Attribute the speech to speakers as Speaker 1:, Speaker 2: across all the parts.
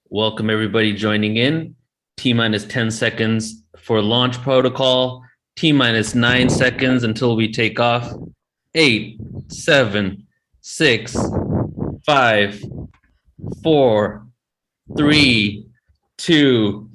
Speaker 1: Welcome everybody joining in. T minus 10 seconds for launch protocol. T minus 9 seconds until we take off. 8, 7, 6, 5, 4, 3, 2,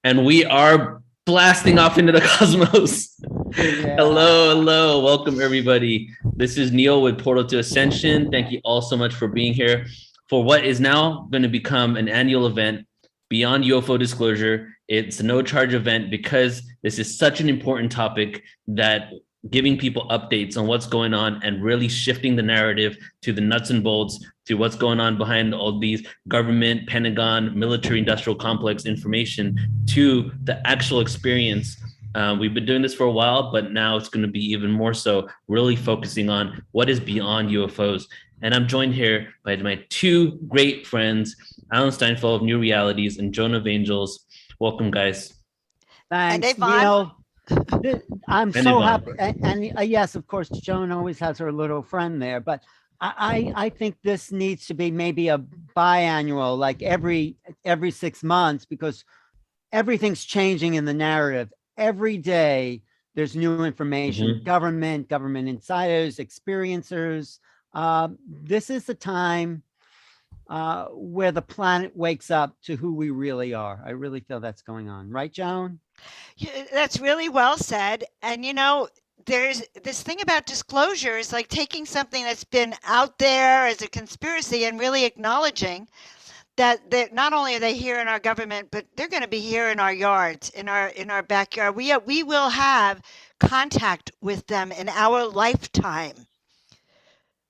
Speaker 1: and we are blasting off into the cosmos. Yeah. Hello. Welcome everybody. This is Neil with PortalToAscension. Thank you all so much for being here for what is now going to become an annual event beyond UFO Disclosure. It's a no charge event because this is such an important topic that giving people updates on what's going on and really shifting the narrative to the nuts and bolts, to what's going on behind all these government, Pentagon, military industrial complex information, to the actual experience. We've been doing this for a while, but now it's going to be even more so, really focusing on what is beyond UFOs. And I'm joined here by my two great friends, Alan Steinfeld of New Realities and Joan of Angels. Welcome, guys.
Speaker 2: Thanks, Neil. I'm so happy. And yes, of course, Joan always has her little friend there, but I think this needs to be maybe a biannual, like every 6 months, because everything's changing in the narrative. Every day there's new information, government insiders, experiencers. This is the time where the planet wakes up to who we really are. I really feel that's going on. Right, Joan?
Speaker 3: Yeah, that's really well said. And, you know, there's this thing about disclosure is like taking something that's been out there as a conspiracy and really acknowledging that not only are they here in our government, but they're going to be here in our yards, in our backyard. We will have contact with them in our lifetime.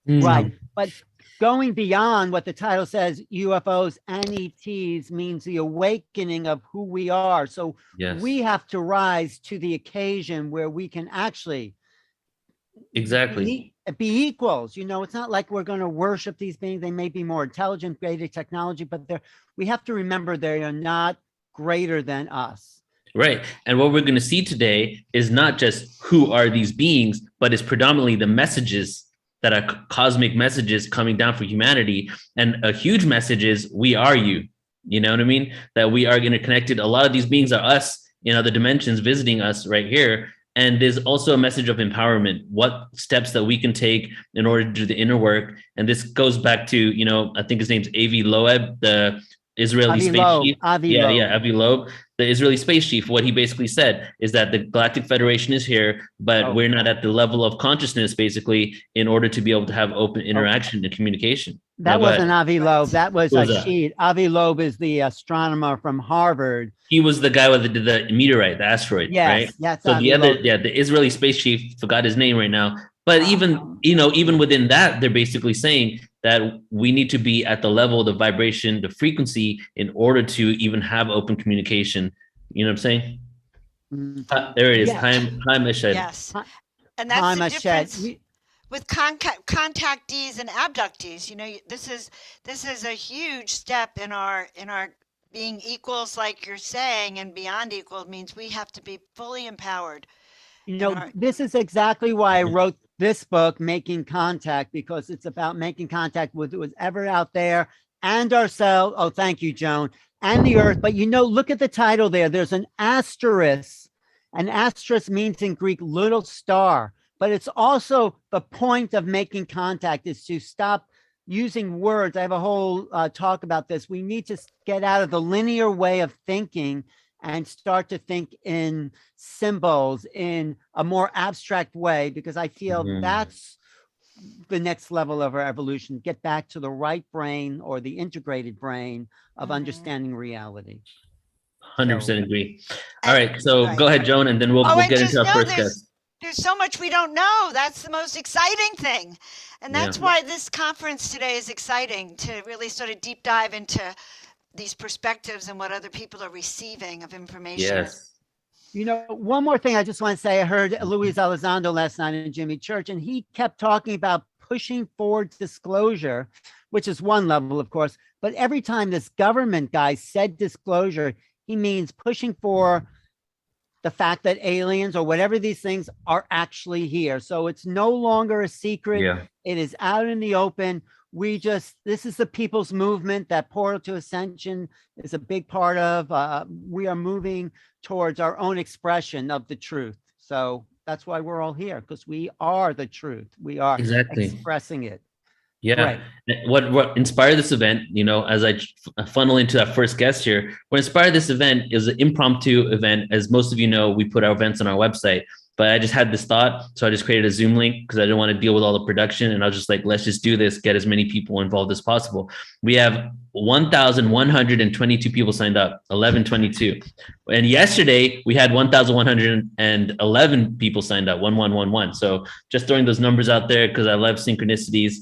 Speaker 2: Right. But going beyond what the title says, UFOs and ETs means the awakening of who we are. So we have to rise to the occasion where we can actually be equals. You know, it's not like we're going to worship these beings. They may be more intelligent, greater technology, but we have to remember they are not greater than us.
Speaker 1: Right. And what we're going to see today is not just who are these beings, but it's predominantly the messages that are cosmic messages coming down for humanity. And a huge message is we are you. You know what I mean? That we are interconnected. A lot of these beings are us in other dimensions visiting us right here. And there's also a message of empowerment, what steps that we can take in order to do the inner work. And this goes back to, you know, I think his name's Avi Loeb, the Israeli space chief. Avi Loeb, the Israeli space chief. What he basically said is that the Galactic Federation is here, but we're not at the level of consciousness, basically, in order to be able to have open interaction and communication.
Speaker 2: That wasn't Avi Loeb. That was Sheila. Avi Loeb is the astronomer from Harvard.
Speaker 1: He was the guy with the meteorite, the asteroid, right?
Speaker 2: Yes.
Speaker 1: So the Israeli space chief, forgot his name right now. But even within that, they're basically saying that we need to be at the level, the vibration, the frequency in order to even have open communication. You know what I'm saying? There it is. Time Ashed.
Speaker 3: Yes. And that's the difference with contactees and abductees. You know, this is a huge step in our being equals, like you're saying, and beyond equal means we have to be fully empowered.
Speaker 2: You know, this is exactly why I wrote this book, Making Contact, because it's about making contact with who's ever out there and ourselves. Oh, thank you, Joan. And the earth. But, you know, look at the title there. There's an asterisk. An asterisk means in Greek, little star. But it's also the point of making contact is to stop using words. I have a whole talk about this. We need to get out of the linear way of thinking and start to think in symbols in a more abstract way, because I feel that's the next level of our evolution. Get back to the right brain or the integrated brain of understanding reality.
Speaker 1: 100% agree. All right, so go ahead, Joan, and then we'll get into our first guest.
Speaker 3: There's so much we don't know. That's the most exciting thing. And that's why this conference today is exciting, to really sort of deep dive into these perspectives and what other people are receiving of information.
Speaker 1: Yes.
Speaker 2: You know, one more thing I just want to say. I heard Luis Elizondo last night in Jimmy Church, and he kept talking about pushing forward disclosure, which is one level, of course. But every time this government guy said disclosure, he means pushing for the fact that aliens or whatever these things are actually here. So it's no longer a secret.
Speaker 1: Yeah.
Speaker 2: It is out in the open. This is the people's movement that Portal to Ascension is a big part of. We are moving towards our own expression of the truth. So that's why we're all here, because we are the truth. We are expressing it.
Speaker 1: Yeah. Right. What inspired this event, as I funnel into that first guest here, what inspired this event is an impromptu event. As most of you know, we put our events on our website, but I just had this thought. So I just created a Zoom link because I didn't want to deal with all the production. And I was just like, let's just do this, get as many people involved as possible. We have 1,122 people signed up, 1122. And yesterday we had 1,111 people signed up, 1111. So just throwing those numbers out there because I love synchronicities.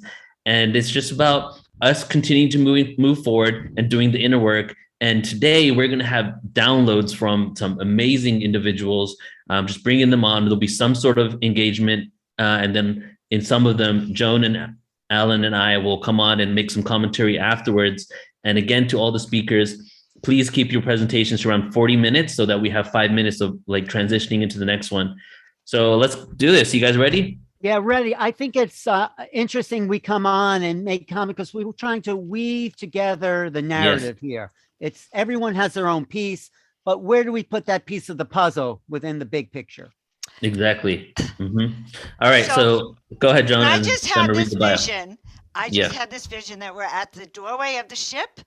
Speaker 1: And it's just about us continuing to move forward and doing the inner work. And today we're going to have downloads from some amazing individuals, just bringing them on. There'll be some sort of engagement. And then in some of them, Joan and Alan and I will come on and make some commentary afterwards. And again, to all the speakers, please keep your presentations to around 40 minutes so that we have 5 minutes of like transitioning into the next one. So let's do this. You guys ready?
Speaker 2: Yeah, ready. I think it's interesting we come on and make comment because we were trying to weave together the narrative here. It's everyone has their own piece, but where do we put that piece of the puzzle within the big picture?
Speaker 1: Exactly. Mm-hmm. All right. So go ahead, Joan.
Speaker 3: I just had this vision. Had this vision that we're at the doorway of the ship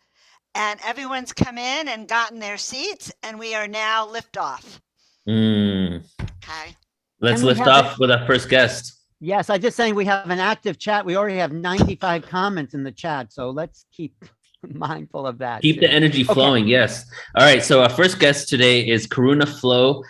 Speaker 3: and everyone's come in and gotten their seats and we are now liftoff. Okay.
Speaker 1: Let's lift off with our first guest.
Speaker 2: Yes, I just saying we have an active chat. We already have 95 comments in the chat, so let's keep mindful of that.
Speaker 1: Keep the energy flowing, yes. All right, so our first guest today is Karuna Flow,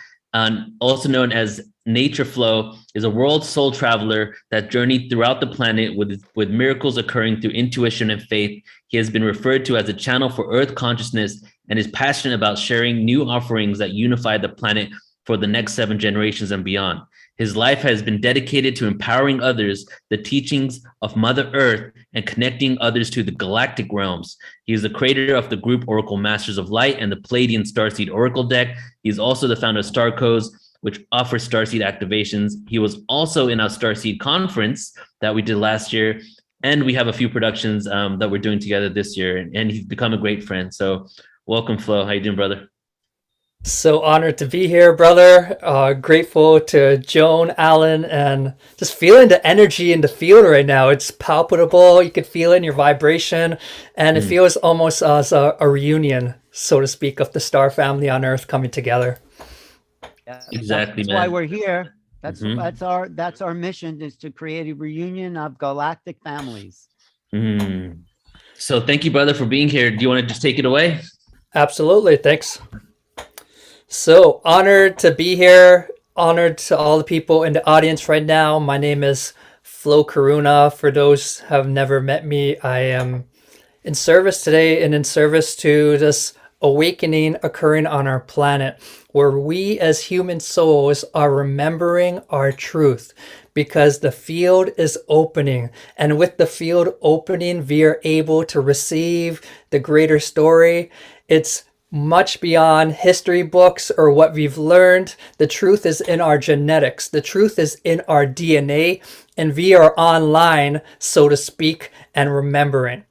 Speaker 1: also known as Nature Flow, is a world soul traveler that journeyed throughout the planet with miracles occurring through intuition and faith. He has been referred to as a channel for Earth consciousness and is passionate about sharing new offerings that unify the planet for the next 7 generations and beyond. His life has been dedicated to empowering others, the teachings of Mother Earth, and connecting others to the galactic realms. He is the creator of the group Oracle Masters of Light and the Pleiadian Starseed Oracle deck. He is also the founder of Star Codes, which offers Starseed activations. He was also in our Starseed conference that we did last year. And we have a few productions that we're doing together this year. And he's become a great friend. So welcome, Flo. How you doing, brother?
Speaker 4: So honored to be here, brother. Grateful to Joan, Alan, and just feeling the energy in the field right now. It's palpable. You can feel it in your vibration, and it feels almost as a reunion, so to speak, of the star family on Earth coming together.
Speaker 2: Yeah,
Speaker 1: exactly.
Speaker 2: That's why we're here. That's our mission, is to create a reunion of galactic families.
Speaker 1: So thank you, brother, for being here. Do you want to just take it away?
Speaker 4: Absolutely. Thanks. So honored to be here. Honored to all the people in the audience right now. My name is Flo Karuna. For those who have never met me, I am in service today and in service to this awakening occurring on our planet, where we as human souls are remembering our truth, because the field is opening. And with the field opening, we are able to receive the greater story. It's much beyond history books or what we've learned. The truth is in our genetics. The truth is in our DNA, and we are online, so to speak, and remembering.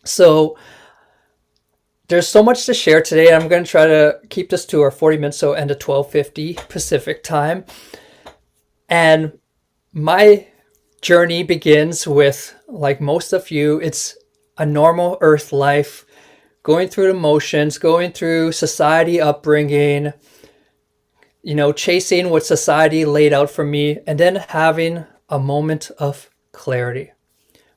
Speaker 4: So there's so much to share today. I'm going to try to keep this to our 40 minutes, so end at 12:50 Pacific time. And my journey begins with, like most of you, it's a normal Earth life, going through the motions, going through society upbringing, chasing what society laid out for me, and then having a moment of clarity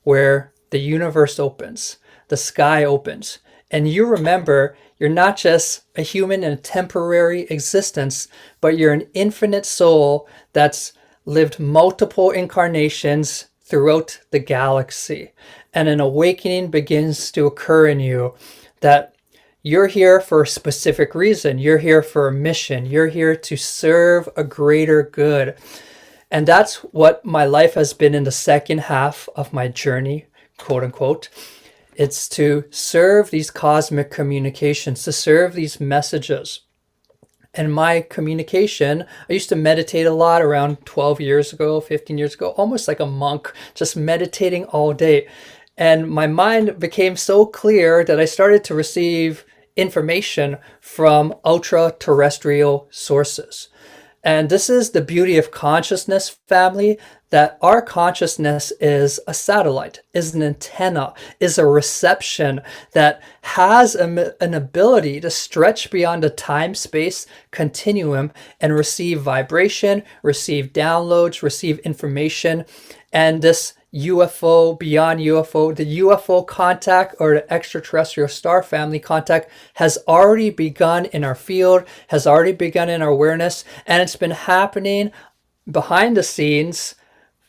Speaker 4: where the universe opens, the sky opens, and you remember you're not just a human in a temporary existence, but you're an infinite soul that's lived multiple incarnations throughout the galaxy. And an awakening begins to occur in you, that you're here for a specific reason. You're here for a mission. You're here to serve a greater good. And that's what my life has been in the second half of my journey, quote unquote. It's to serve these cosmic communications, to serve these messages. And my communication, I used to meditate a lot around 12 years ago, 15 years ago, almost like a monk, just meditating all day. And my mind became so clear that I started to receive information from ultra-terrestrial sources. And this is the beauty of consciousness, family, that our consciousness is a satellite, is an antenna, is a reception that has an ability to stretch beyond the time-space continuum and receive vibration, receive downloads, receive information. And this UFO, beyond UFO, the UFO contact or the extraterrestrial star family contact has already begun in our field, has already begun in our awareness, and it's been happening behind the scenes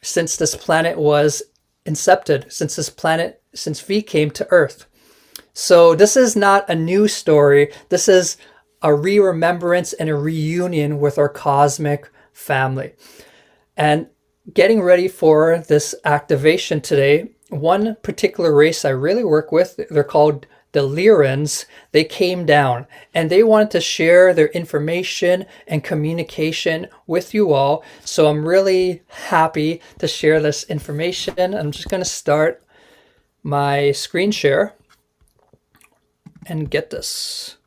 Speaker 4: since this planet was incepted, since we came to Earth. So this is not a new story. This is a re-remembrance and a reunion with our cosmic family. And getting ready for this activation today, one particular race I really work with, they're called the Lyrans. They came down and they wanted to share their information and communication with you all. So I'm really happy to share this information. I'm just going to start my screen share and get this.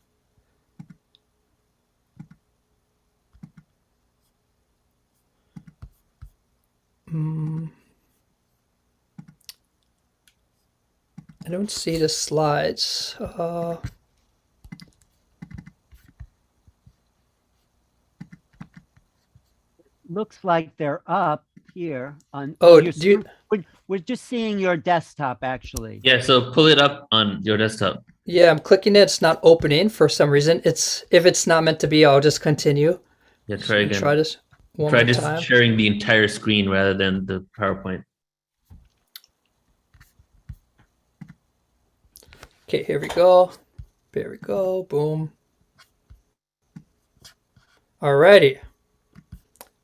Speaker 4: I don't see the slides.
Speaker 2: Looks like they're up here on.
Speaker 4: Oh,
Speaker 2: your
Speaker 4: do you?
Speaker 2: We're just seeing your desktop, actually.
Speaker 1: Yeah, so pull it up on your desktop.
Speaker 4: Yeah, I'm clicking it. It's not opening for some reason. If it's not meant to be, I'll just continue.
Speaker 1: Yeah, try again.
Speaker 4: Try this one
Speaker 1: Try
Speaker 4: more
Speaker 1: just
Speaker 4: time.
Speaker 1: sharing the entire screen rather than the PowerPoint.
Speaker 4: Okay, here we go. There we go. Boom. Alrighty.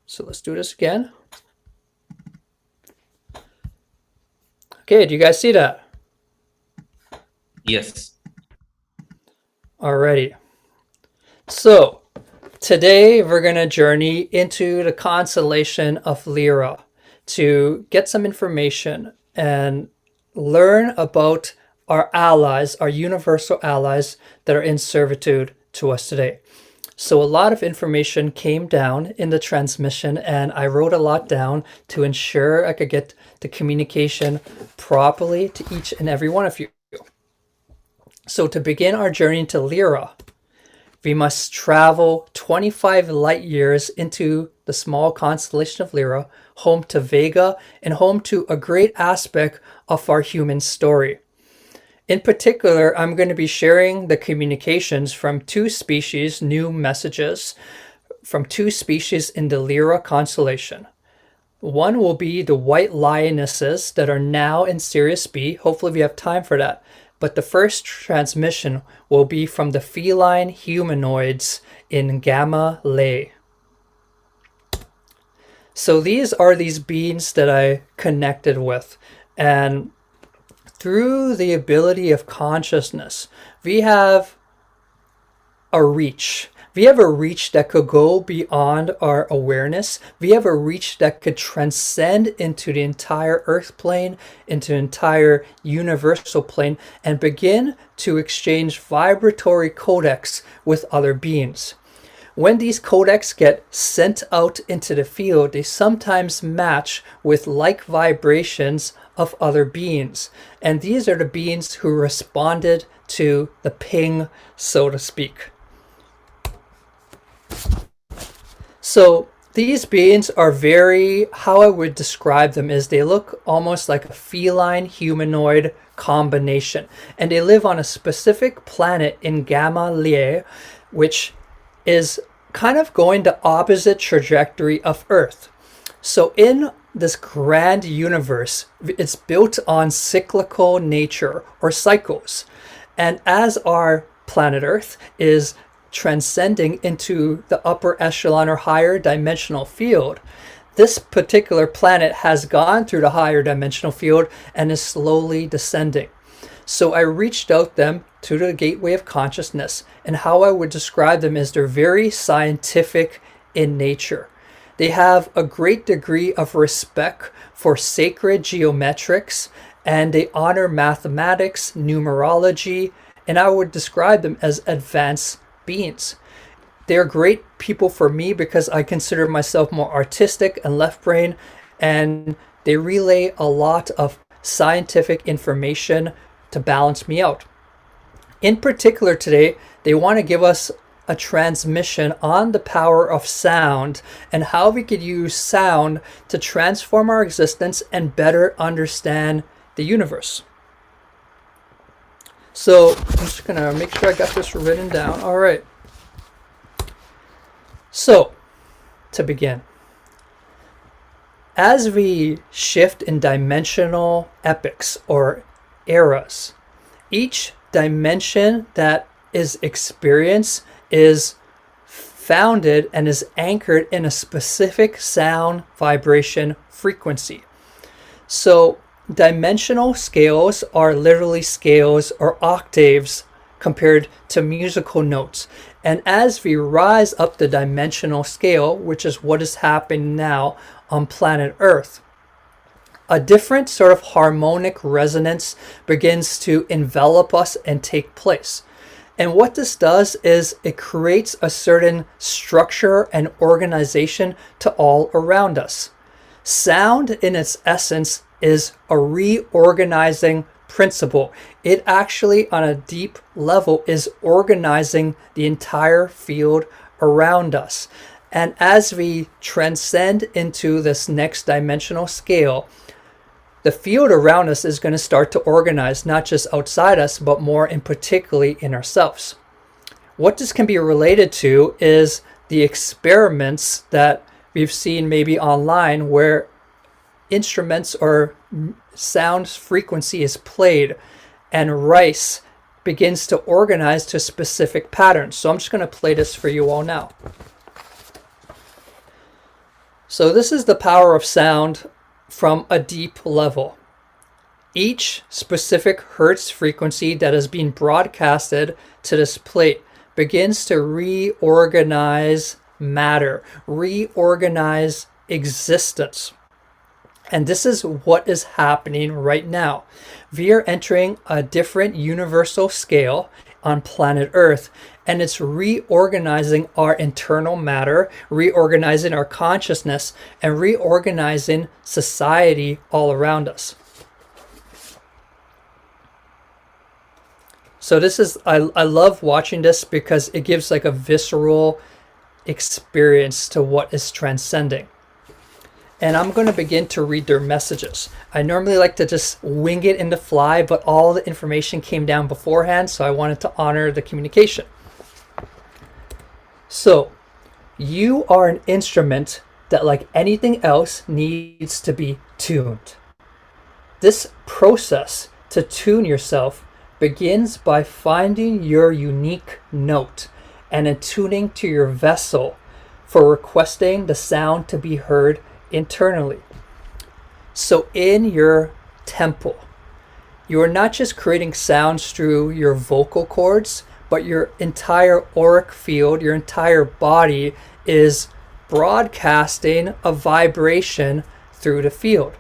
Speaker 4: So let's do this again. Okay, do you guys see that?
Speaker 1: Yes.
Speaker 4: Alrighty. So today we're going to journey into the constellation of Lyra to get some information and learn about our allies, our universal allies that are in servitude to us today. So a lot of information came down in the transmission and I wrote a lot down to ensure I could get the communication properly to each and every one of you. So to begin our journey to Lyra, we must travel 25 light years into the small constellation of Lyra, home to Vega and home to a great aspect of our human story. In particular, I'm going to be sharing the communications from two species, new messages from two species in the Lyra constellation. One will be the white lionesses that are now in Sirius B. Hopefully we have time for that. But the first transmission will be from the feline humanoids in Gamma Lay. So these are these beings that I connected with. And through the ability of consciousness, we have a reach. We have a reach that could go beyond our awareness. We have a reach that could transcend into the entire earth plane, into the entire universal plane, and begin to exchange vibratory codecs with other beings. When these codecs get sent out into the field, they sometimes match with like vibrations of other beings. And these are the beings who responded to the ping, so to speak. So these beings are how I would describe them is they look almost like a feline humanoid combination. And they live on a specific planet in Gamma Lye, which is kind of going the opposite trajectory of Earth. So in this grand universe, it's built on cyclical nature or cycles. And as our planet Earth is transcending into the upper echelon or higher dimensional field, this particular planet has gone through the higher dimensional field and is slowly descending. So I reached out them to the gateway of consciousness, and how I would describe them is they're very scientific in nature. They have a great degree of respect for sacred geometrics, and they honor mathematics, numerology, and I would describe them as advanced beings. They're great people for me because I consider myself more artistic and left brain, and they relay a lot of scientific information to balance me out. In particular today, they want to give us a transmission on the power of sound and how we could use sound to transform our existence and better understand the universe. So I'm just gonna make sure I got this written down. All right. So to begin, as we shift in dimensional epochs or eras, each dimension that is experienced is founded and is anchored in a specific sound vibration frequency. So dimensional scales are literally scales or octaves compared to musical notes. And as we rise up the dimensional scale, which is what is happening now on planet Earth, a different sort of harmonic resonance begins to envelop us and take place. And what this does is it creates a certain structure and organization to all around us. Sound in its essence is a reorganizing principle. It actually, on a deep level, is organizing the entire field around us. And as we transcend into this next dimensional scale, the field around us is going to start to organize, not just outside us, but more in particularly in ourselves. What this can be related to is the experiments that we've seen maybe online where instruments or sound frequency is played and rice begins to organize to specific patterns. So I'm just going to play this for you all now. So this is the power of sound from a deep level. Each specific hertz frequency that is being broadcasted to this plate begins to reorganize matter, reorganize existence. And this is what is happening right now. We are entering a different universal scale on planet Earth, and it's reorganizing our internal matter, reorganizing our consciousness, and reorganizing society all around us. So this is, I love watching this because it gives like a visceral experience to what is transcending. And I'm going to begin to read their messages. I normally like to just wing it in the fly, but all the information came down beforehand, so I wanted to honor the communication. So, you are an instrument that, like anything else, needs to be tuned. This process to tune yourself begins by finding your unique note and attuning to your vessel for requesting the sound to be heard internally. So in your temple, you are not just creating sounds through your vocal cords, but your entire auric field, your entire body is broadcasting a vibration through the field.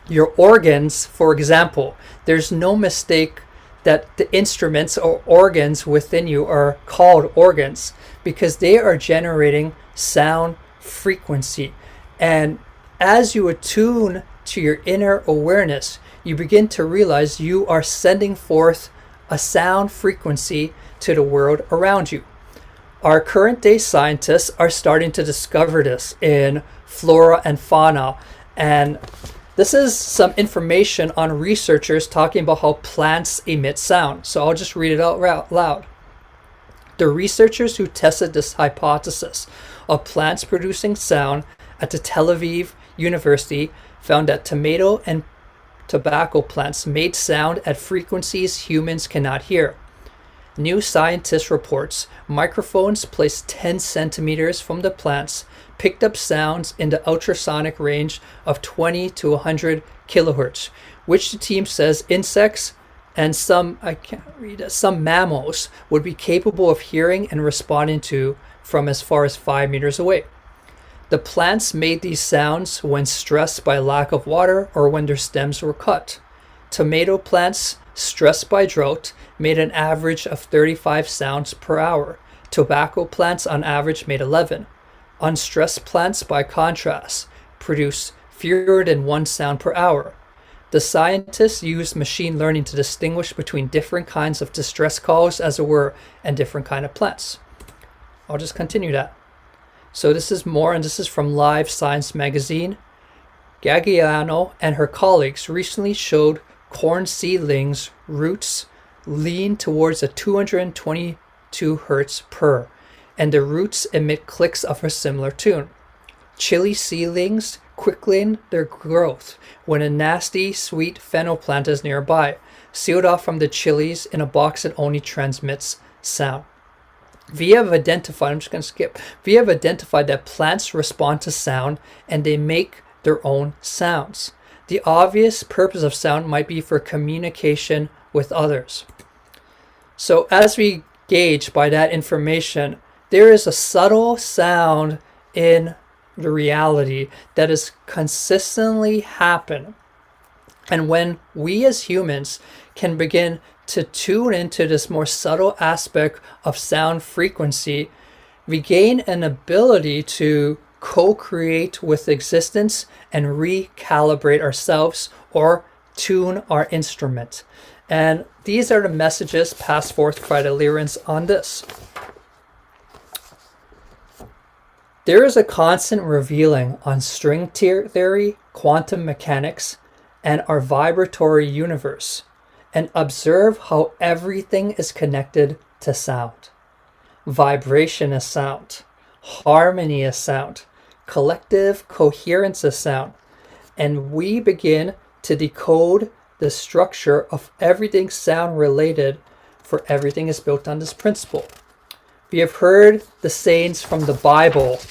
Speaker 4: Your organs, for example, there's no mistake that the instruments or organs within you are called organs because they are generating sound frequency. And as you attune to your inner awareness, you begin to realize you are sending forth a sound frequency to the world around you. Our current day scientists are starting to discover this in flora and fauna. And this is some information on researchers talking about how plants emit sound. So I'll just read it out loud. The researchers who tested this hypothesis of plants producing sound at the Tel Aviv University found that tomato and tobacco plants made sound at frequencies humans cannot hear. New Scientist reports microphones placed 10 centimeters from the plants picked up sounds in the ultrasonic range of 20 to 100 kilohertz, which the team says insects and some mammals would be capable of hearing and responding to from as far as 5 meters away. The plants made these sounds when stressed by lack of water or when their stems were cut. Tomato plants, stressed by drought, made an average of 35 sounds per hour. Tobacco plants on average made 11. Unstressed plants, by contrast, produce fewer than 1 sound per hour. The scientists used machine learning to distinguish between different kinds of distress calls, as it were, and different kind of plants. I'll just continue that. So this is more, and this is from Live Science magazine. Gagliano and her colleagues recently showed corn seedlings' roots lean towards a 222 hertz per, and the roots emit clicks of a similar tune. Chili seedlings quicken their growth when a nasty, sweet fennel plant is nearby, sealed off from the chilies in a box that only transmits sound. We have identified that plants respond to sound and they make their own sounds. The obvious purpose of sound might be for communication with others. So as we gauge by that information, there is a subtle sound in the reality that is consistently happen. And when we as humans can begin to tune into this more subtle aspect of sound frequency, we gain an ability to co-create with existence and recalibrate ourselves or tune our instrument. And these are the messages passed forth by the Lyrans on this. There is a constant revealing on string theory, quantum mechanics, and our vibratory universe, and observe how everything is connected to sound. Vibration is sound. Harmony is sound. Collective coherence is sound. And we begin to decode the structure of everything sound related, for everything is built on this principle. We have heard the sayings from the Bible.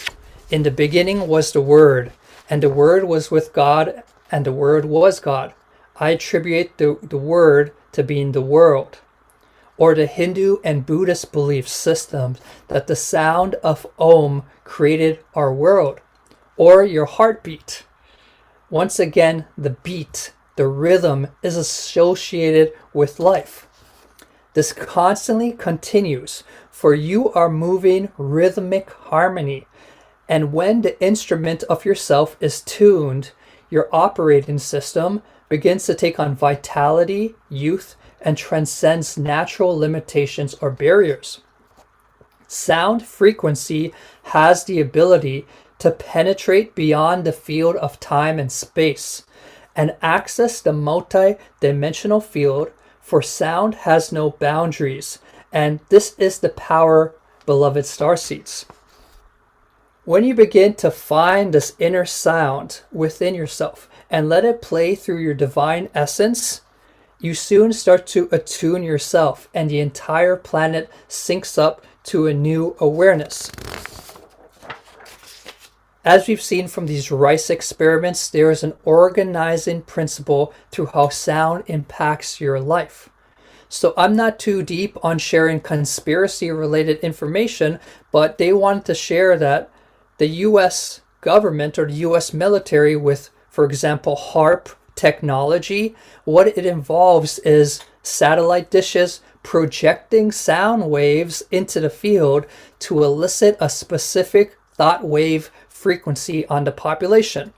Speaker 4: In the beginning was the Word, and the Word was with God, and the Word was God. I attribute the Word to being the world. Or the Hindu and Buddhist belief systems that the sound of Om created our world. Or your heartbeat. Once again, the beat, the rhythm is associated with life. This constantly continues, for you are moving rhythmic harmony. And when the instrument of yourself is tuned, your operating system begins to take on vitality, youth, and transcends natural limitations or barriers. Sound frequency has the ability to penetrate beyond the field of time and space and access the multi-dimensional field, for sound has no boundaries, and this is the power, beloved starseeds. When you begin to find this inner sound within yourself and let it play through your divine essence, you soon start to attune yourself, and the entire planet syncs up to a new awareness. As we've seen from these rice experiments, there is an organizing principle through how sound impacts your life. So I'm not too deep on sharing conspiracy-related information, but they wanted to share that the U.S. government or the U.S. military with, for example, HARP technology, what it involves is satellite dishes projecting sound waves into the field to elicit a specific thought wave frequency on the population.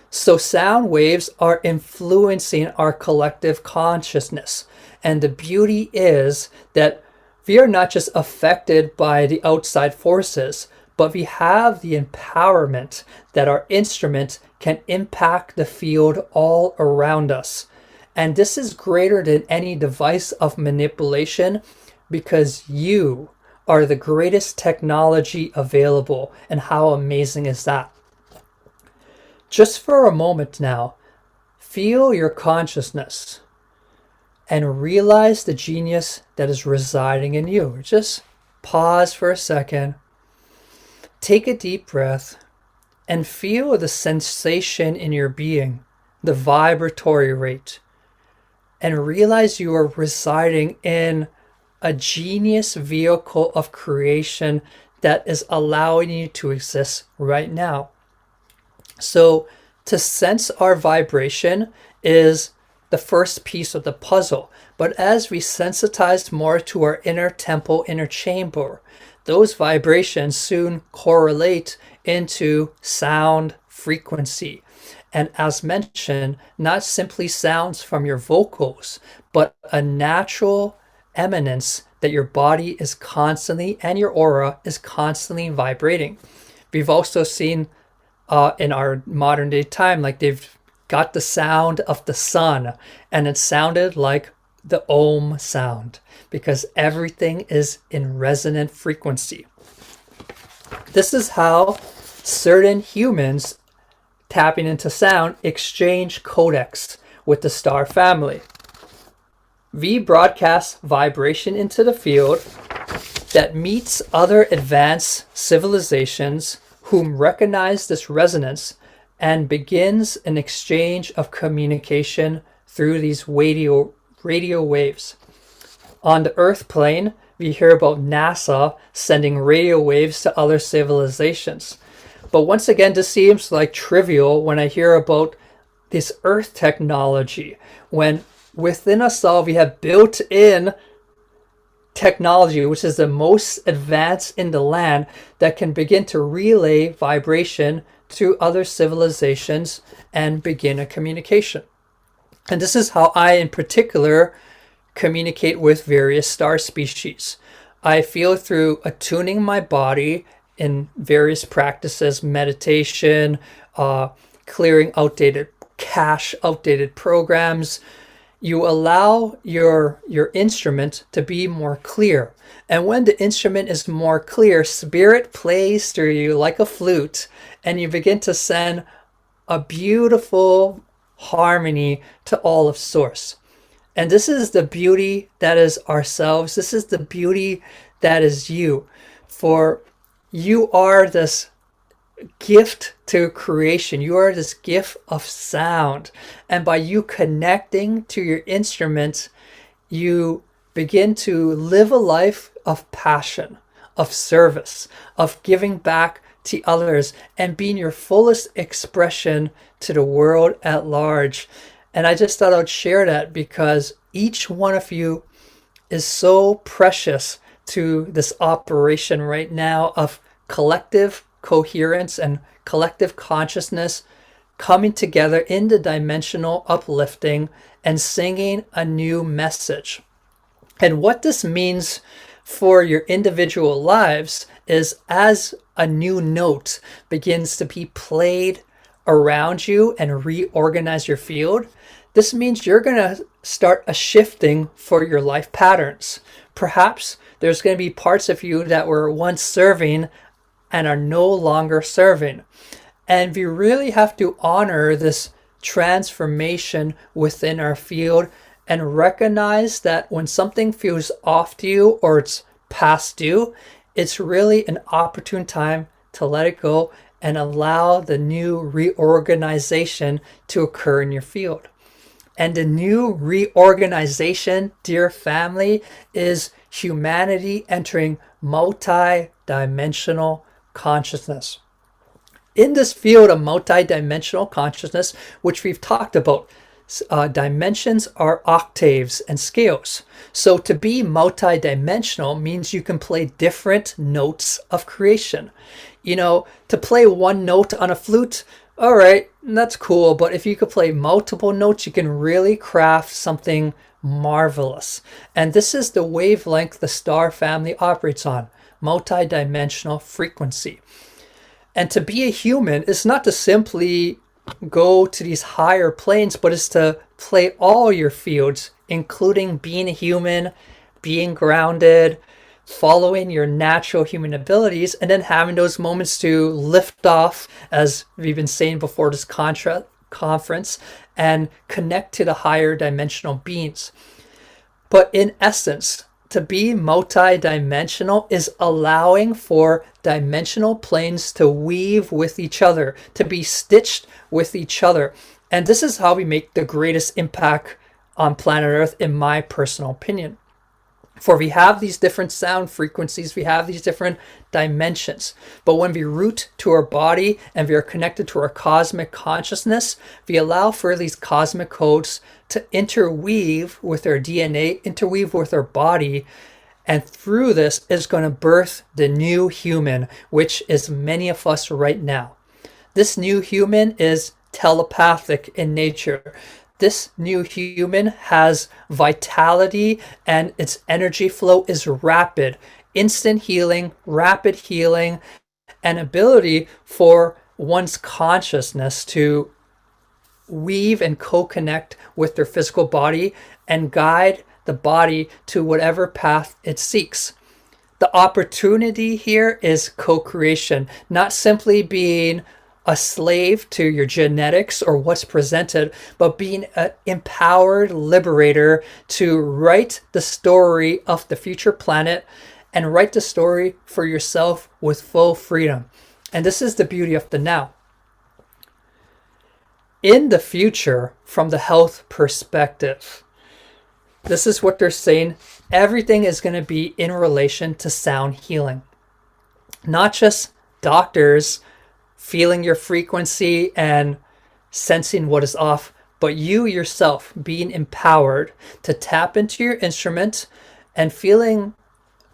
Speaker 4: So sound waves are influencing our collective consciousness. And the beauty is that we are not just affected by the outside forces, but we have the empowerment that our instrument can impact the field all around us. And this is greater than any device of manipulation, because you are the greatest technology available. And how amazing is that? Just for a moment now, feel your consciousness and realize the genius that is residing in you. Just pause for a second. Take a deep breath and feel the sensation in your being, the vibratory rate. and realize you are residing in a genius vehicle of creation that is allowing you to exist right now. So to sense our vibration is the first piece of the puzzle. But as we sensitize more to our inner temple, inner chamber, those vibrations soon correlate into sound frequency. And as mentioned, not simply sounds from your vocals, but a natural eminence that your body is constantly, and your aura is constantly vibrating. We've also seen in our modern day time, like they've got the sound of the sun, and it sounded like the Om sound, because everything is in resonant frequency. This is how certain humans tapping into sound exchange codecs with the star family. We broadcast vibration into the field that meets other advanced civilizations whom recognize this resonance, and begins an exchange of communication through these radio waves. On the Earth plane, we hear about NASA sending radio waves to other civilizations. But once again, this seems like trivial when I hear about this Earth technology, when within us all we have built-in technology, which is the most advanced in the land, that can begin to relay vibration to other civilizations and begin a communication. And this is how I, in particular, communicate with various star species. I feel through attuning my body in various practices, meditation, clearing outdated cache, outdated programs. You allow your instrument to be more clear. And when the instrument is more clear, spirit plays through you like a flute, and you begin to send a beautiful harmony to all of source. And this is the beauty that is ourselves. This is the beauty that is you. For you are this gift to creation. You are this gift of sound. And by you connecting to your instruments, you begin to live a life of passion, of service, of giving back to others, and being your fullest expression to the world at large. And I just thought I'd share that because each one of you is so precious to this operation right now of collective coherence and collective consciousness coming together in the dimensional uplifting and singing a new message. And what this means for your individual lives is, as a new note begins to be played around you and reorganize your field, this means you're going to start a shifting for your life patterns. Perhaps there's going to be parts of you that were once serving and are no longer serving. And we really have to honor this transformation within our field and recognize that when something feels off to you or it's past due, it's really an opportune time to let it go and allow the new reorganization to occur in your field. And the new reorganization, dear family, is humanity entering multi-dimensional consciousness. In this field of multi-dimensional consciousness, which we've talked about, dimensions are octaves and scales. So to be multi-dimensional means you can play different notes of creation. You know, to play one note on a flute, all right, that's cool. But if you could play multiple notes, you can really craft something marvelous. And this is the wavelength the star family operates on, multi-dimensional frequency. And to be a human is not to simply go to these higher planes, but it's to play all your fields, including being a human, being grounded, following your natural human abilities, and then having those moments to lift off, as we've been saying before this conference, and connect to the higher dimensional beings. But in essence, to be multi-dimensional is allowing for dimensional planes to weave with each other, to be stitched with each other. And this is how we make the greatest impact on planet Earth, in my personal opinion. For we have these different sound frequencies, we have these different dimensions. But when we root to our body and we are connected to our cosmic consciousness, we allow for these cosmic codes to interweave with our DNA, interweave with our body. And through this is going to birth the new human, which is many of us right now. This new human is telepathic in nature. This new human has vitality and its energy flow is rapid, instant healing, rapid healing, and ability for one's consciousness to weave and co-connect with their physical body and guide the body to whatever path it seeks. The opportunity here is co-creation, not simply being a slave to your genetics or what's presented, but being an empowered liberator to write the story of the future planet and write the story for yourself with full freedom. And this is the beauty of the now. In the future, from the health perspective, this is what they're saying. Everything is going to be in relation to sound healing. Not just doctors feeling your frequency and sensing what is off, but you yourself being empowered to tap into your instrument and feeling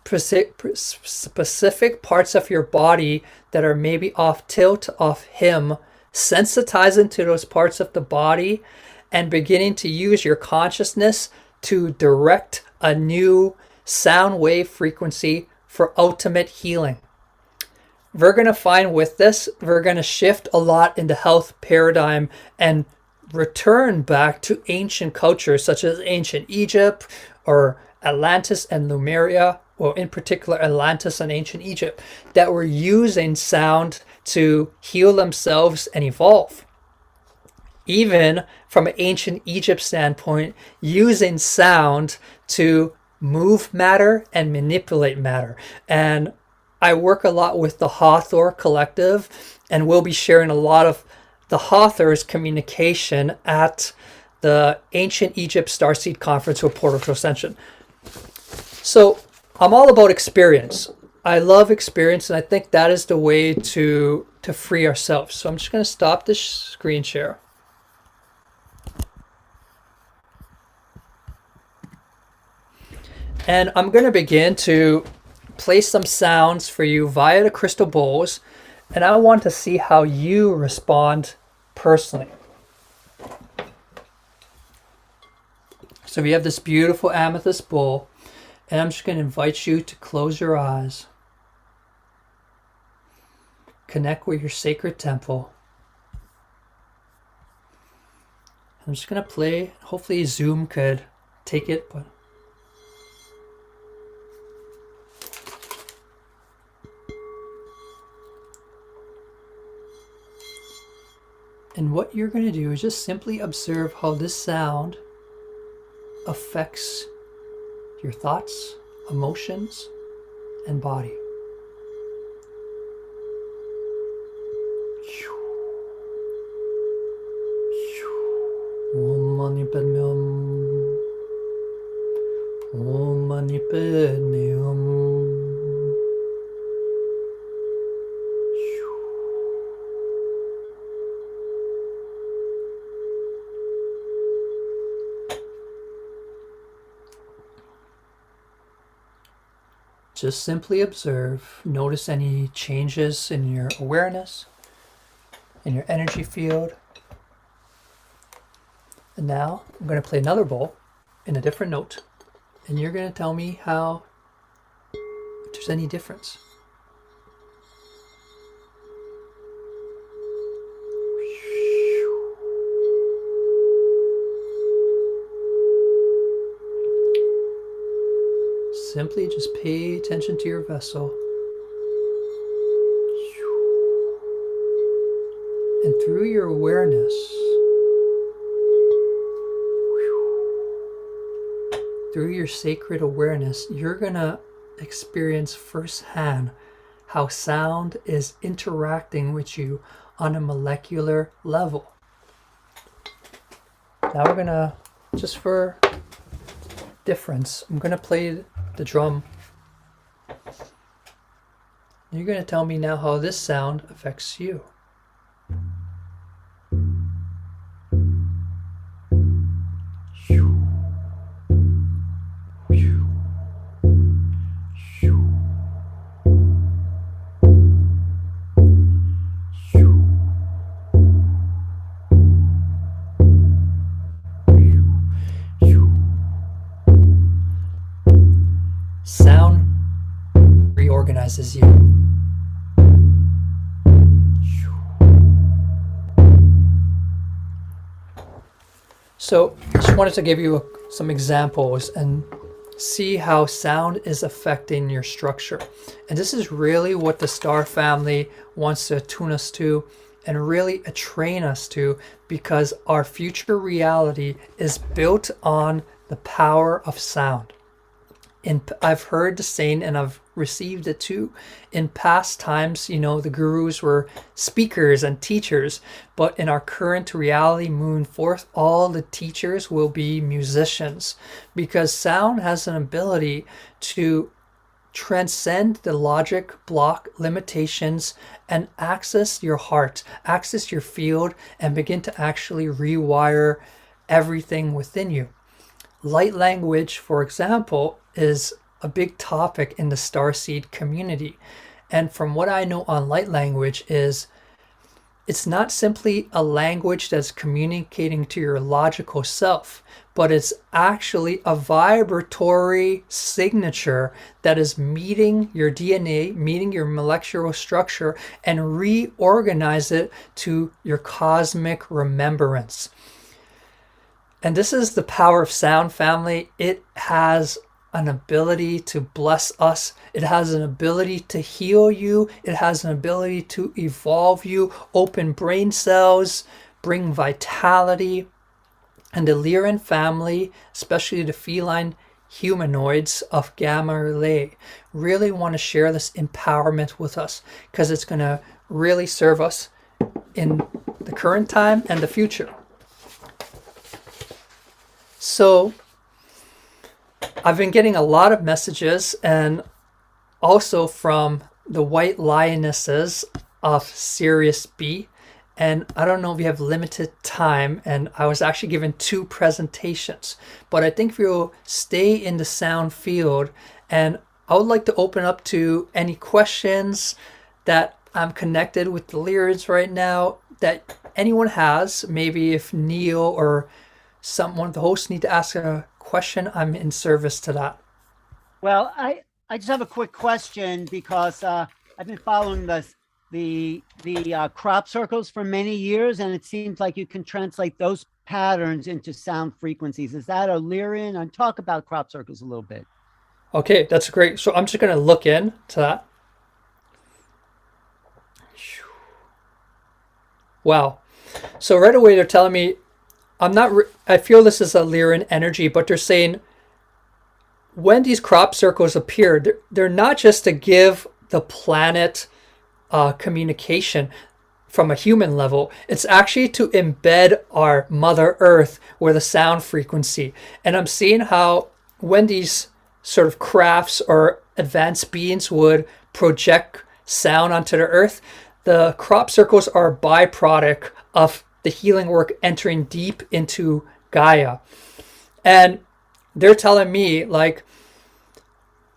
Speaker 4: specific parts of your body that are maybe off tilt, off him, sensitizing to those parts of the body and beginning to use your consciousness to direct a new sound wave frequency for ultimate healing. We're going to find with this, we're going to shift a lot in the health paradigm and return back to ancient cultures such as ancient Egypt or Atlantis and Lemuria, or in particular Atlantis and ancient Egypt, that were using sound to heal themselves and evolve. Even from an ancient Egypt standpoint, using sound to move matter and manipulate matter. And I work a lot with the Hathor Collective, and we'll be sharing a lot of the Hathor's communication at the Ancient Egypt Starseed Conference with PortalToAscension. So I'm all about experience. I love experience, and I think that is the way to free ourselves. So I'm just going to stop this screen share. And I'm going to begin to play some sounds for you via the crystal bowls, and I want to see how you respond personally. So we have this beautiful amethyst bowl, and I'm just going to invite you to close your eyes, connect with your sacred temple. I'm just going to play. Hopefully Zoom could take it, but and what you're going to do is just simply observe how this sound affects your thoughts, emotions, and body. Om Mani Padme Hum. Om Mani Padme Hum. Just simply observe, notice any changes in your awareness, in your energy field. And now I'm going to play another bowl in a different note, and you're going to tell me how, if there's any difference. Simply just pay attention to your vessel. And through your awareness, through your sacred awareness, you're going to experience firsthand how sound is interacting with you on a molecular level. Now we're going to just for difference, I'm going to play the drum. You're going to tell me now how this sound affects you. Sound reorganizes you. So just wanted to give you some examples and see how sound is affecting your structure. And this is really what the star family wants to attune us to and really train us to, because our future reality is built on the power of sound. And I've heard the saying, and I've received it too. In past times, the gurus were speakers and teachers, but in our current reality moving forth, all the teachers will be musicians, because sound has an ability to transcend the logic block limitations and access your heart, access your field, and begin to actually rewire everything within you. Light language, for example, is a big topic in the starseed community. And from what I know on light language is, it's not simply a language that's communicating to your logical self, but it's actually a vibratory signature that is meeting your DNA, meeting your molecular structure, and reorganize it to your cosmic remembrance. And this is the power of sound, family. It has an ability to bless us. It has an ability to heal you. It has an ability to evolve you, open brain cells, bring vitality. And the Lyran family, especially the feline humanoids of Gamma Relay, really want to share this empowerment with us, because it's going to really serve us in the current time and the future. So I've been getting a lot of messages, and also from the white lionesses of Sirius B. And I don't know if you have limited time, and I was actually given 2 presentations, but I think if you'll stay in the sound field, and I would like to open up to any questions that I'm connected with the Lyrans right now that anyone has. Maybe if Neil or one of the hosts need to ask a question, I'm in service to that.
Speaker 2: Well, I just have a quick question, because I've been following the crop circles for many years, and it seems like you can translate those patterns into sound frequencies. Is that a Lyran? And talk about crop circles a little bit.
Speaker 4: Okay, that's great. So I'm just going to look into that. Wow. So right away they're telling me, I feel this is a Lyran energy, but they're saying when these crop circles appear, they're not just to give the planet communication from a human level. It's actually to embed our Mother Earth with a sound frequency. And I'm seeing how when these sort of crafts or advanced beings would project sound onto the Earth, the crop circles are a byproduct of the healing work entering deep into Gaia. And they're telling me, like,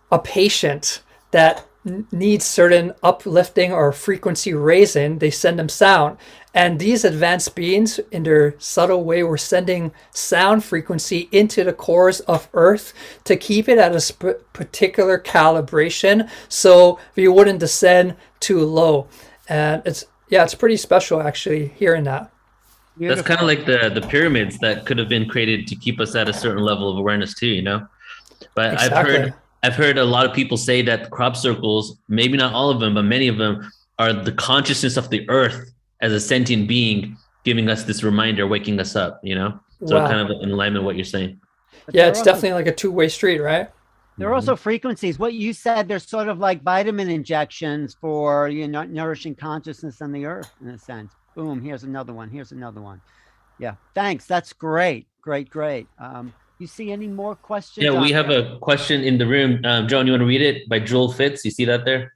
Speaker 4: a patient that needs certain uplifting or frequency raising, they send them sound. And these advanced beings, in their subtle way, were sending sound frequency into the cores of Earth to keep it at a particular calibration, so you wouldn't descend too low. And it's pretty special, actually, hearing that.
Speaker 1: Beautiful. That's kind of like the pyramids that could have been created to keep us at a certain level of awareness too, But
Speaker 4: Exactly.
Speaker 1: I've heard a lot of people say that crop circles, maybe not all of them, but many of them, are the consciousness of the Earth as a sentient being, giving us this reminder, waking us up, So
Speaker 4: Wow.
Speaker 1: kind of in alignment with what you're saying.
Speaker 4: Yeah, it's definitely like a two-way street, right?
Speaker 2: There are also frequencies. What you said, they're sort of like vitamin injections for nourishing consciousness on the Earth, in a sense. Boom, here's another one. Here's another one. Yeah, thanks. That's great. Great, great. You see any more questions?
Speaker 1: Yeah, we have a question in the room. Joan, you want to read it by Jewel Fitz? You see that there?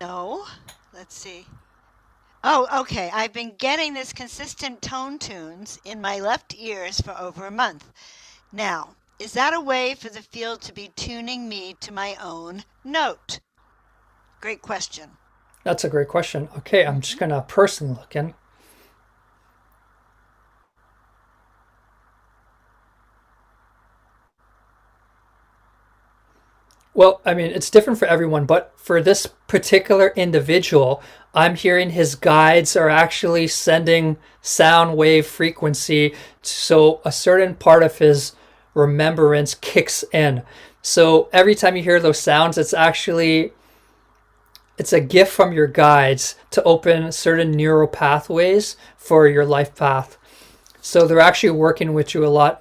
Speaker 3: No, let's see. Oh, okay. I've been getting this consistent tone tunes in my left ears for over a month. Now, is that a way for the field to be tuning me to my own note? Great question.
Speaker 4: That's a great question. Okay, I'm just gonna personally look in. Well, I mean, it's different for everyone, but for this particular individual, I'm hearing his guides are actually sending sound wave frequency, so a certain part of his remembrance kicks in. So every time you hear those sounds, it's a gift from your guides to open certain neural pathways for your life path. So they're actually working with you a lot.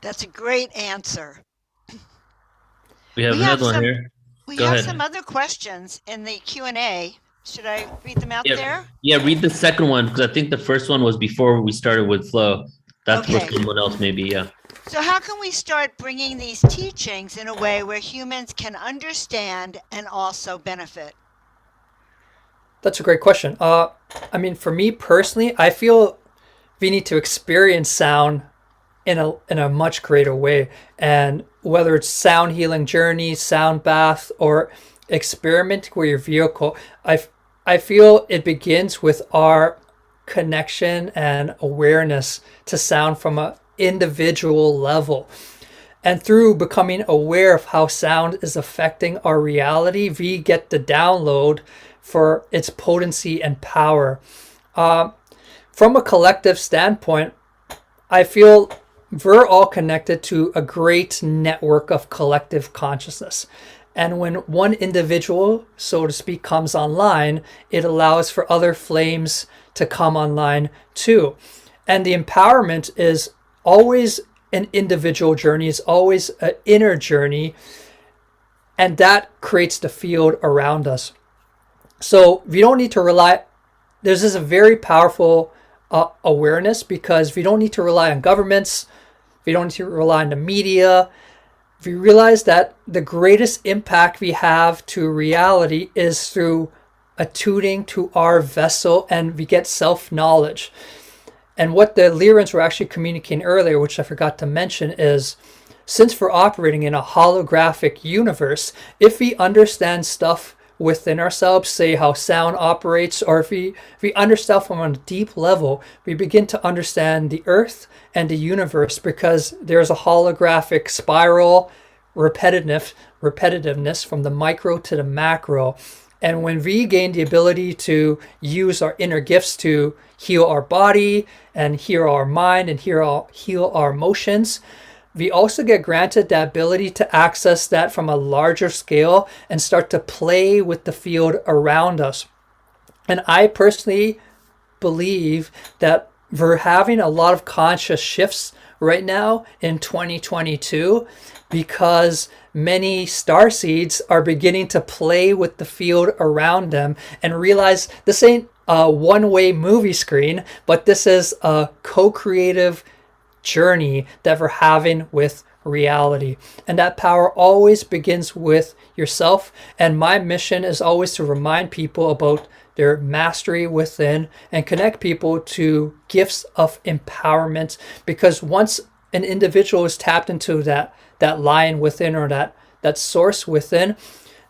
Speaker 3: That's a great answer.
Speaker 1: We have another one here.
Speaker 3: We
Speaker 1: Go
Speaker 3: have
Speaker 1: ahead.
Speaker 3: some other questions in the Q&A. Should I read them out there?
Speaker 1: Yeah, read the second one, because I think the first one was before we started with flow. That's for
Speaker 3: Okay.
Speaker 1: someone else, maybe. Yeah.
Speaker 3: So how can we start bringing these teachings in a way where humans can understand and also benefit?
Speaker 4: That's a great question. I mean, for me personally, I feel we need to experience sound in a much greater way. And whether it's sound healing journey, sound bath, or experiment with your vehicle, I feel it begins with our connection and awareness to sound from an individual level. And through becoming aware of how sound is affecting our reality, we get the download for its potency and power. From a collective standpoint, I feel we're all connected to a great network of collective consciousness. And when one individual, so to speak, comes online, it allows for other flames to come online too. And the empowerment is always an individual journey, it's always an inner journey, and that creates the field around us. So we don't need to rely, there's this very powerful awareness, because we don't need to rely on governments, we don't need to rely on the media. We realize that the greatest impact we have to reality is through attuning to our vessel, and we get self-knowledge. And what the Lyrans were actually communicating earlier, which I forgot to mention, is since we're operating in a holographic universe, if we understand stuff within ourselves, say how sound operates, or if we understand from on a deep level, we begin to understand the earth and the universe, because there's a holographic spiral repetitiveness from the micro to the macro. And when we gain the ability to use our inner gifts to heal our body and heal our mind and heal our emotions, we also get granted the ability to access that from a larger scale and start to play with the field around us. And I personally believe that we're having a lot of conscious shifts right now in 2022, because many starseeds are beginning to play with the field around them and realize this ain't a one-way movie screen, but this is a co-creative journey that we're having with reality. And that power always begins with yourself. And my mission is always to remind people about their mastery within and connect people to gifts of empowerment, because once an individual is tapped into that lion within, or that source within,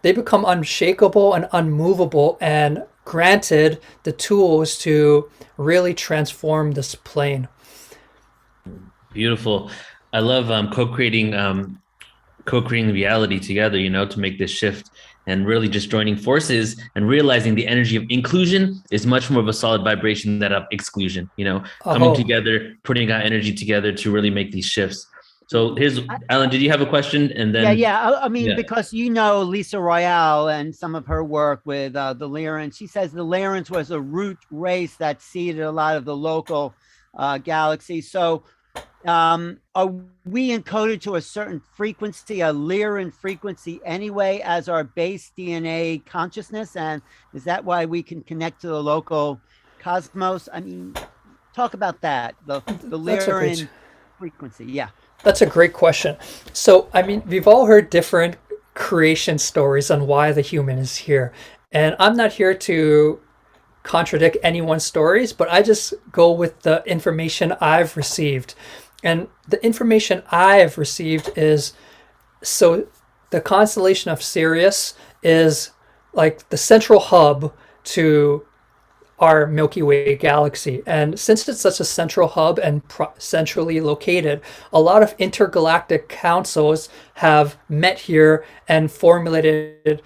Speaker 4: they become unshakable and unmovable and granted the tools to really transform this plane.
Speaker 1: Beautiful. I love co-creating reality together, to make this shift, and really just joining forces and realizing the energy of inclusion is much more of a solid vibration than of exclusion, coming together, putting our energy together to really make these shifts. So here's, Alan, did you have a question? And then
Speaker 2: I mean, because Lisa Royale and some of her work with the Lyrans, she says the Lyrans was a root race that seeded a lot of the local galaxies. So are we encoded to a certain frequency, a Lyran frequency anyway, as our base DNA consciousness? And is that why we can connect to the local cosmos? I mean, talk about that, the Lyran frequency. Yeah.
Speaker 4: That's a great question. So, I mean, we've all heard different creation stories on why the human is here. And I'm not here to contradict anyone's stories, but I just go with the information I've received. And the information I've received is, so the constellation of Sirius is like the central hub to our Milky Way galaxy. And since it's such a central hub and centrally located, a lot of intergalactic councils have met here and formulated,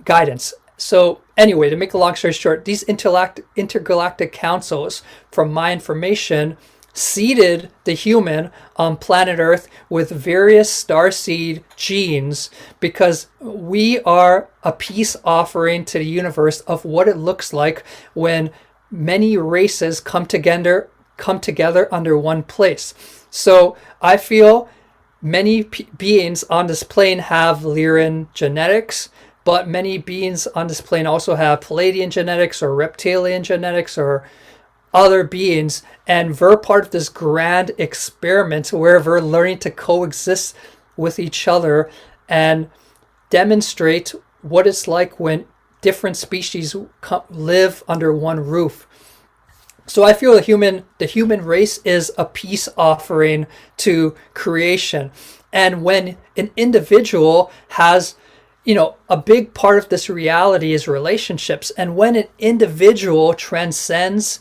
Speaker 4: guidance. So anyway, to make a long story short, these intergalactic councils, from my information, seeded the human on planet Earth with various starseed genes because we are a peace offering to the universe of what it looks like when many races come together under one place. So I feel many beings on this plane have Lyran genetics, but many beings on this plane also have Palladian genetics or reptilian genetics or other beings, and we're part of this grand experiment where we're learning to coexist with each other and demonstrate what it's like when different species live under one roof. So I feel the human race is a peace offering to creation. And when an individual has, a big part of this reality is relationships. And when an individual transcends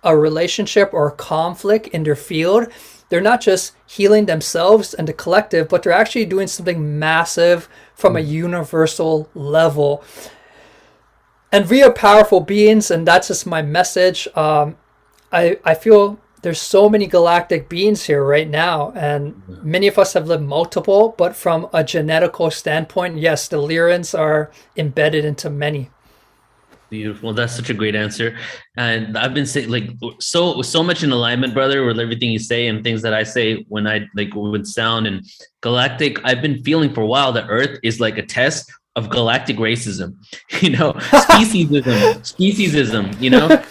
Speaker 4: a relationship or a conflict in their field, they're not just healing themselves and the collective, but they're actually doing something massive from a universal level. And we are powerful beings, and that's just my message. I feel there's so many galactic beings here right now, and many of us have lived multiple, but from a genetical standpoint, yes, the Lyrans are embedded into many.
Speaker 1: Beautiful. That's such a great answer. And I've been saying so much in alignment, brother, with everything you say and things that I say when I with sound and galactic. I've been feeling for a while that Earth is like a test of galactic racism, speciesism,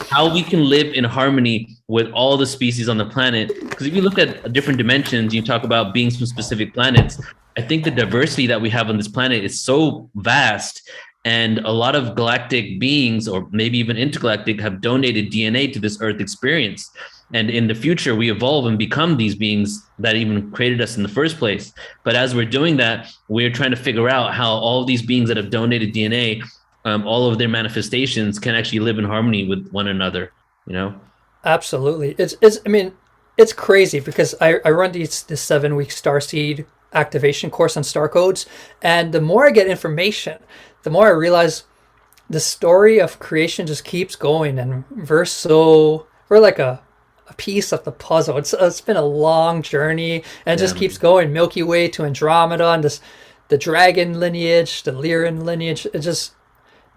Speaker 1: how we can live in harmony with all the species on the planet. Because if you look at different dimensions, you talk about beings from specific planets. I think the diversity that we have on this planet is so vast. And a lot of galactic beings, or maybe even intergalactic, have donated DNA to this Earth experience. And in the future, we evolve and become these beings that even created us in the first place. But as we're doing that, we're trying to figure out how all of these beings that have donated DNA, all of their manifestations can actually live in harmony with one another,
Speaker 4: Absolutely. It's crazy because I run this 7-week Starseed activation course on star codes. And the more I get information, the more I realize the story of creation just keeps going, and we're like a piece of the puzzle. It's been a long journey, and it just keeps going. Milky Way to Andromeda, and the dragon lineage, the Lyran lineage. It's just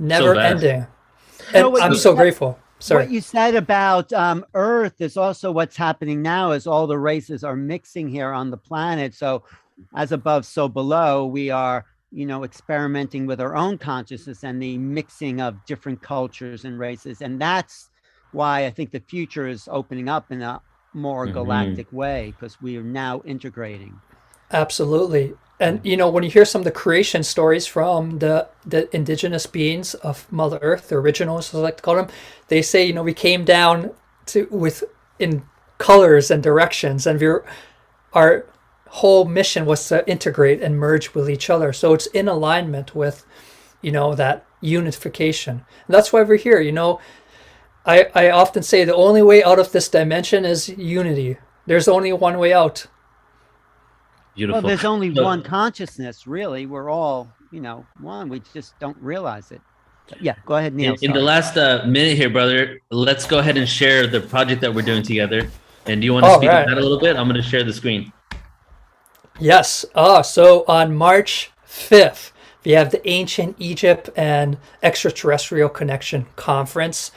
Speaker 4: never ending. And I'm so grateful. Sorry.
Speaker 2: What you said about Earth is also what's happening now, as all the races are mixing here on the planet. So as above, so below, we are experimenting with our own consciousness and the mixing of different cultures and races. And that's why I think the future is opening up in a more galactic way, because we are now integrating.
Speaker 4: Absolutely. And, when you hear some of the creation stories from the indigenous beings of Mother Earth, the originals, as I like to call them, they say, we came down in colors and directions, and our whole mission was to integrate and merge with each other. So it's in alignment with, that unification. And that's why we're here. I often say the only way out of this dimension is unity. There's only one way out.
Speaker 1: Beautiful.
Speaker 2: Well, there's only one consciousness, really. We're all, one. We just don't realize it. Yeah, go ahead, Neil.
Speaker 1: In the last minute here, brother, let's go ahead and share the project that we're doing together. And do you want to speak on that a little bit? I'm going to share the screen.
Speaker 4: Yes. So on March 5th, we have the Ancient Egypt and Extraterrestrial Connection Conference.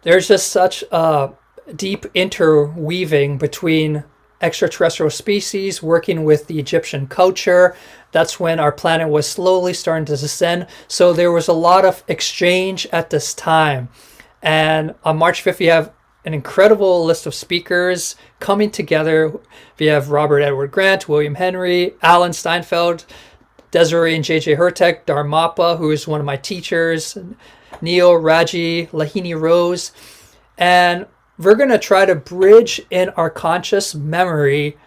Speaker 4: There's just such deep interweaving between extraterrestrial species working with the Egyptian culture. That's when our planet was slowly starting to descend. So there was a lot of exchange at this time. And on March 5th, we have an incredible list of speakers coming together. We have Robert Edward Grant, William Henry, Alan Steinfeld, Desiree and JJ Hertek, Dharmapa, who is one of my teachers, Neil, Raji, Lahini Rose. And we're going to try to bridge in our conscious memory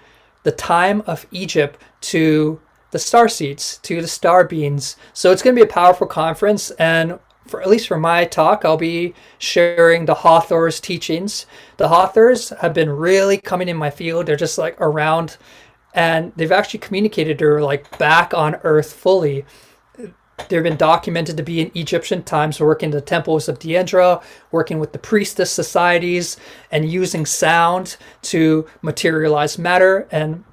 Speaker 4: the time of Egypt to the starseeds, to the star beings. So it's going to be a powerful conference. And for, at least for my talk, I'll be sharing the Hathor's teachings. The Hathors have been really coming in my field. They're just like around, and they've actually communicated they're like back on Earth fully. They've been documented to be in Egyptian times, working in the temples of Diendra, working with the priestess societies, and using sound to materialize matter and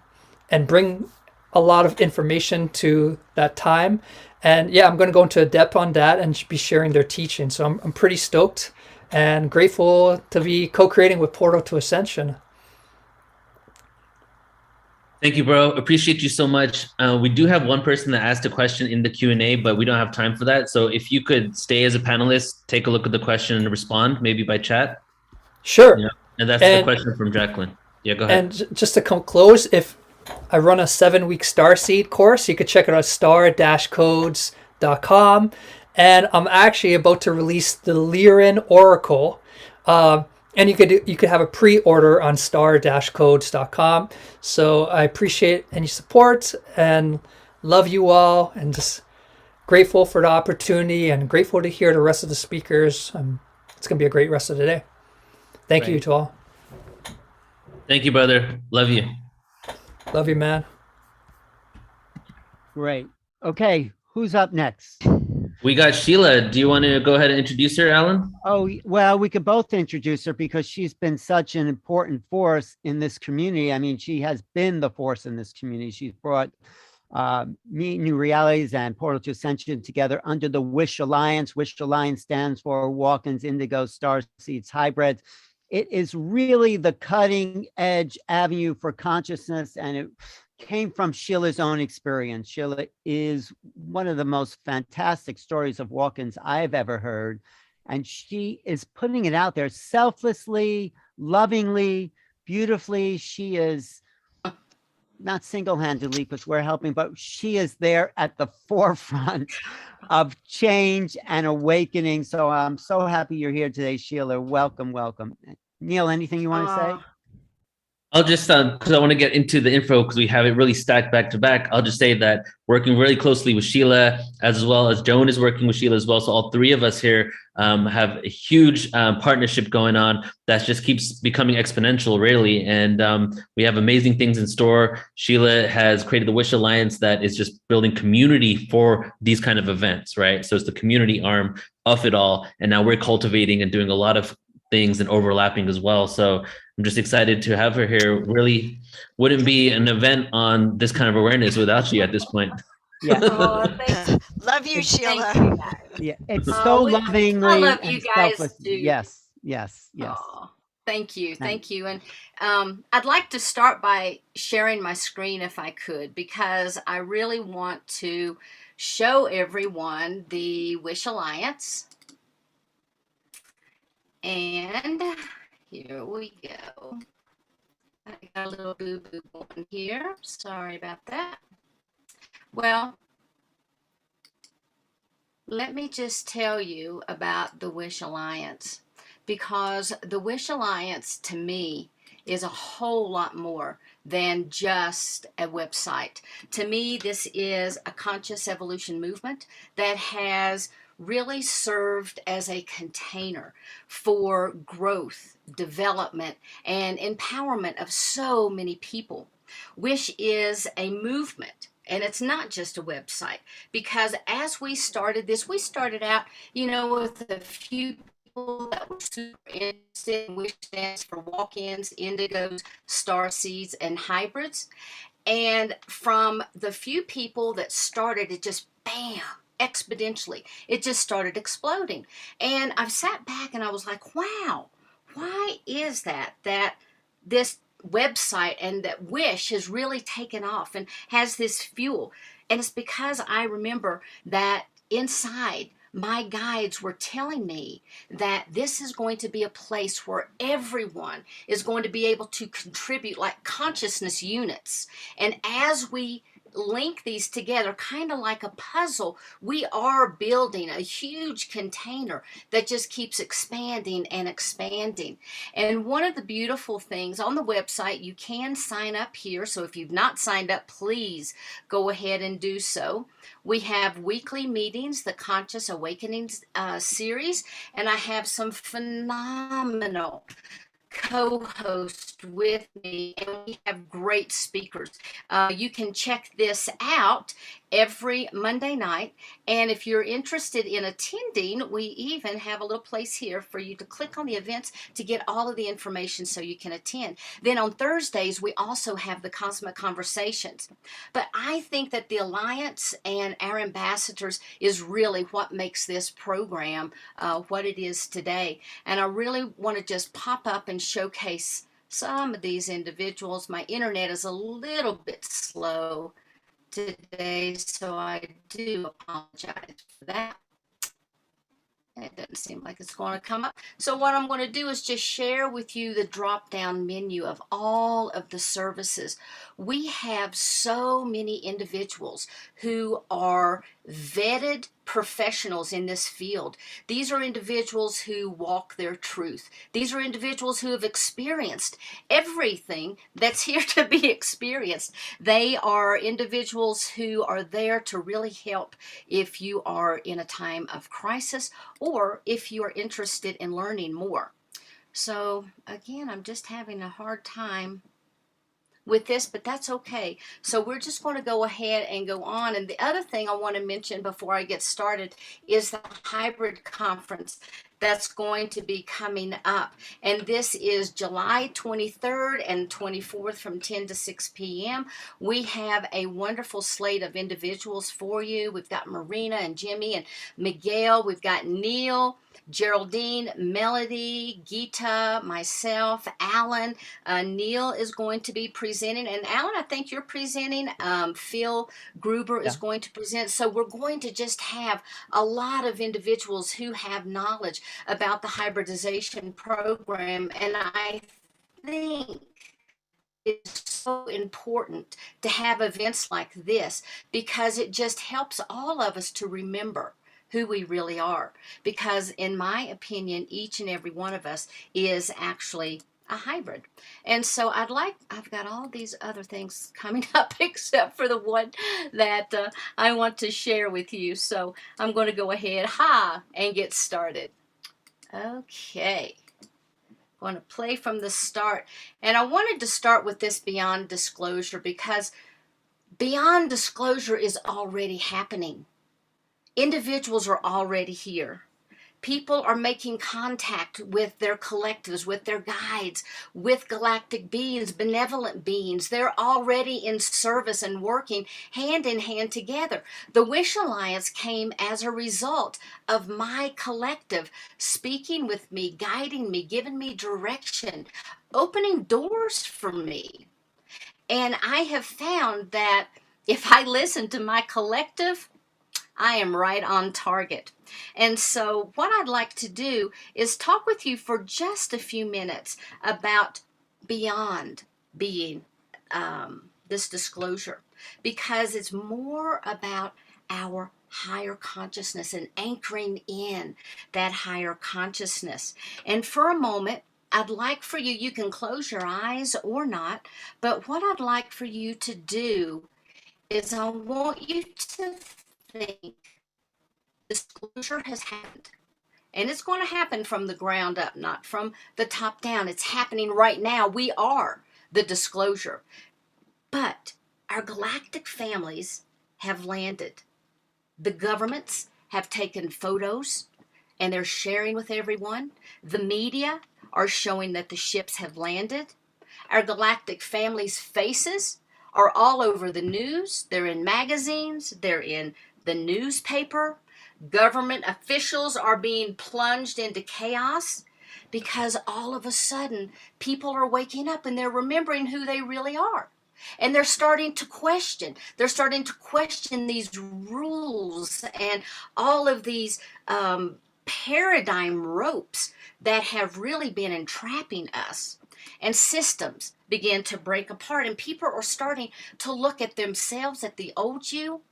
Speaker 4: bring a lot of information to that time. And yeah, I'm going to go into depth on that and be sharing their teaching. So I'm pretty stoked and grateful to be co-creating with Portal to Ascension.
Speaker 1: Thank you, bro. Appreciate you so much. We do have one person that asked a question in the Q&A, but we don't have time for that. So if you could stay as a panelist, take a look at the question and respond, maybe by chat.
Speaker 4: Sure.
Speaker 1: Yeah. And that's the question from Jacqueline. Yeah, go ahead.
Speaker 4: And just to come close, if I run a 7-week Starseed course, you could check it out at star-codes.com. And I'm actually about to release the Lyran Oracle. And you could have a pre-order on star-codes.com. So I appreciate any support and love you all, and just grateful for the opportunity and grateful to hear the rest of the speakers. It's going to be a great rest of the day. Thank you to all.
Speaker 1: Thank you, brother. Love you.
Speaker 4: Love you, man.
Speaker 2: Great. Okay, who's up next?
Speaker 1: We got Sheila. Do you want to go ahead and introduce her, Alan?
Speaker 2: Oh, well, we could both introduce her because she's been such an important force in this community. I mean, she has been the force in this community. She's brought Meet New Realities and Portal to Ascension together under the Wish Alliance. Wish Alliance stands for Walk-ins, Indigo, Starseeds, Hybrids. It is really the cutting edge avenue for consciousness, and it came from Sheila's own experience. Sheila is one of the most fantastic stories of walk-ins I've ever heard. And she is putting it out there selflessly, lovingly, beautifully. She is not single-handedly, because we're helping, but she is there at the forefront of change and awakening. So I'm so happy you're here today, Sheila. Welcome, welcome. Neil, anything you want to say?
Speaker 1: I'll just, because I want to get into the info because we have it really stacked back to back. I'll just say that working really closely with Sheila, as well as Joan is working with Sheila as well. So all three of us here have a huge partnership going on that just keeps becoming exponential, really. And we have amazing things in store. Sheila has created the Wish Alliance that is just building community for these kind of events, right? So it's the community arm of it all. And now we're cultivating and doing a lot of things and overlapping as well. So I'm just excited to have her here. Really wouldn't be an event on this kind of awareness without you at this point.
Speaker 2: Yeah.
Speaker 3: Love you, Sheila.
Speaker 5: You,
Speaker 2: Yeah, it's so lovingly.
Speaker 5: I love you guys
Speaker 2: selfless.
Speaker 5: too.
Speaker 2: Yes, yes, yes.
Speaker 5: Aw, thank you. And I'd like to start by sharing my screen if I could, because I really want to show everyone the Wish Alliance. And here we go. I got a little boo-boo going here. Sorry about that. Well, let me just tell you about the Wish Alliance, because the Wish Alliance to me is a whole lot more than just a website. To me, this is a conscious evolution movement that has really served as a container for growth, development, and empowerment of so many people. Wish is a movement, and it's not just a website, because as we started this, we started out, with a few people that were super interested in Wish stands for walk-ins, indigos, starseeds, and hybrids. And from the few people that started, it just bam, exponentially, it just started exploding. And I've sat back and I was like, wow, why is that this website and that Wish has really taken off and has this fuel? And it's because I remember that inside, my guides were telling me that this is going to be a place where everyone is going to be able to contribute like consciousness units. And as we link these together, kind of like a puzzle, we are building a huge container that just keeps expanding and expanding. And one of the beautiful things on the website, you can sign up here. So if you've not signed up, please go ahead and do so. We have weekly meetings, the Conscious Awakenings series, and I have some phenomenal co-host with me, and we have great speakers. You can check this out every Monday night, and if you're interested in attending, we even have a little place here for you to click on the events to get all of the information so you can attend. Then on Thursdays, we also have the Cosmic Conversations. But I think that the Alliance and our ambassadors is really what makes this program what it is today. And I really want to just pop up and showcase some of these individuals. My internet is a little bit slow today, so I do apologize for that. It doesn't seem like it's going to come up. So what I'm going to do is just share with you the drop-down menu of all of the services. We have so many individuals who are vetted professionals in this field. These are individuals who walk their truth. These are individuals who have experienced everything that's here to be experienced. They are individuals who are there to really help if you are in a time of crisis or if you are interested in learning more. So again, I'm just having a hard time with this, but that's okay. So we're just going to go ahead and go on. And the other thing I want to mention before I get started is the hybrid conference that's going to be coming up. And this is July 23rd and 24th from 10 to 6 p.m. We have a wonderful slate of individuals for you. We've got Marina and Jimmy and Miguel. We've got Neil, Geraldine, Melody, Gita, myself, Alan. Neil is going to be presenting. And Alan, I think you're presenting. Phil Gruber is going to present. So we're going to just have a lot of individuals who have knowledge about the hybridization program. And I think it's so important to have events like this because it just helps all of us to remember who we really are. Because in my opinion, each and every one of us is actually a hybrid. And so I've got all these other things coming up except for the one that I want to share with you. So I'm going to go ahead and get started. Okay. I'm going to play from the start. And I wanted to start with this beyond disclosure because beyond disclosure is already happening. Individuals are already here. People are making contact with their collectives, with their guides, with galactic beings, benevolent beings. They're already in service and working hand in hand together. The Wish Alliance came as a result of my collective speaking with me, guiding me, giving me direction, opening doors for me. And I have found that if I listen to my collective, I am right on target. And so what I'd like to do is talk with you for just a few minutes about beyond being this disclosure, because it's more about our higher consciousness and anchoring in that higher consciousness. And for a moment, I'd like for you, you can close your eyes or not, but what I'd like for you to do is I want you to think disclosure has happened. And it's going to happen from the ground up, not from the top down. It's happening right now. We are the disclosure. But our galactic families have landed. The governments have taken photos and they're sharing with everyone. The media are showing that the ships have landed. Our galactic families' faces are all over the news. They're in magazines. They're in the newspaper. Government officials are being plunged into chaos. because all of a sudden people are waking up and they're remembering who they really are. And they're starting to question. They're starting to question these rules and all of these paradigm ropes that have really been entrapping us. And systems begin to break apart. And people are starting to look at themselves, at the old you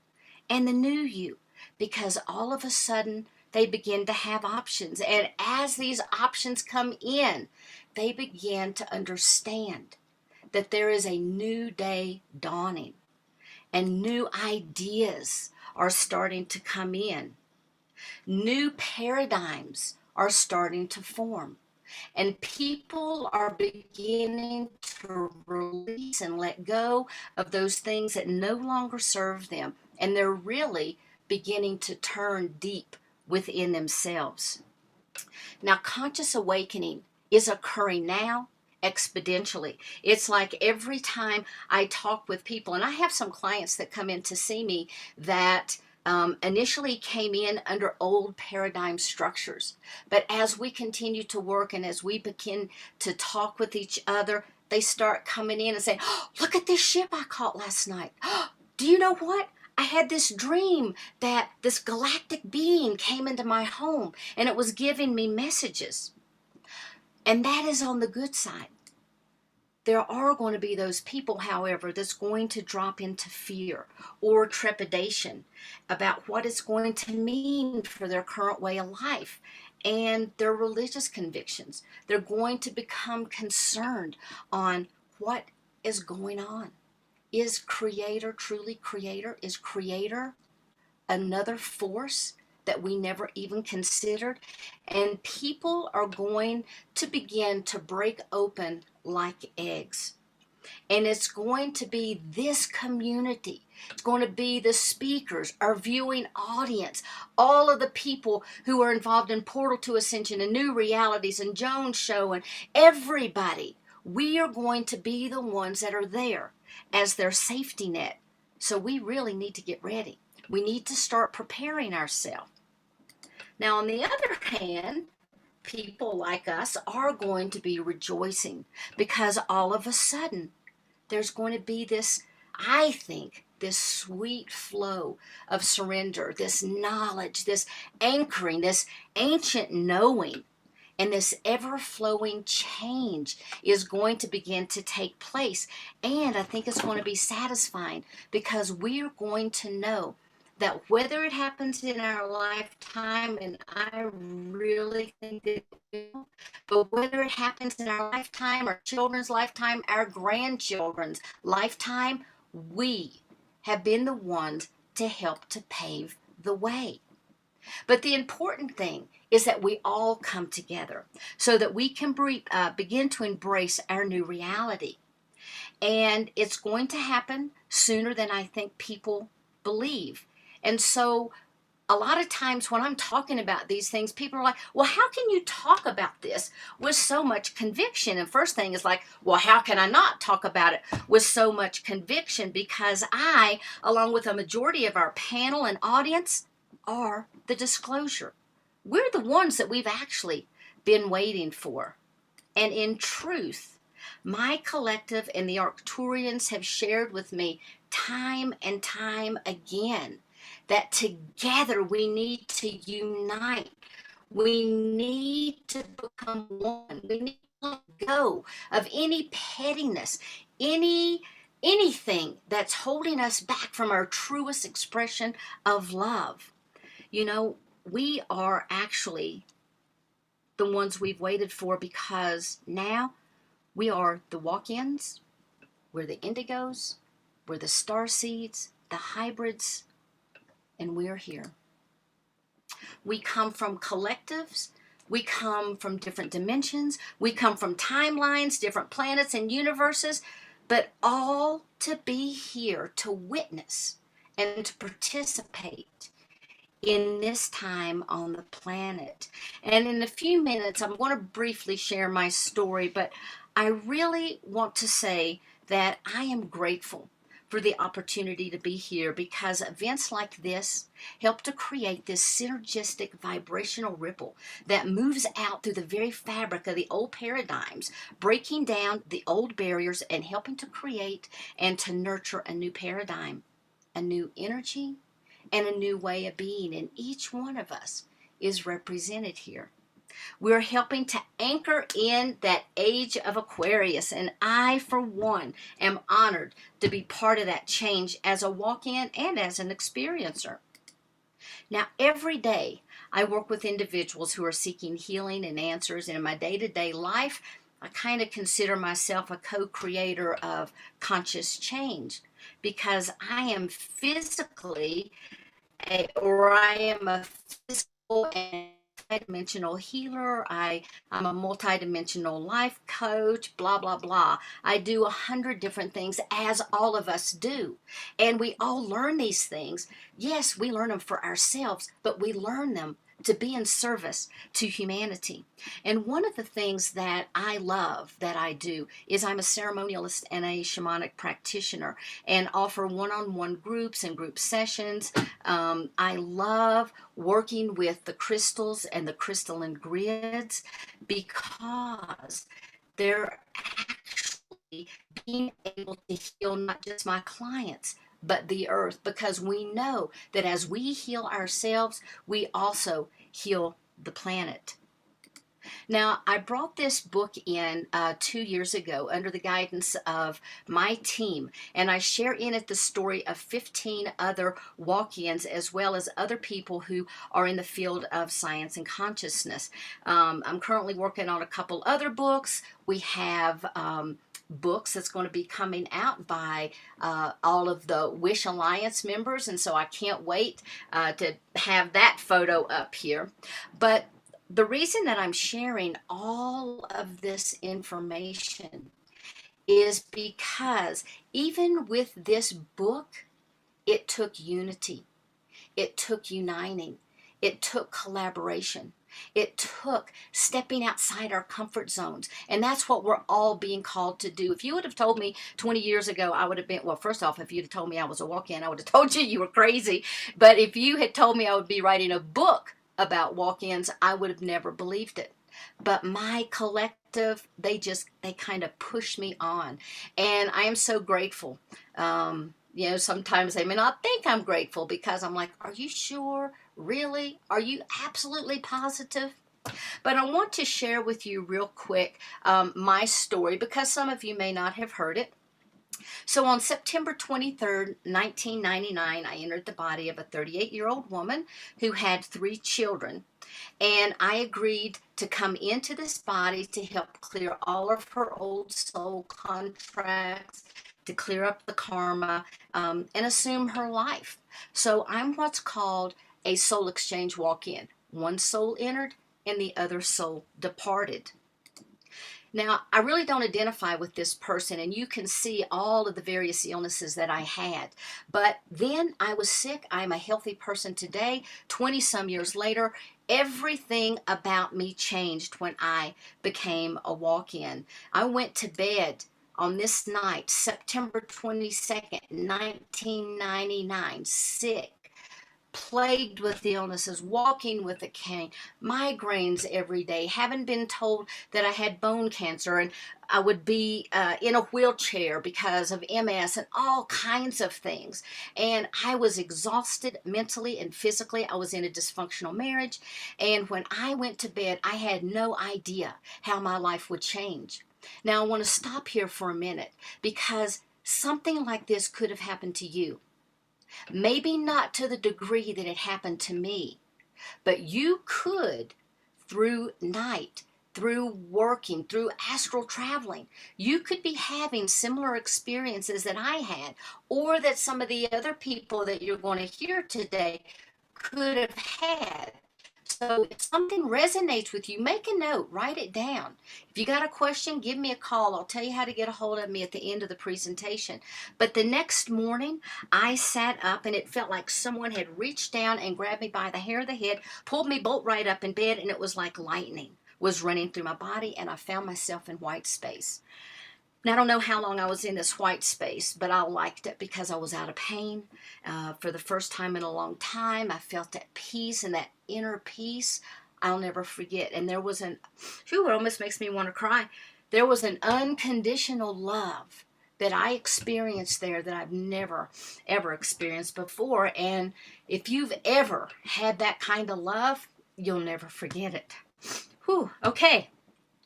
Speaker 5: and the new you, because all of a sudden they begin to have options. And as these options come in, they begin to understand that there is a new day dawning and new ideas are starting to come in. New paradigms are starting to form. And people are beginning to release and let go of those things that no longer serve them. And they're really beginning to turn deep within themselves. Now, conscious awakening is occurring now exponentially. It's like every time I talk with people, and I have some clients that come in to see me that initially came in under old paradigm structures. But as we continue to work and as we begin to talk with each other, they start coming in and saying, oh, look at this ship I caught last night. Oh, do you know what? I had this dream that this galactic being came into my home and it was giving me messages. And that is on the good side. There are going to be those people, however, that's going to drop into fear or trepidation about what it's going to mean for their current way of life and their religious convictions. They're going to become concerned on what is going on. Is Creator truly Creator? Is Creator another force that we never even considered? And people are going to begin to break open like eggs. And it's going to be this community. It's going to be the speakers, our viewing audience, all of the people who are involved in Portal to Ascension and New Realities and Joan's show and everybody. We are going to be the ones that are there as their safety net. So we really need to get ready. We need to start preparing ourselves. Now, on the other hand, people like us are going to be rejoicing because all of a sudden there's going to be this, I think, this sweet flow of surrender, this knowledge, this anchoring, this ancient knowing, and this ever-flowing change is going to begin to take place. And I think it's going to be satisfying because we're going to know that whether it happens in our lifetime, and I really think it will, but whether it happens in our lifetime, our children's lifetime, our grandchildren's lifetime, we have been the ones to help to pave the way. But the important thing is that we all come together so that we can begin to embrace our new reality. And it's going to happen sooner than I think people believe. And so a lot of times when I'm talking about these things, people are like, well, how can you talk about this with so much conviction? And first thing is like, well, how can I not talk about it with so much conviction? Because I, along with a majority of our panel and audience, are the disclosure. We're the ones that we've actually been waiting for. And in truth, my collective and the Arcturians have shared with me time and time again that together we need to unite. We need to become one. We need to let go of any pettiness, anything that's holding us back from our truest expression of love. You know, we are actually the ones we've waited for because now we are the walk-ins, we're the indigos, we're the starseeds, the hybrids, and we're here. We come from collectives, we come from different dimensions, we come from timelines, different planets and universes, but all to be here to witness and to participate in this time on the planet. And in a few minutes, I'm going to briefly share my story, but I really want to say that I am grateful for the opportunity to be here, because events like this help to create this synergistic vibrational ripple that moves out through the very fabric of the old paradigms, breaking down the old barriers and helping to create and to nurture a new paradigm, a new energy, and a new way of being. And each one of us is represented here. We're helping to anchor in that age of Aquarius, and I, for one, am honored to be part of that change as a walk-in and as an experiencer. Now, every day, I work with individuals who are seeking healing and answers, and in my day-to-day life, I kind of consider myself a co-creator of conscious change, because I am physically I am a physical and multidimensional healer. I'm a multidimensional life coach, blah, blah, blah. I do 100 different things, as all of us do. And we all learn these things. Yes, we learn them for ourselves, but we learn them to be in service to humanity. And one of the things that I love that I do is I'm a ceremonialist and a shamanic practitioner, and offer one-on-one groups and group sessions. I love working with the crystals and the crystalline grids, because they're actually being able to heal not just my clients, but the earth, because we know that as we heal ourselves, we also heal the planet. Now, I brought this book in 2 years ago under the guidance of my team, and I share in it the story of 15 other walk-ins, as well as other people who are in the field of science and consciousness. I'm currently working on a couple other books. We have books that's going to be coming out by all of the Wish Alliance members, and so I can't wait to have that photo up here. But the reason that I'm sharing all of this information is because even with this book, it took unity, it took uniting, it took collaboration. It took stepping outside our comfort zones. And that's what we're all being called to do. If you would have told me 20 years ago, I would have been, well, first off, if you'd have told me I was a walk-in, I would have told you were crazy. But if you had told me I would be writing a book about walk-ins, I would have never believed it. But my collective, they kind of pushed me on. And I am so grateful. Sometimes they may not think I'm grateful, because I'm like, are you sure? Really? Are you absolutely positive? But I want to share with you real quick my story, because some of you may not have heard it. So on September 23rd, 1999, I entered the body of a 38-year-old woman who had 3 children. And I agreed to come into this body to help clear all of her old soul contracts, to clear up the karma, and assume her life. So I'm what's called a soul exchange walk-in. One soul entered and the other soul departed. Now, I really don't identify with this person, and you can see all of the various illnesses that I had. But then I was sick. I'm a healthy person today. 20-some years later, everything about me changed when I became a walk-in. I went to bed on this night, September 22nd, 1999, sick, plagued with illnesses, walking with a cane, migraines every day, having been told that I had bone cancer, and I would be in a wheelchair because of MS and all kinds of things. And I was exhausted mentally and physically. I was in a dysfunctional marriage. And when I went to bed, I had no idea how my life would change. Now, I want to stop here for a minute, because something like this could have happened to you. Maybe not to the degree that it happened to me, but you could, through night, through working, through astral traveling, you could be having similar experiences that I had, or that some of the other people that you're going to hear today could have had. So if something resonates with you, make a note, write it down. If you got a question, give me a call. I'll tell you how to get a hold of me at the end of the presentation. But the next morning, I sat up and it felt like someone had reached down and grabbed me by the hair of the head, pulled me bolt right up in bed, and it was like lightning was running through my body, and I found myself in white space. Now, I don't know how long I was in this white space, but I liked it because I was out of pain. For the first time in a long time, I felt that peace, and that inner peace I'll never forget. And there was it almost makes me want to cry. There was an unconditional love that I experienced there that I've never, ever experienced before. And if you've ever had that kind of love, you'll never forget it. Whew, okay,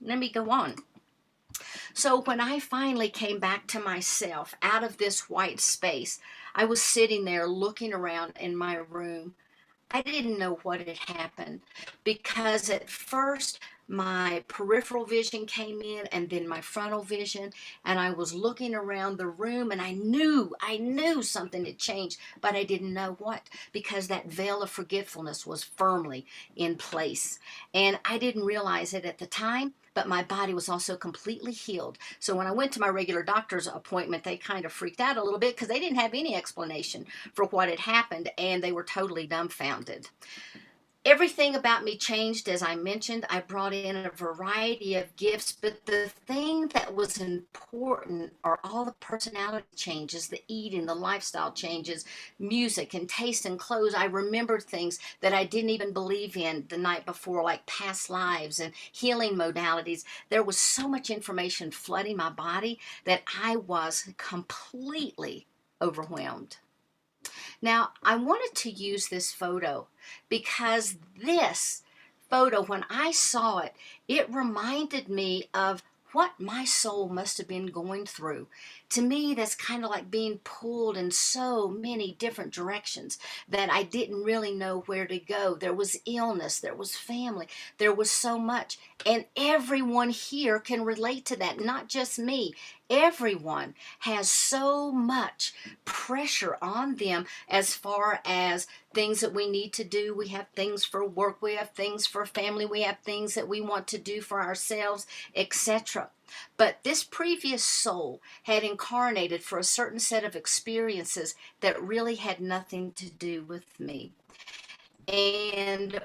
Speaker 5: let me go on. So when I finally came back to myself out of this white space, I was sitting there looking around in my room. I didn't know what had happened because at first my peripheral vision came in and then my frontal vision, and I was looking around the room, and I knew something had changed, but I didn't know what, because that veil of forgetfulness was firmly in place. And I didn't realize it at the time, but my body was also completely healed. So when I went to my regular doctor's appointment, they kind of freaked out a little bit because they didn't have any explanation for what had happened, and they were totally dumbfounded. Everything about me changed, as I mentioned. I brought in a variety of gifts, but the thing that was important are all the personality changes, the eating, the lifestyle changes, music and taste in clothes. I remembered things that I didn't even believe in the night before, like past lives and healing modalities. There was so much information flooding my body that I was completely overwhelmed. Now, I wanted to use this photo because this photo, when I saw it, it reminded me of what my soul must have been going through. To me, that's kind of like being pulled in so many different directions that I didn't really know where to go. There was illness, there was family, there was so much. And everyone here can relate to that, not just me. Everyone has so much pressure on them as far as things that we need to do. We have things for work, we have things for family, we have things that we want to do for ourselves, etc. But this previous soul had incarnated for a certain set of experiences that really had nothing to do with me. And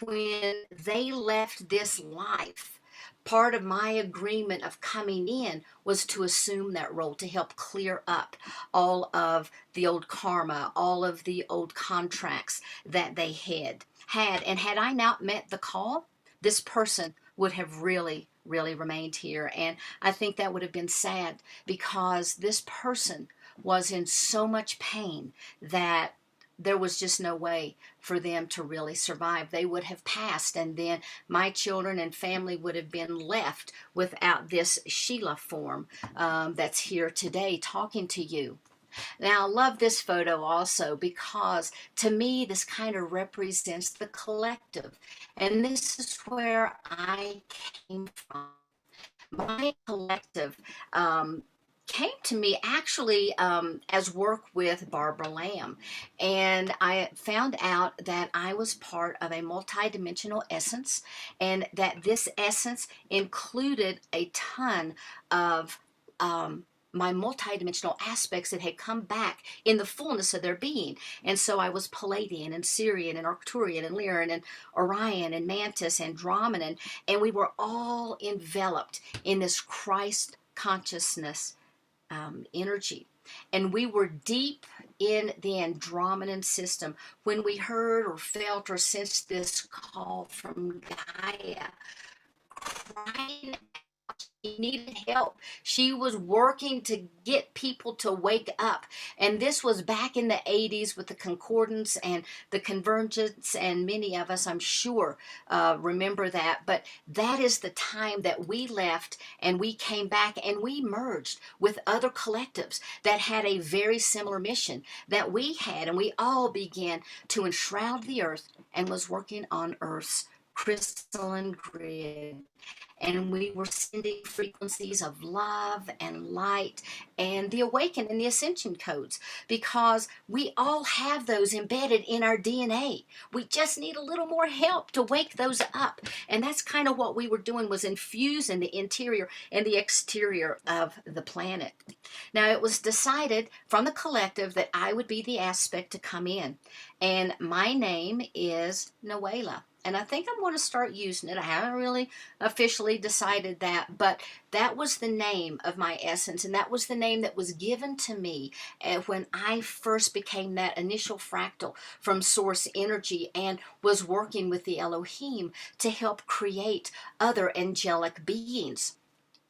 Speaker 5: when they left this life, part of my agreement of coming in was to assume that role, to help clear up all of the old karma, all of the old contracts that they had. And had I not met the call, this person would have really remained here. And I think that would have been sad because this person was in so much pain that there was just no way for them to really survive. They would have passed, and then my children and family would have been left without this Sheila form that's here today talking to you. Now, I love this photo also because to me, this kind of represents the collective. And this is where I came from. My collective came to me actually as work with Barbara Lamb. And I found out that I was part of a multidimensional essence, and that this essence included a ton of my multidimensional aspects that had come back in the fullness of their being. And so I was Palladian and Seren and Arcturian and Lyran and Orion and Mantis and Andromedan, and we were all enveloped in this Christ consciousness energy. And we were deep in the Andromedan system when we heard or felt or sensed this call from Gaia, crying. She needed help. She was working to get people to wake up. And this was back in the 80s with the concordance and the convergence, and many of us, I'm sure, remember that. But that is the time that we left and we came back and we merged with other collectives that had a very similar mission that we had. And we all began to enshroud the earth and was working on Earth's crystalline grid. And we were sending frequencies of love and light and the awaken and the ascension codes, because we all have those embedded in our DNA. We just need a little more help to wake those up. And that's kind of what we were doing, was infusing the interior and the exterior of the planet. Now, it was decided from the collective that I would be the aspect to come in. And my name is Noela. And I think I'm going to start using it. I haven't really officially decided that, but that was the name of my essence. And that was the name that was given to me when I first became that initial fractal from source energy and was working with the Elohim to help create other angelic beings.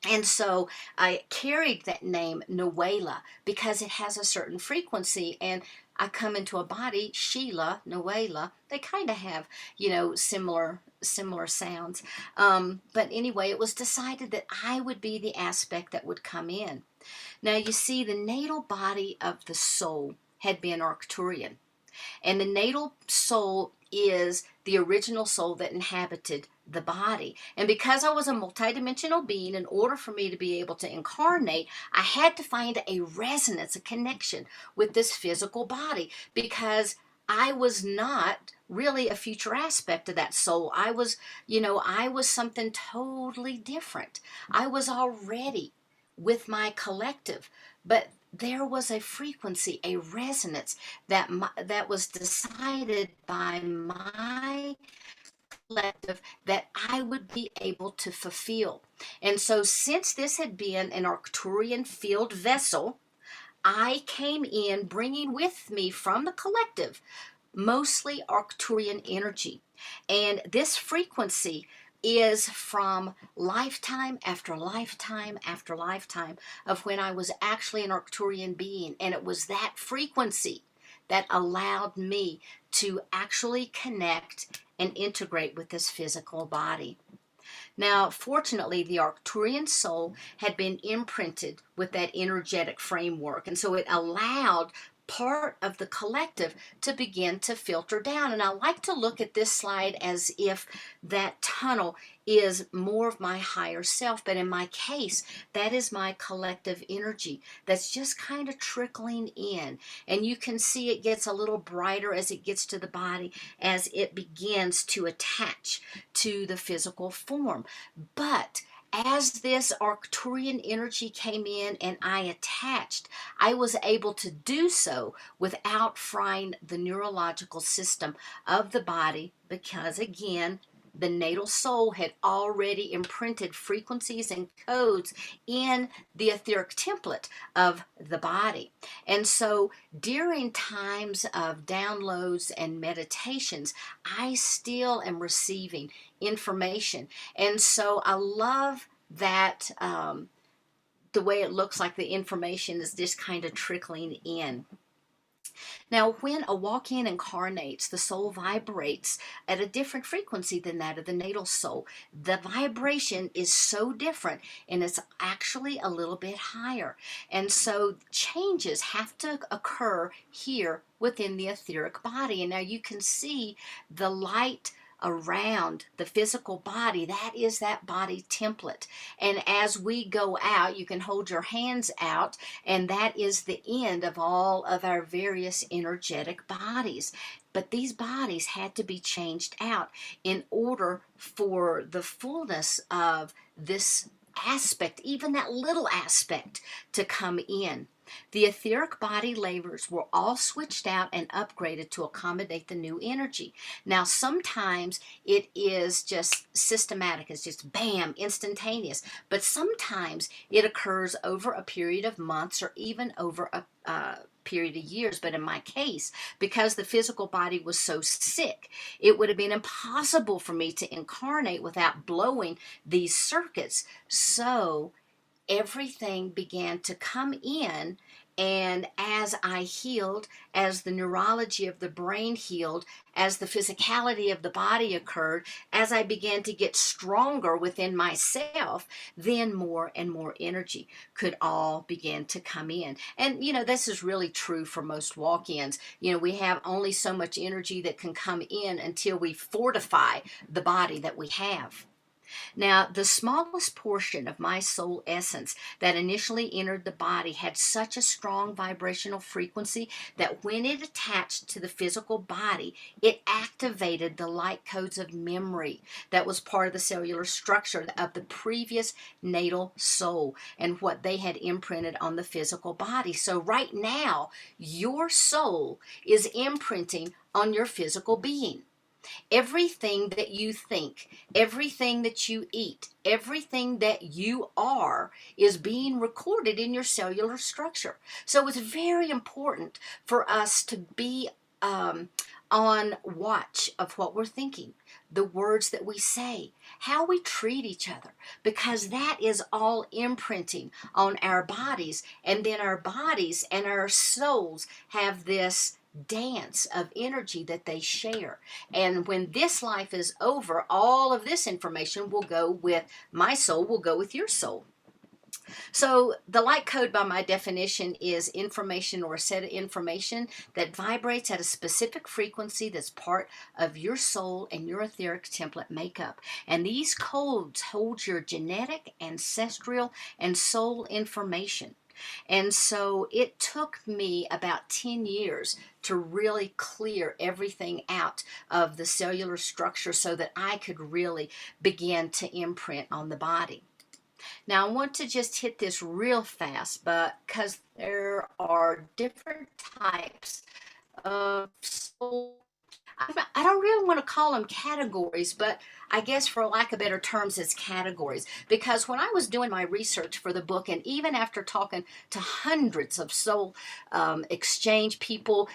Speaker 5: And so I carried that name Nuela because it has a certain frequency, and I come into a body, Sheila, Nuela. They kind of have, similar sounds. But anyway, it was decided that I would be the aspect that would come in. Now you see, the natal body of the soul had been Arcturian, and the natal soul is the original soul that inhabited the body. And because I was a multidimensional being, in order for me to be able to incarnate, I had to find a resonance, a connection with this physical body, because I was not really a future aspect of that soul. I was something totally different. I was already with my collective, but there was a frequency, a resonance that was decided by my collective that I would be able to fulfill. And so, since this had been an Arcturian field vessel, I came in bringing with me from the collective mostly Arcturian energy. And this frequency is from lifetime after lifetime after lifetime of when I was actually an Arcturian being. And it was that frequency that allowed me to actually connect and integrate with this physical body. Now, fortunately, the Arcturian soul had been imprinted with that energetic framework, and so it allowed part of the collective to begin to filter down. And I like to look at this slide as if that tunnel is more of my higher self, but in my case, that is my collective energy that's just kind of trickling in. And you can see it gets a little brighter as it gets to the body, as it begins to attach to the physical form. But as this Arcturian energy came in and I attached, I was able to do so without frying the neurological system of the body, because again, the natal soul had already imprinted frequencies and codes in the etheric template of the body. And so during times of downloads and meditations, I still am receiving information. And so I love that the way it looks like the information is just kind of trickling in. Now, when a walk-in incarnates, the soul vibrates at a different frequency than that of the natal soul. The vibration is so different, and it's actually a little bit higher. And so changes have to occur here within the etheric body. And now you can see the light around the physical body. That is that body template. And as we go out, you can hold your hands out, and that is the end of all of our various energetic bodies. But these bodies had to be changed out in order for the fullness of this aspect, even that little aspect, to come in. The etheric body layers were all switched out and upgraded to accommodate the new energy. Now, sometimes it is just systematic, it's just bam, instantaneous, but sometimes it occurs over a period of months or even over a period of years. But in my case, because the physical body was so sick, it would have been impossible for me to incarnate without blowing these circuits. So everything began to come in, and as I healed, as the neurology of the brain healed, as the physicality of the body occurred, as I began to get stronger within myself, then more and more energy could all begin to come in. And this is really true for most walk-ins. We have only so much energy that can come in until we fortify the body that we have. Now, the smallest portion of my soul essence that initially entered the body had such a strong vibrational frequency that when it attached to the physical body, it activated the light codes of memory that was part of the cellular structure of the previous natal soul and what they had imprinted on the physical body. So right now, your soul is imprinting on your physical being. Everything that you think, everything that you eat, everything that you are is being recorded in your cellular structure. So it's very important for us to be on watch of what we're thinking, the words that we say, how we treat each other, because that is all imprinting on our bodies. And then our bodies and our souls have this dance of energy that they share. And when this life is over, all of this information will go with my soul, will go with your soul. So the light code, by my definition, is information or a set of information that vibrates at a specific frequency that's part of your soul and your etheric template makeup. And these codes hold your genetic, ancestral, and soul information. And so it took me about 10 years to really clear everything out of the cellular structure so that I could really begin to imprint on the body. Now, I want to just hit this real fast, but because there are different types of soul, I don't really want to call them categories, but I guess for lack of better terms, it's categories. Because when I was doing my research for the book, and even after talking to hundreds of soul exchange people,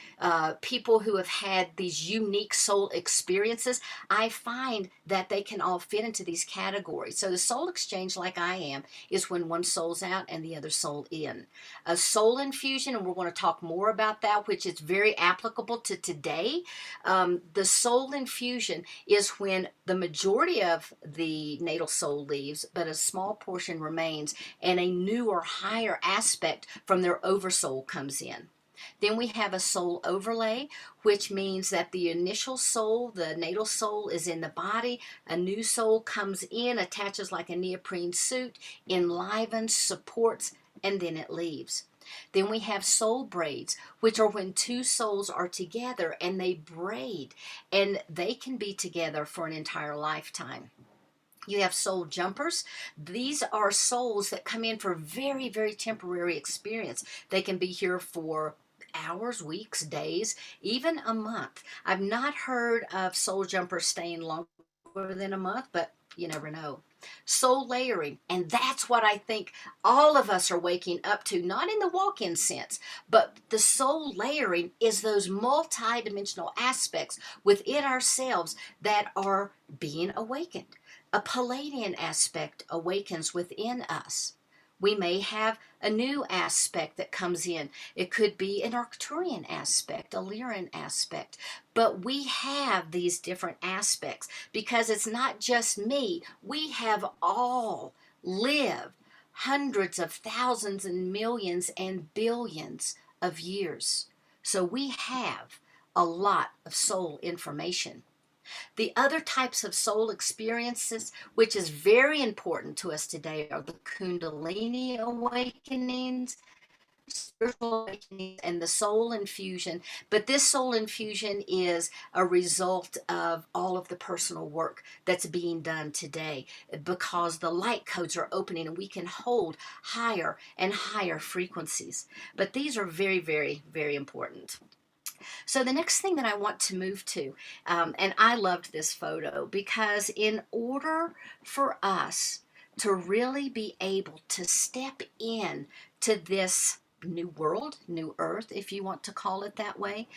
Speaker 5: people who have had these unique soul experiences, I find that they can all fit into these categories. So the soul exchange, like I am, is when one soul's out and the other soul in. A soul infusion, and we're going to talk more about that, which is very applicable to today. The soul infusion is when the majority of the natal soul leaves, but a small portion remains, and a new or higher aspect from their oversoul comes in. Then we have a soul overlay, which means that the initial soul, the natal soul, is in the body. A new soul comes in, attaches like a neoprene suit, enlivens, supports, and then it leaves. Then we have soul braids, which are when two souls are together and they braid, and they can be together for an entire lifetime. You have soul jumpers. These are souls that come in for very, very temporary experience. They can be here for hours, weeks, days, even a month. I've not heard of soul jumpers staying longer than a month, but you never know. Soul layering, and that's what I think all of us are waking up to, not in the walk-in sense, but the soul layering is those multi-dimensional aspects within ourselves that are being awakened. A Palladian aspect awakens within us. We may have a new aspect that comes in. It could be an Arcturian aspect, a Lyran aspect. But we have these different aspects because it's not just me. We have all lived hundreds of thousands and millions and billions of years. So we have a lot of soul information. The other types of soul experiences, which is very important to us today, are the Kundalini awakenings, spiritual awakenings, and the soul infusion. But this soul infusion is a result of all of the personal work that's being done today because the light codes are opening and we can hold higher and higher frequencies. But these are very, very, very important. So the next thing that I want to move to, and I loved this photo because in order for us to really be able to step in to this new world, new earth, if you want to call it that way,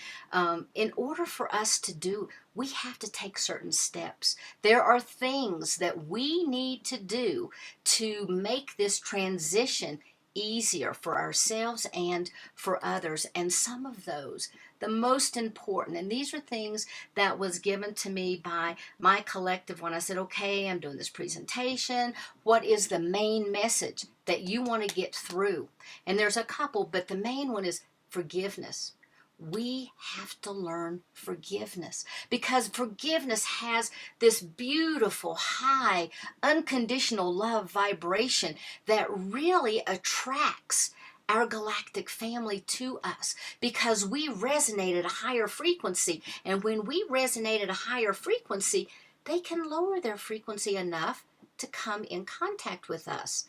Speaker 5: in order for us to do, we have to take certain steps. There are things that we need to do to make this transition easier for ourselves and for others. And some of those, the most important, and these are things that was given to me by my collective when I said, okay, I'm doing this presentation. What is the main message that you want to get through? And there's a couple, but the main one is forgiveness. We have to learn forgiveness because forgiveness has this beautiful, high, unconditional love vibration that really attracts our galactic family to us because we resonate at a higher frequency. And when we resonate at a higher frequency, they can lower their frequency enough to come in contact with us.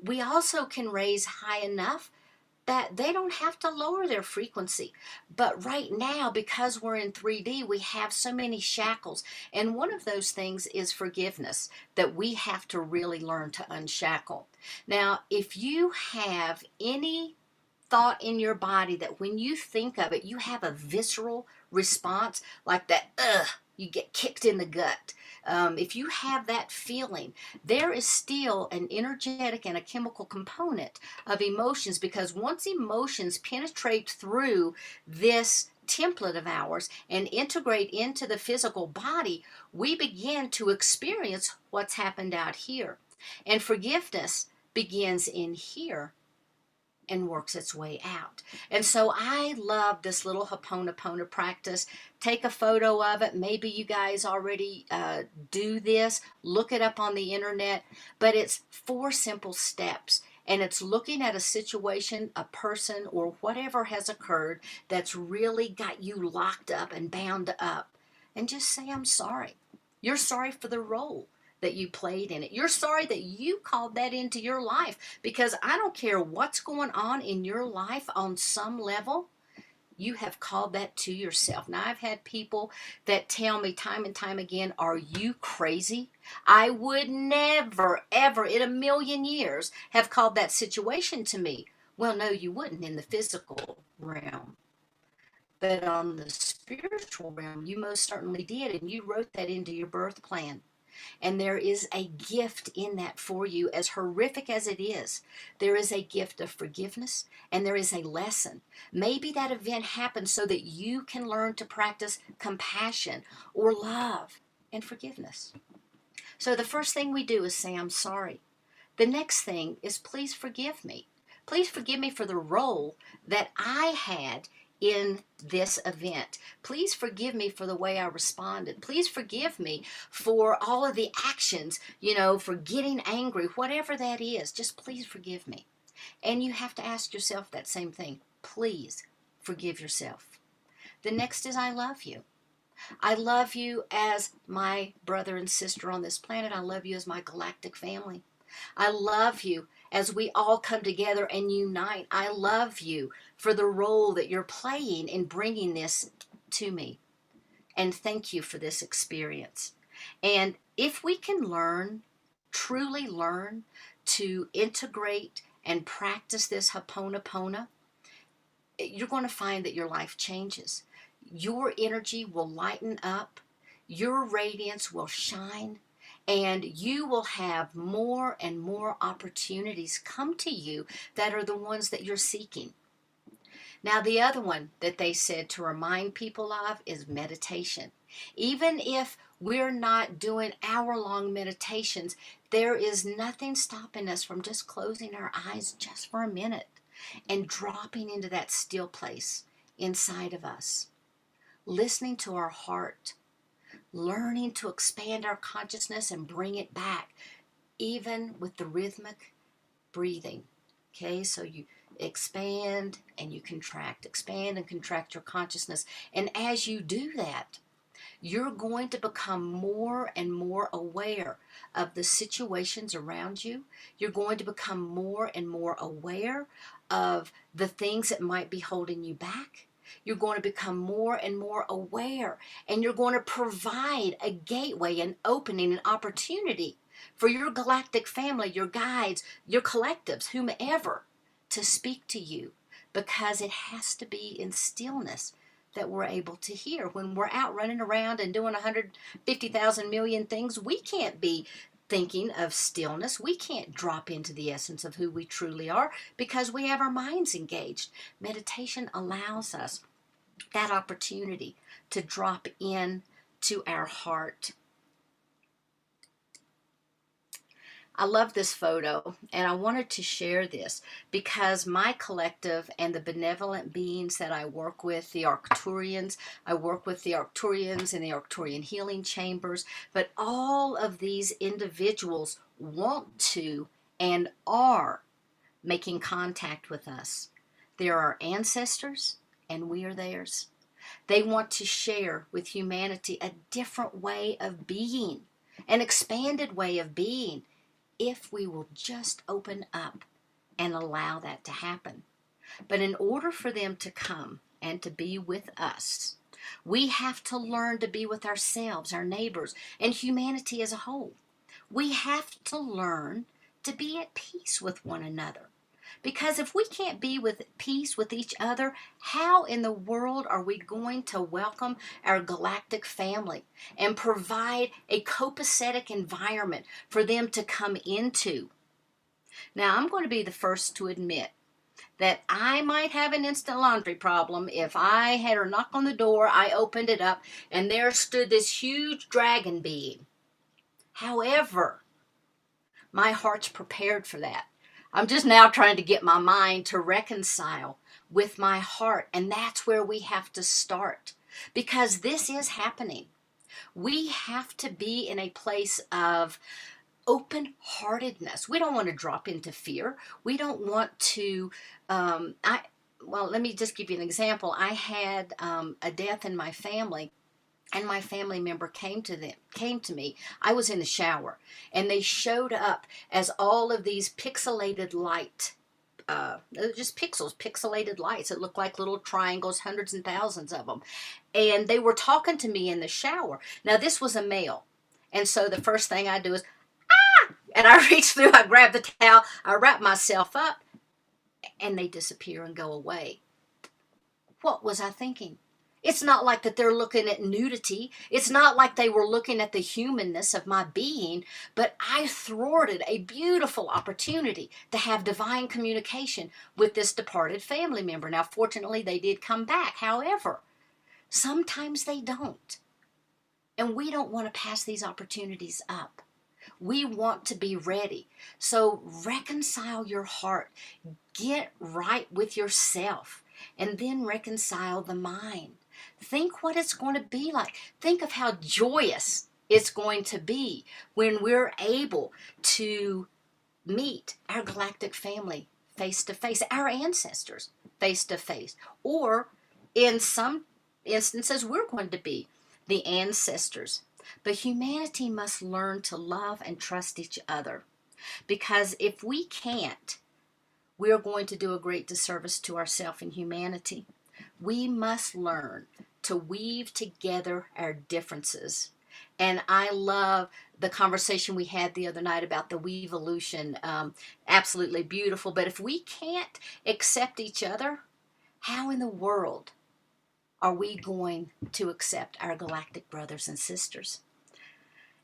Speaker 5: We also can raise high enough that they don't have to lower their frequency. But right now, because we're in 3D, we have so many shackles. And one of those things is forgiveness, that we have to really learn to unshackle. Now, if you have any thought in your body that when you think of it, you have a visceral response, like that, you get kicked in the gut. If you have that feeling, there is still an energetic and a chemical component of emotions, because once emotions penetrate through this template of ours and integrate into the physical body, we begin to experience what's happened out here. And forgiveness begins in here and works its way out. And so I love this little Ho'oponopono practice. Take a photo of it. Maybe you guys already do this. Look it up on the internet. But it's 4 simple steps. And it's looking at a situation, a person, or whatever has occurred that's really got you locked up and bound up. And just say, I'm sorry. You're sorry for the role that you played in it. You're sorry that you called that into your life, because I don't care what's going on in your life, on some level, you have called that to yourself. Now, I've had people that tell me time and time again, are you crazy? I would never, ever in a million years have called that situation to me. Well, no, you wouldn't in the physical realm. But on the spiritual realm, you most certainly did, and you wrote that into your birth plan. And there is a gift in that for you, as horrific as it is. There is a gift of forgiveness, and there is a lesson. Maybe that event happened so that you can learn to practice compassion or love and forgiveness. So the first thing we do is say, I'm sorry. The next thing is, please forgive me. Please forgive me for the role that I had in this event. Please forgive me for the way I responded. Please forgive me for all of the actions, for getting angry, whatever that is. Just please forgive me. And you have to ask yourself that same thing. Please forgive yourself. The next is, I love you. I love you as my brother and sister on this planet. I love you as my galactic family. I love you as we all come together and unite. I love you for the role that you're playing in bringing this to me. And thank you for this experience. And if we can truly learn to integrate and practice this Ho'oponopono, you're going to find that your life changes. Your energy will lighten up. Your radiance will shine. And you will have more and more opportunities come to you that are the ones that you're seeking. Now, the other one that they said to remind people of is meditation. Even if we're not doing hour-long meditations, there is nothing stopping us from just closing our eyes just for a minute and dropping into that still place inside of us, listening to our heart, learning to expand our consciousness and bring it back, even with the rhythmic breathing. Okay, so you expand and you contract, expand and contract your consciousness. And as you do that, you're going to become more and more aware of the situations around you. You're going to become more and more aware of the things that might be holding you back. You're going to become more and more aware, and you're going to provide a gateway, an opening, an opportunity for your galactic family, your guides, your collectives, whomever, to speak to you, because it has to be in stillness that we're able to hear. When we're out running around and doing 150,000 million things, we can't be thinking of stillness. We can't drop into the essence of who we truly are because we have our minds engaged. Meditation allows us that opportunity to drop in to our heart. I love this photo, and I wanted to share this because my collective and the benevolent beings that I work with, the Arcturians, I work with the Arcturians in the Arcturian healing chambers, but all of these individuals want to and are making contact with us. They're our ancestors, and we are theirs. They want to share with humanity a different way of being, an expanded way of being, if we will just open up and allow that to happen. But in order for them to come and to be with us, we have to learn to be with ourselves, our neighbors, and humanity as a whole. We have to learn to be at peace with one another. Because if we can't be with peace with each other, how in the world are we going to welcome our galactic family and provide a copacetic environment for them to come into? Now, I'm going to be the first to admit that I might have an instant laundry problem. If I had her knock on the door, I opened it up, and there stood this huge dragon being. However, my heart's prepared for that. I'm just now trying to get my mind to reconcile with my heart, and that's where we have to start, because this is happening. We have to be in a place of open-heartedness. We don't want to drop into fear. We don't want to, let me just give you an example. I had a death in my family, and my family member came to me. I was in the shower, and they showed up as all of these pixelated light, just pixelated lights. It looked like little triangles, hundreds and thousands of them. And they were talking to me in the shower. Now, this was a male. And so the first thing I do is, and I reach through, I grab the towel, I wrap myself up, and they disappear and go away. What was I thinking? It's not like that they're looking at nudity. It's not like they were looking at the humanness of my being, but I thwarted a beautiful opportunity to have divine communication with this departed family member. Now, fortunately, they did come back. However, sometimes they don't. And we don't want to pass these opportunities up. We want to be ready. So reconcile your heart. Get right with yourself. And then reconcile the mind. Think what it's going to be like. Think of how joyous it's going to be when we're able to meet our galactic family face to face, our ancestors face to face. Or in some instances, we're going to be the ancestors. But humanity must learn to love and trust each other. Because if we can't, we're going to do a great disservice to ourselves and humanity. We must learn to weave together our differences. And I love the conversation we had the other night about the weevolution. Absolutely beautiful. But if we can't accept each other, how in the world are we going to accept our galactic brothers and sisters?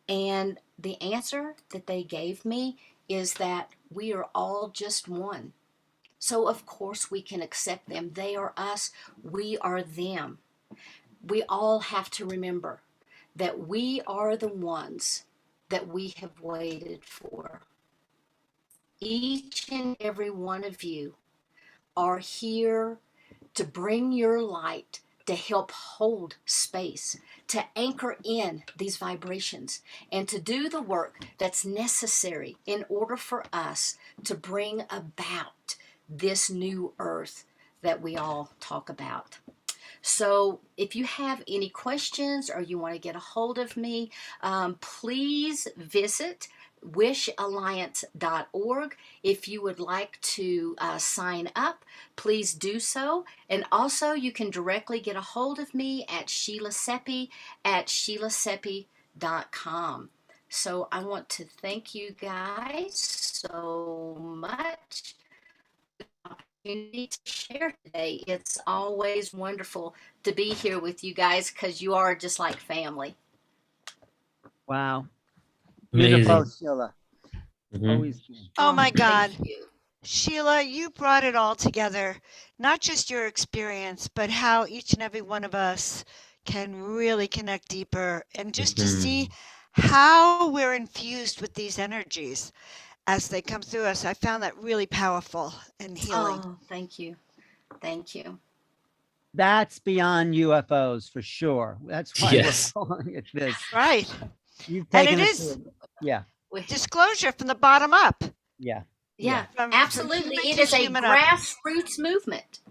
Speaker 5: And the answer that they gave me is that we are all just one. So of course we can accept them. They are us, we are them. We all have to remember that we are the ones that we have waited for. Each and every one of you are here to bring your light, to help hold space, to anchor in these vibrations, and to do the work that's necessary in order for us to bring about this new earth that we all talk about. So if you have any questions or you want to get a hold of me, please visit wishalliance.org. If you would like to sign up, please do so. And also you can directly get a hold of me at Sheila Seppi at sheilaseppi.com. So I want to thank you guys so much opportunity to share today. It's always wonderful to be here with you guys because you are just like family.
Speaker 2: Wow.
Speaker 1: Amazing.
Speaker 2: Beautiful, Sheila.
Speaker 1: Mhm.
Speaker 2: Always.
Speaker 3: Oh my God.
Speaker 5: Thank you.
Speaker 3: Sheila, you brought it all together, not just your experience, but how each and every one of us can really connect deeper and just to see how we're infused with these energies as they come through us. I found that really powerful and healing.
Speaker 5: Oh, thank you. Thank you.
Speaker 2: That's beyond UFOs for sure. That's why
Speaker 1: Yes.
Speaker 2: we're calling it this.
Speaker 3: Right.
Speaker 2: You've
Speaker 3: And
Speaker 2: taken
Speaker 3: it
Speaker 2: it
Speaker 3: is
Speaker 2: to- yeah,
Speaker 3: disclosure from the bottom up.
Speaker 2: yeah.
Speaker 5: Yeah,
Speaker 3: From
Speaker 5: absolutely.
Speaker 3: human
Speaker 5: It
Speaker 3: to
Speaker 5: is a
Speaker 3: human up.
Speaker 5: grassroots movement.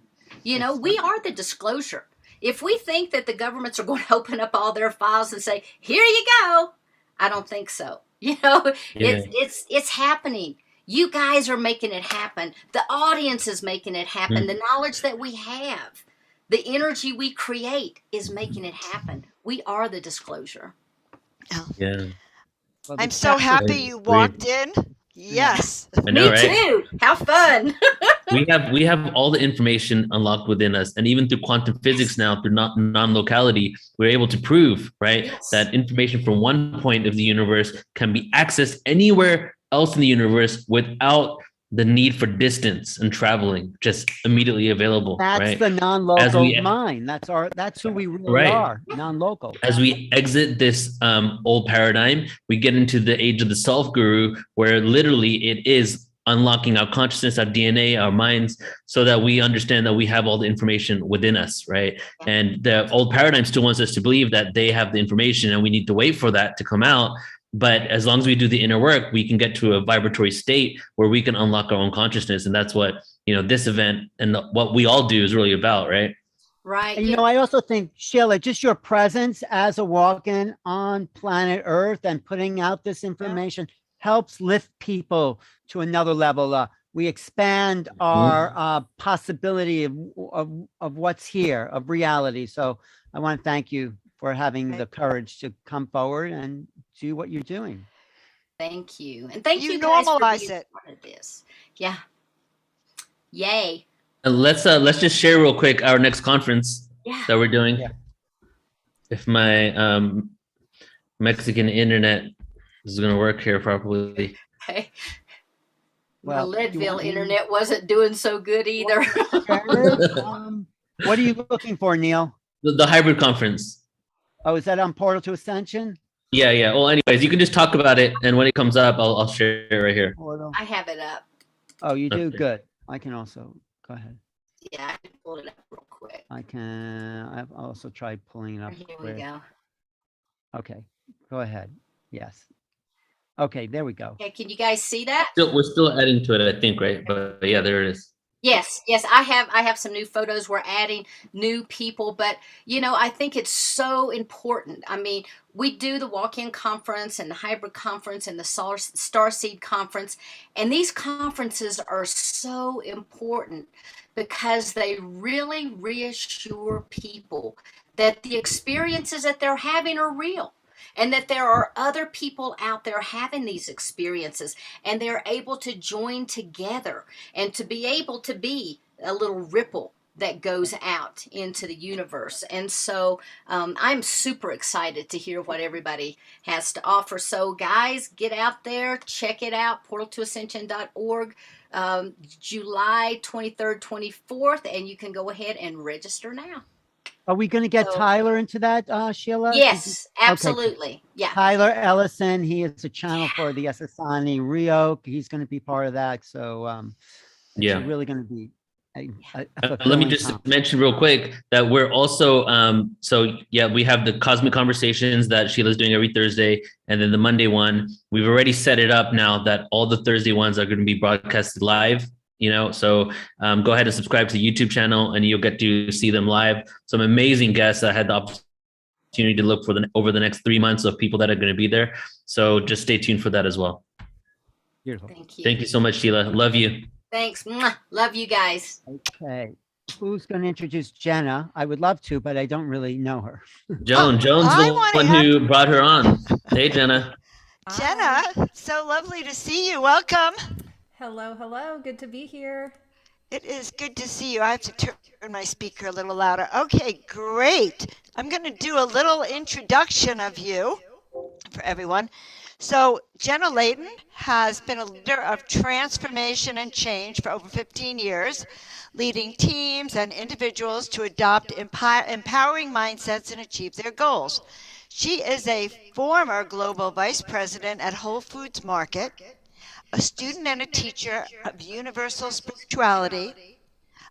Speaker 5: You know, we are the disclosure. If we think that the governments are going to open up all their files and say, "Here you go," I don't think so. You know,
Speaker 1: Yeah.
Speaker 5: it's happening. You guys are making it happen. The audience is making it happen. The knowledge that we have, the energy we create is making it happen. We are the disclosure.
Speaker 1: Yeah.
Speaker 2: Well,
Speaker 3: I'm
Speaker 2: the
Speaker 3: so
Speaker 2: chat-
Speaker 3: happy you walked in. Yes.
Speaker 1: I know,
Speaker 5: Me
Speaker 1: right?
Speaker 5: too. How fun.
Speaker 1: We have all the information unlocked within us, and even through quantum physics now, through non-locality, we're able to prove, right,
Speaker 5: Yes.
Speaker 1: that information from one point of the universe can be accessed anywhere else in the universe without the need for distance and traveling, just immediately available.
Speaker 2: That's
Speaker 1: right?
Speaker 2: the non-local
Speaker 1: we-
Speaker 2: mind. That's who we really
Speaker 1: Right.
Speaker 2: are, non-local.
Speaker 1: As we exit this old paradigm, we get into the age of the self guru, where literally it is unlocking our consciousness, our DNA, our minds, so that we understand that we have all the information within us, right? And the old paradigm still wants us to believe that they have the information and we need to wait for that to come out. But as long as we do the inner work, we can get to a vibratory state where we can unlock our own consciousness. And that's what, this event and what we all do is really about, right?
Speaker 5: Right.
Speaker 2: And, I also think, Sheila, just your presence as a walk-in on planet Earth and putting out this information helps lift people to another level. We expand our possibility of what's here, of reality. So I want to thank you for having the courage to come forward and do what you're doing.
Speaker 5: Thank you. And thank
Speaker 3: You
Speaker 5: you guys for
Speaker 3: normalize
Speaker 5: being
Speaker 3: it.
Speaker 5: part of this. Yeah. Yay.
Speaker 1: And let's just share real quick our next conference that we're doing.
Speaker 2: Yeah.
Speaker 1: If my Mexican internet is going to work here properly.
Speaker 5: Hey.
Speaker 2: Well,
Speaker 5: My
Speaker 2: you
Speaker 5: Leadville
Speaker 2: want me-
Speaker 5: internet wasn't doing so good either.
Speaker 2: What are you looking for, Neil?
Speaker 1: The hybrid conference.
Speaker 2: Oh, is that on Portal to Ascension?
Speaker 1: Yeah. Well, anyways, you can just talk about it, and when it comes up, I'll share it right here.
Speaker 2: Portal.
Speaker 5: I have it up.
Speaker 2: Oh, you do?
Speaker 1: Okay.
Speaker 2: Good. I can also, go ahead.
Speaker 5: Yeah, I can pull it up real quick.
Speaker 2: I've also tried pulling it up.
Speaker 5: Here we
Speaker 2: quick.
Speaker 5: go.
Speaker 2: Okay, go ahead. Yes. Okay, there we go.
Speaker 5: Okay, can you guys see that?
Speaker 1: We're still adding to it, I think, right? But yeah, there it is.
Speaker 5: Yes, I have some new photos. We're adding new people, but I think it's so important. I mean, we do the walk-in conference and the hybrid conference and the Starseed conference, and these conferences are so important because they really reassure people that the experiences that they're having are real. And that there are other people out there having these experiences and they're able to join together and to be able to be a little ripple that goes out into the universe. And so I'm super excited to hear what everybody has to offer. So guys, get out there, check it out, PortalToAscension.org, July 23rd, 24th, and you can go ahead and register now.
Speaker 2: Are we going to get
Speaker 5: So-
Speaker 2: Tyler into that, Sheila?
Speaker 5: Yes, absolutely. Yeah.
Speaker 2: Tyler Ellison, he is a channel for the Essassani Rio. He's going to be part of that. So
Speaker 1: Yeah.
Speaker 2: it's really going to be a
Speaker 1: Let me
Speaker 2: fulfilling
Speaker 1: just
Speaker 2: conference.
Speaker 1: mention real quick that we're also we have the cosmic conversations that Sheila's doing every Thursday, and then the Monday one. We've already set it up now that all the Thursday ones are going to be broadcasted live. So go ahead and subscribe to the YouTube channel, and you'll get to see them live. Some amazing guests. I had the opportunity to look for over the next 3 months of people that are going to be there. So just stay tuned for that as well.
Speaker 2: Beautiful.
Speaker 5: Thank you.
Speaker 1: Thank you so much, Sheila. Love you.
Speaker 5: Thanks. Mwah. Love you guys.
Speaker 2: Okay. Who's going to introduce Jenna? I would love to, but I don't really know her.
Speaker 1: Joan's
Speaker 3: I
Speaker 1: the
Speaker 3: wanna
Speaker 1: one
Speaker 3: have-
Speaker 1: who brought her on. Hey, Jenna.
Speaker 3: Jenna, so lovely to see you. Welcome.
Speaker 6: Hello. Good to be here.
Speaker 3: It is good to see you. I have to turn my speaker a little louder. Okay, great. I'm going to do a little introduction of you for everyone. So Jenna Layden has been a leader of transformation and change for over 15 years, leading teams and individuals to adopt empowering mindsets and achieve their goals. She is a former global vice president at Whole Foods Market, a student and a teacher of universal spirituality,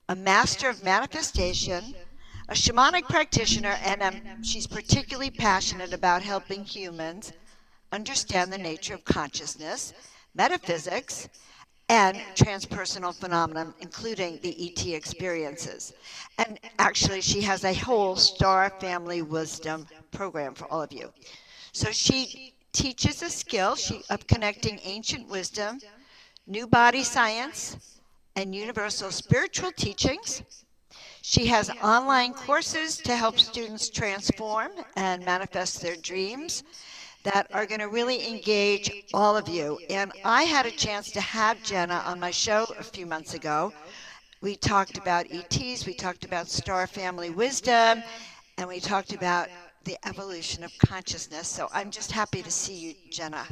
Speaker 3: a master of manifestation, a shamanic practitioner, and she's particularly passionate about helping humans understand the nature of consciousness, metaphysics, and transpersonal phenomena, including the ET experiences. And actually, she has a whole Star Family Wisdom program for all of you. So she teaches a skill of connecting ancient wisdom new body science, and universal spiritual teachings. She has online courses to help students transform and manifest their dreams that are going to really engage all of you. And I had a chance to have Jenna on my show a few months ago. We talked about ETs, we talked about star family wisdom, and we talked about the evolution of consciousness. So I'm just happy to see you, Jenna.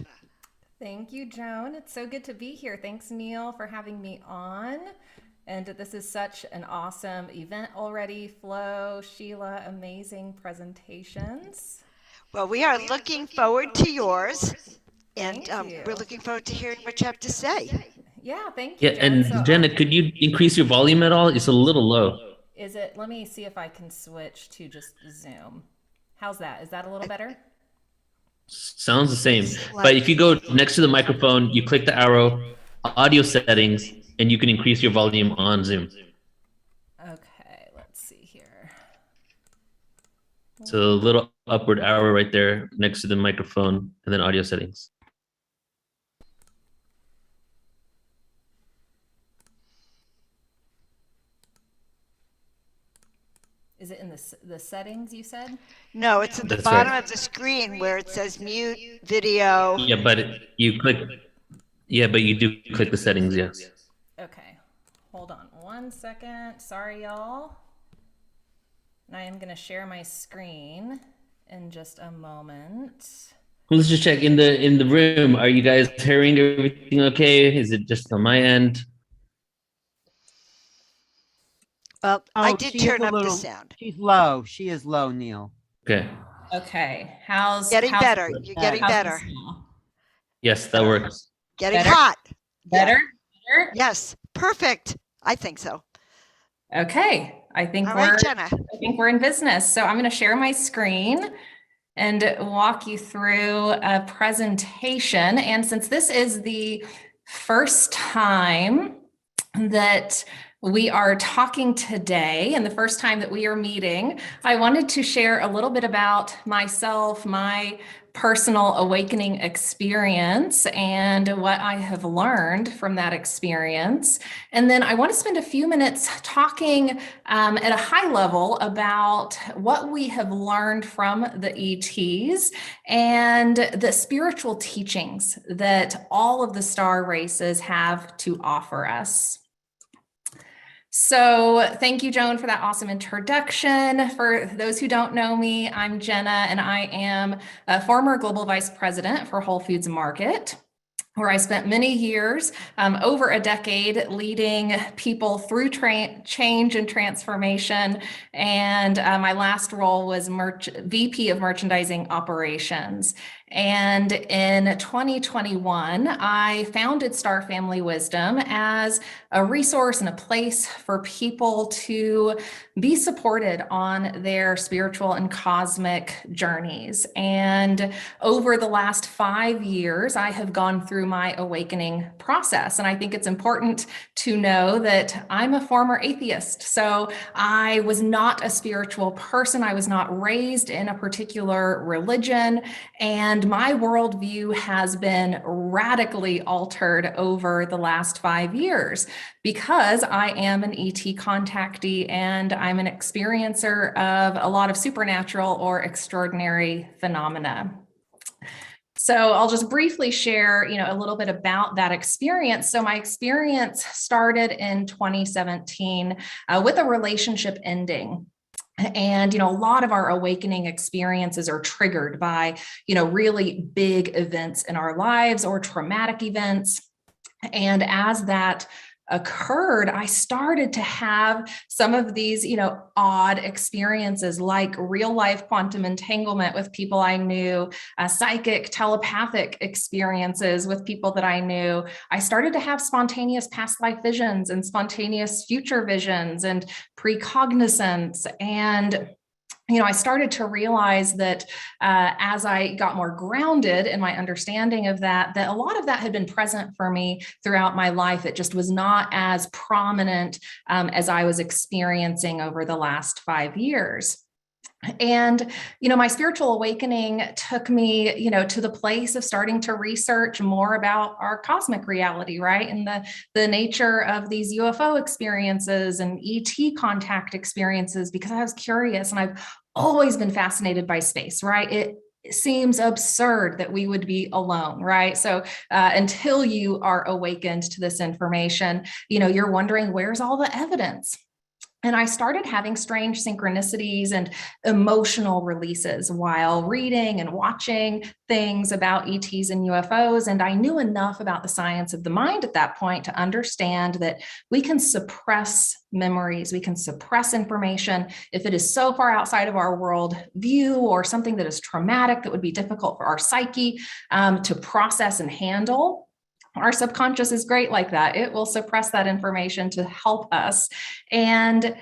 Speaker 6: Thank you, Joan. It's so good to be here. Thanks, Neil, for having me on. And this is such an awesome event already. Flo, Sheila, amazing presentations.
Speaker 3: Well, we are looking forward to yours, and
Speaker 6: Thank you.
Speaker 3: we're looking forward to hearing what you have to say.
Speaker 6: Yeah, thank you.
Speaker 1: Yeah, and
Speaker 6: Jen. So,
Speaker 1: Jenna, could you increase your volume at all? It's a little low.
Speaker 6: is it, let me see if I can switch to just Zoom. How's that? Is that a little better?
Speaker 1: Sounds the same. But if you go next to the microphone, you click the arrow, audio settings, and you can increase your volume on Zoom.
Speaker 6: Okay, let's see here.
Speaker 1: So a little upward arrow right there next to the microphone, and then audio settings.
Speaker 6: Is it in the settings you said?
Speaker 3: No, it's at the
Speaker 1: That's
Speaker 3: bottom
Speaker 1: right.
Speaker 3: of the screen where it says mute video.
Speaker 1: Yeah, but you click. Yeah, but you do click the settings. Yes.
Speaker 6: Okay, hold on 1 second. Sorry, y'all. And I am going to share my screen in just a moment.
Speaker 1: Well, let's just check in the room. Are you guys hearing everything okay? Is it just on my end?
Speaker 3: Well, I
Speaker 2: Oh,
Speaker 3: did
Speaker 2: she is
Speaker 3: turn
Speaker 2: a
Speaker 3: up the
Speaker 2: little-
Speaker 3: sound.
Speaker 2: She's low. She is low, Neil.
Speaker 1: Okay.
Speaker 6: Okay, how's
Speaker 3: Getting
Speaker 6: how's-
Speaker 3: better. You're getting
Speaker 6: how's
Speaker 3: better.
Speaker 6: this now?
Speaker 1: Yes, that works.
Speaker 3: Getting
Speaker 6: Better?
Speaker 3: hot. Yeah.
Speaker 6: Better?
Speaker 3: Yes. Perfect. I think so.
Speaker 6: Okay, I think
Speaker 3: All
Speaker 6: we're
Speaker 3: right, Jenna.
Speaker 6: I think we're in business. So I'm going to share my screen and walk you through a presentation. And since this is the first time that we are talking today and the first time that we are meeting, I wanted to share a little bit about myself, my personal awakening experience and what I have learned from that experience. And then I want to spend a few minutes talking at a high level about what we have learned from the ETs and the spiritual teachings that all of the star races have to offer us. So thank you, Joan, for that awesome introduction. For those who don't know me, I'm Jenna, and I am a former Global Vice President for Whole Foods Market, where I spent many years, over a decade, leading people through change and transformation. And my last role was VP of Merchandising Operations. And in 2021, I founded Star Family Wisdom as a resource and a place for people to be supported on their spiritual and cosmic journeys. And over the last 5 years, I have gone through my awakening process. And I think it's important to know that I'm a former atheist. So I was not a spiritual person. I was not raised in a particular religion. And my worldview has been radically altered over the last 5 years because I am an ET contactee and I'm an experiencer of a lot of supernatural or extraordinary phenomena. So I'll just briefly share, a little bit about that experience. So my experience started in 2017 with a relationship ending. And, a lot of our awakening experiences are triggered by, really big events in our lives or traumatic events. And as that occurred, I started to have some of these, odd experiences like real life quantum entanglement with people I knew, psychic telepathic experiences with people that I knew. I started to have spontaneous past life visions and spontaneous future visions and precognizance. And I started to realize that as I got more grounded in my understanding of that a lot of that had been present for me throughout my life. It just was not as prominent as I was experiencing over the last 5 years. And, my spiritual awakening took me, to the place of starting to research more about our cosmic reality, right? And the nature of these UFO experiences and ET contact experiences, because I was curious and I've always been fascinated by space, right? It seems absurd that we would be alone, right? So until you are awakened to this information, you're wondering, where's all the evidence? And I started having strange synchronicities and emotional releases while reading and watching things about ETs and UFOs. And I knew enough about the science of the mind at that point to understand that we can suppress memories, we can suppress information if it is so far outside of our world view or something that is traumatic that would be difficult for our psyche to process and handle. Our subconscious is great like that. It will suppress that information to help us. And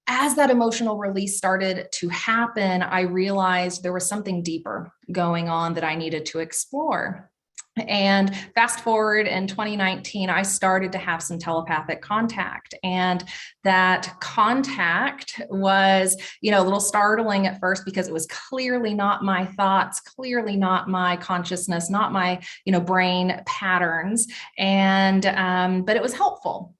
Speaker 6: as that emotional release started to happen, I realized there was something deeper going on that I needed to explore. And fast forward in 2019, I started to have some telepathic contact. And that contact was, a little startling at first because it was clearly not my thoughts, clearly not my consciousness, not my, brain patterns. And, but it was helpful.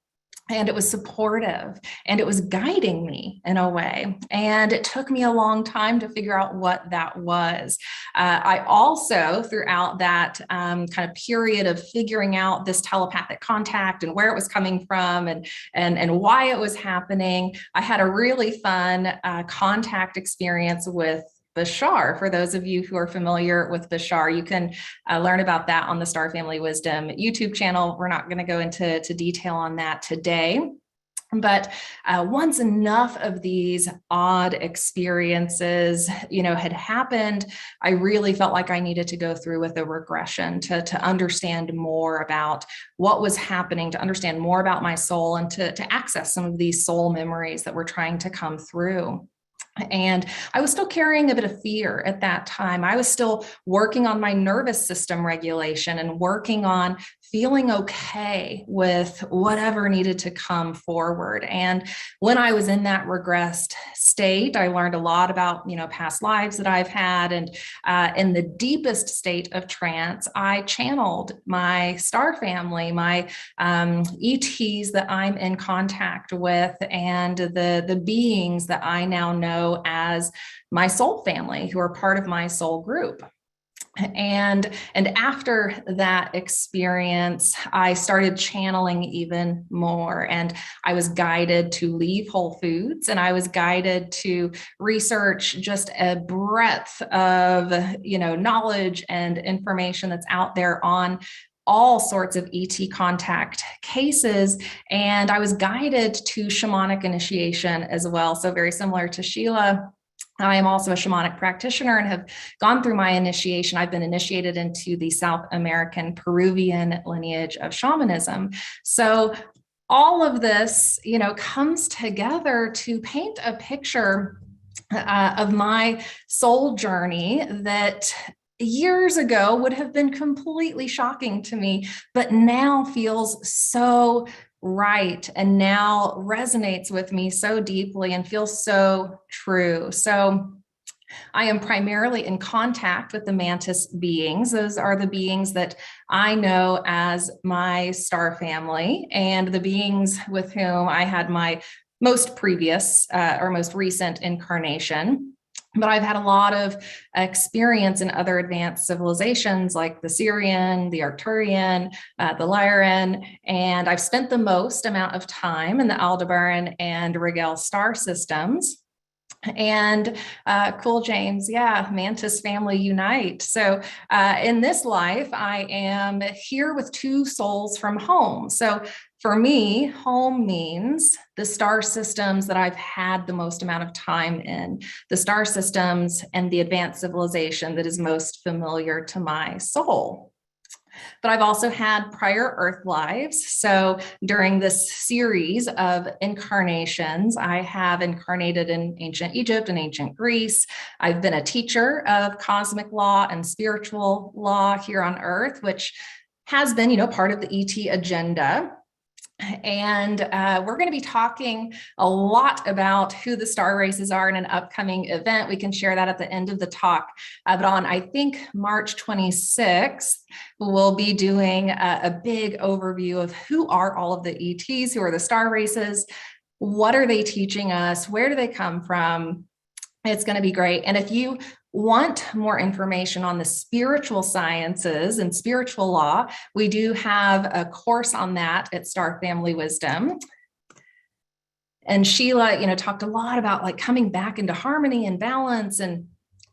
Speaker 6: And it was supportive and it was guiding me in a way. And it took me a long time to figure out what that was. I also, throughout that kind of period of figuring out this telepathic contact and where it was coming from and why it was happening, I had a really fun contact experience with Bashar. For those of you who are familiar with Bashar, you can learn about that on the Star Family Wisdom YouTube channel. We're not going to go into detail on that today. But once enough of these odd experiences, had happened, I really felt like I needed to go through with a regression to understand more about what was happening, to understand more about my soul, and to access some of these soul memories that were trying to come through. And I was still carrying a bit of fear at that time. I was still working on my nervous system regulation and working on feeling okay with whatever needed to come forward. And when I was in that regressed state, I learned a lot about, past lives that I've had. And in the deepest state of trance, I channeled my star family, my ETs that I'm in contact with, and the beings that I now know as my soul family, who are part of my soul group. And after that experience, I started channeling even more, and I was guided to leave Whole Foods, and I was guided to research just a breadth of, knowledge and information that's out there on all sorts of ET contact cases. And I was guided to shamanic initiation as well. So very similar to Sheila, I am also a shamanic practitioner and have gone through my initiation. I've been initiated into the South American Peruvian lineage of shamanism. So all of this, comes together to paint a picture of my soul journey that years ago would have been completely shocking to me, but now feels so right and now resonates with me so deeply and feels so true. So I am primarily in contact with the mantis beings. Those are the beings that I know as my star family, and the beings with whom I had my most previous or most recent incarnation. But I've had a lot of experience in other advanced civilizations like the Seren, the Arcturian, the Lyran, and I've spent the most amount of time in the Aldebaran and Rigel star systems. And cool, James. Yeah, Mantis family unite. So in this life, I am here with two souls from home. So for me, home means the star systems that I've had the most amount of time in, the star systems and the advanced civilization that is most familiar to my soul. But I've also had prior Earth lives. So during this series of incarnations, I have incarnated in ancient Egypt and ancient Greece. I've been a teacher of cosmic law and spiritual law here on Earth, which has been, part of the ET agenda. And we're going to be talking a lot about who the star races are in an upcoming event. We can share that at the end of the talk. But on, I think, March 26th, we'll be doing a big overview of who are all of the ETs, who are the star races, what are they teaching us, where do they come from. It's going to be great. And if you want more information on the spiritual sciences and spiritual law, we do have a course on that at Star Family Wisdom. And Sheila, talked a lot about like coming back into harmony and balance. And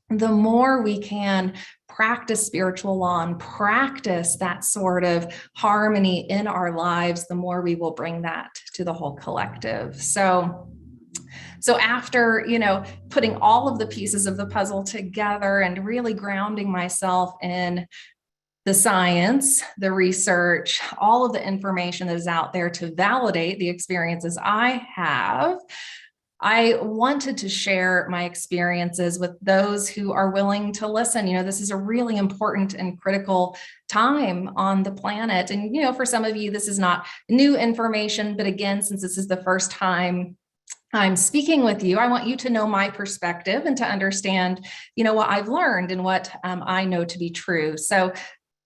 Speaker 6: the more we can practice spiritual law and practice that sort of harmony in our lives, the more we will bring that to the whole collective. So after, putting all of the pieces of the puzzle together and really grounding myself in the science, the research, all of the information that is out there to validate the experiences I have, I wanted to share my experiences with those who are willing to listen. This is a really important and critical time on the planet. And, for some of you, this is not new information, but again, since this is the first time I'm speaking with you, I want you to know my perspective and to understand, what I've learned and what I know to be true. So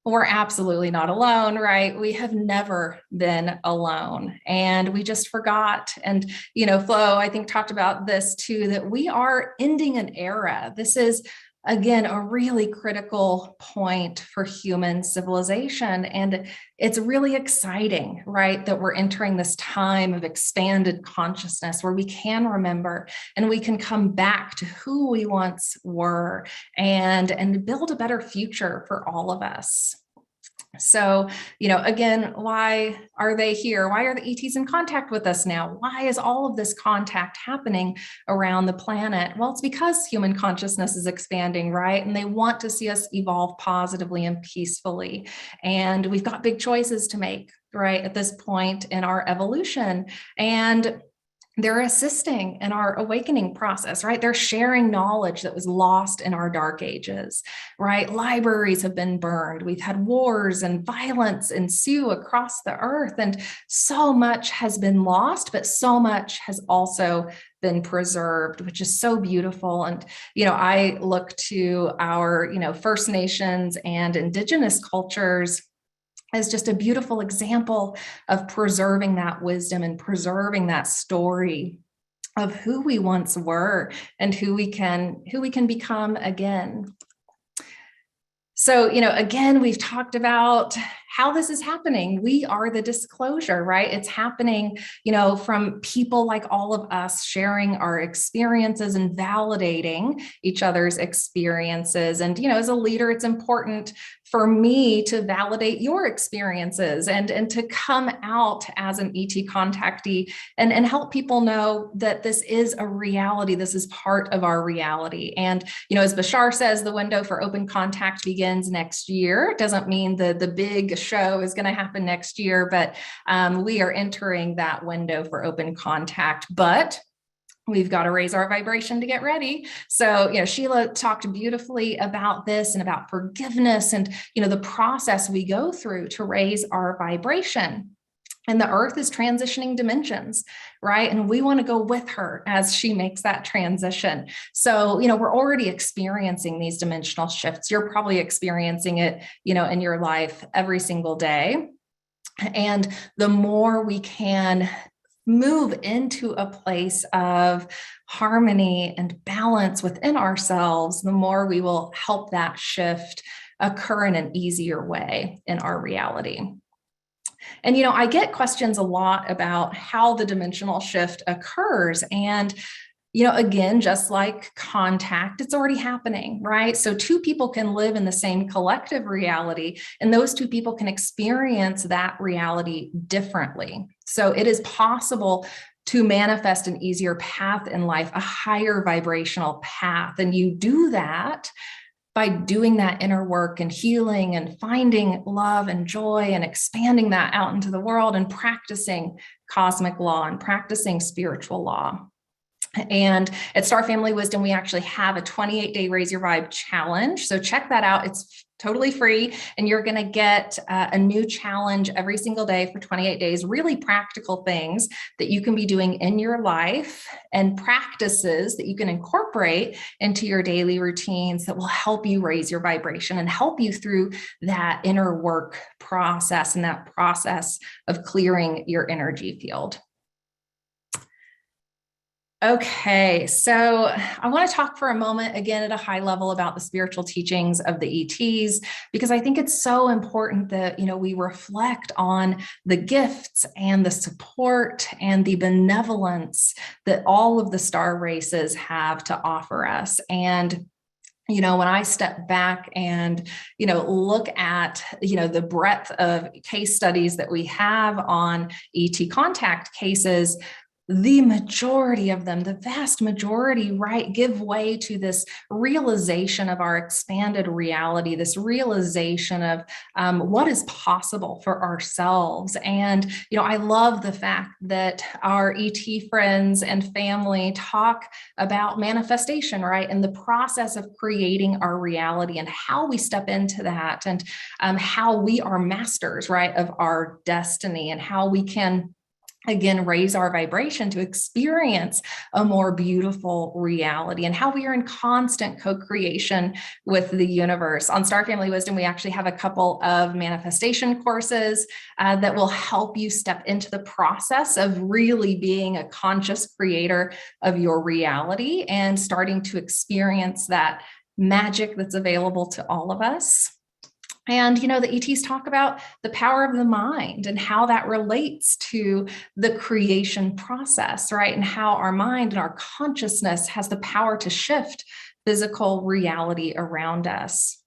Speaker 6: we're absolutely not alone, right? We have never been alone, and we just forgot. And, Flo, I think, talked about this too, that we are ending an era. This is, again, a really critical point for human civilization. And it's really exciting, right, that we're entering this time of expanded consciousness where we can remember and we can come back to who we once were and build a better future for all of us. So, again, why are they here? Why are the ETs in contact with us now? Why is all of this contact happening around the planet? Well, it's because human consciousness is expanding, right? And they want to see us evolve positively and peacefully. And we've got big choices to make, right, at this point in our evolution. And they're assisting in our awakening process, right? They're sharing knowledge that was lost in our dark ages, right? Libraries have been burned. We've had wars and violence ensue across the earth. And so much has been lost, but so much has also been preserved, which is so beautiful. And, I look to our, First Nations and Indigenous cultures as just a beautiful example of preserving that wisdom and preserving that story of who we once were and who we can become again. So, again, we've talked about how this is happening. We are the disclosure, right? It's happening, from people like all of us sharing our experiences and validating each other's experiences. And, as a leader, it's important for me to validate your experiences and to come out as an ET contactee and help people know that this is a reality. This is part of our reality. And, as Bashar says, the window for open contact begins next year. It doesn't mean the big show is going to happen next year, but we are entering that window for open contact. But we've got to raise our vibration to get ready. So, Sheila talked beautifully about this and about forgiveness and, the process we go through to raise our vibration. And the earth is transitioning dimensions, right? And we want to go with her as she makes that transition. So, we're already experiencing these dimensional shifts. You're probably experiencing it, in your life every single day. And the more we can move into a place of harmony and balance within ourselves, the more we will help that shift occur in an easier way in our reality. And, I get questions a lot about how the dimensional shift occurs. And, again, just like contact, it's already happening, right? So two people can live in the same collective reality, and those two people can experience that reality differently. So it is possible to manifest an easier path in life, a higher vibrational path. And you do that by doing that inner work and healing and finding love and joy and expanding that out into the world and practicing cosmic law and practicing spiritual law. And at Star Family Wisdom, we actually have a 28-day Raise Your Vibe challenge. So check that out. It's totally free. And you're going to get a new challenge every single day for 28 days, really practical things that you can be doing in your life and practices that you can incorporate into your daily routines that will help you raise your vibration and help you through that inner work process and that process of clearing your energy field. Okay, so I want to talk for a moment again at a high level about the spiritual teachings of the ETs, because I think it's so important that, we reflect on the gifts and the support and the benevolence that all of the star races have to offer us. And when I step back and, look at, the breadth of case studies that we have on ET contact cases, the majority of them, the vast majority, right, give way to this realization of our expanded reality, this realization of what is possible for ourselves. And, I love the fact that our ET friends and family talk about manifestation, right, and the process of creating our reality and how we step into that and how we are masters, right, of our destiny and how we can again, raise our vibration to experience a more beautiful reality and how we are in constant co-creation with the universe. On Star Family Wisdom, we actually have a couple of manifestation courses that will help you step into the process of really being a conscious creator of your reality and starting to experience that magic that's available to all of us. And, the ETs talk about the power of the mind and how that relates to the creation process, right? And how our mind and our consciousness has the power to shift physical reality around us.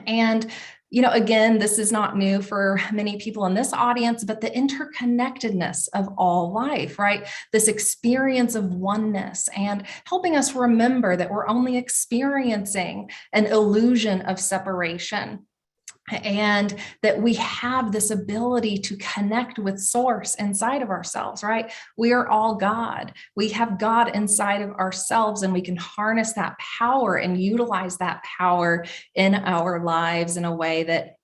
Speaker 6: And, again, this is not new for many people in this audience, but the interconnectedness of all life, right? This experience of oneness and helping us remember that we're only experiencing an illusion of separation. And that we have this ability to connect with source inside of ourselves, right? We are all God. We have God inside of ourselves, and we can harness that power and utilize that power in our lives in a way that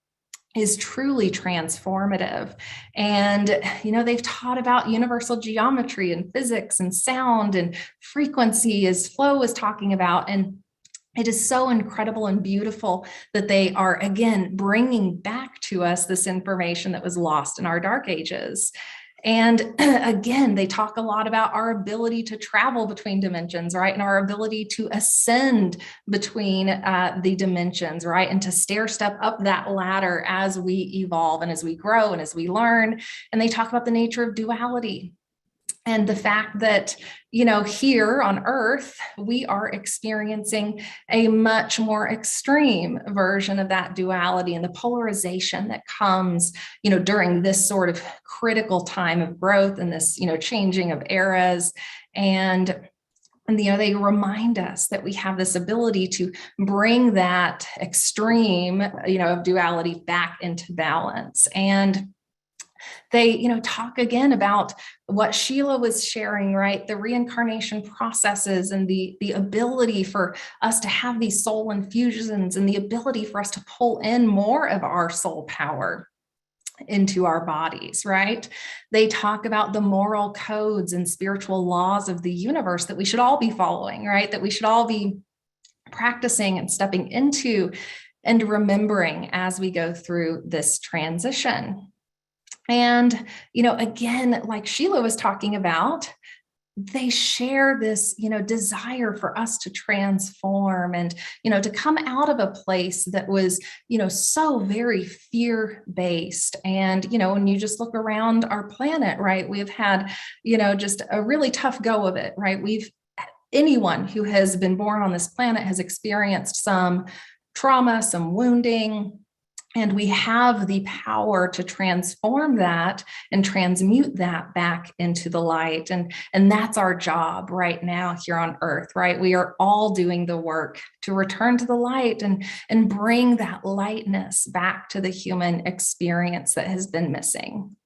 Speaker 6: is truly transformative. And, they've taught about universal geometry and physics and sound and frequency, as Flo was talking about. And it is so incredible and beautiful that they are, again, bringing back to us this information that was lost in our dark ages. And again, they talk a lot about our ability to travel between dimensions, right? And our ability to ascend between the dimensions, right? And to stair step up that ladder as we evolve and as we grow and as we learn. And they talk about the nature of duality. And the fact that, here on Earth, we are experiencing a much more extreme version of that duality and the polarization that comes, during this sort of critical time of growth and this, changing of eras. And they remind us that we have this ability to bring that extreme, of duality back into balance. And they, talk again about what Sheila was sharing, right? The reincarnation processes and the ability for us to have these soul infusions and the ability for us to pull in more of our soul power into our bodies, right? They talk about the moral codes and spiritual laws of the universe that we should all be following, right? That we should all be practicing and stepping into and remembering as we go through this transition. And, again, like Sheila was talking about, they share this, desire for us to transform and, to come out of a place that was, so very fear-based. And, when you just look around our planet, right, we've had, just a really tough go of it, right? Anyone who has been born on this planet has experienced some trauma, some wounding. And we have the power to transform that and transmute that back into the light. And that's our job right now here on Earth, right? We are all doing the work to return to the light and bring that lightness back to the human experience that has been missing.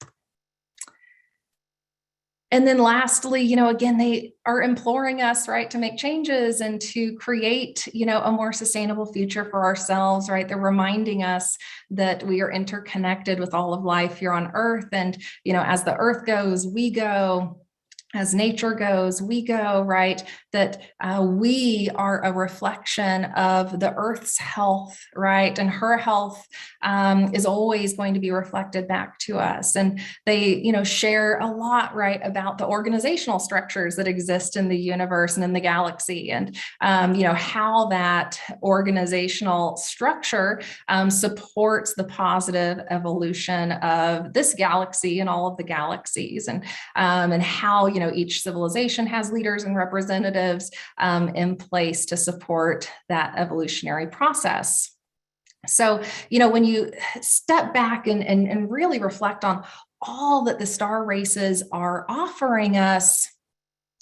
Speaker 6: And then lastly, again, they are imploring us, right, to make changes and to create, a more sustainable future for ourselves, right? They're reminding us that we are interconnected with all of life here on Earth. And, as the Earth goes, we go. As nature goes, we go, right? That we are a reflection of the Earth's health, right? And her health is always going to be reflected back to us. And they, share a lot, right, about the organizational structures that exist in the universe and in the galaxy, and how that organizational structure supports the positive evolution of this galaxy and all of the galaxies, and how each civilization has leaders and representatives in place to support that evolutionary process. So, when you step back and really reflect on all that the star races are offering us,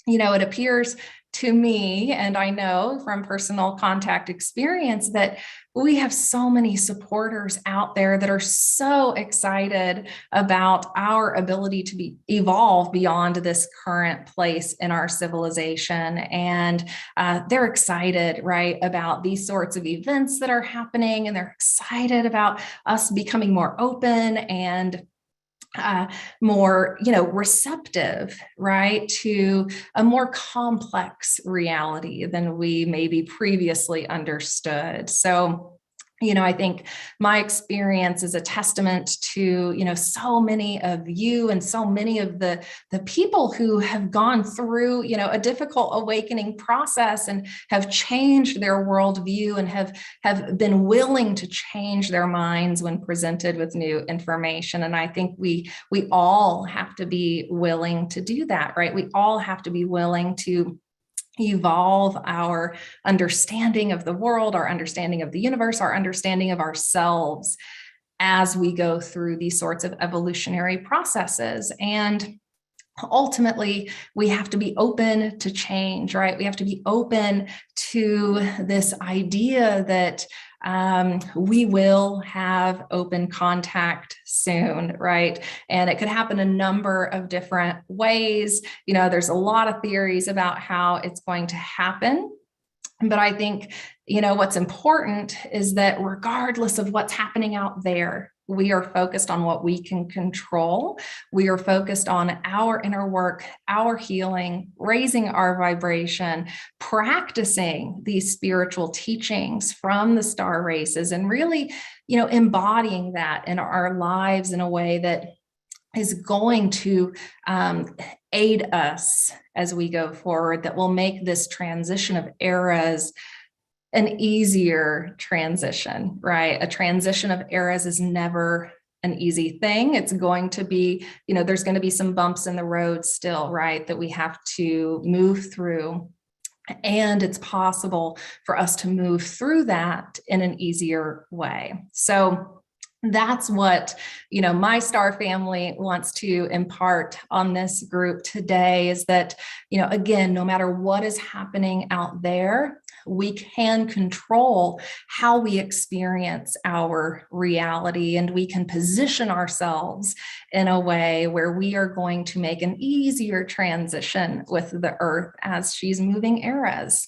Speaker 6: it appears to me, and I know from personal contact experience, that we have so many supporters out there that are so excited about our ability to evolve beyond this current place in our civilization. And they're excited, right, about these sorts of events that are happening, and they're excited about us becoming more open and more, receptive, right, to a more complex reality than we maybe previously understood. So, I think my experience is a testament to, so many of you and so many of the people who have gone through, a difficult awakening process and have changed their worldview and have been willing to change their minds when presented with new information. And I think we all have to be willing to do that, right? We all have to be willing to evolve our understanding of the world, our understanding of the universe, our understanding of ourselves as we go through these sorts of evolutionary processes. And ultimately, we have to be open to change, right? We have to be open to this idea that we will have open contact soon, right? And it could happen a number of different ways. There's a lot of theories about how it's going to happen. But I think, what's important is that regardless of what's happening out there, we are focused on what we can control. We are focused on our inner work, our healing, raising our vibration, practicing these spiritual teachings from the star races, and really, embodying that in our lives in a way that is going to aid us as we go forward, that will make this transition of eras an easier transition, right? A transition of eras is never an easy thing. It's going to be, there's going to be some bumps in the road still, right, that we have to move through. And it's possible for us to move through that in an easier way. So that's what, my star family wants to impart on this group today, is that, again, no matter what is happening out there, we can control how we experience our reality, and we can position ourselves in a way where we are going to make an easier transition with the Earth as she's moving eras.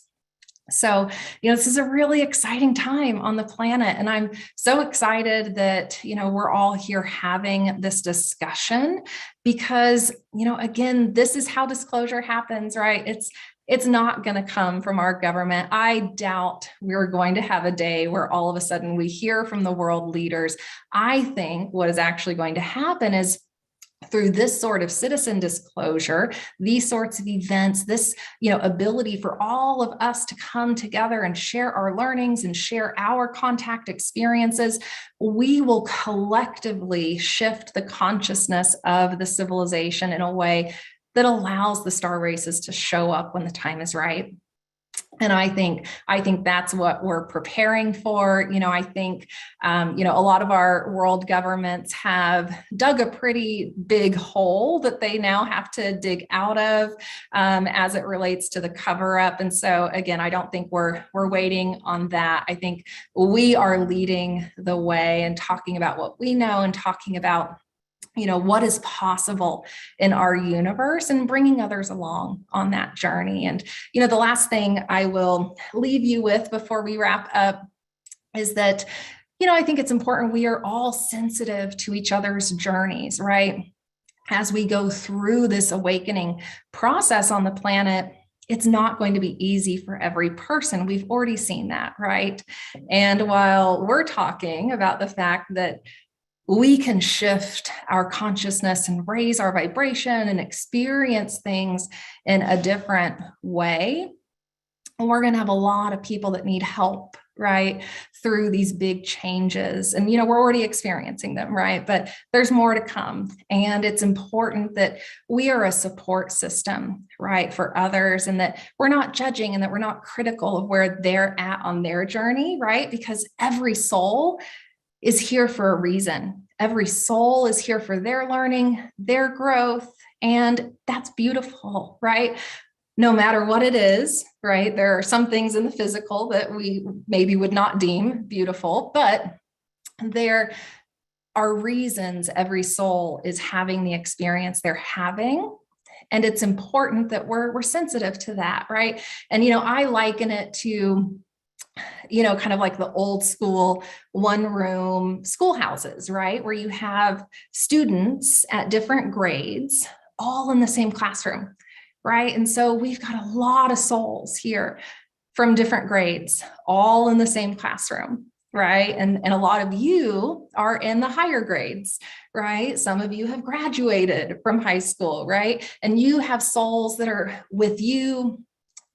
Speaker 6: So, this is a really exciting time on the planet, and I'm so excited that, we're all here having this discussion because, again, this is how disclosure happens, right? It's not going to come from our government. I doubt we're going to have a day where all of a sudden we hear from the world leaders. I think what is actually going to happen is, through this sort of citizen disclosure, these sorts of events, this, ability for all of us to come together and share our learnings and share our contact experiences, we will collectively shift the consciousness of the civilization in a way that allows the star races to show up when the time is right. And I think that's what we're preparing for. I think, a lot of our world governments have dug a pretty big hole that they now have to dig out of as it relates to the cover up. And so, again, I don't think we're waiting on that. I think we are leading the way and talking about what we know and talking about what is possible in our universe and bringing others along on that journey. And, the last thing I will leave you with before we wrap up is that, I think it's important we are all sensitive to each other's journeys, right? As we go through this awakening process on the planet, it's not going to be easy for every person. We've already seen that, right? And while we're talking about the fact that we can shift our consciousness and raise our vibration and experience things in a different way, we're going to have a lot of people that need help, right, through these big changes. And, we're already experiencing them, right? But there's more to come. And it's important that we are a support system, right, for others, and that we're not judging and that we're not critical of where they're at on their journey, right? Because every soul is here for a reason. Every soul is here for their learning, their growth, and that's beautiful, right? No matter what it is, right? There are some things in the physical that we maybe would not deem beautiful, but there are reasons every soul is having the experience they're having. And it's important that we're sensitive to that, right? And, I liken it to, kind of like the old school one-room schoolhouses, right? Where you have students at different grades all in the same classroom, right? And so we've got a lot of souls here from different grades, all in the same classroom, right? And a lot of you are in the higher grades, right? Some of you have graduated from high school, right? And you have souls that are with you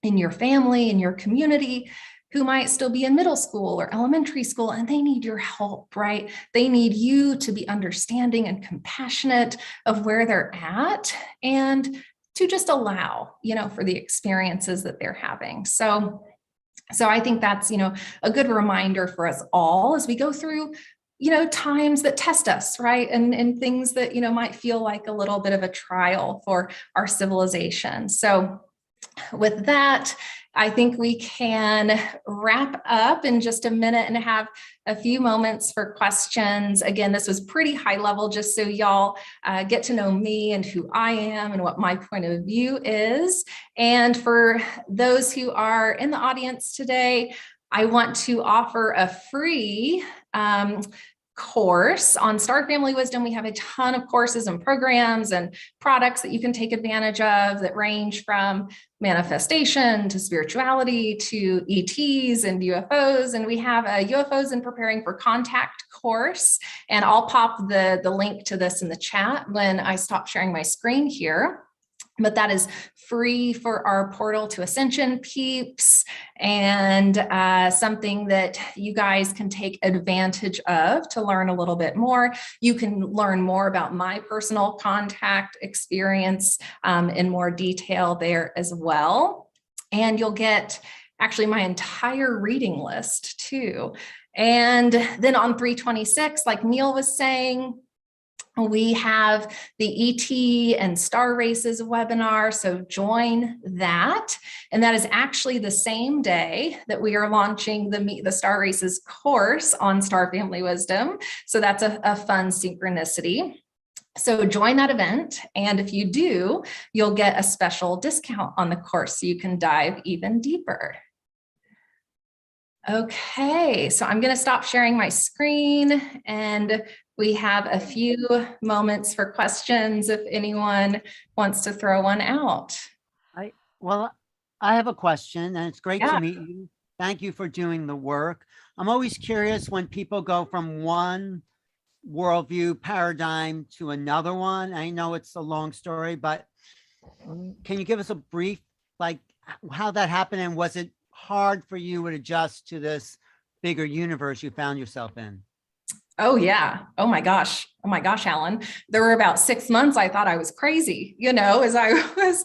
Speaker 6: in your family, in your community, who might still be in middle school or elementary school, and they need your help, right? They need you to be understanding and compassionate of where they're at and to just allow, for the experiences that they're having. So I think that's, a good reminder for us all as we go through, times that test us, right? And things that, might feel like a little bit of a trial for our civilization. So with that, I think we can wrap up in just a minute and have a few moments for questions. Again, this was pretty high level, just so y'all get to know me and who I am and what my point of view is. And for those who are in the audience today, I want to offer a free course on Star Family Wisdom. We have a ton of courses and programs and products that you can take advantage of that range from manifestation to spirituality to ETs and UFOs. And we have a UFOs and Preparing for Contact course. And I'll pop the link to this in the chat when I stop sharing my screen here. But that is free for our Portal to Ascension peeps, and something that you guys can take advantage of to learn a little bit more. You can learn more about my personal contact experience in more detail there as well. And you'll get actually my entire reading list too. And then on 326, like Neil was saying, we have the ET and Star Races webinar, so join that. And that is actually the same day that we are launching the Meet the Star Races course on Star Family Wisdom. So that's a fun synchronicity. So join that event. And if you do, you'll get a special discount on the course so you can dive even deeper. Okay, so I'm going to stop sharing my screen, and we have a few moments for questions if anyone wants to throw one out.
Speaker 2: I have a question, and it's great to meet you. Thank you for doing the work. I'm always curious when people go from one worldview paradigm to another one. I know it's a long story, but can you give us a brief, like how that happened, and was it hard for you to adjust to this bigger universe you found yourself in?
Speaker 6: Oh yeah. Oh my gosh, Alan. There were about 6 months I thought I was crazy, as I was,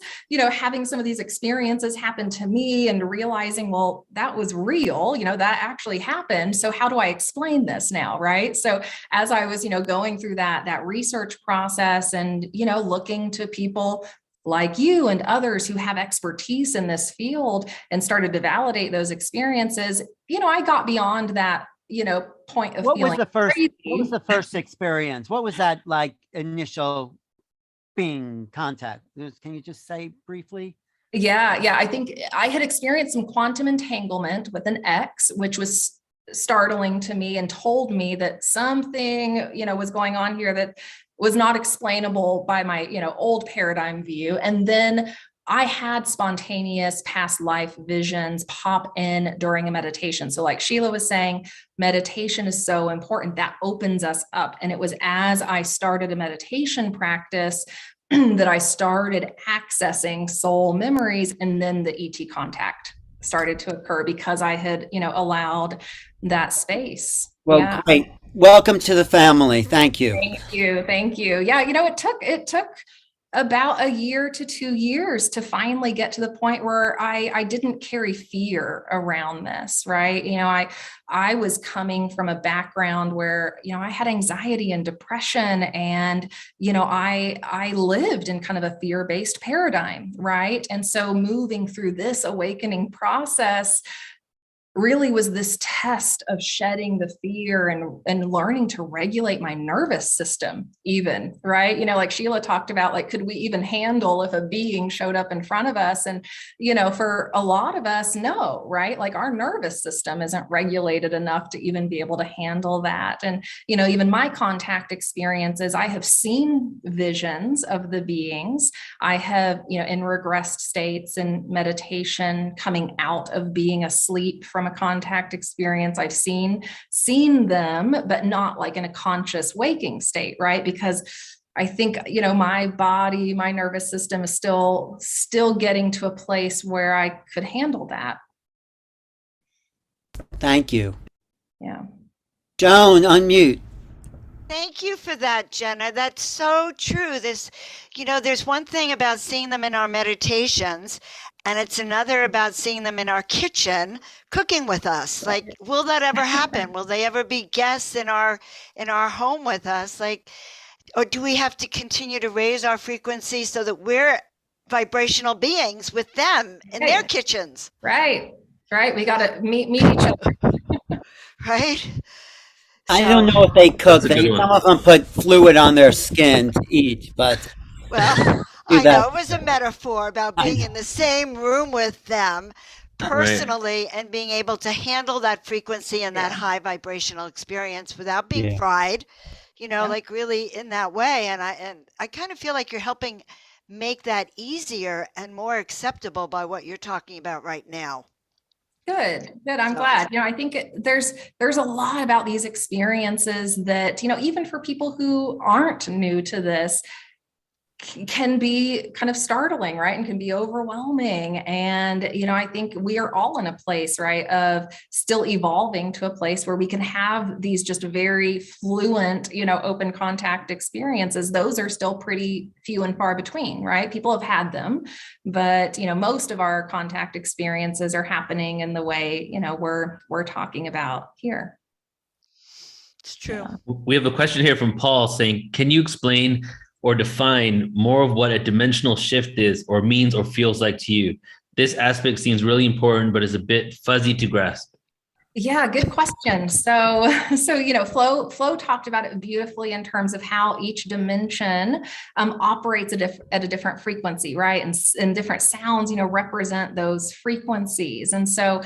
Speaker 6: having some of these experiences happen to me and realizing, well, that was real, that actually happened. So how do I explain this now? Right. So as I was, going through that research process and, looking to people like you and others who have expertise in this field and started to validate those experiences, I got beyond that point of
Speaker 2: What was
Speaker 6: feeling
Speaker 2: the first?
Speaker 6: crazy.
Speaker 2: What was the first experience? What was that like initial being contact? Can you just say briefly?
Speaker 6: Yeah. I think I had experienced some quantum entanglement with an ex, which was startling to me and told me that something, was going on here that was not explainable by my, old paradigm view. And then I had spontaneous past life visions pop in during a meditation. So like Sheila was saying, meditation is so important. That opens us up. And it was as I started a meditation practice that I started accessing soul memories, and then the ET contact started to occur because I had, allowed that space.
Speaker 2: Well, great. Welcome to the family. Thank you.
Speaker 6: Thank you. Yeah, it took about a year to 2 years to finally get to the point where I didn't carry fear around this, right? I was coming from a background where, I had anxiety and depression, and, I lived in kind of a fear-based paradigm, right? And so moving through this awakening process really was this test of shedding the fear and learning to regulate my nervous system even, right? Like Sheila talked about, like, could we even handle if a being showed up in front of us? And, for a lot of us, no, right? Like our nervous system isn't regulated enough to even be able to handle that. And, even my contact experiences, I have seen visions of the beings. I have, in regressed states and meditation, coming out of being asleep from a contact experience, I've seen them, but not like in a conscious waking state, right? Because I think, my body, my nervous system is still getting to a place where I could handle that.
Speaker 2: Thank you.
Speaker 6: Yeah.
Speaker 2: Joan, unmute.
Speaker 3: Thank you for that, Jenna. That's so true. There's one thing about seeing them in our meditations, and it's another about seeing them in our kitchen cooking with us. Like, will that ever happen? Will they ever be guests in our home with us? Like, or do we have to continue to raise our frequency so that we're vibrational beings with them in their kitchens?
Speaker 6: Right. We got to meet each other.
Speaker 3: Right.
Speaker 2: I don't know if they cook. Some of them put fluid on their skin to eat, but
Speaker 3: well, I know it was a metaphor about being in the same room with them personally, and being able to handle that frequency and that high vibrational experience without being fried, like really in that way. And I kind of feel like you're helping make that easier and more acceptable by what you're talking about right now.
Speaker 6: Good. I'm glad. I think there's a lot about these experiences that, even for people who aren't new to this, can be kind of startling, right? And can be overwhelming. And, I think we are all in a place, right, of still evolving to a place where we can have these just very fluent, open contact experiences. Those are still pretty few and far between, right? People have had them, but, most of our contact experiences are happening in the way, we're talking about here.
Speaker 3: It's true.
Speaker 1: Yeah. We have a question here from Paul saying, can you explain or define more of what a dimensional shift is or means or feels like to you? This aspect seems really important, but is a bit fuzzy to grasp.
Speaker 6: Yeah, good question. So Flo talked about it beautifully in terms of how each dimension operates at a different frequency, right? And different sounds, represent those frequencies. And so,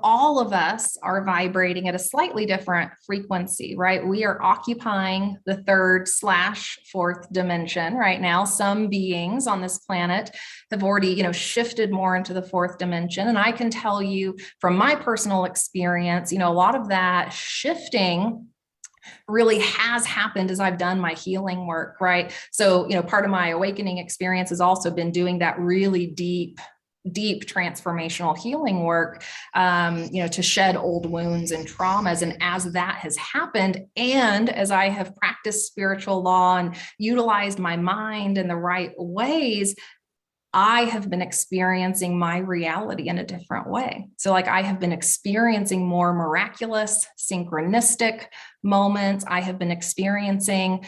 Speaker 6: all of us are vibrating at a slightly different frequency, right? We are occupying the 3rd/4th dimension right now. Some beings on this planet have already, shifted more into the 4th dimension. And I can tell you from my personal experience, a lot of that shifting really has happened as I've done my healing work, right? So, part of my awakening experience has also been doing that really deep transformational healing work, to shed old wounds and traumas. And as that has happened, and as I have practiced spiritual law and utilized my mind in the right ways, I have been experiencing my reality in a different way. So like I have been experiencing more miraculous, synchronistic moments. I have been experiencing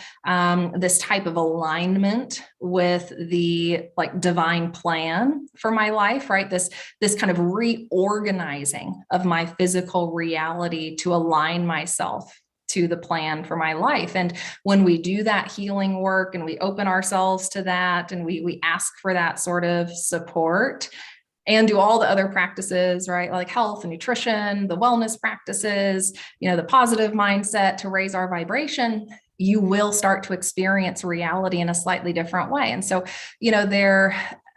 Speaker 6: this type of alignment with the like divine plan for my life, right? This kind of reorganizing of my physical reality to align myself to the plan for my life. And when we do that healing work and we open ourselves to that and we ask for that sort of support and do all the other practices, right? Like health and nutrition, the wellness practices, the positive mindset to raise our vibration, you will start to experience reality in a slightly different way. And so,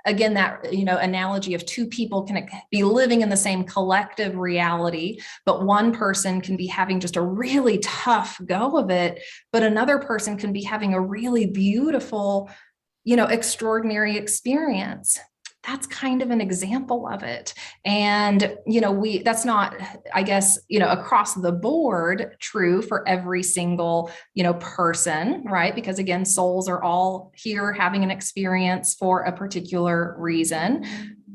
Speaker 6: again, that, analogy of two people can be living in the same collective reality, but one person can be having just a really tough go of it, but another person can be having a really beautiful, extraordinary experience. That's kind of an example of it. And, that's not, I guess, across the board true for every single, person, right? Because again, souls are all here having an experience for a particular reason.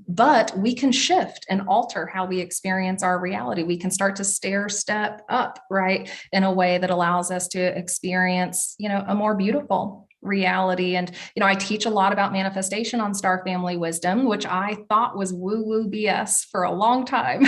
Speaker 6: But we can shift and alter how we experience our reality. We can start to stair step up, right, in a way that allows us to experience, a more beautiful reality. And, I teach a lot about manifestation on Star Family Wisdom, which I thought was woo-woo BS for a long time.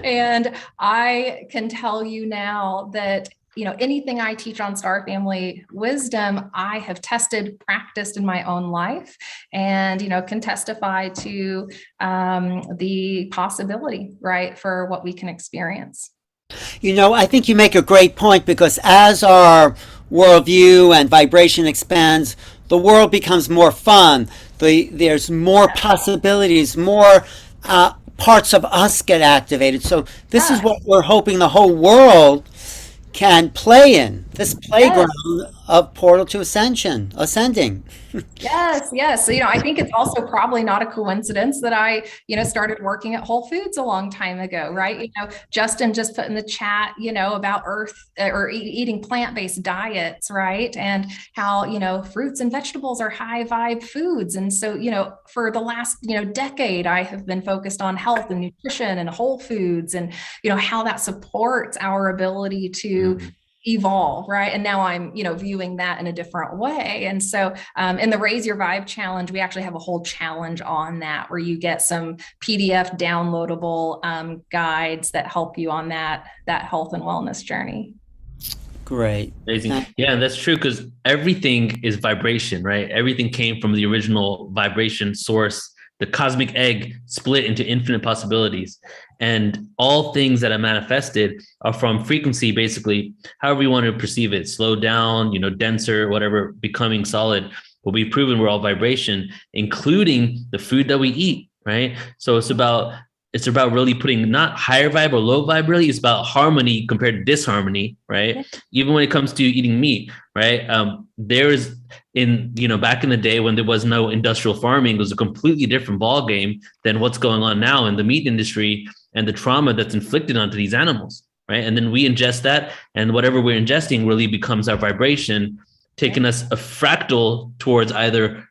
Speaker 6: And I can tell you now that anything I teach on Star Family Wisdom, I have tested, practiced in my own life, and, can testify to the possibility, right, for what we can experience.
Speaker 2: I think you make a great point, because as our worldview and vibration expands, the world becomes more fun. There's more possibilities, more parts of us get activated. So this is what we're hoping the whole world can play in, this playground of Portal to Ascension, ascending.
Speaker 6: Yes. So, I think it's also probably not a coincidence that I, started working at Whole Foods a long time ago, right? Justin just put in the chat, about earth or eating plant-based diets, right? And how, fruits and vegetables are high vibe foods. And so, for the last, decade, I have been focused on health and nutrition and whole foods and, how that supports our ability to evolve, right? And now I'm, viewing that in a different way. And so in the Raise Your Vibe challenge, we actually have a whole challenge on that, where you get some PDF downloadable guides that help you on that health and wellness journey.
Speaker 2: Great.
Speaker 1: Amazing. Yeah, that's true, because everything is vibration, right? Everything came from the original vibration source. The cosmic egg split into infinite possibilities. And all things that are manifested are from frequency, basically, however you want to perceive it, slow down, denser, whatever, becoming solid. But we've proven we're all vibration, including the food that we eat, right? So it's about really putting not higher vibe or low vibe, really. It's about harmony compared to disharmony, right? Even when it comes to eating meat, right? There's back in the day when there was no industrial farming, it was a completely different ball game than what's going on now in the meat industry and the trauma that's inflicted onto these animals, right? And then we ingest that, and whatever we're ingesting really becomes our vibration, taking us a fractal towards either,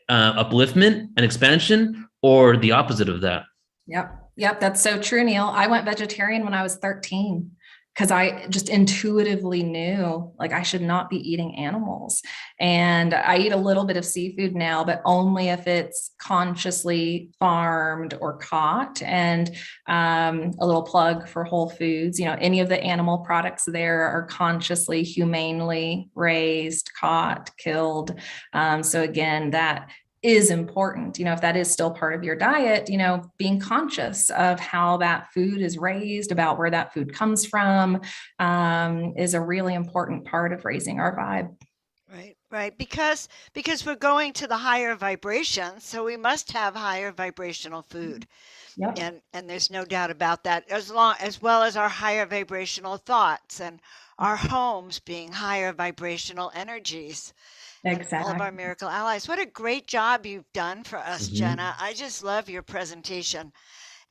Speaker 1: upliftment and expansion, or the opposite of that.
Speaker 6: Yep. That's so true, Neil. I went vegetarian when I was 13 because I just intuitively knew like I should not be eating animals. And I eat a little bit of seafood now, but only if it's consciously farmed or caught. And a little plug for Whole Foods, any of the animal products there are consciously, humanely raised, caught, killed. So again, that is important, if that is still part of your diet, being conscious of how that food is raised, about where that food comes from, is a really important part of raising our vibe.
Speaker 3: Right. Because we're going to the higher vibrations, so we must have higher vibrational food. Yep. And there's no doubt about that, as well as our higher vibrational thoughts and our homes being higher vibrational energies. Exactly. All of our miracle allies. What a great job you've done for us, Jenna. I just love your presentation.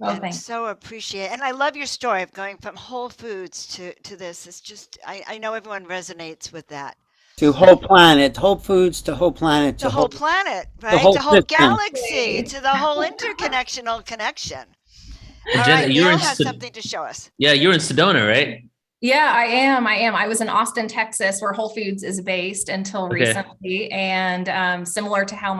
Speaker 3: And so appreciate it. And I love your story of going from Whole Foods to this. It's just, I know everyone resonates with that.
Speaker 2: To whole planet, whole foods to whole planet,
Speaker 3: The whole planet, right?
Speaker 2: whole
Speaker 3: The whole
Speaker 2: system.
Speaker 3: galaxy, to the whole interconnectional connection.
Speaker 1: And
Speaker 3: All
Speaker 1: Jenna,
Speaker 3: right,
Speaker 1: you're
Speaker 3: Neil
Speaker 1: in
Speaker 3: has
Speaker 1: Sed-
Speaker 3: something to show us.
Speaker 1: yeah, you're in Sedona, right?
Speaker 6: Yeah, I am. I was in Austin, Texas, where Whole Foods is based until
Speaker 1: Okay.
Speaker 6: recently. And similar to how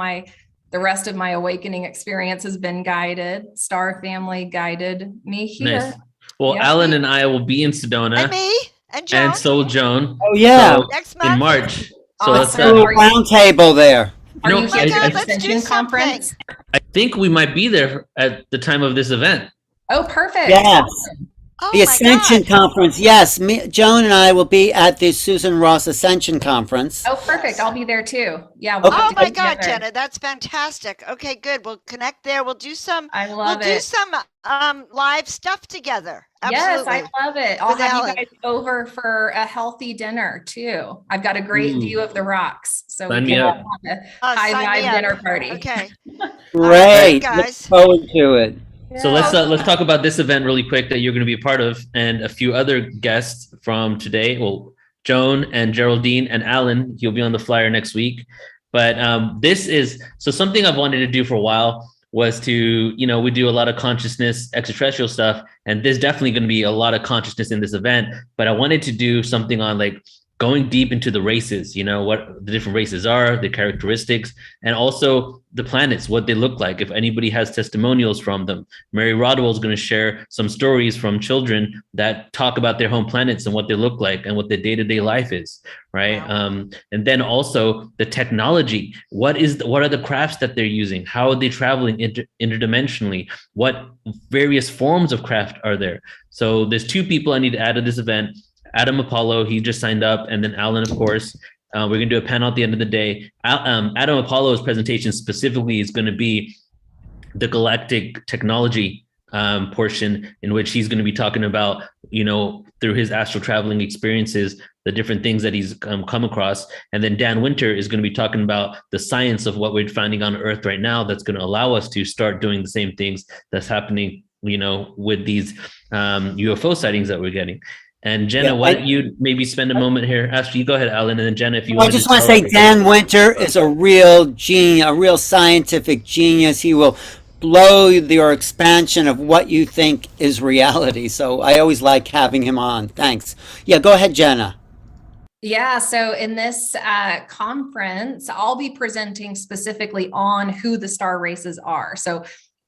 Speaker 6: the rest of my awakening experience has been guided, Star Family guided me here.
Speaker 1: Nice. Well,
Speaker 6: Yeah.
Speaker 1: Alan and I will be in Sedona,
Speaker 3: And me and Joan
Speaker 1: and so will Joan.
Speaker 2: Oh yeah,
Speaker 1: So,
Speaker 3: next
Speaker 1: in
Speaker 3: month.
Speaker 1: March. So
Speaker 6: Awesome.
Speaker 1: let's.
Speaker 2: a little
Speaker 6: Are you-
Speaker 2: round table there.
Speaker 6: Are
Speaker 1: No,
Speaker 6: you
Speaker 3: Oh my
Speaker 6: here
Speaker 1: I-
Speaker 6: for
Speaker 3: God,
Speaker 6: the
Speaker 3: let's do
Speaker 6: Ascension
Speaker 3: something.
Speaker 6: conference?
Speaker 1: I think we might be there at the time of this event.
Speaker 6: Oh, perfect.
Speaker 2: Yes.
Speaker 3: Oh
Speaker 2: The
Speaker 3: my
Speaker 2: Ascension
Speaker 3: God.
Speaker 2: Conference, yes. Joan and I will be at the Susan Ross Ascension Conference.
Speaker 6: Oh, perfect. I'll be there too. Yeah.
Speaker 2: Okay.
Speaker 6: have
Speaker 3: Oh
Speaker 6: to
Speaker 3: my
Speaker 6: get
Speaker 3: God,
Speaker 6: together.
Speaker 3: Jenna, that's fantastic. Okay, good. We'll connect there. We'll do some.
Speaker 6: I
Speaker 3: We'll
Speaker 6: love
Speaker 3: do
Speaker 6: it.
Speaker 3: some live stuff together.
Speaker 6: Yes,
Speaker 3: Absolutely.
Speaker 6: I love it. I'll
Speaker 3: With
Speaker 6: have
Speaker 3: Alan.
Speaker 6: you guys over for a healthy dinner too. I've got a great
Speaker 1: Ooh.
Speaker 6: view of the rocks, so
Speaker 1: Sign
Speaker 6: we
Speaker 1: me
Speaker 6: can
Speaker 1: up.
Speaker 6: have a
Speaker 3: Oh,
Speaker 6: high
Speaker 3: sign me
Speaker 6: vibe
Speaker 3: up.
Speaker 6: dinner party.
Speaker 3: Okay.
Speaker 2: Great.
Speaker 3: guys.
Speaker 2: Look forward to it.
Speaker 1: So let's talk about this event really quick that you're going to be a part of, and a few other guests from today. Well, Joan and Geraldine and Alan, you'll be on the flyer next week. But this is something I've wanted to do for a while was to, we do a lot of consciousness, extraterrestrial stuff, and there's definitely going to be a lot of consciousness in this event. But I wanted to do something on like going deep into the races, what the different races are, the characteristics, and also the planets, what they look like. If anybody has testimonials from them, Mary Rodwell is going to share some stories from children that talk about their home planets and what they look like and what their day-to-day life is, right?
Speaker 3: Wow.
Speaker 1: And then also the technology. What are the crafts that they're using? How are they traveling interdimensionally? What various forms of craft are there? So there's two people I need to add to this event. Adam Apollo, he just signed up, and then Alan, of course. We're going to do a panel at the end of the day. Adam Apollo's presentation specifically is going to be the galactic technology portion, in which he's going to be talking about, through his astral traveling experiences, the different things that he's come across. And then Dan Winter is going to be talking about the science of what we're finding on Earth right now that's going to allow us to start doing the same things that's happening, with these UFO sightings that we're getting. And Jenna, why don't you maybe spend a moment here? After you go ahead, Alan, and then Jenna, if you
Speaker 2: I just want to say Dan Winter is a real genius, a real scientific genius. He will blow your expansion of what you think is reality. So I always like having him on. Thanks. Yeah, go ahead, Jenna.
Speaker 6: Yeah, so in this conference, I'll be presenting specifically on who the star races are. So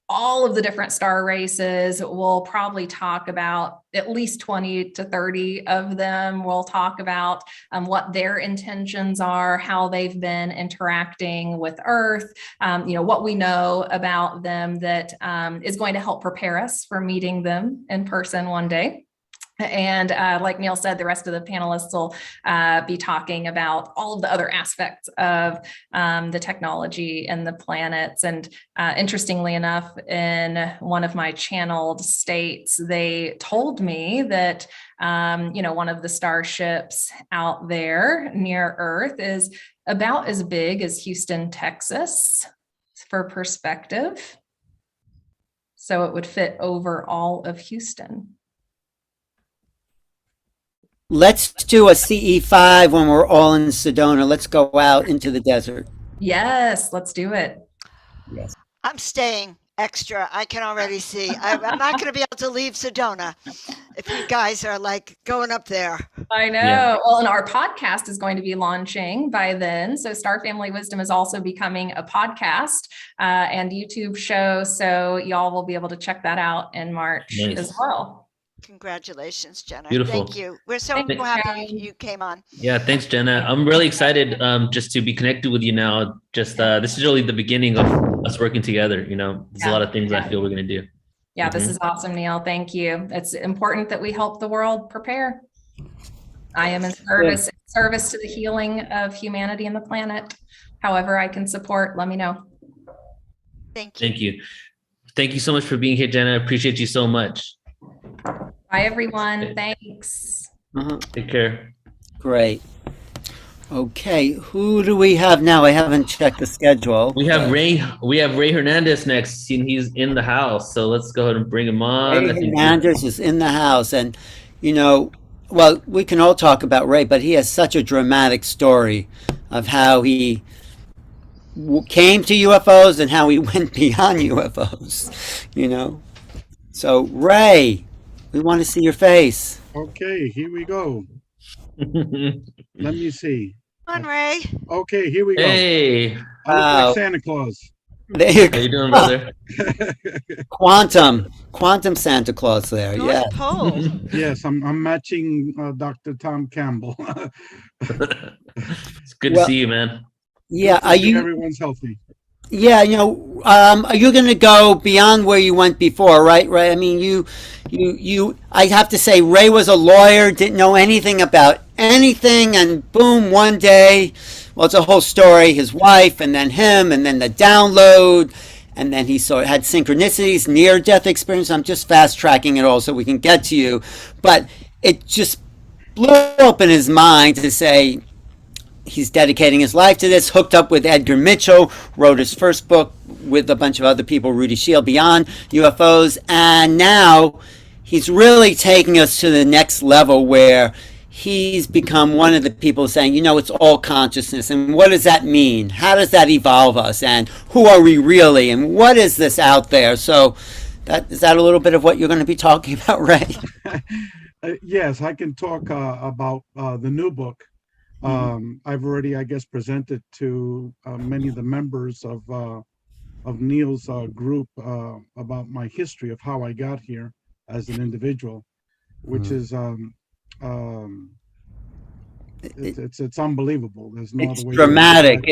Speaker 6: all of the different star races, we'll probably talk about at least 20 to 30 of them. We'll talk about what their intentions are, how they've been interacting with Earth, what we know about them that is going to help prepare us for meeting them in person one day. And like Neil said, the rest of the panelists will be talking about all of the other aspects of the technology and the planets. And interestingly enough, in one of my channeled states, they told me that, one of the starships out there near Earth is about as big as Houston, Texas, for perspective. So it would fit over all of Houston.
Speaker 2: Let's do a CE5 when we're all in Sedona. Let's go out into the desert.
Speaker 6: Yes, let's do it.
Speaker 2: Yes.
Speaker 3: I'm staying extra. I can already see. I'm not going to be able to leave Sedona if you guys are like going up there.
Speaker 6: I know.
Speaker 1: Yeah.
Speaker 6: Well, and our podcast is going to be launching by then. So Star Family Wisdom is also becoming a podcast and YouTube show. So y'all will be able to check that out in March
Speaker 1: Nice.
Speaker 6: as well.
Speaker 3: Congratulations, Jenna.
Speaker 1: Beautiful.
Speaker 3: Thank you. We're so
Speaker 6: Thank you,
Speaker 3: happy
Speaker 6: Joan.
Speaker 3: you came on.
Speaker 1: Yeah, thanks, Jenna. I'm really excited just to be connected with you now. Just this is really the beginning of us working together. There's a lot of things I feel we're going to do.
Speaker 6: Yeah, this is awesome, Neil. Thank you. It's important that we help the world prepare. I am in service to the healing of humanity and the planet. However I can support, let me know.
Speaker 3: Thank you.
Speaker 1: Thank you. Thank you so much for being here, Jenna. I appreciate you so much.
Speaker 6: Bye, everyone. Thanks.
Speaker 1: Take care.
Speaker 2: Great. Okay, who do we have now? I haven't checked the schedule.
Speaker 1: We have Ray Hernandez next, and he's in the house. So let's go ahead and bring him on.
Speaker 2: Ray Hernandez is in the house, and well, we can all talk about Ray, but he has such a dramatic story of how he came to UFOs and how he went beyond UFOs, you know? So, Ray, we want to see your face.
Speaker 7: Okay, here we go. Let me see.
Speaker 3: Come on, Ray.
Speaker 7: Okay, here we go.
Speaker 1: Hey,
Speaker 7: I look
Speaker 2: Wow.
Speaker 7: like Santa Claus.
Speaker 2: There you
Speaker 1: how you
Speaker 2: go.
Speaker 1: doing, brother?
Speaker 2: Quantum Santa Claus there.
Speaker 3: North
Speaker 2: Yeah.
Speaker 3: Pole.
Speaker 7: Yes, I'm matching Dr. Tom Campbell.
Speaker 1: It's good
Speaker 2: Well,
Speaker 1: to see you, man.
Speaker 2: Yeah. Are you?
Speaker 7: Everyone's healthy.
Speaker 2: Yeah. You know, are you going to go beyond where you went before? Right. Right. I mean, you. I have to say, Ray was a lawyer, didn't know anything about anything, and boom, one day. Well, it's a whole story. His wife, and then him, and then the download, and then he had synchronicities, near-death experience. I'm just fast-tracking it all so we can get to you, but it just blew open his mind to say he's dedicating his life to this. Hooked up with Edgar Mitchell, wrote his first book with a bunch of other people, Rudy Shield, Beyond UFOs, and now he's really taking us to the next level where he's become one of the people saying, you know, it's all consciousness. And what does that mean? How does that evolve us? And who are we really? And what is this out there? So is that a little bit of what you're going to be talking about, Ray?
Speaker 7: Yes, I can talk about the new book. I've already, I guess, presented to many of the members of Neil's group about my history of how I got here as an individual, which is it's unbelievable. There's no
Speaker 2: It's
Speaker 7: other way.
Speaker 2: dramatic.
Speaker 7: To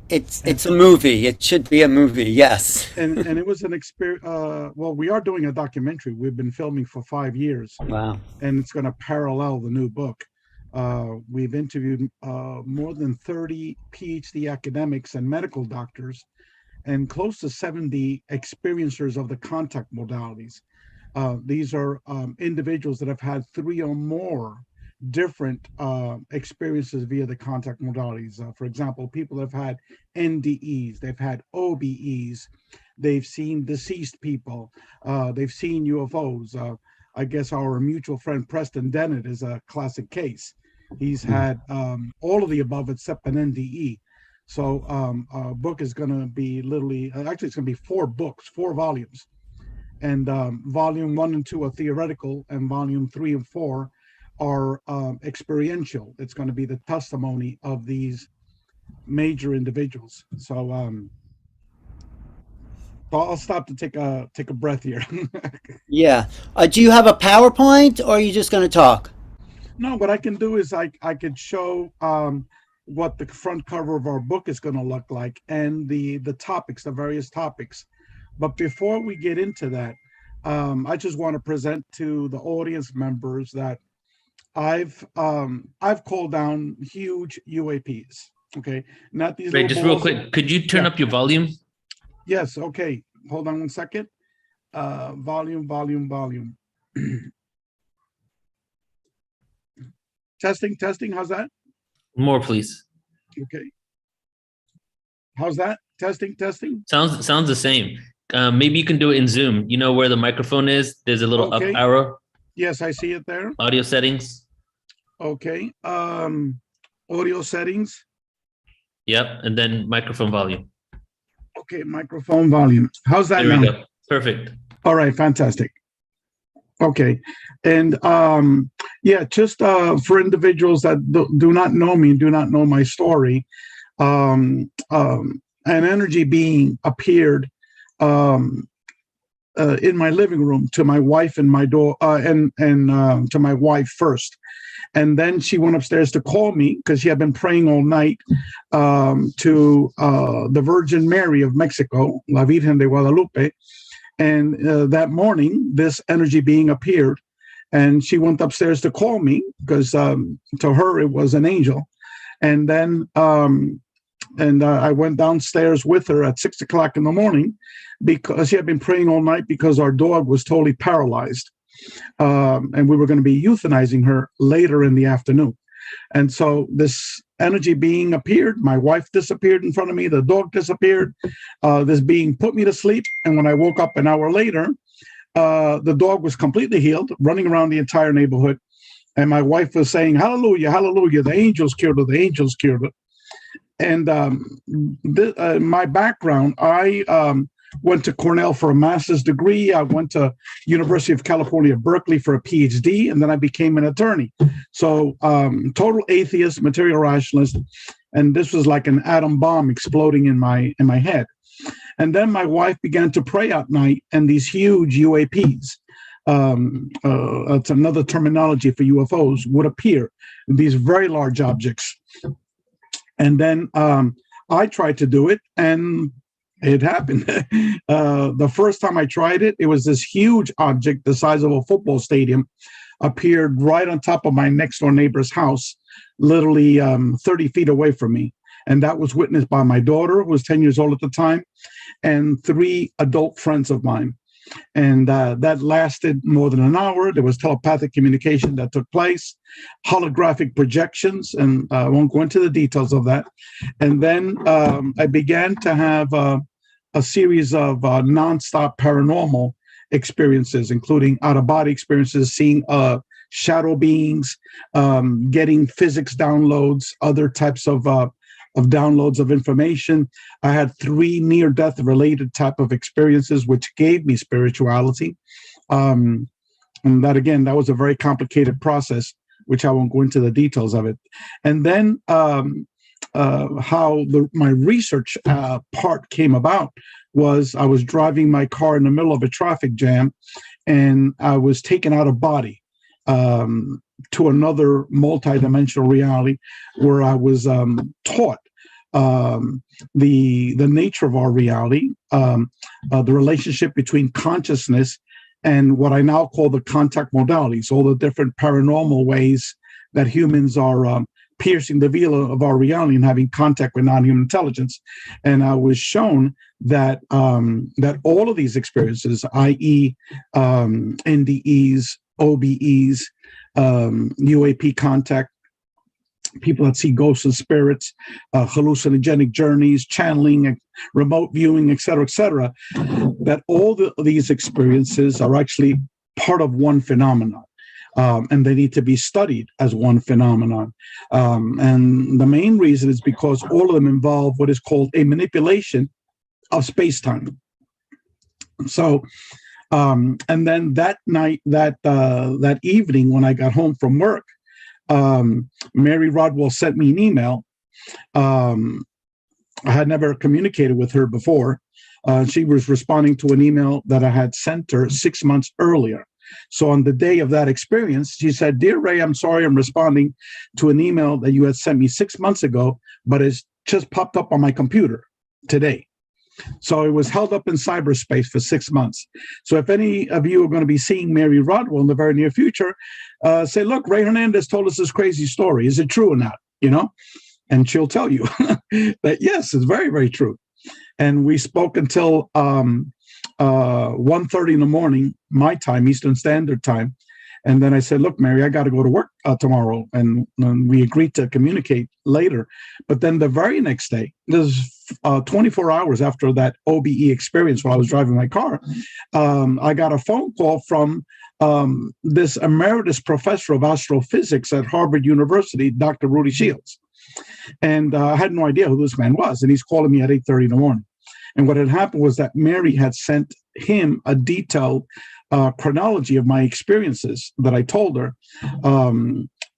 Speaker 2: It's a movie. It should be a movie. Yes.
Speaker 7: and it was an experience. Well, we are doing a documentary. We've been filming for 5 years,
Speaker 2: Wow.
Speaker 7: and it's going to parallel the new book. We've interviewed more than 30 PhD academics and medical doctors, and close to 70 experiencers of the contact modalities. These are individuals that have had 3 or more different experiences via the contact modalities. For example, people have had NDEs, they've had OBEs, they've seen deceased people, they've seen UFOs. I guess our mutual friend Preston Dennett is a classic case. He's had all of the above except an NDE. So our book is going to be literally, actually it's going to be 4 books, 4 volumes. And volume 1 and 2 are theoretical, and volume 3 and 4 are experiential. It's going to be the testimony of these major individuals. So I'll stop to take a breath here.
Speaker 2: Yeah. Do you have a PowerPoint, or are you just going to talk?
Speaker 7: No, what I can do is I could show what the front cover of our book is going to look like, and the topics, the various topics. But before we get into that, I just want to present to the audience members that I've called down huge UAPs. Okay, not these.
Speaker 1: Wait, just real quick, could you turn up your volume?
Speaker 7: Yes. Okay. Hold on one second. Volume. Testing. How's that?
Speaker 1: More, please.
Speaker 7: Okay. How's that? Testing.
Speaker 1: Sounds the same. Maybe you can do it in Zoom. You know where the microphone is? There's a little up arrow.
Speaker 7: Yes, I see it there.
Speaker 1: Audio settings.
Speaker 7: Okay. Audio settings.
Speaker 1: Yep, and then microphone volume.
Speaker 7: Okay, microphone volume. How's that
Speaker 1: There
Speaker 7: now?
Speaker 1: we go. Perfect.
Speaker 7: All right, fantastic. Okay, and just for individuals that do not know me, do not know my story, an energy being appeared in my living room to my wife and my daughter, and to my wife first. And then she went upstairs to call me because she had been praying all night to the Virgin Mary of Mexico, La Virgen de Guadalupe. And that morning, this energy being appeared, and she went upstairs to call me because to her it was an angel. And then I went downstairs with her at 6 o'clock in the morning because she had been praying all night because our dog was totally paralyzed. And we were going to be euthanizing her later in the afternoon. And so this energy being appeared, my wife disappeared in front of me, the dog disappeared, this being put me to sleep. And when I woke up an hour later, the dog was completely healed, running around the entire neighborhood. And my wife was saying, hallelujah, hallelujah, the angels cured her, the angels cured her. And my background, I went to Cornell for a master's degree. I went to University of California, Berkeley for a PhD, and then I became an attorney. So total atheist, material rationalist, and this was like an atom bomb exploding in my head. And then my wife began to pray at night, and these huge UAPs, it's another terminology for UFOs, would appear, these very large objects. And then I tried to do it, and it happened. The first time I tried it, it was this huge object the size of a football stadium appeared right on top of my next door neighbor's house, literally 30 feet away from me. And that was witnessed by my daughter, who was 10 years old at the time, and 3 adult friends of mine. And that lasted more than an hour. There was telepathic communication that took place, holographic projections, and I won't go into the details of that. And then I began to have a series of nonstop paranormal experiences, including out-of-body experiences, seeing shadow beings, getting physics downloads, other types of downloads of information. I had 3 near-death related type of experiences, which gave me spirituality. And that, again, that was a very complicated process, which I won't go into the details of it. And then how my research part came about was I was driving my car in the middle of a traffic jam, and I was taken out of body to another multidimensional reality where I was taught the nature of our reality, the relationship between consciousness and what I now call the contact modalities, all the different paranormal ways that humans are piercing the veil of our reality and having contact with non-human intelligence. And I was shown that that all of these experiences, i.e. NDEs, OBEs, UAP contact, people that see ghosts and spirits, hallucinogenic journeys, channeling, remote viewing, et cetera, that all these experiences are actually part of one phenomenon. And they need to be studied as one phenomenon. And the main reason is because all of them involve what is called a manipulation of space-time. So, and then that night, that evening when I got home from work, Mary Rodwell sent me an email. I had never communicated with her before. She was responding to an email that I had sent her 6 months earlier. So on the day of that experience, she said, "Dear Ray, I'm sorry I'm responding to an email that you had sent me 6 months ago, but it's just popped up on my computer today." So it was held up in cyberspace for 6 months. So if any of you are going to be seeing Mary Rodwell in the very near future, say, "Look, Ray Hernandez told us this crazy story. Is it true or not?" You know, and she'll tell you that, yes, it's very, very true. And we spoke until 1:30 in the morning, my time, Eastern Standard Time. And then I said, "Look, Mary, I got to go to work tomorrow." And we agreed to communicate later. But then the very next day, this is 24 hours after that OBE experience while I was driving my car, I got a phone call from this emeritus professor of astrophysics at Harvard University, Dr. Rudy Shields. And I had no idea who this man was. And he's calling me at 8:30 in the morning. And what had happened was that Mary had sent him a detailed chronology of my experiences that I told her.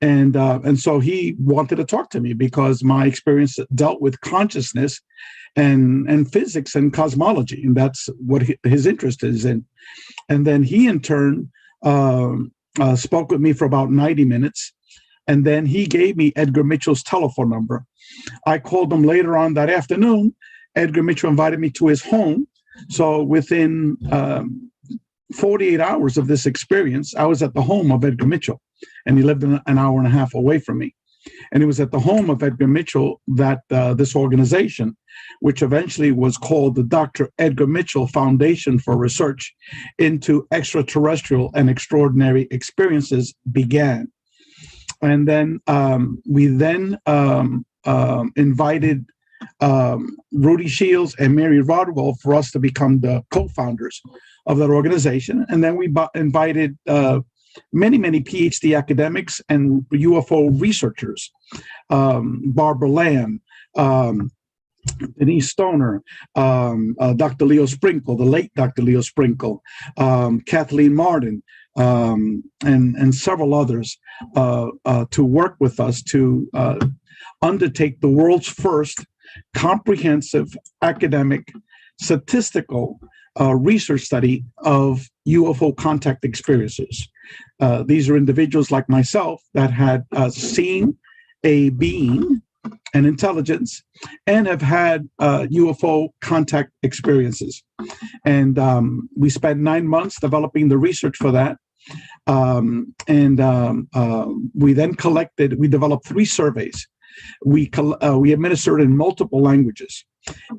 Speaker 7: And so he wanted to talk to me because my experience dealt with consciousness and physics and cosmology. And that's what his interest is in. And then he, in turn, spoke with me for about 90 minutes. And then he gave me Edgar Mitchell's telephone number. I called him later on that afternoon. Edgar Mitchell invited me to his home. So within 48 hours of this experience, I was at the home of Edgar Mitchell, and he lived an hour and a half away from me. And it was at the home of Edgar Mitchell that this organization, which eventually was called the Dr. Edgar Mitchell Foundation for Research into Extraterrestrial and Extraordinary Experiences, began. And then we then invited Rudy Shields and Mary Rodwell for us to become the co-founders of that organization. And then we invited many PhD academics and UFO researchers, Barbara Lamb, Denise Stoner, Dr. Leo Sprinkle, the late Dr. Leo Sprinkle, Kathleen Martin, and several others to work with us to undertake the world's first comprehensive academic statistical research study of UFO contact experiences. These are individuals like myself that had seen a being, an intelligence, and have had UFO contact experiences. And we spent 9 months developing the research for that. We then developed 3 surveys. We administered in multiple languages.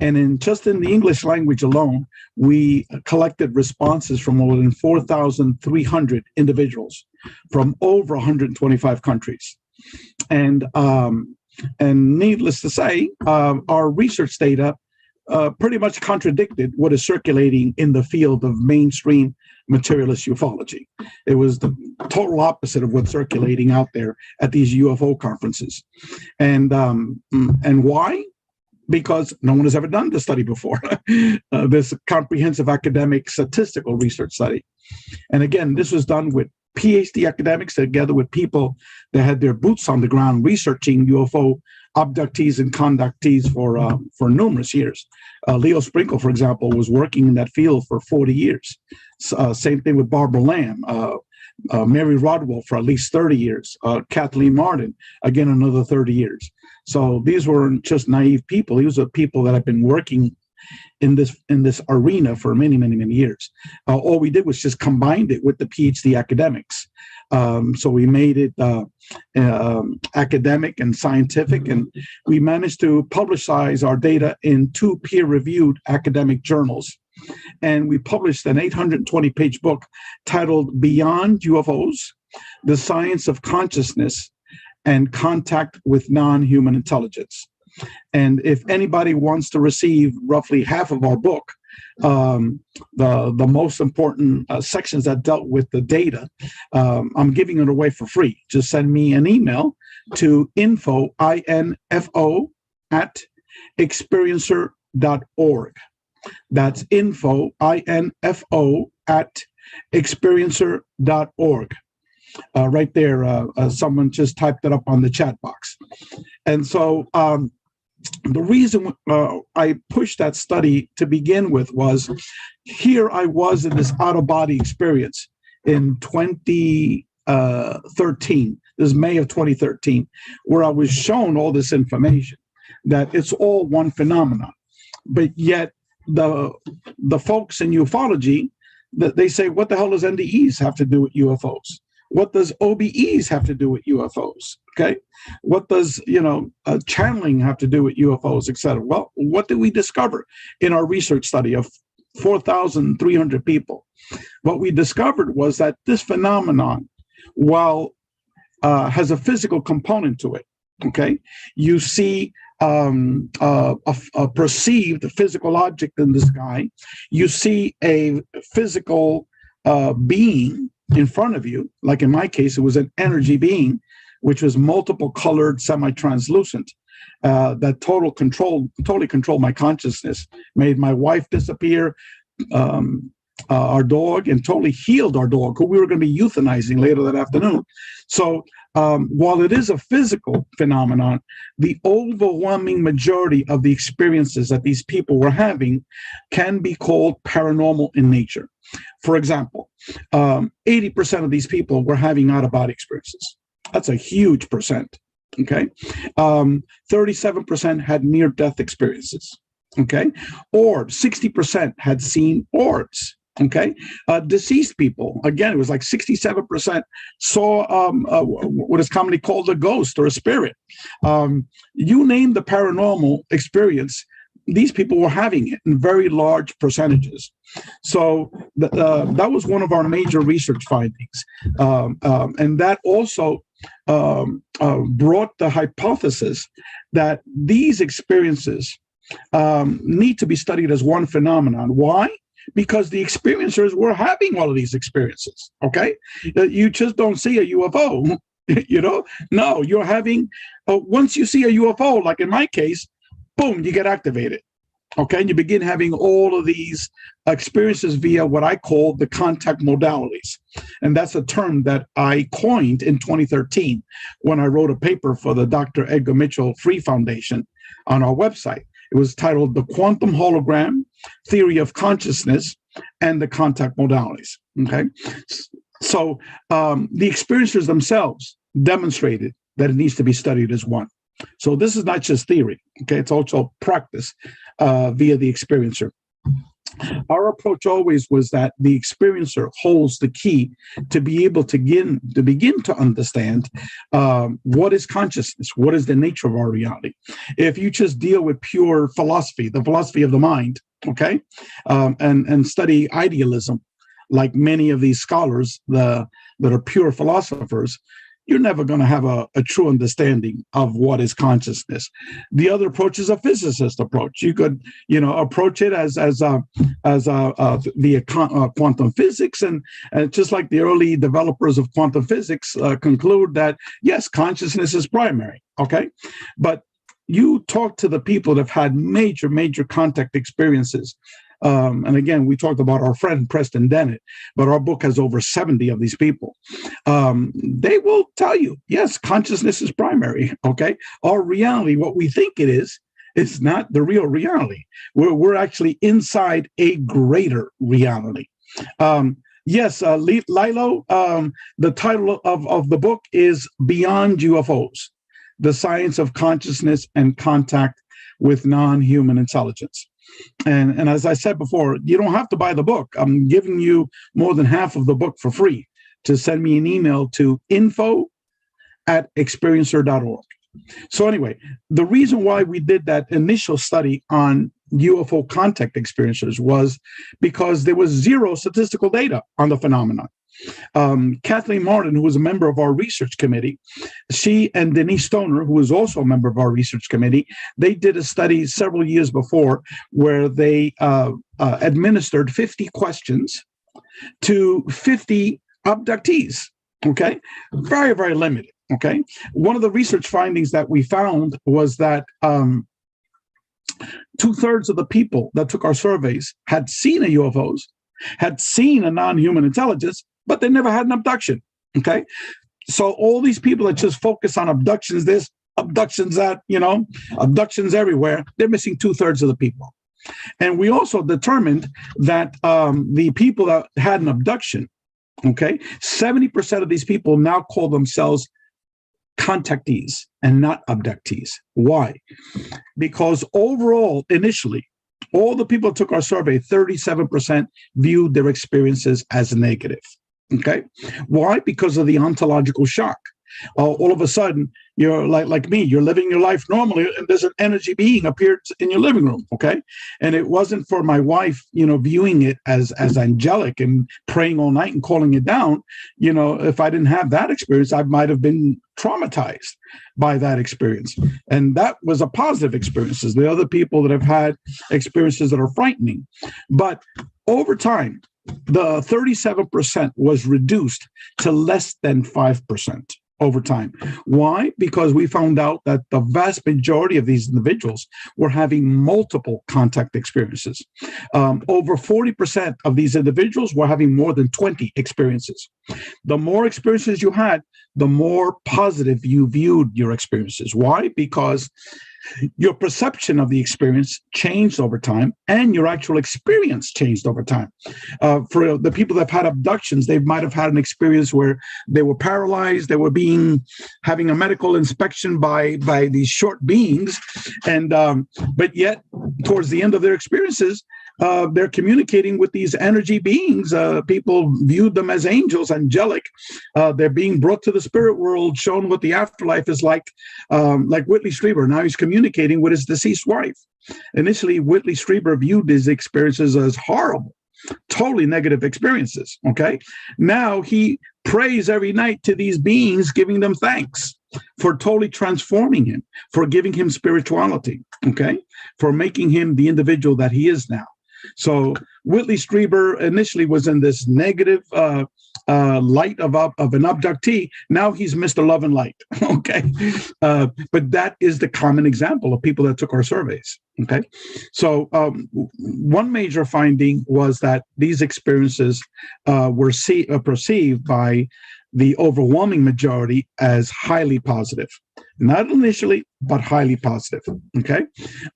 Speaker 7: And just in the English language alone, we collected responses from more than 4,300 individuals from over 125 countries. And needless to say, our research data pretty much contradicted what is circulating in the field of mainstream materialist ufology. It was the total opposite of what's circulating out there at these UFO conferences. And why? Because no one has ever done this study before, this comprehensive academic statistical research study. And again, this was done with PhD academics together with people that had their boots on the ground researching UFO abductees and conductees for numerous years. Leo Sprinkle, for example, was working in that field for 40 years. Same thing with Barbara Lamb, Mary Rodwell for at least 30 years, Kathleen Martin, again, another 30 years. So these weren't just naive people. These are people that have been working in this arena for many years. All we did was just combined it with the PhD academics. So we made it academic and scientific, and we managed to publicize our data in 2 peer-reviewed academic journals. And we published an 820-page book titled Beyond UFOs, The Science of Consciousness and Contact with Non-Human Intelligence. And if anybody wants to receive roughly half of our book, the most important sections that dealt with the data, I'm giving it away for free. Just send me an email to info, I-N-F-O, @experiencer.org. That's info, I-N-F-O, @experiencer.org. Right there, someone just typed it up on the chat box. And so the reason I pushed that study to begin with was, here I was in this out-of-body experience in 2013. This is May of 2013, where I was shown all this information, that it's all one phenomenon. But yet the folks in ufology, they say, what the hell does NDEs have to do with UFOs? What does OBEs have to do with UFOs? Okay, what does channeling have to do with UFOs, etc.? Well, what did we discover in our research study of 4,300 people? What we discovered was that this phenomenon, while has a physical component to it, okay, you see a perceived physical object in the sky, you see a physical being in front of you. Like in my case, it was an energy being, which was multiple colored, semi-translucent, that totally controlled my consciousness, made my wife disappear, our dog, and totally healed our dog, who we were going to be euthanizing later that afternoon. So while it is a physical phenomenon, the overwhelming majority of the experiences that these people were having can be called paranormal in nature. For example, 80% of these people were having out-of-body experiences. That's a huge percent, okay? 37% had near-death experiences, okay? Orbs, 60% had seen orbs, okay? Deceased people, again, it was like 67% saw what is commonly called a ghost or a spirit. You name the paranormal experience, these people were having it in very large percentages. So that was one of our major research findings. And that also brought the hypothesis that these experiences need to be studied as one phenomenon. Why? because the experiencers were having all of these experiences. Okay, you just don't see a UFO. No, you're having. Once you see a UFO, like in my case, boom, you get activated. Okay, and you begin having all of these experiences via what I call the contact modalities. And that's a term that I coined in 2013 when I wrote a paper for the Dr. Edgar Mitchell Free Foundation on our website. It was titled The Quantum Hologram, Theory of Consciousness, and the Contact Modalities. Okay, so the experiencers themselves demonstrated that it needs to be studied as one. So this is not just theory, okay? It's also practice via the experiencer. Our approach always was that the experiencer holds the key to be able to begin to understand what is consciousness, what is the nature of our reality. If you just deal with pure philosophy, the philosophy of the mind, okay, and study idealism, like many of these scholars that are pure philosophers, you're never going to have a true understanding of what is consciousness. The other approach is a physicist approach. You could, approach it as via quantum physics, and just like the early developers of quantum physics conclude that yes, consciousness is primary. Okay, but you talk to the people that have had major contact experiences. And again, we talked about our friend Preston Dennett, but our book has over 70 of these people. They will tell you, yes, consciousness is primary. Okay, our reality, what we think it is not the real reality. We're actually inside a greater reality. Yes, Lilo, the title of the book is Beyond UFOs, the Science of Consciousness and Contact with Non-Human Intelligence. And as I said before, you don't have to buy the book. I'm giving you more than half of the book for free to send me an email to info@experiencer.org. So anyway, the reason why we did that initial study on UFO contact experiencers was because there was zero statistical data on the phenomenon. Kathleen Martin, who was a member of our research committee, she and Denise Stoner, who was also a member of our research committee, they did a study several years before where they administered 50 questions to 50 abductees. Okay, very, very limited. Okay, one of the research findings that we found was that 2/3 of the people that took our surveys had seen a UFOs, had seen a non-human intelligence, but they never had an abduction. Okay, so all these people that just focus on abductions, this, abductions that, abductions everywhere, they're missing 2/3 of the people. And we also determined that the people that had an abduction, okay, 70% of these people now call themselves contactees and not abductees. Why? Because overall, initially, all the people who took our survey, 37% viewed their experiences as negative. Okay. Why? Because of the ontological shock. All of a sudden, you're like me, you're living your life normally, and there's an energy being appeared in your living room. Okay. And it wasn't for my wife, viewing it as angelic and praying all night and calling it down. If I didn't have that experience, I might have been traumatized by that experience. And that was a positive experience. The other people that have had experiences that are frightening. But over time, the 37% was reduced to less than 5% over time. Why? Because we found out that the vast majority of these individuals were having multiple contact experiences. Over 40% of these individuals were having more than 20 experiences. The more experiences you had, the more positive you viewed your experiences. Why? Because your perception of the experience changed over time, and your actual experience changed over time. For the people that have had abductions, they might have had an experience where they were paralyzed, they were having a medical inspection by these short beings, and but yet towards the end of their experiences, they're communicating with these energy beings. People viewed them as angels, angelic. They're being brought to the spirit world, shown what the afterlife is like Whitley Strieber. Now he's communicating with his deceased wife. Initially, Whitley Strieber viewed his experiences as horrible, totally negative experiences. Okay. Now he prays every night to these beings, giving them thanks for totally transforming him, for giving him spirituality. Okay. For making him the individual that he is now. So Whitley Strieber initially was in this negative light of an abductee. Now he's Mr. Love and Light. Okay. But that is the common example of people that took our surveys. Okay. So one major finding was that these experiences were perceived by the overwhelming majority as highly positive. Not initially, but highly positive. Okay.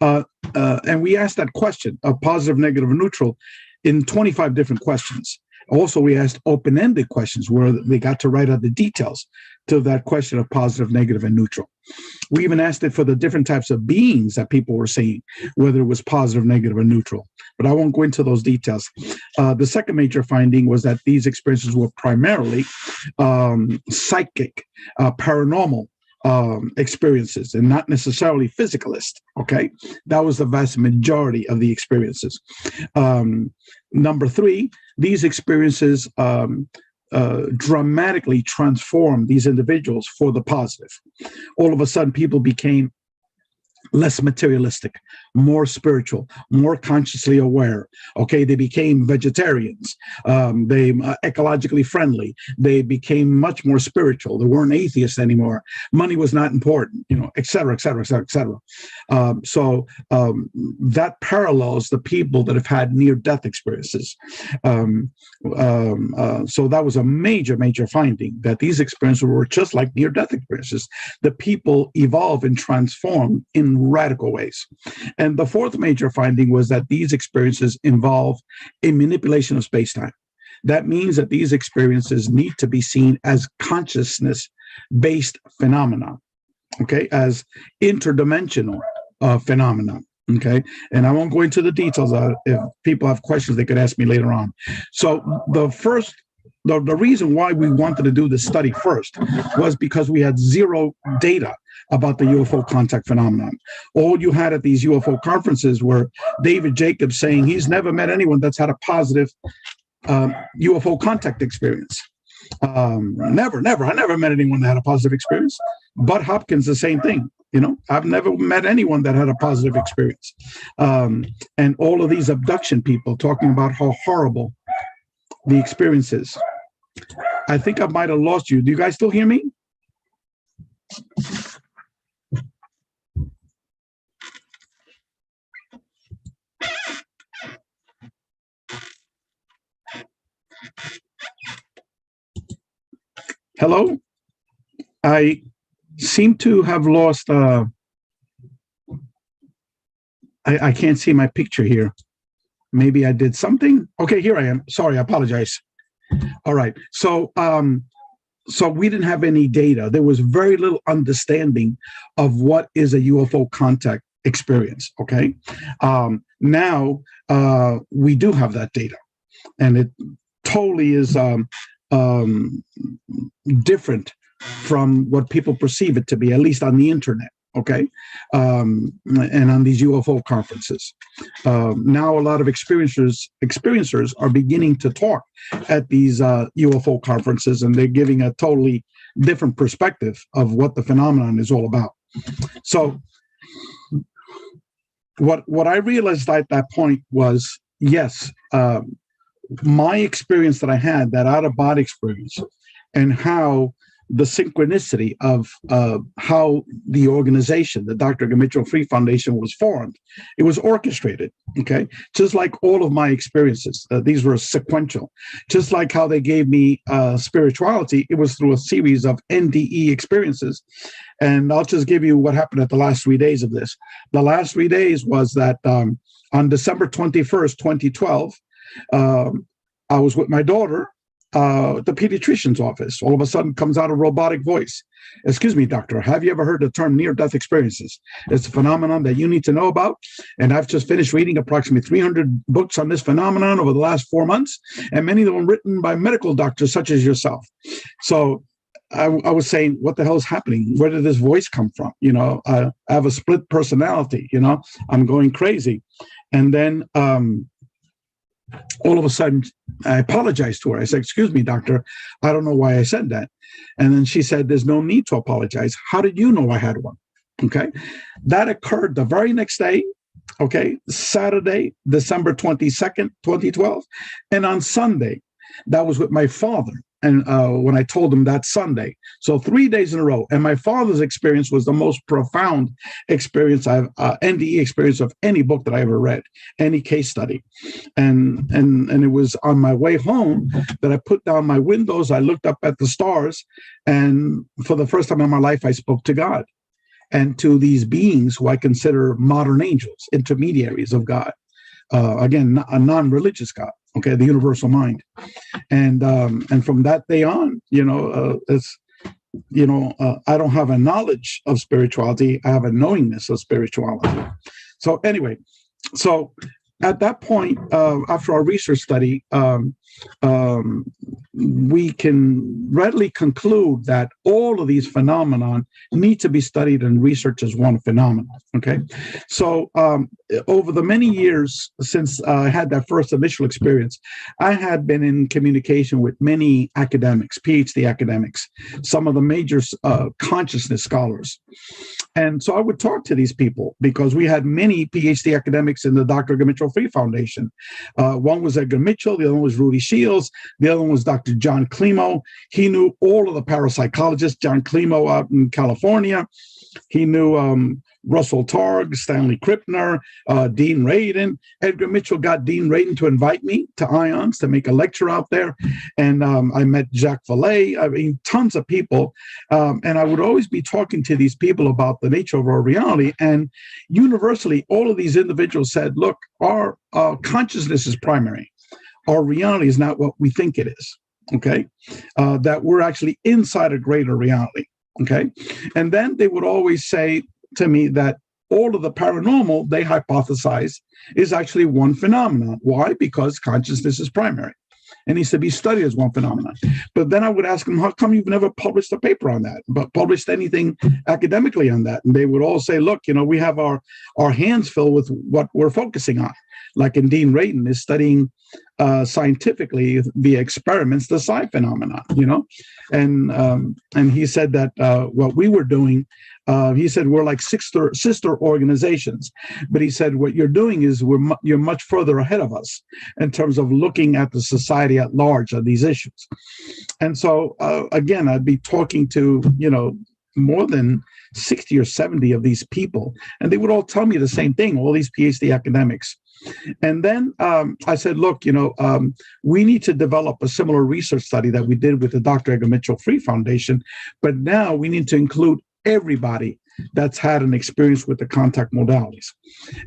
Speaker 7: And we asked that question of positive, negative, or neutral in 25 different questions. Also, we asked open-ended questions where they got to write out the details to that question of positive, negative, and neutral. We even asked it for the different types of beings that people were seeing, whether it was positive, negative, or neutral. But I won't go into those details. The second major finding was that these experiences were primarily psychic, paranormal experiences, and not necessarily physicalist. Okay, that was the vast majority of the experiences. Number three, these experiences dramatically transformed these individuals for the positive. All of a sudden, people became less materialistic, more spiritual, more consciously aware. Okay, they became vegetarians. They ecologically friendly. They became much more spiritual. They weren't atheists anymore. Money was not important, et cetera, et cetera, et cetera, et cetera. So that parallels the people that have had near-death experiences. So that was a major, major finding, that these experiences were just like near-death experiences. The people evolve and transform in radical ways. And the fourth major finding was that these experiences involve a manipulation of space-time. That means that these experiences need to be seen as consciousness-based phenomena, okay, as interdimensional phenomena, okay? And I won't go into the details. If people have questions, they could ask me later on. So the reason why we wanted to do this study first was because we had zero data about the UFO contact phenomenon. All you had at these UFO conferences were David Jacobs saying he's never met anyone that's had a positive UFO contact experience. Never. I never met anyone that had a positive experience. Bud Hopkins, the same thing. I've never met anyone that had a positive experience. And all of these abduction people talking about how horrible the experience is. I think I might have lost you. Do you guys still hear me? Hello? I seem to have lost, I can't see my picture here. Maybe I did something. Okay, here I am. Sorry, I apologize. All right. So we didn't have any data. There was very little understanding of what is a UFO contact experience. Okay. Now we do have that data, and it totally is different from what people perceive it to be, at least on the internet. Okay. And on these UFO conferences. Now a lot of experiencers are beginning to talk at these UFO conferences, and they're giving a totally different perspective of what the phenomenon is all about. So what I realized at that point was, yes, my experience that I had, that out-of-body experience, and how the synchronicity of how the organization, the Dr. Mitchell Free Foundation, was formed. It was orchestrated, okay? Just like all of my experiences, these were sequential. Just like how they gave me spirituality, it was through a series of NDE experiences. And I'll just give you what happened at the last 3 days of this. The last 3 days was that on December 21st, 2012, I was with my daughter, the pediatrician's office. All of a sudden comes out a robotic voice. "Excuse me, doctor, have you ever heard the term near-death experiences? It's a phenomenon that you need to know about. And I've just finished reading approximately 300 books on this phenomenon over the last 4 months, and many of them written by medical doctors such as yourself." So I was saying, what the hell is happening? Where did this voice come from? I have a split personality, I'm going crazy. And then all of a sudden, I apologized to her. I said, "Excuse me, doctor, I don't know why I said that." And then she said, "There's no need to apologize. How did you know I had one?" Okay. That occurred the very next day. Okay, Saturday, December 22nd, 2012. And on Sunday, that was with my father. And when I told him that Sunday, so 3 days in a row. And my father's experience was the most profound experience NDE experience of any book that I ever read, any case study. And it was on my way home that I put down my windows. I looked up at the stars, and for the first time in my life, I spoke to God and to these beings who I consider modern angels, intermediaries of God. Again, a non-religious God. Okay, the universal mind, and from that day on, I don't have a knowledge of spirituality. I have a knowingness of spirituality. So anyway, at that point, after our research study, we can readily conclude that all of these phenomenon need to be studied and researched as one phenomenon. Okay, so over the many years since I had that first initial experience, I had been in communication with many academics, PhD academics, some of the major consciousness scholars. And so I would talk to these people because we had many PhD academics in the Dr. Edgar Mitchell Free Foundation. One was Edgar Mitchell, the other one was Rudy Shields, the other one was Dr. John Klimo. He knew all of the parapsychologists, John Klimo out in California. He knew Russell Targ, Stanley Krippner, Dean Layden. Edgar Mitchell got Dean Layden to invite me to IONS to make a lecture out there. And I met Jacques Vallée, I mean, tons of people. And I would always be talking to these people about the nature of our reality. And universally, all of these individuals said, look, our consciousness is primary. Our reality is not what we think it is, okay? That we're actually inside a greater reality, okay? And then they would always say to me that all of the paranormal, they hypothesize, is actually one phenomenon. Why? Because consciousness is primary. It needs to be studied as one phenomenon. But then I would ask them, how come you've never published a paper on that, but published anything academically on that? And they would all say, look, we have our hands filled with what we're focusing on. Like in Dean Layden is studying scientifically via experiments the psi phenomenon, and he said that what we were doing, he said we're like sister organizations, but he said what you're doing is you're much further ahead of us in terms of looking at the society at large on these issues. And so again, I'd be talking to more than 60 or 70 of these people, and they would all tell me the same thing, all these PhD academics. And then I said, look, we need to develop a similar research study that we did with the Dr. Edgar Mitchell Free Foundation, but now we need to include everybody that's had an experience with the contact modalities.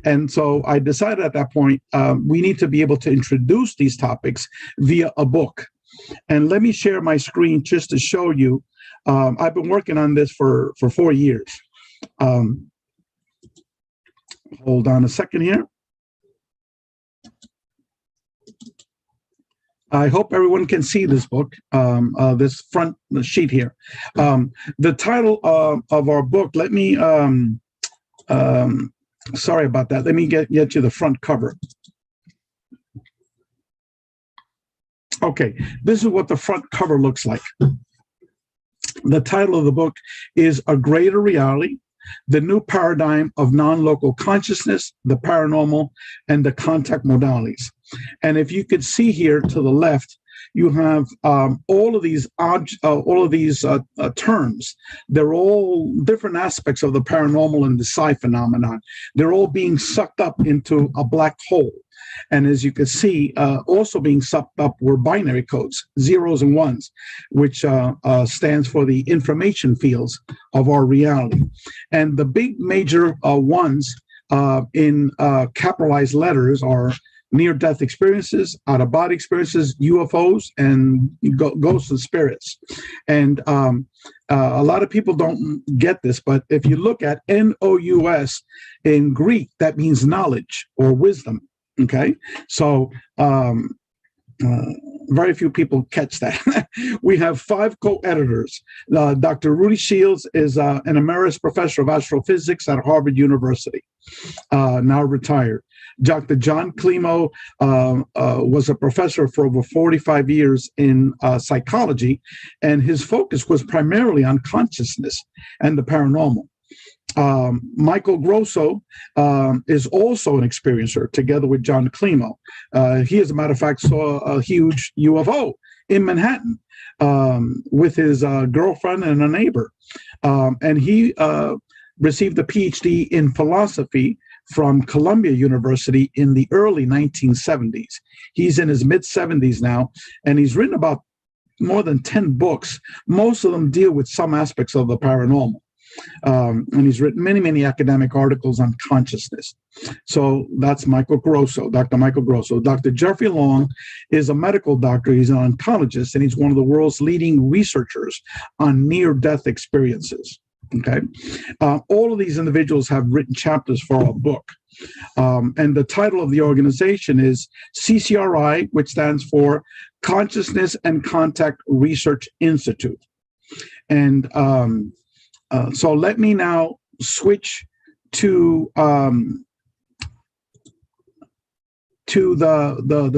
Speaker 7: And so I decided at that point, we need to be able to introduce these topics via a book. And let me share my screen just to show you. I've been working on this for 4 years. Hold on a second here. I hope everyone can see this book, this front sheet here. The title of our book, let me, sorry about that. Let me get you the front cover. Okay, this is what the front cover looks like. The title of the book is A Greater Reality, the New Paradigm of Non-Local Consciousness, the Paranormal, and the Contact Modalities. And if you could see here to the left, you have all of these terms. They're all different aspects of the paranormal and the psi phenomenon. They're all being sucked up into a black hole. And as you can see, also being sucked up were binary codes, zeros and ones, which stands for the information fields of our reality. And the big major ones in capitalized letters are near-death experiences, out-of-body experiences, UFOs, and ghosts and spirits. And a lot of people don't get this, but if you look at Nous in Greek, that means knowledge or wisdom. Okay, so very few people catch that. We have 5 co-editors. Dr. Rudy Shields is an emeritus professor of astrophysics at Harvard University, now retired. Dr. John Klimo was a professor for over 45 years in psychology, and his focus was primarily on consciousness and the paranormal. Michael Grosso is also an experiencer, together with John Climo. He, as a matter of fact, saw a huge UFO in Manhattan with his girlfriend and a neighbor. And he received a PhD in philosophy from Columbia University in the early 1970s. He's in his mid-70s now, and he's written about more than 10 books. Most of them deal with some aspects of the paranormal. And he's written many, many academic articles on consciousness. So that's Michael Grosso, Dr. Michael Grosso. Dr. Jeffrey Long is a medical doctor. He's an oncologist, and he's one of the world's leading researchers on near-death experiences. Okay. All of these individuals have written chapters for our book. And the title of the organization is CCRI, which stands for Consciousness and Contact Research Institute. And so let me now switch to the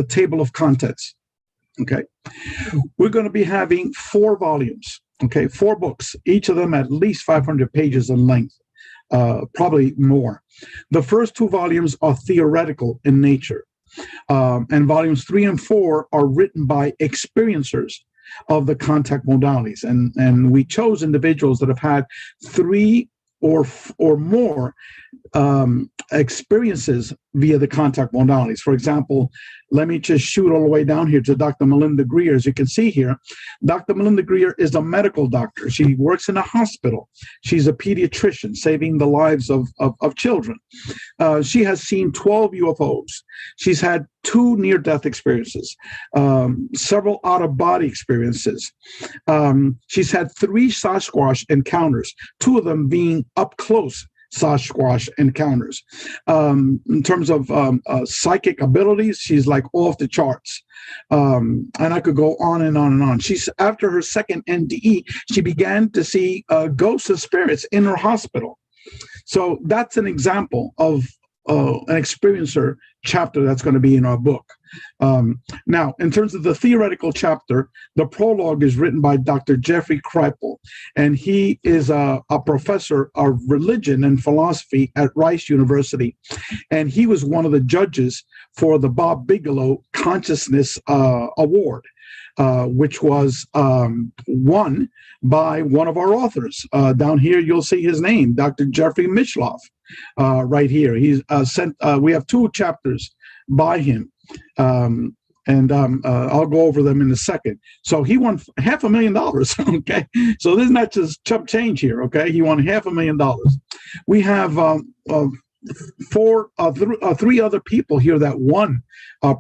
Speaker 7: table of contents. Okay, we're going to be having 4 volumes. Okay, 4 books, each of them at least 500 pages in length, probably more. The first 2 volumes are theoretical in nature, and volumes 3 and 4 are written by experiencers of the contact modalities, and we chose individuals that have had 3 or more experiences via the contact modalities. For example, let me just shoot all the way down here to Dr. Melinda Greer. As you can see here, Dr. Melinda Greer is a medical doctor. She works in a hospital. She's a pediatrician, saving the lives of children. She has seen 12 UFOs. She's had 2 near-death experiences, several out-of-body experiences. She's had 3 Sasquatch encounters, 2 of them being up-close Sasquatch encounters. In terms of psychic abilities, she's like off the charts. And I could go on and on and on. She's, after her second NDE, she began to see ghosts of spirits in her hospital. So that's an example of an experiencer chapter that's going to be in our book. Now, in terms of the theoretical chapter, the prologue is written by Dr. Jeffrey Kripal, and he is a professor of religion and philosophy at Rice University, and he was one of the judges for the Bob Bigelow Consciousness Award, which was won by one of our authors. Down here, you'll see his name, Dr. Jeffrey Mishloff, right here. He's we have 2 chapters by him. I'll go over them in a second. So he won $500,000. Okay, so this is not just chump change here. Okay, he won $500,000. We have 3 other people here that won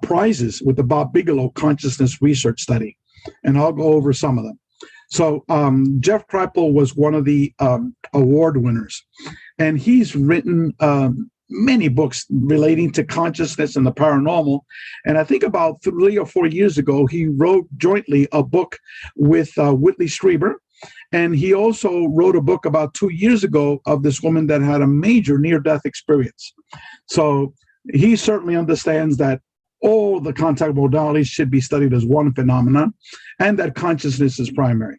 Speaker 7: prizes with the Bob Bigelow Consciousness Research Study, and I'll go over some of them. So Jeff Kripal was one of the award winners, and he's written many books relating to consciousness and the paranormal. And I think about 3 or 4 years ago, he wrote jointly a book with Whitley Strieber. And he also wrote a book about 2 years ago of this woman that had a major near-death experience. So he certainly understands that all the contact modalities should be studied as one phenomenon, and that consciousness is primary.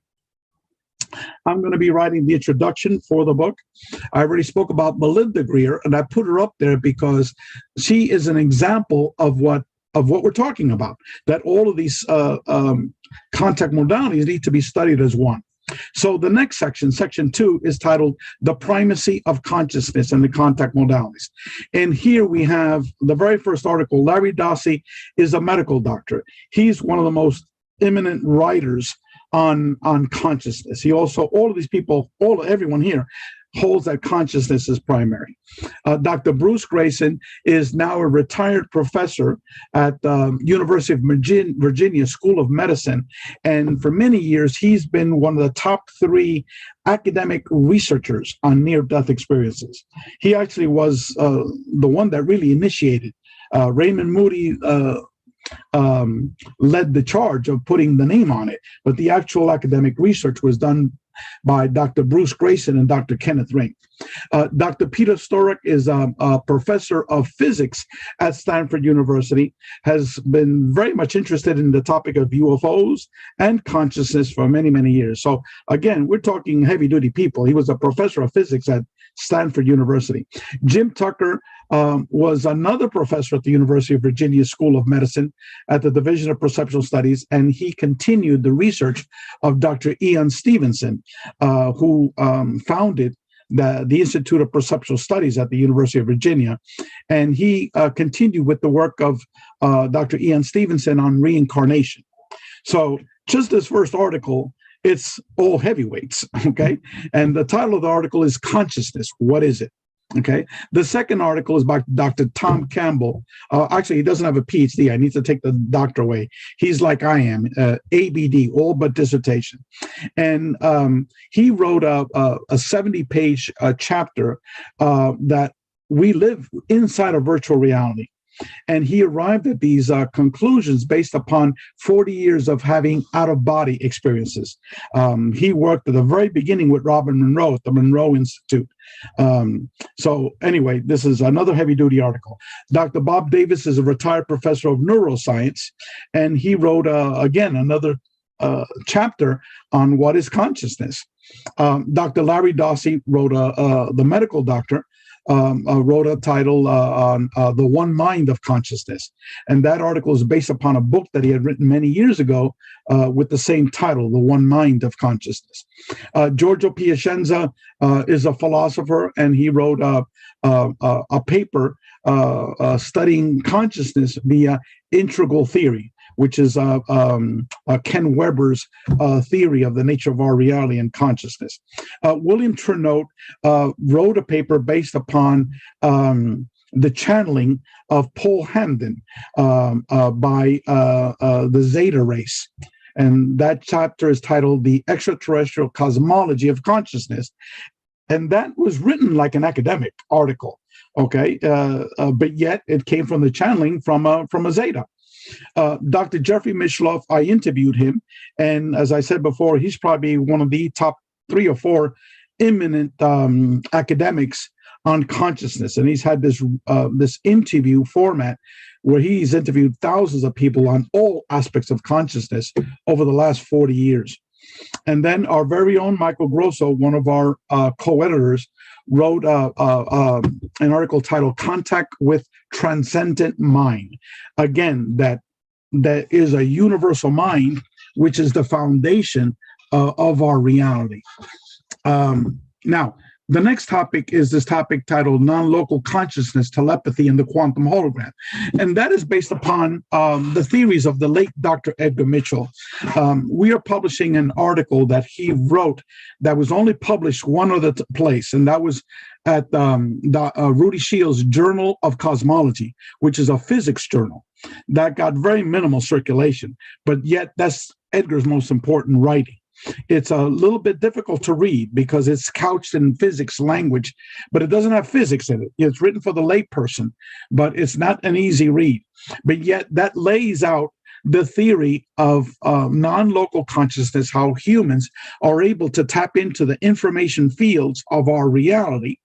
Speaker 7: I'm going to be writing the introduction for the book. I already spoke about Melinda Greer, and I put her up there because she is an example of what we're talking about, that all of these contact modalities need to be studied as one. So the next section, section 2, is titled The Primacy of Consciousness and the Contact Modalities. And here we have the very first article. Larry Dossey is a medical doctor. He's one of the most eminent writers on consciousness. He also, all of these people, everyone here holds that consciousness is primary. Dr. Bruce Grayson is now a retired professor at the University of Virginia School of Medicine. And for many years, he's been one of the top 3 academic researchers on near-death experiences. He actually was the one that really initiated. Raymond Moody led the charge of putting the name on it, but the actual academic research was done by Dr. Bruce Grayson and Dr. Kenneth Ring. Dr. Peter Sturrock is a professor of physics at Stanford University, has been very much interested in the topic of UFOs and consciousness for many, many years. So again, we're talking heavy-duty people. He was a professor of physics at Stanford University. Jim Tucker was another professor at the University of Virginia School of Medicine at the Division of Perceptual Studies, and he continued the research of Dr. Ian Stevenson, who founded the Institute of Perceptual Studies at the University of Virginia. And he continued with the work of Dr. Ian Stevenson on reincarnation. So just this first article, it's all heavyweights, okay? And the title of the article is Consciousness, What Is It? Okay. The second article is by Dr. Tom Campbell. Actually, he doesn't have a PhD. I need to take the doctor away. He's like I am, ABD, all but dissertation. And he wrote a 70-page chapter that we live inside a virtual reality. And he arrived at these conclusions based upon 40 years of having out-of-body experiences. He worked at the very beginning with Robin Monroe at the Monroe Institute. So anyway, this is another heavy-duty article. Dr. Bob Davis is a retired professor of neuroscience, and he wrote, again, another chapter on what is consciousness. Dr. Larry Dawsey wrote, the medical doctor, wrote a title on The One Mind of Consciousness. And that article is based upon a book that he had written many years ago with the same title, The One Mind of Consciousness. Giorgio Piacenza is a philosopher, and he wrote a paper studying consciousness via integral theory, which is Ken Weber's theory of the nature of our reality and consciousness. William Trenote wrote a paper based upon the channeling of Paul Hamden by the Zeta race. And that chapter is titled The Extraterrestrial Cosmology of Consciousness. And that was written like an academic article, okay? But yet it came from the channeling from a Zeta. Dr. Jeffrey Mishloff, I interviewed him, and as I said before, he's probably one of the top 3 or 4 eminent academics on consciousness, and he's had this interview format where he's interviewed thousands of people on all aspects of consciousness over the last 40 years. And then our very own Michael Grosso, one of our co-editors, wrote an article titled Contact with Transcendent Mind. Again, that is a universal mind, which is the foundation of our reality. Now, the next topic is this topic titled Non-Local Consciousness, Telepathy, and the Quantum Hologram. And that is based upon the theories of the late Dr. Edgar Mitchell. We are publishing an article that he wrote that was only published one other place, and that was at Rudy Shields' Journal of Cosmology, which is a physics journal that got very minimal circulation, but yet that's Edgar's most important writing. It's a little bit difficult to read because it's couched in physics language, but it doesn't have physics in it. It's written for the layperson, but it's not an easy read. But yet that lays out the theory of non-local consciousness, how humans are able to tap into the information fields of our reality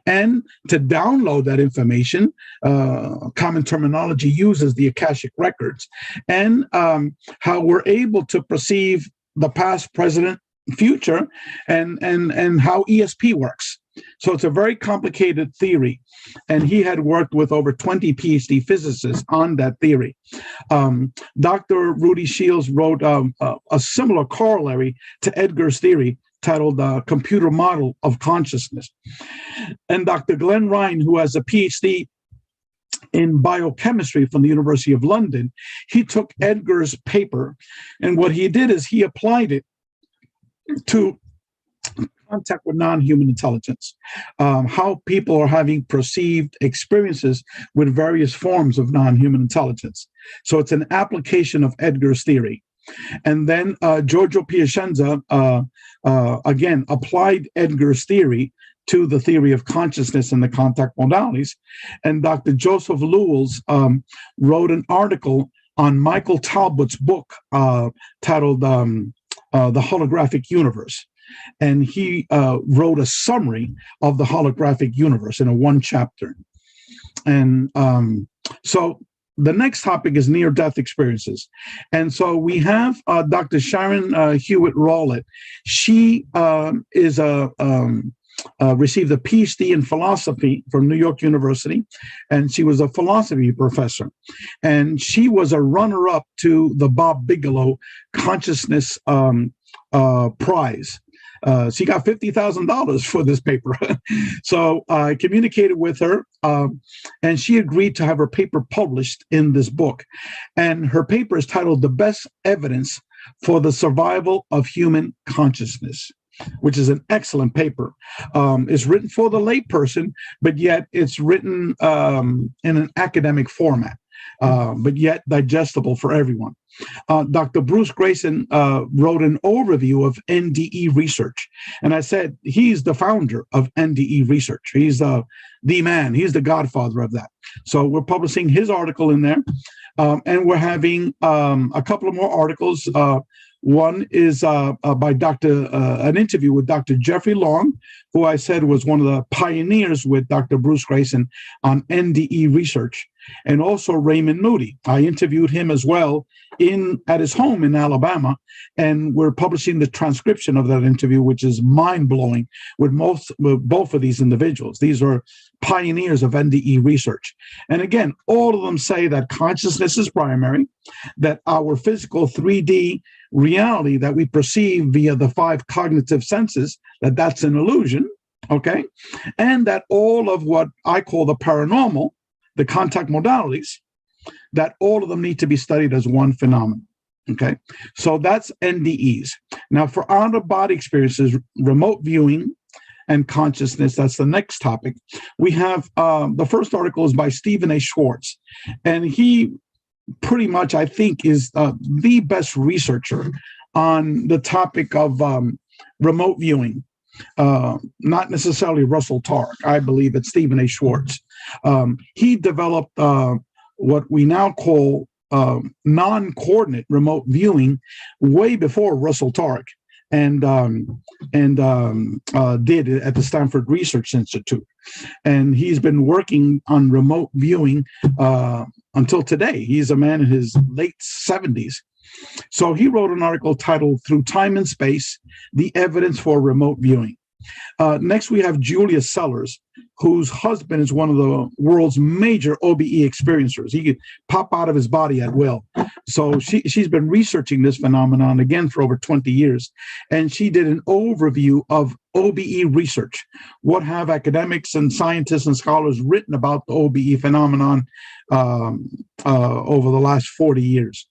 Speaker 7: and to download that information. Common terminology uses the Akashic records, and how we're able to perceive the past, present, future, and how ESP works. So it's a very complicated theory, and he had worked with over 20 PhD physicists on that theory. Dr. Rudy Shields wrote a similar corollary to Edgar's theory titled Computer Model of Consciousness. And Dr. Glenn Ryan, who has a PhD in biochemistry from the University of London, he took Edgar's paper, and what he did is he applied it to contact with non-human intelligence, how people are having perceived experiences with various forms of non-human intelligence. So it's an application of Edgar's theory. And then Giorgio Piacenza, again, applied Edgar's theory to the theory of consciousness and the contact modalities. And Dr. Joseph Lewells wrote an article on Michael Talbot's book titled The Holographic Universe. And he wrote a summary of the holographic universe in a 1 chapter. And so the next topic is near-death experiences. And so we have Dr. Sharon Hewitt Rowlett. She is received a PhD in philosophy from New York University, and she was a philosophy professor. And she was a runner-up to the Bob Bigelow Consciousness Prize. She got $50,000 for this paper. So I communicated with her, and she agreed to have her paper published in this book. And her paper is titled "The Best Evidence for the Survival of Human Consciousness," which is an excellent paper. It's written for the layperson, but yet it's written in an academic format, but yet digestible for everyone. Dr. Bruce Grayson wrote an overview of NDE research. And I said, he's the founder of NDE research. He's the man. He's the godfather of that. So we're publishing his article in there. And we're having a couple of more articles. One is by an interview with Dr. Jeffrey Long, who I said was one of the pioneers with Dr. Bruce Grayson on NDE research, and also Raymond Moody. I interviewed him as well at his home in Alabama, and we're publishing the transcription of that interview, which is mind-blowing with both of these individuals. These are pioneers of NDE research. And again, all of them say that consciousness is primary, that our physical 3D reality that we perceive via the 5 cognitive senses, that's an illusion, okay? And that all of what I call the paranormal, the contact modalities, that all of them need to be studied as one phenomenon, okay? So that's NDEs. Now for out-of-body experiences, remote viewing, and consciousness, that's the next topic. We have the first article is by Stephen A. Schwartz, and he pretty much, I think, is the best researcher on the topic of remote viewing. Not necessarily Russell Targ. I believe it's Stephen A. Schwartz. He developed what we now call non-coordinate remote viewing way before Russell Targ, and did it at the Stanford Research Institute. And he's been working on remote viewing until today. He's a man in his late 70s. So he wrote an article titled "Through Time and Space, the Evidence for Remote Viewing." Next, we have Julia Sellers, whose husband is one of the world's major OBE experiencers. He could pop out of his body at will. So she's been researching this phenomenon again for over 20 years. And she did an overview of OBE research. What have academics and scientists and scholars written about the OBE phenomenon over the last 40 years?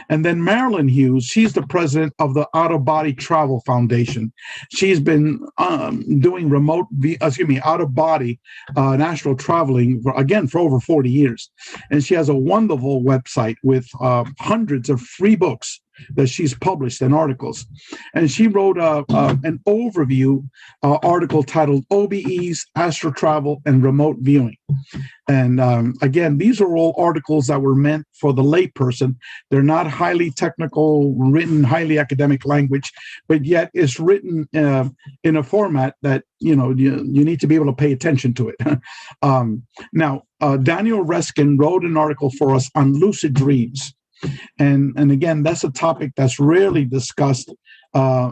Speaker 7: And then Marilyn Hughes, she's the president of the Out-of-Body Travel Foundation. She's been doing out-of-body astral traveling, for over 40 years. And she has a wonderful website with hundreds of free books that she's published in articles. And she wrote an overview article titled "OBEs, Astral Travel, and Remote Viewing." And again, these are all articles that were meant for the layperson. They're not highly technical, written, highly academic language, but yet it's written in a format that, you need to be able to pay attention to it. Now, Daniel Reskin wrote an article for us on lucid dreams. And again, that's a topic that's rarely discussed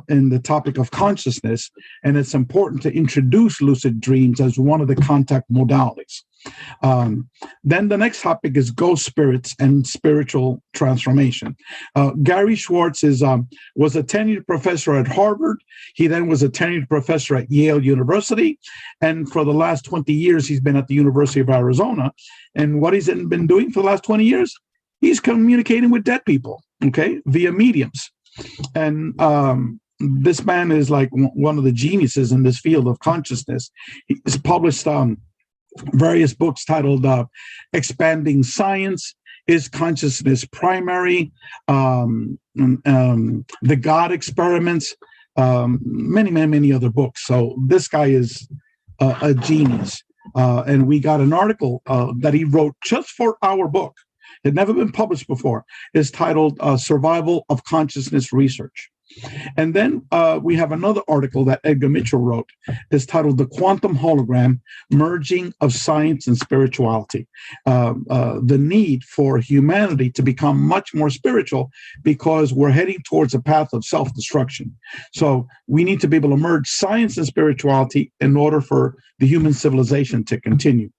Speaker 7: in the topic of consciousness, and it's important to introduce lucid dreams as one of the contact modalities. Then the next topic is ghost spirits and spiritual transformation. Gary Schwartz was a tenured professor at Harvard. He then was a tenured professor at Yale University, and for the last 20 years, he's been at the University of Arizona. And what he's been doing for the last 20 years? He's communicating with dead people, okay, via mediums. And this man is like one of the geniuses in this field of consciousness. He's published various books titled "Expanding Science," "Is Consciousness Primary?" "The God Experiments," many other books. So this guy is a genius. And we got an article that he wrote just for our book. Had never been published before. Is titled "Survival of Consciousness Research." And then we have another article that Edgar Mitchell wrote. It's titled "The Quantum Hologram: Merging of Science and Spirituality." The need for humanity to become much more spiritual because we're heading towards a path of self-destruction. So we need to be able to merge science and spirituality in order for the human civilization to continue.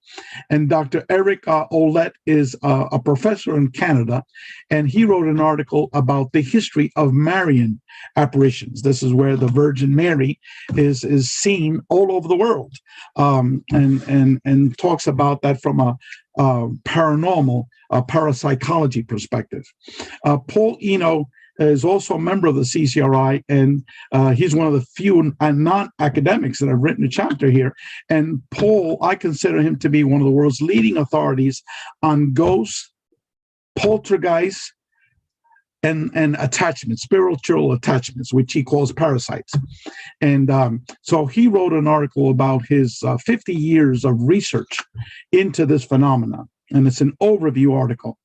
Speaker 7: And Dr. Eric Ouellette is a professor in Canada, and he wrote an article about the history of Marian apparitions. This is where the Virgin Mary is seen all over the world, and talks about that from a paranormal, parapsychology perspective. Paul Eno is also a member of the CCRI, and he's one of the few non-academics that have written a chapter here. And Paul, I consider him to be one of the world's leading authorities on ghosts, poltergeists, and attachments, spiritual attachments, which he calls parasites. And so he wrote an article about his 50 years of research into this phenomenon. And it's an overview article.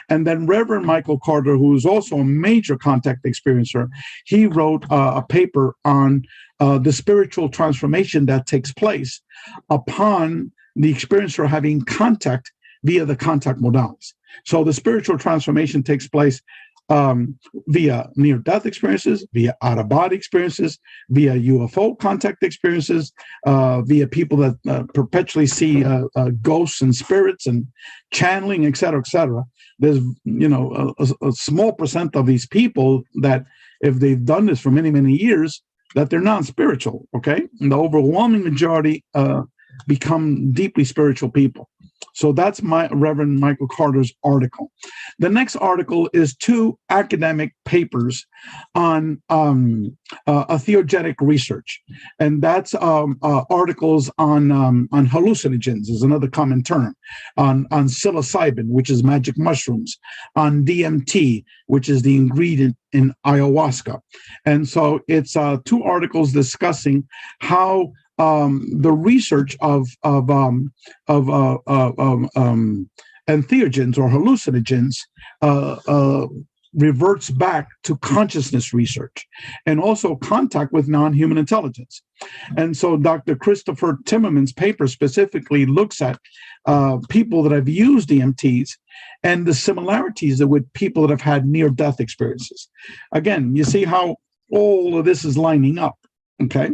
Speaker 7: And then Reverend Michael Carter, who is also a major contact experiencer, he wrote a paper on the spiritual transformation that takes place upon the experiencer having contact via the contact modalities. So the spiritual transformation takes place via near-death experiences, via out-of-body experiences, via UFO contact experiences, via people that perpetually see ghosts and spirits and channeling, et cetera, et cetera. There's, a small percent of these people that, if they've done this for many, many years, that they're non-spiritual, okay? And the overwhelming majority become deeply spiritual people. So that's my Reverend Michael Carter's article. The next article is 2 academic papers on theogenic research, and that's articles on hallucinogens is another common term, on psilocybin, which is magic mushrooms, on DMT, which is the ingredient in ayahuasca. And so it's 2 articles discussing how the research of entheogens or hallucinogens reverts back to consciousness research and also contact with non-human intelligence. And so Dr. Christopher Timmerman's paper specifically looks at people that have used DMTs and the similarities with people that have had near-death experiences. Again, you see how all of this is lining up. Okay,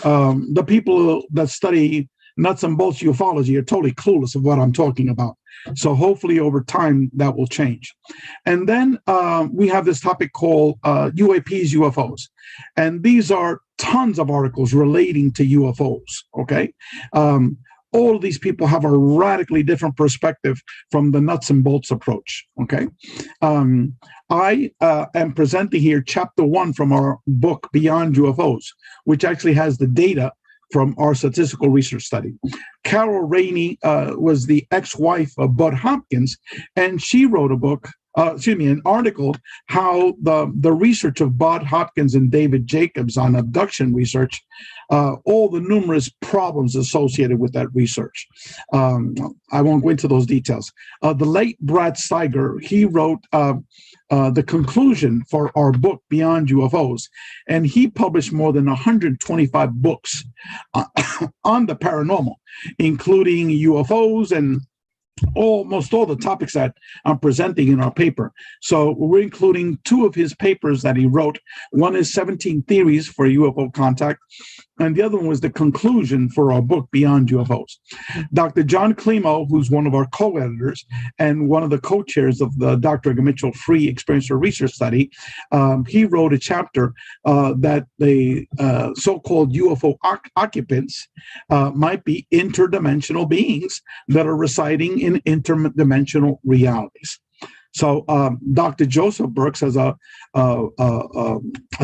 Speaker 7: the people that study nuts and bolts ufology are totally clueless of what I'm talking about. So hopefully over time that will change. And then we have this topic called UAPs, UFOs. And these are tons of articles relating to UFOs, okay? All of these people have a radically different perspective from the nuts and bolts approach, okay? I am presenting here chapter 1 from our book, Beyond UFOs, which actually has the data from our statistical research study. Carol Rainey was the ex-wife of Bud Hopkins, and she wrote an article, how the research of Bud Hopkins and David Jacobs on abduction research, all the numerous problems associated with that research. I won't go into those details. The late Brad Steiger, he wrote the conclusion for our book, Beyond UFOs, and he published more than 125 books on the paranormal, including UFOs and almost all the topics that I'm presenting in our paper. So we're including 2 of his papers that he wrote. One is 17 Theories for UFO Contact, and the other one was the conclusion for our book, Beyond UFOs. Dr. John Climo, who's one of our co-editors and one of the co-chairs of the Dr. Edgar Mitchell Free Experiencer Research Study, he wrote a chapter that the so-called UFO occupants might be interdimensional beings that are residing in interdimensional realities. So Dr. Joseph Brooks has a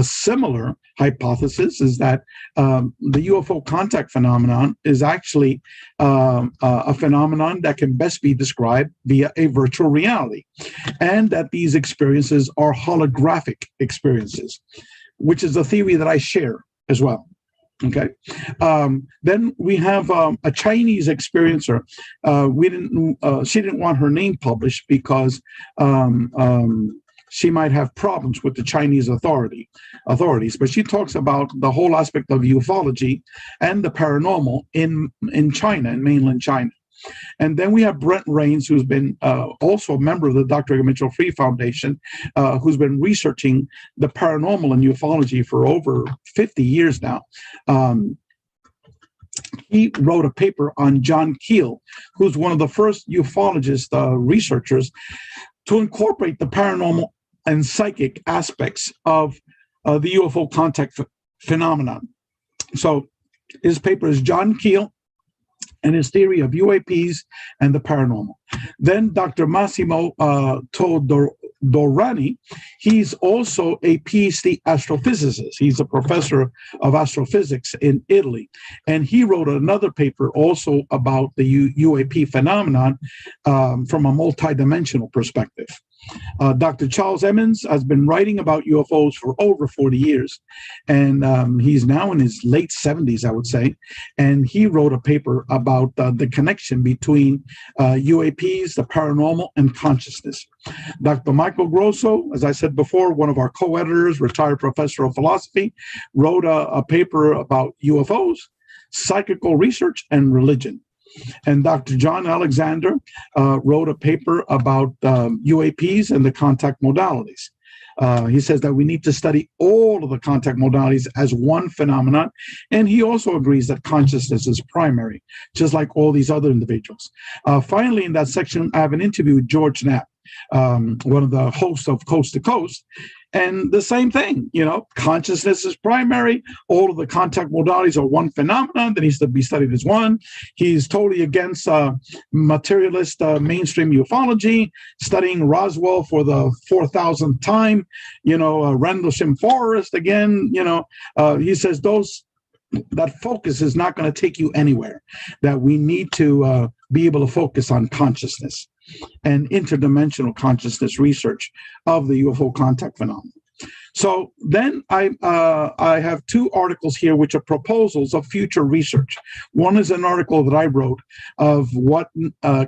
Speaker 7: similar hypothesis, is that the UFO contact phenomenon is actually a phenomenon that can best be described via a virtual reality, and that these experiences are holographic experiences, which is a theory that I share as well. Okay. Then we have a Chinese experiencer. She didn't want her name published because she might have problems with the Chinese authorities. But she talks about the whole aspect of ufology and the paranormal in China, in mainland China. And then we have Brent Rains, who's been also a member of the Dr. Mitchell Free Foundation, who's been researching the paranormal and ufology for over 50 years now. He wrote a paper on John Keel, who's one of the first ufologist researchers to incorporate the paranormal and psychic aspects of the UFO contact phenomenon. So his paper is John Keel and his theory of UAPs and the paranormal. Then Dr. Massimo Todorani, he's also a PhD astrophysicist. He's a professor of astrophysics in Italy. And he wrote another paper also about the UAP phenomenon from a multidimensional perspective. Dr. Charles Emmons has been writing about UFOs for over 40 years, and he's now in his late 70s, I would say, and he wrote a paper about the connection between UAPs, the paranormal, and consciousness. Dr. Michael Grosso, as I said before, one of our co-editors, retired professor of philosophy, wrote a paper about UFOs, psychical research, and religion. And Dr. John Alexander wrote a paper about UAPs and the contact modalities. He says that we need to study all of the contact modalities as one phenomenon. And he also agrees that consciousness is primary, just like all these other individuals. Finally, in that section, I have an interview with George Knapp, one of the hosts of Coast to Coast. And the same thing, consciousness is primary. All of the contact modalities are one phenomenon that needs to be studied as one. He's totally against materialist mainstream ufology, studying Roswell for the 4,000th time, Rendlesham Forest again. He says that focus is not going to take you anywhere, that we need to be able to focus on consciousness and interdimensional consciousness research of the UFO contact phenomenon. So then I have two articles here which are proposals of future research. One is an article that I wrote of what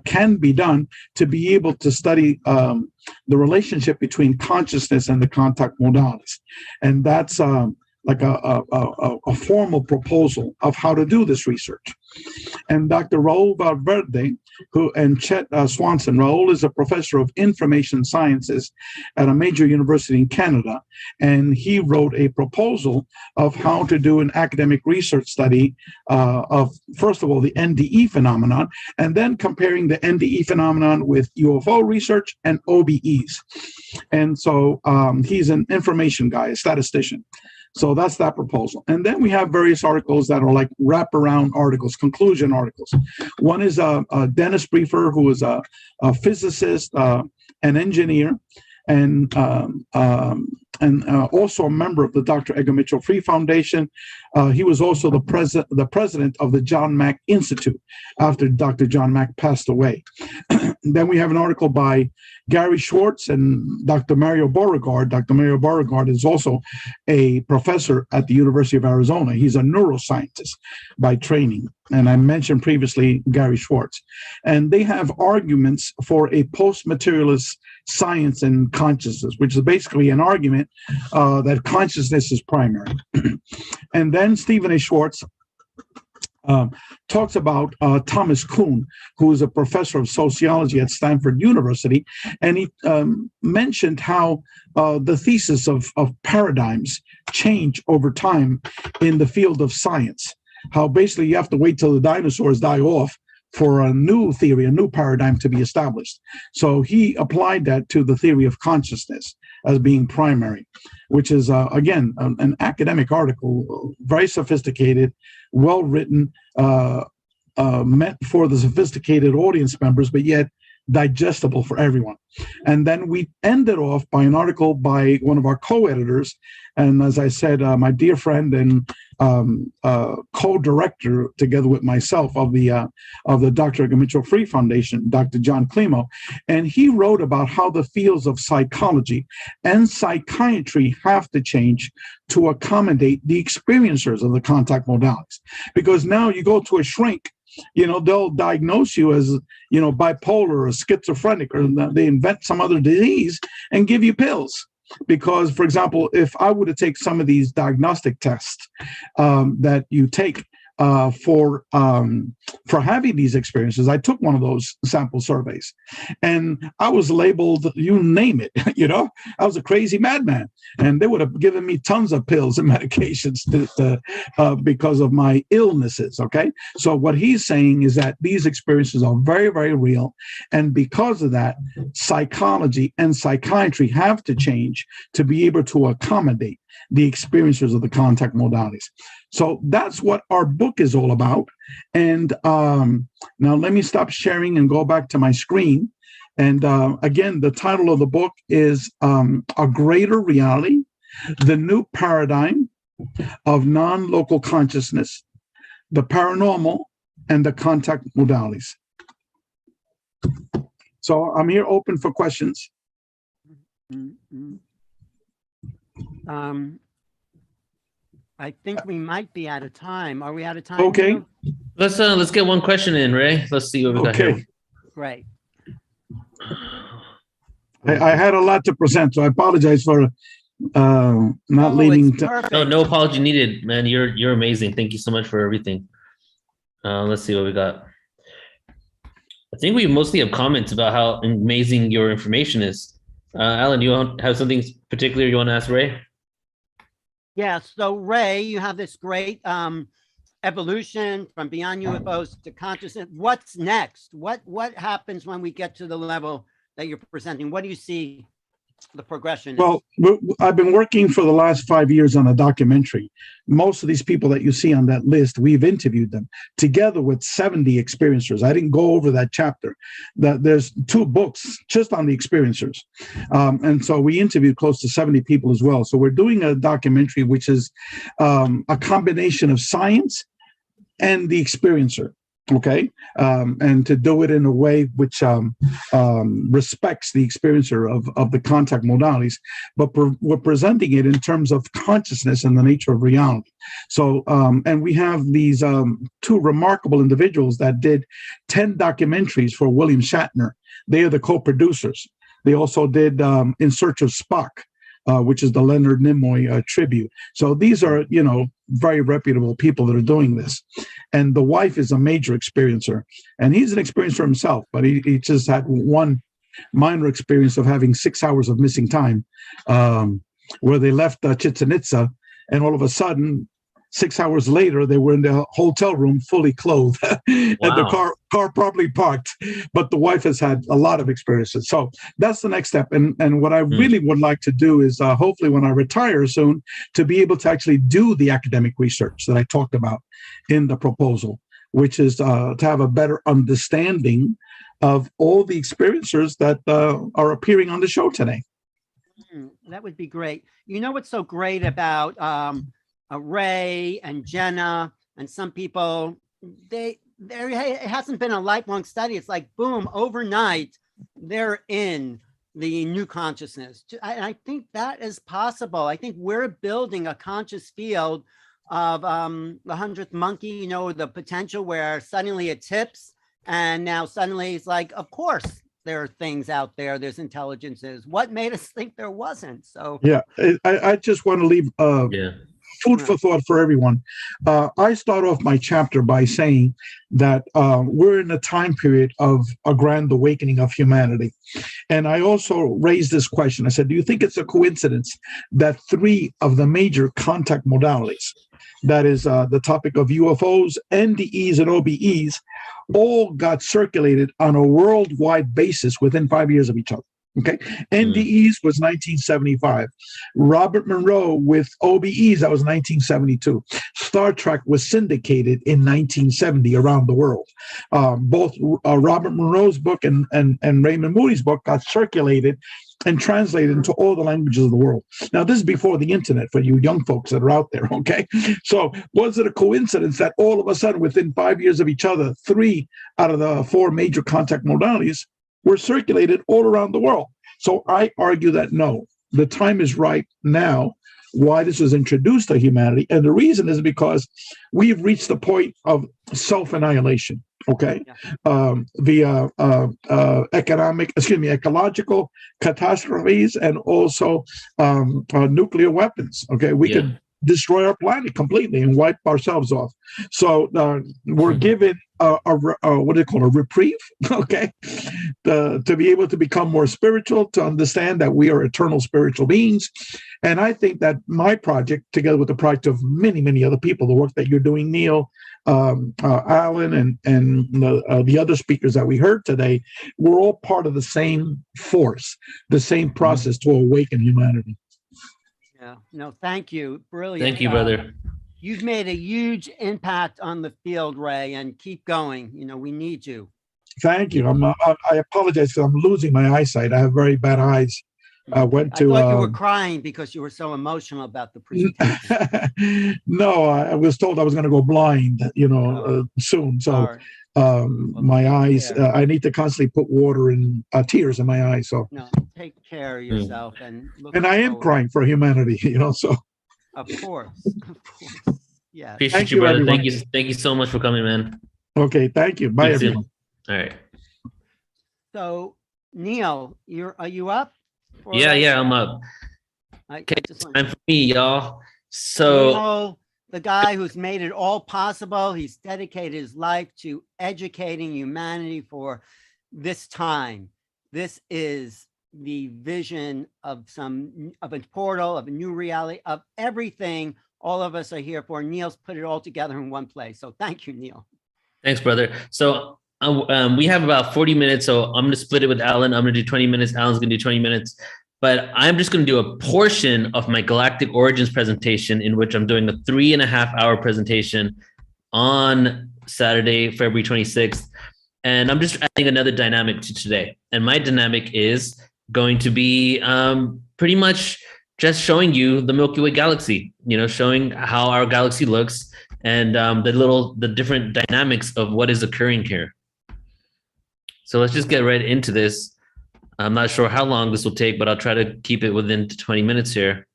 Speaker 7: can be done to be able to study the relationship between consciousness and the contact modalities. And that's like a formal proposal of how to do this research. And Dr. Raul Valverde and Chet Swanson. Raul is a professor of information sciences at a major university in Canada, and he wrote a proposal of how to do an academic research study of, first of all, the NDE phenomenon, and then comparing the NDE phenomenon with UFO research and OBEs. And so he's an information guy, a statistician. So that's that proposal. And then we have various articles that are like wraparound articles, conclusion articles. One is Dennis Briefer, who is a physicist, an engineer, and also a member of the Dr. Edgar Mitchell Free Foundation. He was also the president of the John Mack Institute after Dr. John Mack passed away. Then we have an article by Gary Schwartz and Dr. Mario Beauregard. Dr. Mario Beauregard is also a professor at the University of Arizona. He's a neuroscientist by training. And I mentioned previously Gary Schwartz. And they have arguments for a post-materialist science and consciousness, which is basically an argument that consciousness is primary. And then Stephen A. Schwartz talks about Thomas Kuhn, who is a professor of sociology at Stanford University, and he mentioned how the thesis of paradigms change over time in the field of science, how basically you have to wait till the dinosaurs die off for a new theory, a new paradigm to be established. So he applied that to the theory of consciousness as being primary, which is, again, an academic article, very sophisticated, well-written, meant for the sophisticated audience members, but yet digestible for everyone. And then we ended off by an article by one of our co-editors, and as I said, my dear friend and co-director, together with myself, of the Dr. Edgar Mitchell Free Foundation, Dr. John Climo, and he wrote about how the fields of psychology and psychiatry have to change to accommodate the experiencers of the contact modalities. Because now you go to a shrink they'll diagnose you as, bipolar or schizophrenic, or they invent some other disease and give you pills. Because, for example, if I were to take some of these diagnostic tests that you take for having these experiences, I took one of those sample surveys, and I was labeled, you name it, I was a crazy madman, and they would have given me tons of pills and medications because of my illnesses. Okay, so what he's saying is that these experiences are very, very real, and because of that, psychology and psychiatry have to change to be able to accommodate the experiencers of the contact modalities. So that's what our book is all about. And now let me stop sharing and go back to my screen. And again, the title of the book is A Greater Reality, The New Paradigm of Non-Local Consciousness, the Paranormal, and the Contact Modalities. So I'm here open for questions.
Speaker 2: I think we might be out of time. Are we out of time?
Speaker 7: Okay.
Speaker 2: Now?
Speaker 1: Let's get one question in, Ray. Let's see what we got here.
Speaker 2: Great.
Speaker 7: I had a lot to present, so I apologize for not leaving.
Speaker 1: No apology needed, man. You're amazing. Thank you so much for everything. Let's see what we got. I think we mostly have comments about how amazing your information is. Alan, do you have something particular you want to ask Ray?
Speaker 2: Yeah, so Ray, you have this great evolution from beyond UFOs to consciousness. What's next? What happens when we get to the level that you're presenting? What do you see the progression?
Speaker 7: Well, I've been working for the last 5 years on a documentary. Most of these people that you see on that list, we've interviewed them together with 70 experiencers. I didn't go over that chapter. There's 2 books just on the experiencers. And so we interviewed close to 70 people as well. So we're doing a documentary, which is a combination of science and the experiencer. Okay, and to do it in a way which respects the experiencer of the contact modalities, but we're presenting it in terms of consciousness and the nature of reality. So, and we have these 2 remarkable individuals that did 10 documentaries for William Shatner. They are the co-producers. They also did In Search of Spock, which is the Leonard Nimoy tribute. So these are, very reputable people that are doing this. And the wife is a major experiencer. And he's an experiencer himself, but he just had one minor experience of having 6 hours of missing time, where they left Chichen Itza, and all of a sudden, 6 hours later, they were in the hotel room fully clothed. And the car probably parked, but the wife has had a lot of experiences. So that's the next step. And what I really would like to do is hopefully when I retire soon, to be able to actually do the academic research that I talked about in the proposal, which is to have a better understanding of all the experiencers that are appearing on the show today.
Speaker 2: That would be great. You know what's so great about Ray and Jenna and some people, it hasn't been a lifelong study. It's like, boom, overnight, they're in the new consciousness. I think that is possible. I think we're building a conscious field of the 100th monkey, the potential where suddenly it tips, and now suddenly it's like, of course, there are things out there, there's intelligences. What made us think there wasn't? So
Speaker 7: yeah, I just want to leave food for thought for everyone. I start off my chapter by saying that we're in a time period of a grand awakening of humanity. And I also raised this question. I said, do you think it's a coincidence that 3 of the major contact modalities, that is the topic of UFOs, NDEs, and OBEs, all got circulated on a worldwide basis within 5 years of each other? Okay, NDEs was 1975. Robert Monroe with OBEs, that was 1972. Star Trek was syndicated in 1970 around the world. Both Robert Monroe's book and Raymond Moody's book got circulated and translated into all the languages of the world. Now, this is before the internet for you young folks that are out there, okay? So was it a coincidence that all of a sudden, within 5 years of each other, 3 out of the 4 major contact modalities were circulated all around the world? So I argue that no, the time is right now why this was introduced to humanity. And the reason is because we've reached the point of self-annihilation, okay? Via ecological catastrophes and also nuclear weapons, okay? We could destroy our planet completely and wipe ourselves off. So we're given what do you call a reprieve, okay, to be able to become more spiritual, to understand that we are eternal spiritual beings. And I think that my project, together with the project of many, many other people, the work that you're doing, Neil, Alan, and the other speakers that we heard today, we're all part of the same force, the same process to awaken humanity.
Speaker 2: Yeah, no, thank you. Brilliant.
Speaker 1: Thank you, brother.
Speaker 2: You've made a huge impact on the field, Ray, and keep going. You know, we need you.
Speaker 7: Thank you. I apologize because I'm losing my eyesight. I have very bad eyes. I thought
Speaker 2: you were crying because you were so emotional about the presentation.
Speaker 7: No, I was told I was going to go blind, soon. So my eyes, I need to constantly put water and tears in my eyes. So
Speaker 2: no, take care of yourself and look.
Speaker 7: And I am crying for humanity, so.
Speaker 2: Of course. Yeah.
Speaker 1: Appreciate you, brother. Everyone. Thank you so much for coming, man.
Speaker 7: Okay, thank you. Bye, everyone.
Speaker 1: All right.
Speaker 2: So, Neil, are you up?
Speaker 1: Yeah, I'm up. Okay, time for me, y'all. So
Speaker 2: Neil, the guy who's made it all possible, he's dedicated his life to educating humanity for this time. This is the vision of a portal, of a new reality, of everything all of us are here for. Neil's put it all together in one place. So thank you, Neil.
Speaker 1: Thanks, brother. So we have about 40 minutes. So I'm going to split it with Alan. I'm going to do 20 minutes. Alan's going to do 20 minutes. But I'm just going to do a portion of my Galactic Origins presentation, in which I'm doing a 3.5-hour presentation on Saturday, February 26th. And I'm just adding another dynamic to today. And my dynamic is going to be pretty much just showing you the Milky Way galaxy, showing how our galaxy looks and the different dynamics of what is occurring here. So let's just get right into this. I'm not sure how long this will take, but I'll try to keep it within 20 minutes here.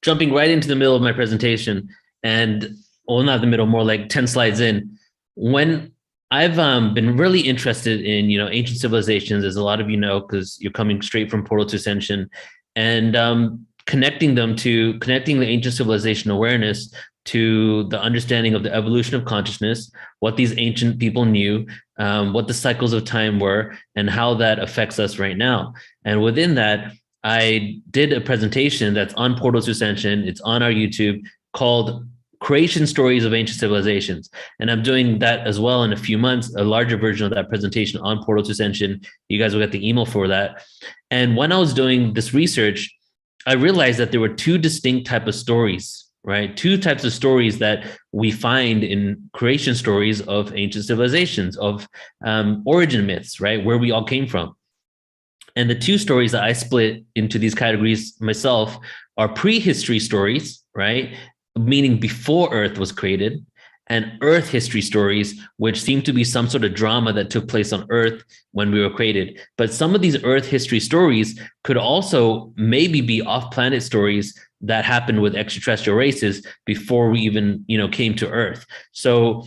Speaker 1: Jumping right into the middle of my presentation, and not the middle, more like 10 slides in. When I've been really interested in, ancient civilizations, as a lot of you know, because you're coming straight from PortalToAscension, and connecting the ancient civilization awareness to the understanding of the evolution of consciousness, what these ancient people knew, what the cycles of time were, and how that affects us right now. And within that, I did a presentation that's on PortalToAscension. It's on our YouTube, called Creation Stories of Ancient Civilizations. And I'm doing that as well in a few months, a larger version of that presentation on PortalToAscension. You guys will get the email for that. And when I was doing this research, I realized that there were two distinct types of stories, right? Two types of stories that we find in creation stories of ancient civilizations, of origin myths, right? Where we all came from. And the two stories that I split into these categories myself are prehistory stories, right? Meaning before Earth was created, and Earth history stories, which seem to be some sort of drama that took place on Earth when we were created. But some of these Earth history stories could also maybe be off-planet stories that happened with extraterrestrial races before we even, came to Earth. So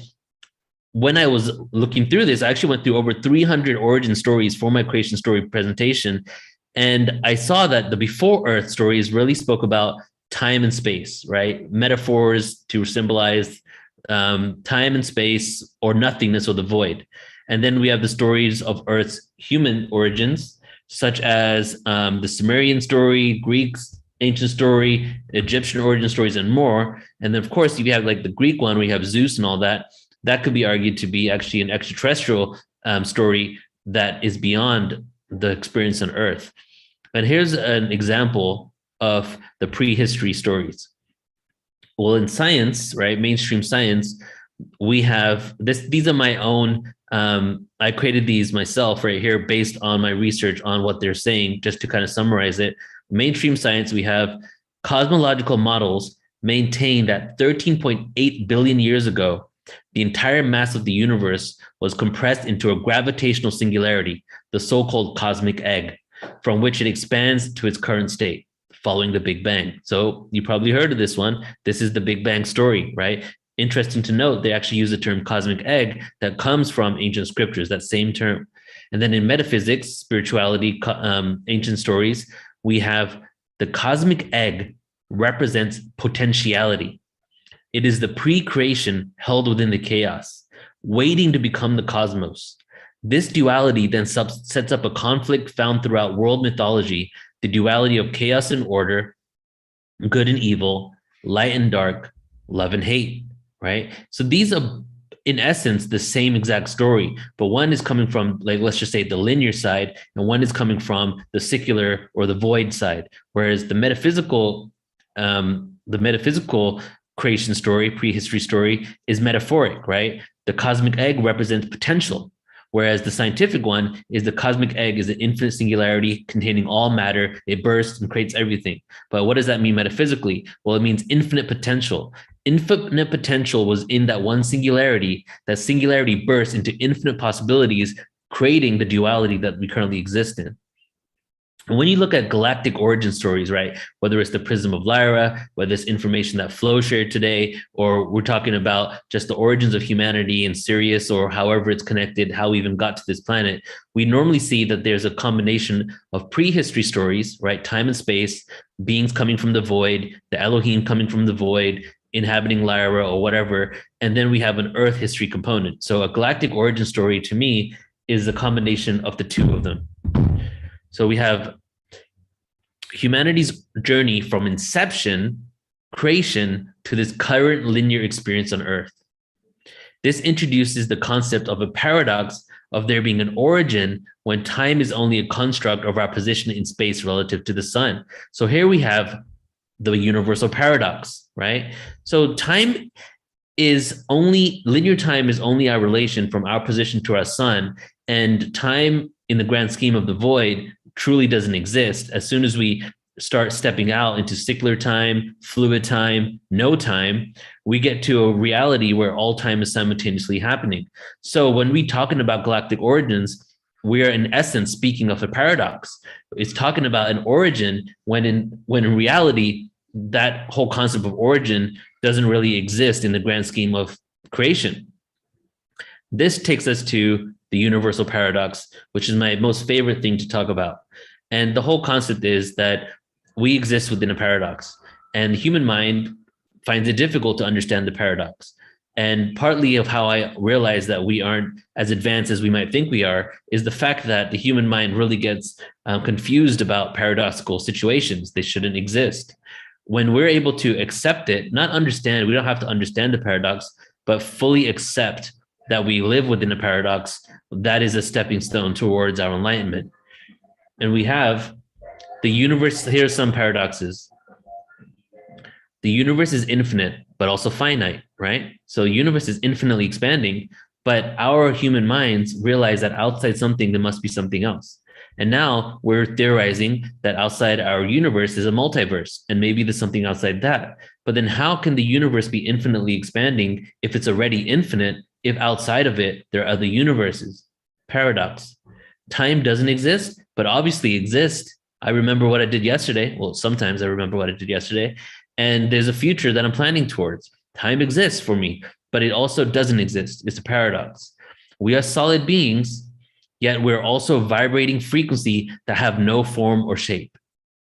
Speaker 1: when I was looking through this, I actually went through over 300 origin stories for my creation story presentation. And I saw that the before Earth stories really spoke about time and space, right? Metaphors to symbolize time and space, or nothingness, or the void. And then we have the stories of Earth's human origins, such as the Sumerian story, Greek's ancient story, Egyptian origin stories, and more. And then, of course, if you have like the Greek one, we have Zeus and all that. That could be argued to be actually an extraterrestrial story that is beyond the experience on Earth. And here's an example of the prehistory stories. Well, in science, right, mainstream science, we have this. These are my own. I created these myself right here based on my research on what they're saying. Just to kind of summarize it, mainstream science, we have cosmological models maintain that 13.8 billion years ago, the entire mass of the universe was compressed into a gravitational singularity, the so-called cosmic egg. from which it expands to its current state following the Big Bang. So you probably heard of this one. This is the Big Bang story, right? Interesting to note, they actually use the term cosmic egg that comes from ancient scriptures, that same term. And then in metaphysics, spirituality, ancient stories, we have the cosmic egg represents potentiality. It is the pre-creation held within the chaos, waiting to become the cosmos. This duality then sets up a conflict found throughout world mythology, the duality of chaos and order, good and evil, light and dark, love and hate, right? So these are, in essence, the same exact story, but one is coming from, like, let's just say the linear side, and one is coming from the secular or the void side. Whereas the metaphysical creation story, prehistory story, is metaphoric, right? The cosmic egg represents potential, whereas the scientific one is the cosmic egg is an infinite singularity containing all matter. It bursts and creates everything. But what does that mean metaphysically? Well, it means infinite potential. Infinite potential was in that one singularity. That singularity bursts into infinite possibilities, creating the duality that we currently exist in. And when you look at galactic origin stories, right, whether it's the Prism of Lyra, whether it's information that Flo shared today, or we're talking about just the origins of humanity in Sirius, or however it's connected, how we even got to this planet, we normally see that there's a combination of prehistory stories, right, time and space, beings coming from the void, the Elohim coming from the void, inhabiting Lyra or whatever, and then we have an Earth history component. So a galactic origin story, to me, is a combination of the two of them. So we have humanity's journey from inception, creation, to this current linear experience on Earth. This introduces the concept of a paradox of there being an origin when time is only a construct of our position in space relative to the sun. So here we have the universal paradox, right? So time is only, linear time is only our relation from our position to our sun, and time in the grand scheme of the void truly doesn't exist. As soon as we start stepping out into secular time, fluid time, no time, we get to a reality where all time is simultaneously happening. So when we talking about galactic origins, we are in essence speaking of a paradox. It's talking about an origin when in reality, that whole concept of origin doesn't really exist in the grand scheme of creation. This takes us to the universal paradox, which is my most favorite thing to talk about. And the whole concept is that we exist within a paradox, and the human mind finds it difficult to understand the paradox. And partly of how I realize that we aren't as advanced as we might think we are is the fact that the human mind really gets confused about paradoxical situations. They shouldn't exist. When we're able to accept it, not understand, we don't have to understand the paradox, but fully accept that we live within a paradox, that is a stepping stone towards our enlightenment. And we have the universe. Here are some paradoxes. The universe is infinite, but also finite, right? So the universe is infinitely expanding, but our human minds realize that outside something, there must be something else. And now we're theorizing that outside our universe is a multiverse, and maybe there's something outside that. But then how can the universe be infinitely expanding if it's already infinite, if outside of it, there are other universes? Paradox. Time doesn't exist, but obviously exists. I remember what I did yesterday. Well, sometimes I remember what I did yesterday. And there's a future that I'm planning towards. Time exists for me, but it also doesn't exist. It's a paradox. We are solid beings, yet we're also vibrating frequency that have no form or shape,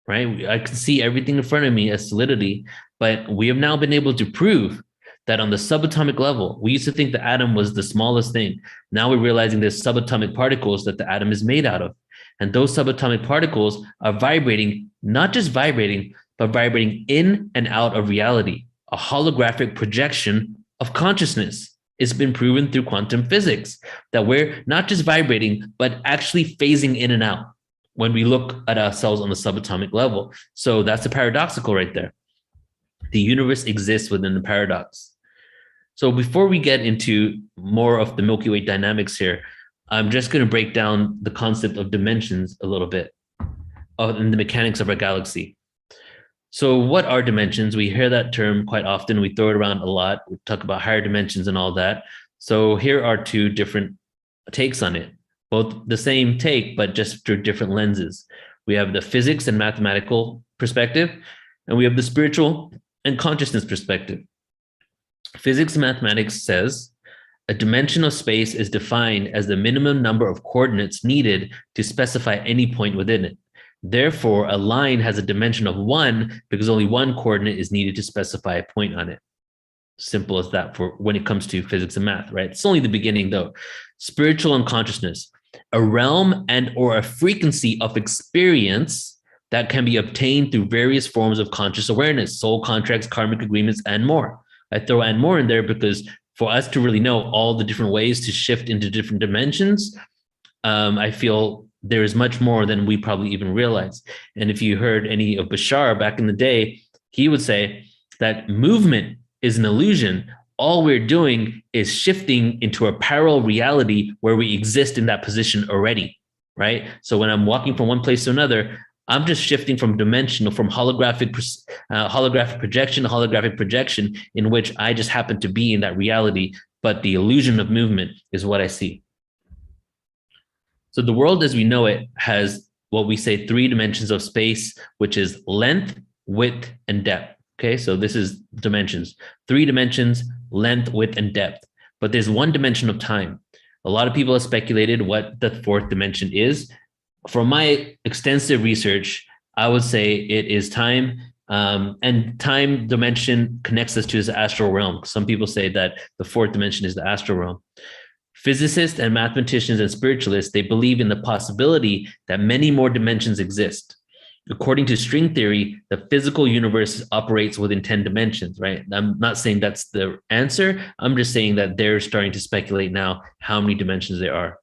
Speaker 1: right? I can see everything in front of me as solidity, but we have now been able to prove that on the subatomic level, we used to think the atom was the smallest thing. Now we're realizing there's subatomic particles that the atom is made out of. And those subatomic particles are vibrating, not just vibrating, but vibrating in and out of reality, a holographic projection of consciousness. It's been proven through quantum physics that we're not just vibrating, but actually phasing in and out when we look at ourselves on the subatomic level. So that's a paradoxical right there. The universe exists within the paradox. So before we get into more of the Milky Way dynamics here, I'm just going to break down the concept of dimensions a little bit and the mechanics of our galaxy. So what are dimensions? We hear that term quite often. We throw it around a lot. We talk about higher dimensions and all that. So here are two different takes on it. both the same take, but just through different lenses. We have the physics and mathematical perspective, and we have the spiritual and consciousness perspective. Physics and mathematics says a dimension of space is defined as the minimum number of coordinates needed to specify any point within it. Therefore, a line has a dimension of 1 because only one coordinate is needed to specify a point on it. Simple as that for when it comes to physics and math, right? It's only the beginning though. Spiritual and consciousness, a realm and or a frequency of experience that can be obtained through various forms of conscious awareness, soul contracts, karmic agreements, and more. I throw and more in there because for us to really know all the different ways to shift into different dimensions, I feel there is much more than we probably even realize. And if you heard any of Bashar back in the day, he would say that movement is an illusion. All we're doing is shifting into a parallel reality where we exist in that position already, right? So when I'm walking from one place to another, I'm just shifting from dimensional, from holographic projection to holographic projection, in which I just happen to be in that reality, but the illusion of movement is what I see. So the world as we know it has what we say 3 dimensions of space, which is length, width, and depth. Okay, so this is dimensions, 3 dimensions, length, width, and depth. But there's 1 dimension of time. A lot of people have speculated what the 4th dimension is. From my extensive research, I would say it is time, and time dimension connects us to this astral realm. Some people say that the 4th dimension is the astral realm. Physicists and mathematicians and spiritualists, they believe in the possibility that many more dimensions exist. According to string theory, the physical universe operates within 10 dimensions, right? I'm not saying that's the answer. I'm just saying that they're starting to speculate now how many dimensions there are.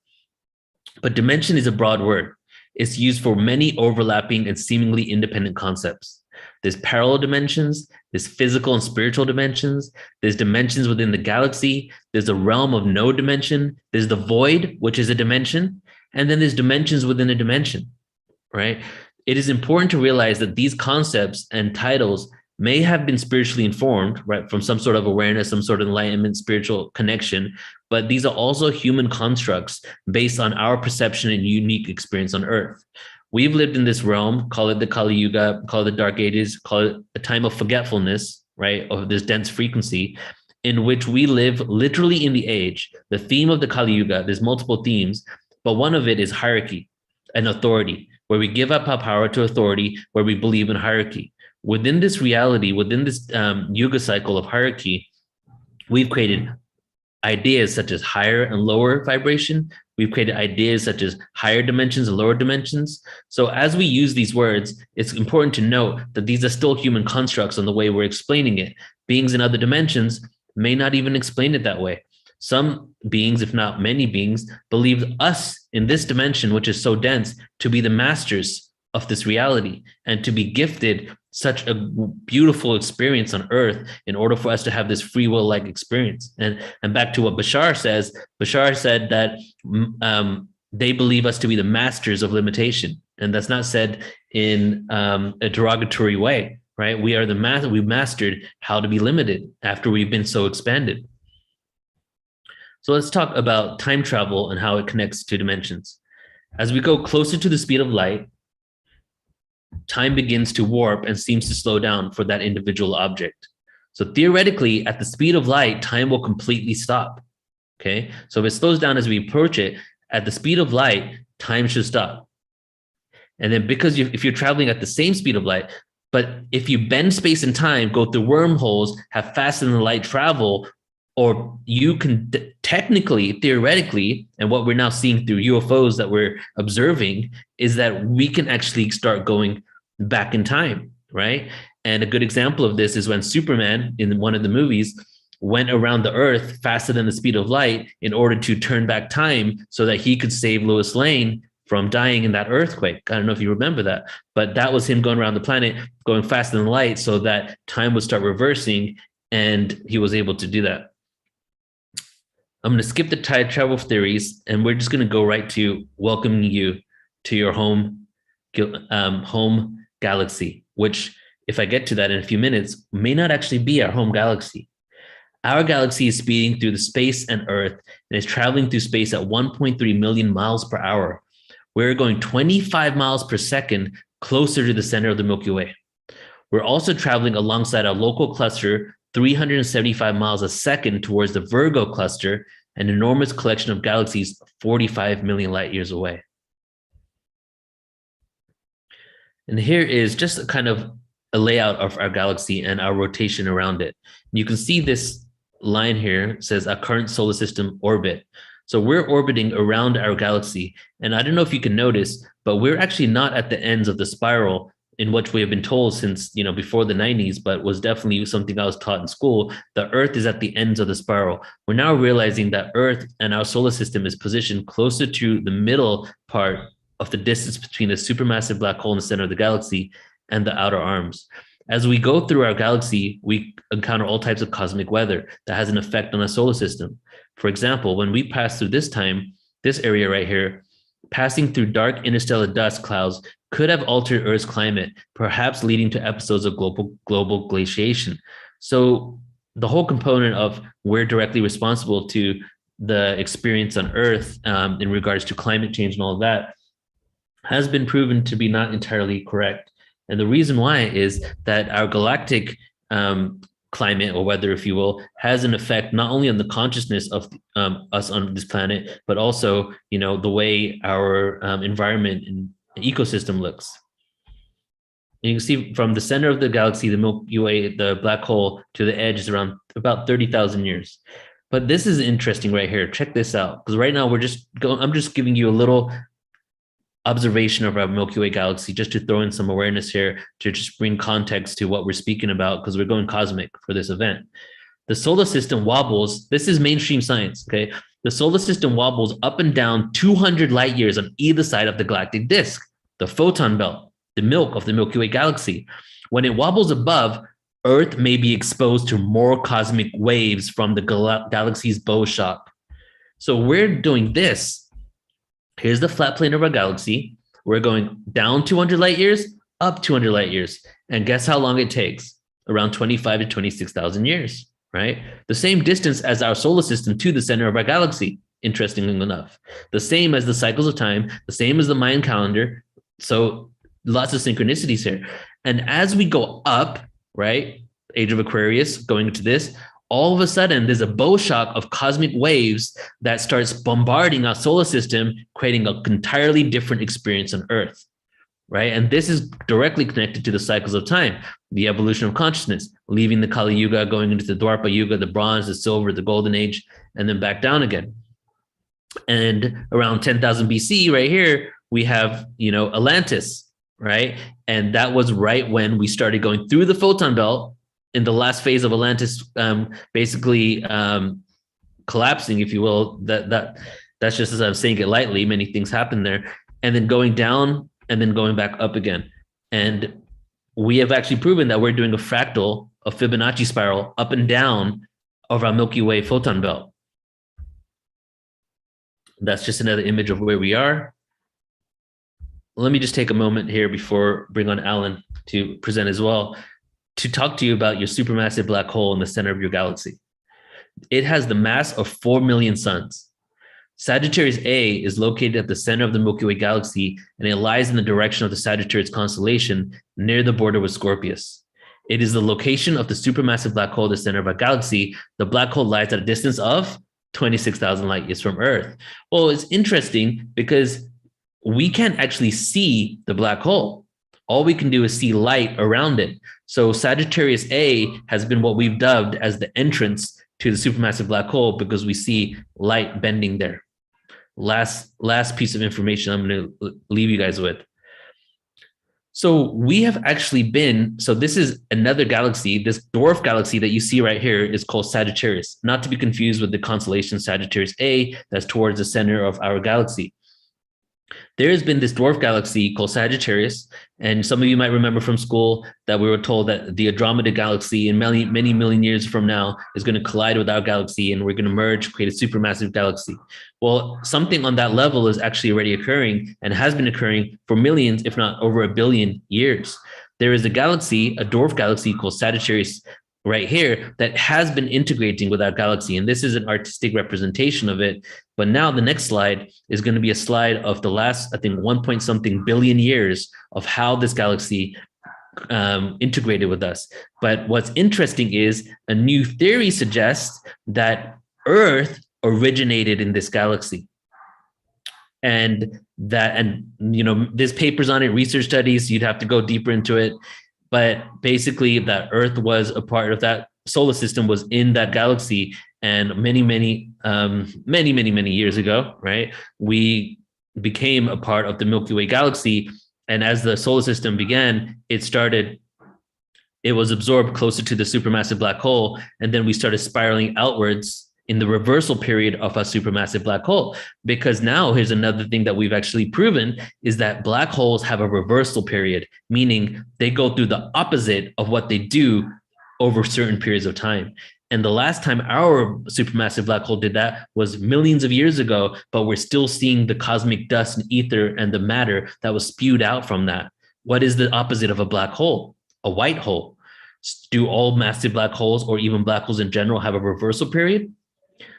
Speaker 1: But dimension is a broad word. It's used for many overlapping and seemingly independent concepts. There's parallel dimensions, there's physical and spiritual dimensions, there's dimensions within the galaxy, there's a realm of no dimension, there's the void, which is a dimension, and then there's dimensions within a dimension, right? It is important to realize that these concepts and titles may have been spiritually informed, right, from some sort of awareness, some sort of enlightenment, spiritual connection, but these are also human constructs based on our perception and unique experience on Earth. We've lived in this realm, call it the Kali Yuga, call it the Dark Ages, call it a time of forgetfulness, right, of this dense frequency, in which we live literally in the age. The theme of the Kali Yuga, there's multiple themes, but one of it is hierarchy and authority, where we give up our power to authority, where we believe in hierarchy. Within this reality, within this Yuga cycle of hierarchy, we've created ideas such as higher and lower vibration. We've created ideas such as higher dimensions and lower dimensions. So as we use these words, it's important to note that these are still human constructs on the way we're explaining it. Beings in other dimensions may not even explain it that way. Some beings, if not many beings, believe us in this dimension, which is so dense, to be the masters of this reality and to be gifted such a beautiful experience on Earth in order for us to have this free will-like experience. And back to what Bashar says, Bashar said that they believe us to be the masters of limitation. And that's not said in a derogatory way, right? We are the master. We've mastered how to be limited after we've been so expanded. So let's talk about time travel and how it connects to dimensions. As we go closer to the speed of light, time begins to warp and seems to slow down for that individual object. So theoretically, at the speed of light, time will completely stop. Okay, so if it slows down as we approach it, at the speed of light, time should stop. And then because if you're traveling at the same speed of light, but if you bend space and time, go through wormholes, have faster than light travel, or you can technically, theoretically, and what we're now seeing through UFOs that we're observing is that we can actually start going back in time, right? And a good example of this is when Superman in one of the movies went around the Earth faster than the speed of light in order to turn back time so that he could save Lois Lane from dying in that earthquake. I don't know if you remember that, but that was him going around the planet, going faster than light so that time would start reversing, and he was able to do that. I'm going to skip the time travel theories, and we're just going to go right to welcoming you to your home galaxy, which, if I get to that in a few minutes, may not actually be our home galaxy. Our galaxy is speeding through the space and Earth and is traveling through space at 1.3 million miles per hour. We're going 25 miles per second closer to the center of the Milky Way. We're also traveling alongside our local cluster 375 miles a second towards the Virgo cluster, an enormous collection of galaxies 45 million light years away. And here is just a kind of a layout of our galaxy and our rotation around it. You can see this line here says our current solar system orbit. So we're orbiting around our galaxy. And I don't know if you can notice, but we're actually not at the ends of the spiral in which we have been told since, before the 90s, but was definitely something I was taught in school. The Earth is at the ends of the spiral. We're now realizing that Earth and our solar system is positioned closer to the middle part of the distance between the supermassive black hole in the center of the galaxy and the outer arms. As we go through our galaxy, we encounter all types of cosmic weather that has an effect on our solar system. For example, when we pass through this area right here, passing through dark interstellar dust clouds could have altered Earth's climate, perhaps leading to episodes of global glaciation. So the whole component of we're directly responsible to the experience on Earth in regards to climate change and all of that has been proven to be not entirely correct. And the reason why is that our galactic climate or weather, if you will, has an effect not only on the consciousness of us on this planet, but also, the way our environment and ecosystem looks. And you can see from the center of the galaxy, the Milky Way, the black hole, to the edge is around about 30,000 years. But this is interesting right here. Check this out, because right now I'm just giving you a little observation of our Milky Way galaxy, just to throw in some awareness here, to just bring context to what we're speaking about, because we're going cosmic for this event. The solar system wobbles. This is mainstream science, okay? The solar system wobbles up and down 200 light years on either side of the galactic disk, the photon belt, the milk of the Milky Way galaxy. When it wobbles above, Earth may be exposed to more cosmic waves from the galaxy's bow shock. So we're doing this. Here's the flat plane of our galaxy. We're going down 200 light years, up 200 light years. And guess how long it takes? Around 25 to 26,000 years, right? The same distance as our solar system to the center of our galaxy, interestingly enough. The same as the cycles of time, the same as the Mayan calendar. So lots of synchronicities here. And as we go up, right, Age of Aquarius, going into this, all of a sudden, there's a bow shock of cosmic waves that starts bombarding our solar system, creating an entirely different experience on Earth, right? And this is directly connected to the cycles of time, the evolution of consciousness, leaving the Kali Yuga, going into the Dwapara Yuga, the Bronze, the Silver, the Golden Age, and then back down again. And around 10,000 BC, right here, we have, Atlantis, right? And that was right when we started going through the photon belt, in the last phase of Atlantis, basically collapsing, if you will. That's just as I'm saying it lightly. Many things happen there, and then going down, and then going back up again. And we have actually proven that we're doing a fractal, a Fibonacci spiral, up and down of our Milky Way photon belt. That's just another image of where we are. Let me just take a moment here before bring on Alan to present as well, to talk to you about your supermassive black hole in the center of your galaxy. It has the mass of 4 million suns. Sagittarius A is located at the center of the Milky Way galaxy, and it lies in the direction of the Sagittarius constellation near the border with Scorpius. It is the location of the supermassive black hole at the center of our galaxy. The black hole lies at a distance of 26,000 light years from Earth. Well, it's interesting because we can't actually see the black hole. All we can do is see light around it. So Sagittarius A has been what we've dubbed as the entrance to the supermassive black hole, because we see light bending there. Last piece of information I'm going to leave you guys with. So we have actually been, so this is another galaxy. This dwarf galaxy that you see right here is called Sagittarius, not to be confused with the constellation Sagittarius A that's towards the center of our galaxy. There has been this dwarf galaxy called Sagittarius, and some of you might remember from school that we were told that the Andromeda galaxy in many million years from now is going to collide with our galaxy, and we're going to merge, create a supermassive galaxy. Well, something on that level is actually already occurring and has been occurring for millions, if not over 1 billion years. There is a galaxy, a dwarf galaxy called Sagittarius right here that has been integrating with our galaxy. And this is an artistic representation of it. But now the next slide is going to be a slide of the last, I think, 1 point something billion years of how this galaxy integrated with us. But what's interesting is a new theory suggests that Earth originated in this galaxy. And there's papers on it, research studies, you'd have to go deeper into it. But basically that Earth was a part of that solar system, was in that galaxy. And many years ago, right, we became a part of the Milky Way galaxy. And as the solar system began, it was absorbed closer to the supermassive black hole. And then we started spiraling outwards in the reversal period of a supermassive black hole. Because now here's another thing that we've actually proven is that black holes have a reversal period, meaning they go through the opposite of what they do over certain periods of time. And the last time our supermassive black hole did that was millions of years ago, but we're still seeing the cosmic dust and ether and the matter that was spewed out from that. What is the opposite of a black hole? A white hole. Do all massive black holes, or even black holes in general, have a reversal period?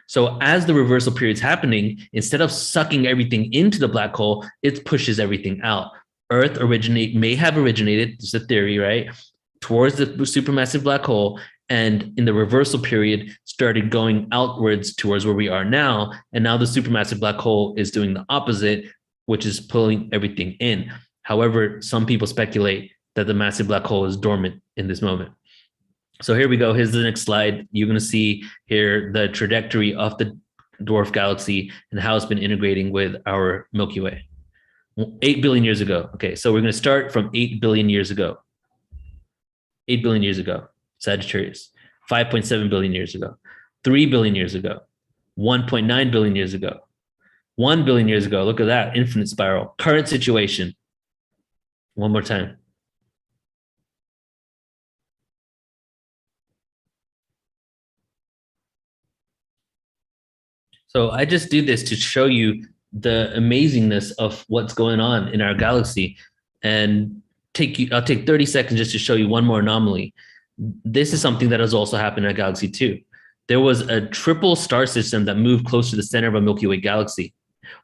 Speaker 1: So as the reversal period's happening, instead of sucking everything into the black hole, it pushes everything out. Earth may have originated, it's a theory, right, towards the supermassive black hole, and in the reversal period started going outwards towards where we are now. And now the supermassive black hole is doing the opposite, which is pulling everything in. However, some people speculate that the massive black hole is dormant in this moment. So here we go. Here's the next slide. You're going to see here the trajectory of the dwarf galaxy and how it's been integrating with our Milky Way. 8 billion years ago. Okay, so we're going to start from 8 billion years ago. 8 billion years ago, Sagittarius. 5.7 billion years ago. 3 billion years ago. 1.9 billion years ago. 1 billion years ago. Look at that, infinite spiral. Current situation. One more time. So I just do this to show you the amazingness of what's going on in our galaxy, and I'll take 30 seconds just to show you one more anomaly. This is something that has also happened in our galaxy too. There was a triple star system that moved close to the center of a Milky Way galaxy.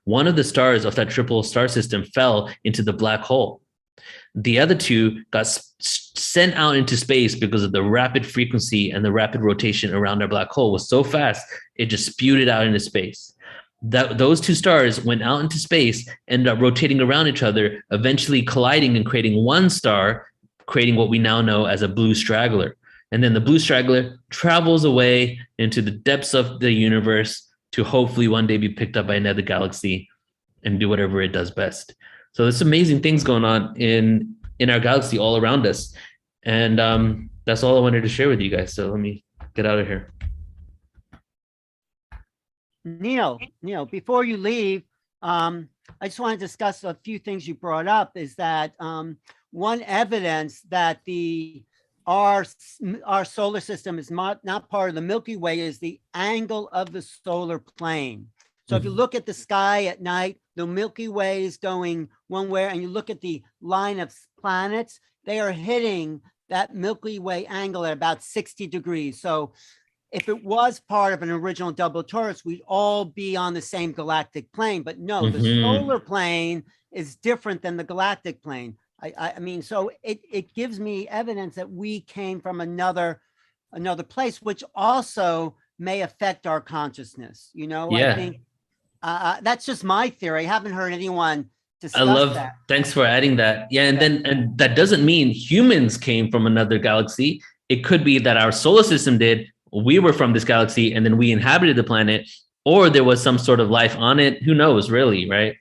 Speaker 1: One of the stars of that triple star system fell into the black hole. The other two got sent out into space because of the rapid frequency and the rapid rotation around our black hole was so fast, it just spewed it out into space. Those two stars went out into space, ended up rotating around each other, eventually colliding and creating one star, creating what we now know as a blue straggler. And then the blue straggler travels away into the depths of the universe to hopefully one day be picked up by another galaxy and do whatever it does best. So there's amazing things going on in our galaxy all around us. And that's all I wanted to share with you guys. So let me get out of here.
Speaker 2: Neil, before you leave, I just want to discuss a few things you brought up. Is that one evidence that our solar system is not part of the Milky Way is the angle of the solar plane. So if you look at the sky at night, the Milky Way is going one way, and you look at the line of planets, they are hitting that Milky Way angle at about 60 degrees. So if it was part of an original double torus, we'd all be on the same galactic plane. But no, the solar plane is different than the galactic plane. I mean, so it gives me evidence that we came from another place, which also may affect our consciousness. Yeah. I think that's just my theory. I haven't heard anyone discuss that.
Speaker 1: Thanks for adding that. Yeah, and that doesn't mean humans came from another galaxy. It could be that our solar system did. We were from this galaxy and then we inhabited the planet, or there was some sort of life on it. Who knows, really, right?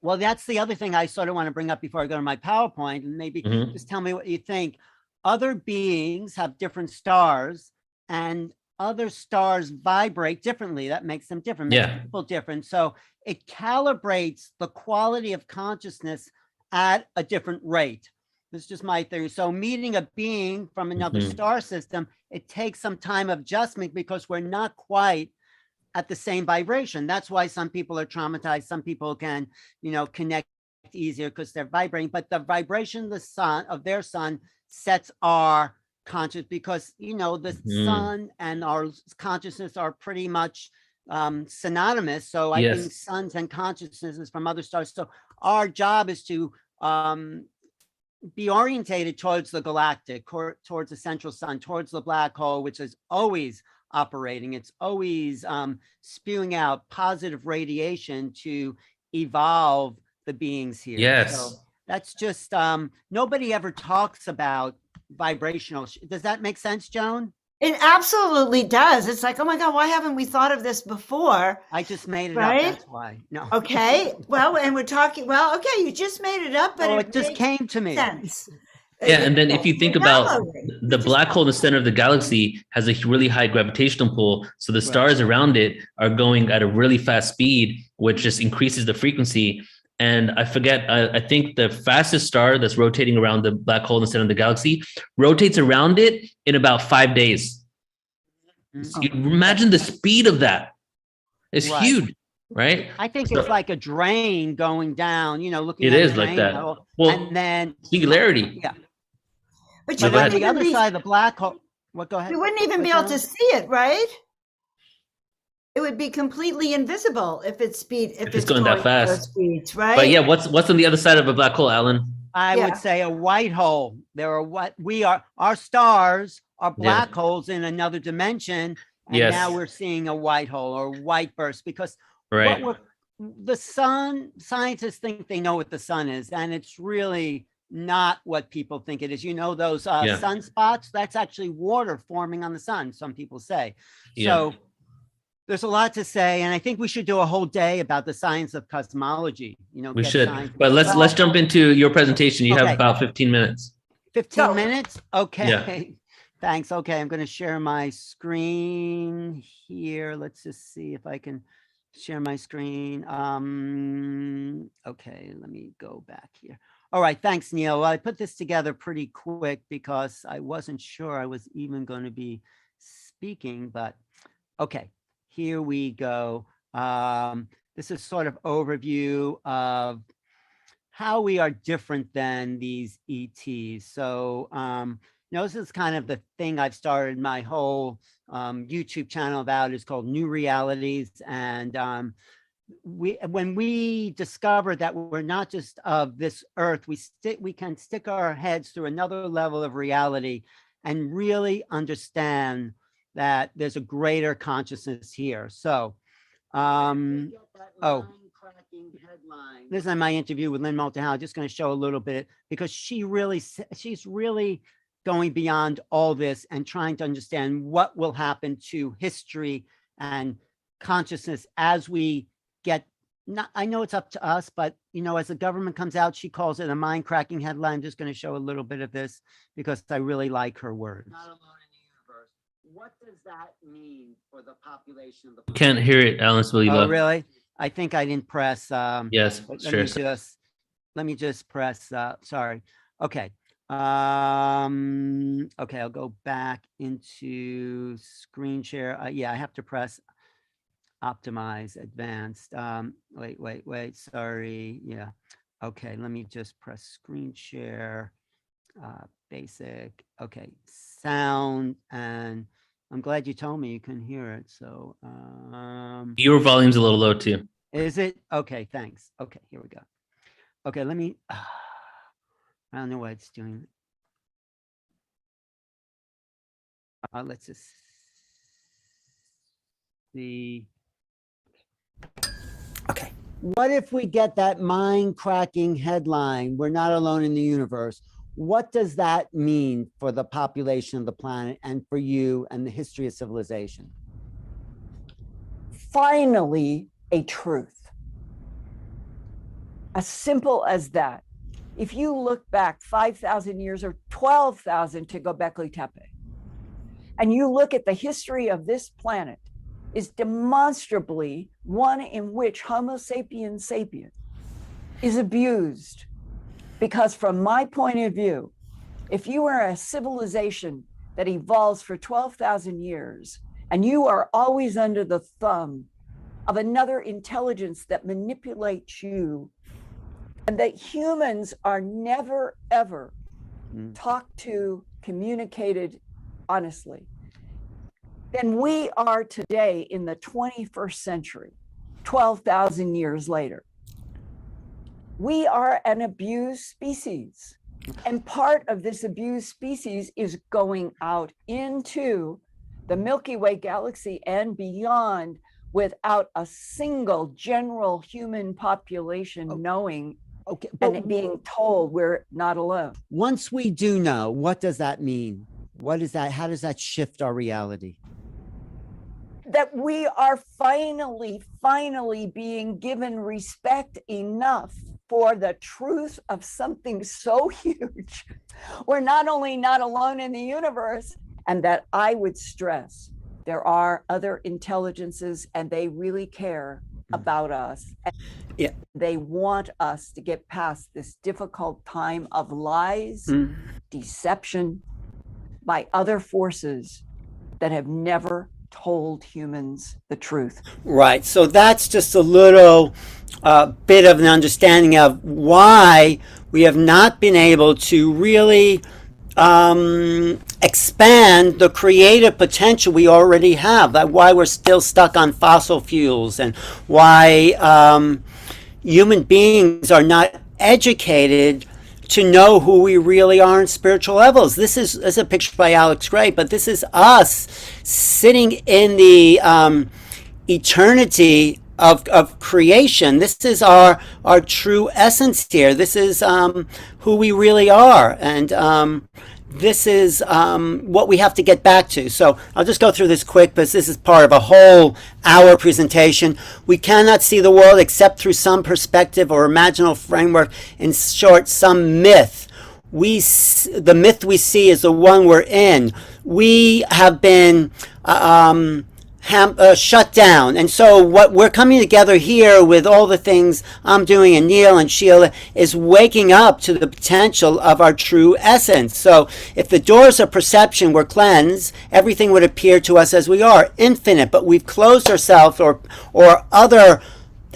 Speaker 2: Well, that's the other thing I sort of want to bring up before I go to my PowerPoint, and maybe just tell me what you think. Other beings have different stars, and other stars vibrate differently. That makes them different, makes people different. So it calibrates the quality of consciousness at a different rate. This is just my theory. So meeting a being from another star system, it takes some time of adjustment because we're not quite at the same vibration. That's why some people are traumatized. Some people can, connect easier because they're vibrating, but the vibration of their sun sets our conscious, because the
Speaker 1: Mhm.
Speaker 2: sun and our consciousness are pretty much synonymous. So I think
Speaker 1: Yes.
Speaker 2: suns and consciousnesses from other stars. So our job is to be orientated towards the galactic, towards the central sun, towards the black hole, which is always operating. It's always spewing out positive radiation to evolve the beings here.
Speaker 1: Yes.
Speaker 2: So that's just nobody ever talks about vibrational. Does that make sense, Joan?
Speaker 3: It absolutely does. It's like, oh my God, why haven't we thought of this before?
Speaker 2: I just made it
Speaker 3: Right?
Speaker 2: up. That's why. No.
Speaker 3: Okay. Well, and we're talking, okay, you just made it up, but
Speaker 2: it just
Speaker 3: makes
Speaker 2: came to me.
Speaker 3: sense.
Speaker 1: Yeah, and then if you think about
Speaker 3: Downloading.
Speaker 1: the black hole in the center of the galaxy has a really high gravitational pull, so the stars around it are going at a really fast speed, which just increases the frequency. And I forget, I think the fastest star that's rotating around the black hole in the center of the galaxy rotates around it in about 5 days. So you imagine the speed of that. It's huge, right?
Speaker 2: I think it's like a drain going down, looking
Speaker 1: It
Speaker 2: at
Speaker 1: is
Speaker 2: a
Speaker 1: like
Speaker 2: drain
Speaker 1: that.
Speaker 2: hole,
Speaker 1: Well,
Speaker 2: and then
Speaker 1: singularity.
Speaker 2: Yeah.
Speaker 3: But
Speaker 2: But on the other side of the black hole, go ahead.
Speaker 3: You wouldn't even be able to see it, right? It would be completely invisible if it's
Speaker 1: going that fast.
Speaker 3: Speeds, right?
Speaker 1: But yeah, what's on the other side of a black hole, Alan?
Speaker 2: I would say a white hole. There are our stars are black holes in another dimension, and now we're seeing a white hole or white burst, because the sun, scientists think they know what the sun is, and it's really not what people think it is. Those sunspots, that's actually water forming on the sun, some people say. So there's a lot to say, and I think we should do a whole day about the science of cosmology.
Speaker 1: We should, but let's jump into your presentation. You have about 15 minutes.
Speaker 2: 15 minutes? Okay.
Speaker 1: Yeah.
Speaker 2: Thanks. Okay, I'm going to share my screen here. Let's just see if I can share my screen. Okay, let me go back here. All right, thanks, Neil. Well, I put this together pretty quick because I wasn't sure I was even going to be speaking, but okay. Here we go. This is sort of overview of how we are different than these ETs. So, this is kind of the thing I've started my whole YouTube channel about, is called New Realities. And when we discover that we're not just of this earth, we can stick our heads through another level of reality and really understand that there's a greater consciousness here. So, this is my interview with Lynn Multihow. Just going to show a little bit, because she's really going beyond all this and trying to understand what will happen to history and consciousness as we get. I know it's up to us, but as the government comes out, she calls it a mind-cracking headline. I'm just going to show a little bit of this because I really like her words. What does that mean for the population of the planet?
Speaker 1: Can't hear it, Alan.
Speaker 2: Oh, really? I think I didn't press.
Speaker 1: Yes, sure.
Speaker 2: Let me just press. Sorry. Okay. Okay, I'll go back into screen share. Yeah, I have to press optimize advanced. Wait. Sorry. Yeah. Okay, let me just press screen share. Basic. Okay, sound, and I'm glad you told me you couldn't hear it. So
Speaker 1: your volume's a little low too.
Speaker 2: Is it? Okay, thanks. Okay, here we go. Okay, let me I don't know what it's doing. Let's just see. Okay. What if we get that mind-cracking headline, "We're not alone in the universe"? What does that mean for the population of the planet and for you and the history of civilization?
Speaker 8: Finally, a truth. As simple as that. If you look back 5,000 years or 12,000 to Göbekli Tepe, and you look at the history of this planet, is demonstrably one in which Homo sapiens sapiens is abused. Because from my point of view, if you are a civilization that evolves for 12,000 years, and you are always under the thumb of another intelligence that manipulates you, and that humans are never, ever talked to, communicated honestly, than we are today in the 21st century, 12,000 years later. We are an abused species. And part of this abused species is going out into the Milky Way galaxy and beyond without a single general human population knowing and it being told we're not alone.
Speaker 2: Once we do know, what does that mean? What is that? How does that shift our reality?
Speaker 8: That we are finally being given respect enough for the truth of something so huge. We're not only not alone in the universe, and that I would stress, there are other intelligences and they really care about us.
Speaker 9: Yeah.
Speaker 8: They want us to get past this difficult time of lies, deception by other forces that have never told humans the truth.
Speaker 9: Right. So that's just a little bit of an understanding of why we have not been able to really expand the creative potential we already have. That's why we're still stuck on fossil fuels, and why human beings are not educated to know who we really are on spiritual levels. This is a picture by Alex Gray, but this is us sitting in the eternity of creation. This is our true essence here. This is who we really are, and this is what we have to get back to. So I'll just go through this quick, because this is part of a whole hour presentation. We cannot see the world except through some perspective or imaginal framework. In short, some myth. The myth we see is the one we're in. We have been shut down. And so what we're coming together here with all the things I'm doing, and Neil and Sheila, is waking up to the potential of our true essence. So if the doors of perception were cleansed, everything would appear to us as we are, infinite. But we've closed ourselves, or other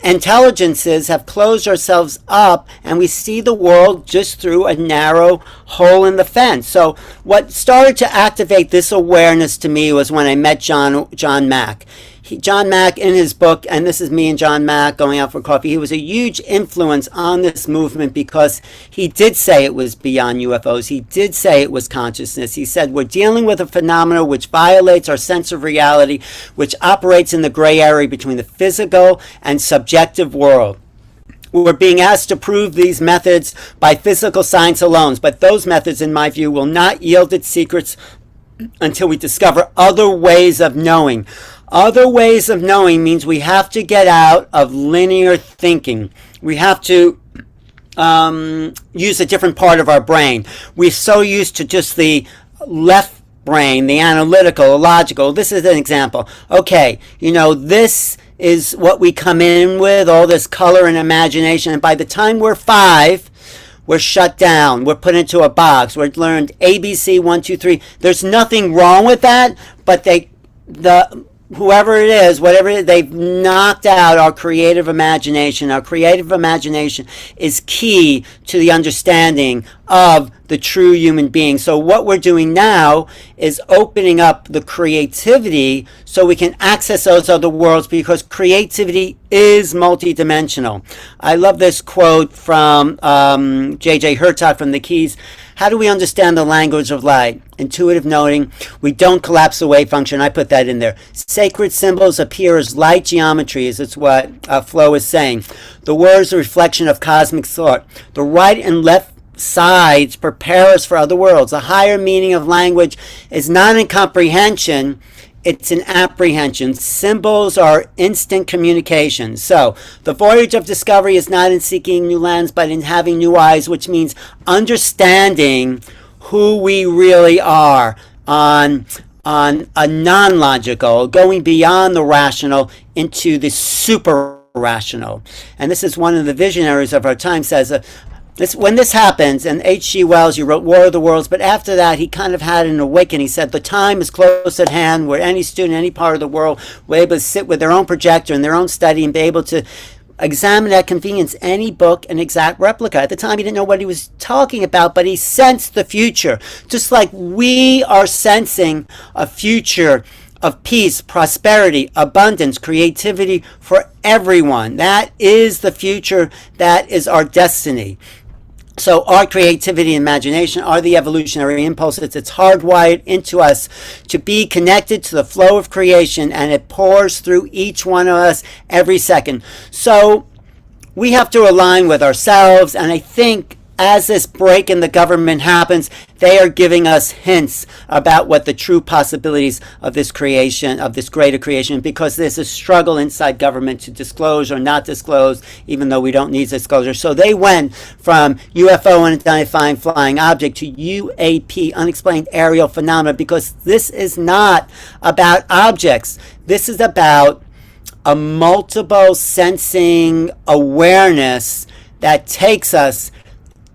Speaker 9: intelligences have closed ourselves up, and we see the world just through a narrow hole in the fence. So what started to activate this awareness to me was when I met John Mack. John Mack, in his book, and this is me and John Mack going out for coffee, he was a huge influence on this movement, because he did say it was beyond UFOs. He did say it was consciousness. He said, we're dealing with a phenomenon which violates our sense of reality, which operates in the gray area between the physical and subjective world. We're being asked to prove these methods by physical science alone, but those methods, in my view, will not yield its secrets until we discover other ways of knowing. Other ways of knowing means we have to get out of linear thinking. We have to use a different part of our brain. We're so used to just the left brain, the analytical, the logical. This is an example. Okay, this is what we come in with, all this color and imagination. And by the time we're 5, we're shut down. We're put into a box. We're learned ABC 1, 2, 3. There's nothing wrong with that, but whoever it is, whatever it is, they've knocked out our creative imagination. Our creative imagination is key to the understanding of the true human being. So what we're doing now is opening up the creativity so we can access those other worlds, because creativity is multidimensional. I love this quote from J.J. Hertog from the Keys. How do we understand the language of light? Intuitive knowing. We don't collapse the wave function. I put that in there. Sacred symbols appear as light geometries. It's what Flo is saying. The word is a reflection of cosmic thought. The right and left sides prepare us for other worlds. The higher meaning of language is not in comprehension. It's an apprehension. Symbols are instant communication. So the voyage of discovery is not in seeking new lands, but in having new eyes, which means understanding who we really are on a non-logical, going beyond the rational into the super rational. And this is one of the visionaries of our time says, when this happens, and H.G. Wells, you wrote War of the Worlds, but after that he kind of had an awakening. He said the time is close at hand where any student, any part of the world, will be able to sit with their own projector and their own study and be able to examine at convenience any book an exact replica. At the time, he didn't know what he was talking about, but he sensed the future, just like we are sensing a future of peace, prosperity, abundance, creativity for everyone. That is the future. That is our destiny. So our creativity and imagination are the evolutionary impulses. It's hardwired into us to be connected to the flow of creation, and it pours through each one of us every second. So we have to align with ourselves, and I think as this break in the government happens, they are giving us hints about what the true possibilities of this creation, of this greater creation, because there's a struggle inside government to disclose or not disclose, even though we don't need disclosure. So they went from UFO, unidentified flying object, to UAP, unexplained aerial phenomena, because this is not about objects. This is about a multiple sensing awareness that takes us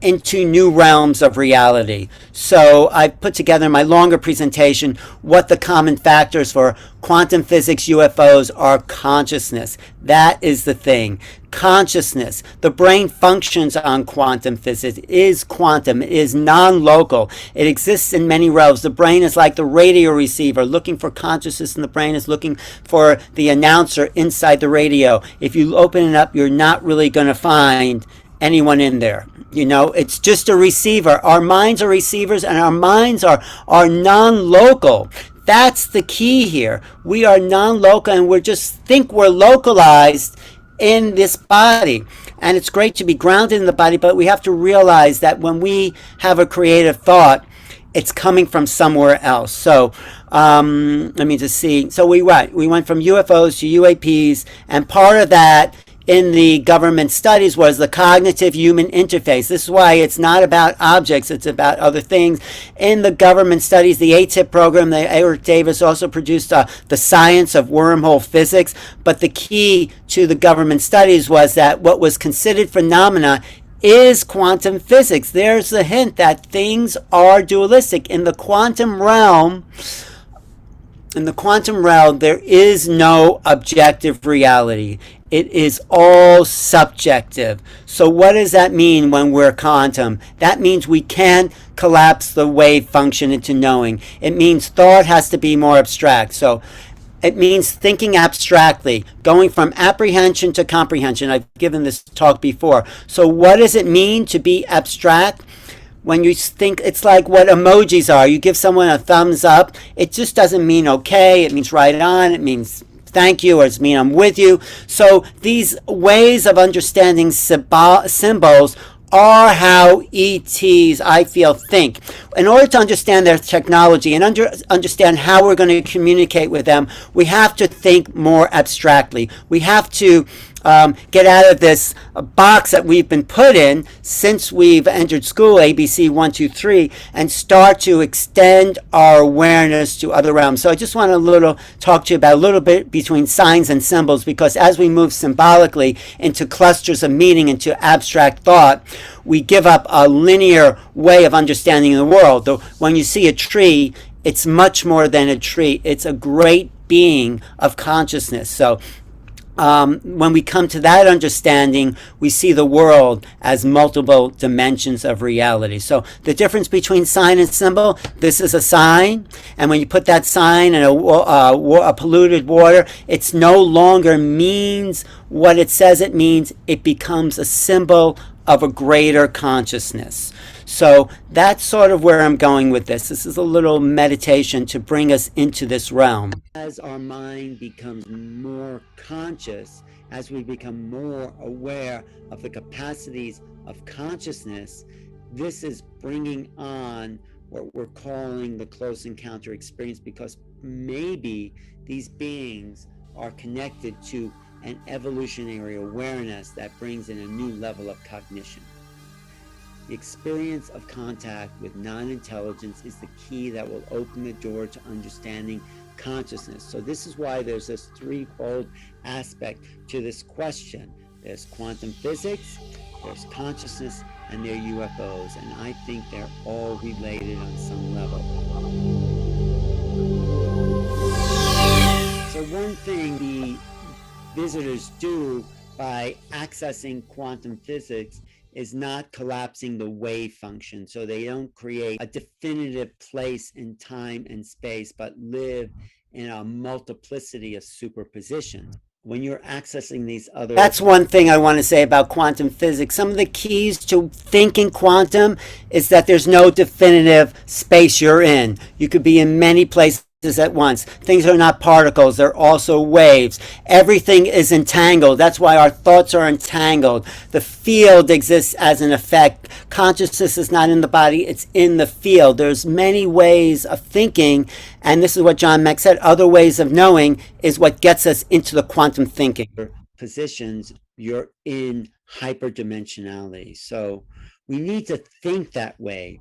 Speaker 9: into new realms of reality. So I put together in my longer presentation what the common factors for quantum physics UFOs are. Consciousness. That is the thing. Consciousness. The brain functions on quantum physics. It is quantum. It is non-local. It exists in many realms. The brain is like the radio receiver looking for consciousness, and the brain is looking for the announcer inside the radio. If you open it up, you're not really going to find anyone in there. You know, it's just a receiver. Our minds are receivers, and our minds are non-local. That's the key here. We are non-local, and we just think we're localized in this body. And it's great to be grounded in the body, but we have to realize that when we have a creative thought, it's coming from somewhere else. So let me just see. So we went from UFOs to UAPs, and part of that in the government studies was the cognitive human interface. This is why it's not about objects, it's about other things. In the government studies, the ATIP program, Eric Davis also produced the science of wormhole physics. But the key to the government studies was that what was considered phenomena is quantum physics. There's the hint that things are dualistic. In the quantum realm, there is no objective reality. It is all subjective. So what does that mean when we're quantum? That means we can't collapse the wave function into knowing. It means thought has to be more abstract. So it means thinking abstractly, going from apprehension to comprehension. I've given this talk before. So what does it mean to be abstract? When you think, it's like what emojis are. You give someone a thumbs up. It just doesn't mean okay. It means right on. It means thank you, or it means I'm with you. So these ways of understanding symbols are how ETs, I feel, think. In order to understand their technology and understand how we're going to communicate with them, we have to think more abstractly. We have to get out of this box that we've been put in since we've entered school, ABC 1, 2, 3, and start to extend our awareness to other realms. So I just want to talk to you about a little bit between signs and symbols, because as we move symbolically into clusters of meaning, into abstract thought, we give up a linear way of understanding the world. Though when you see a tree, it's much more than a tree. It's a great being of consciousness. So when we come to that understanding, we see the world as multiple dimensions of reality. So the difference between sign and symbol, this is a sign, and when you put that sign in a polluted water, it's no longer means what it says it means. It becomes a symbol of a greater consciousness. So that's sort of where I'm going with this. This is a little meditation to bring us into this realm. As our mind becomes more conscious, as we become more aware of the capacities of consciousness, this is bringing on what we're calling the close encounter experience, because maybe these beings are connected to an evolutionary awareness that brings in a new level of cognition. The experience of contact with non-intelligence is the key that will open the door to understanding consciousness. So this is why there's this threefold aspect to this question. There's quantum physics, there's consciousness, and there are UFOs. And I think they're all related on some level. So one thing the visitors do by accessing quantum physics is not collapsing the wave function. So they don't create a definitive place in time and space, but live in a multiplicity of superpositions. When you're accessing these other... That's one thing I want to say about quantum physics. Some of the keys to thinking quantum is that there's no definitive space you're in. You could be in many places at once. Things are not particles, they're also waves. Everything is entangled. That's why our thoughts are entangled. The field exists as an effect. Consciousness is not in the body, it's in the field. There's many ways of thinking, and this is what John Mack said, other ways of knowing is what gets us into the quantum thinking. Positions, you're in hyperdimensionality. So we need to think that way.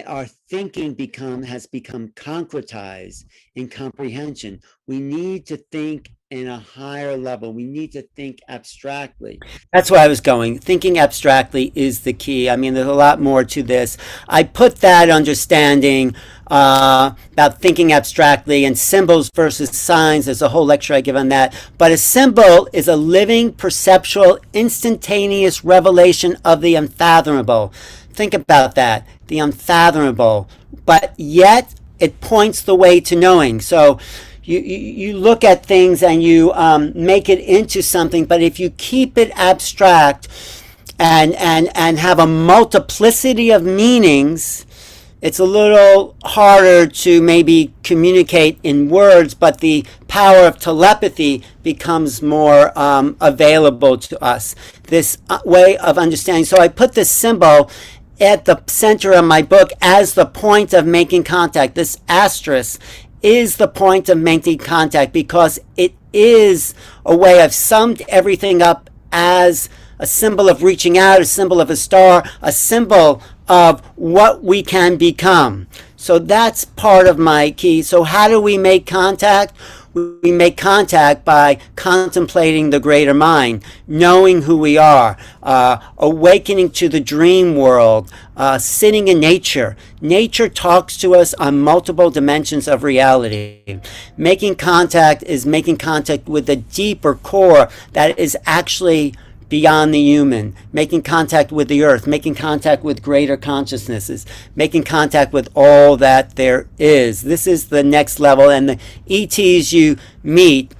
Speaker 9: Our thinking has become concretized in comprehension. We need to think in a higher level. We need to think abstractly. That's where I was going. Thinking abstractly is the key. I mean, there's a lot more to this. I put that understanding about thinking abstractly and symbols versus signs. There's a whole lecture I give on that. But a symbol is a living, perceptual, instantaneous revelation of the unfathomable. Think about that, the unfathomable, but yet it points the way to knowing. So you look at things and you make it into something, but if you keep it abstract and have a multiplicity of meanings, it's a little harder to maybe communicate in words, but the power of telepathy becomes more available to us. This way of understanding. So I put this symbol at the center of my book as the point of making contact. This asterisk is the point of making contact because it is a way I've summed everything up as a symbol of reaching out, a symbol of a star, a symbol of what we can become. So that's part of my key. So how do we make contact? We make contact by contemplating the greater mind, knowing who we are, awakening to the dream world, sitting in nature. Nature talks to us on multiple dimensions of reality. Making contact is making contact with the deeper core that is actually beyond the human, making contact with the earth, making contact with greater consciousnesses, making contact with all that there is. This is the next level, and the ETs you meet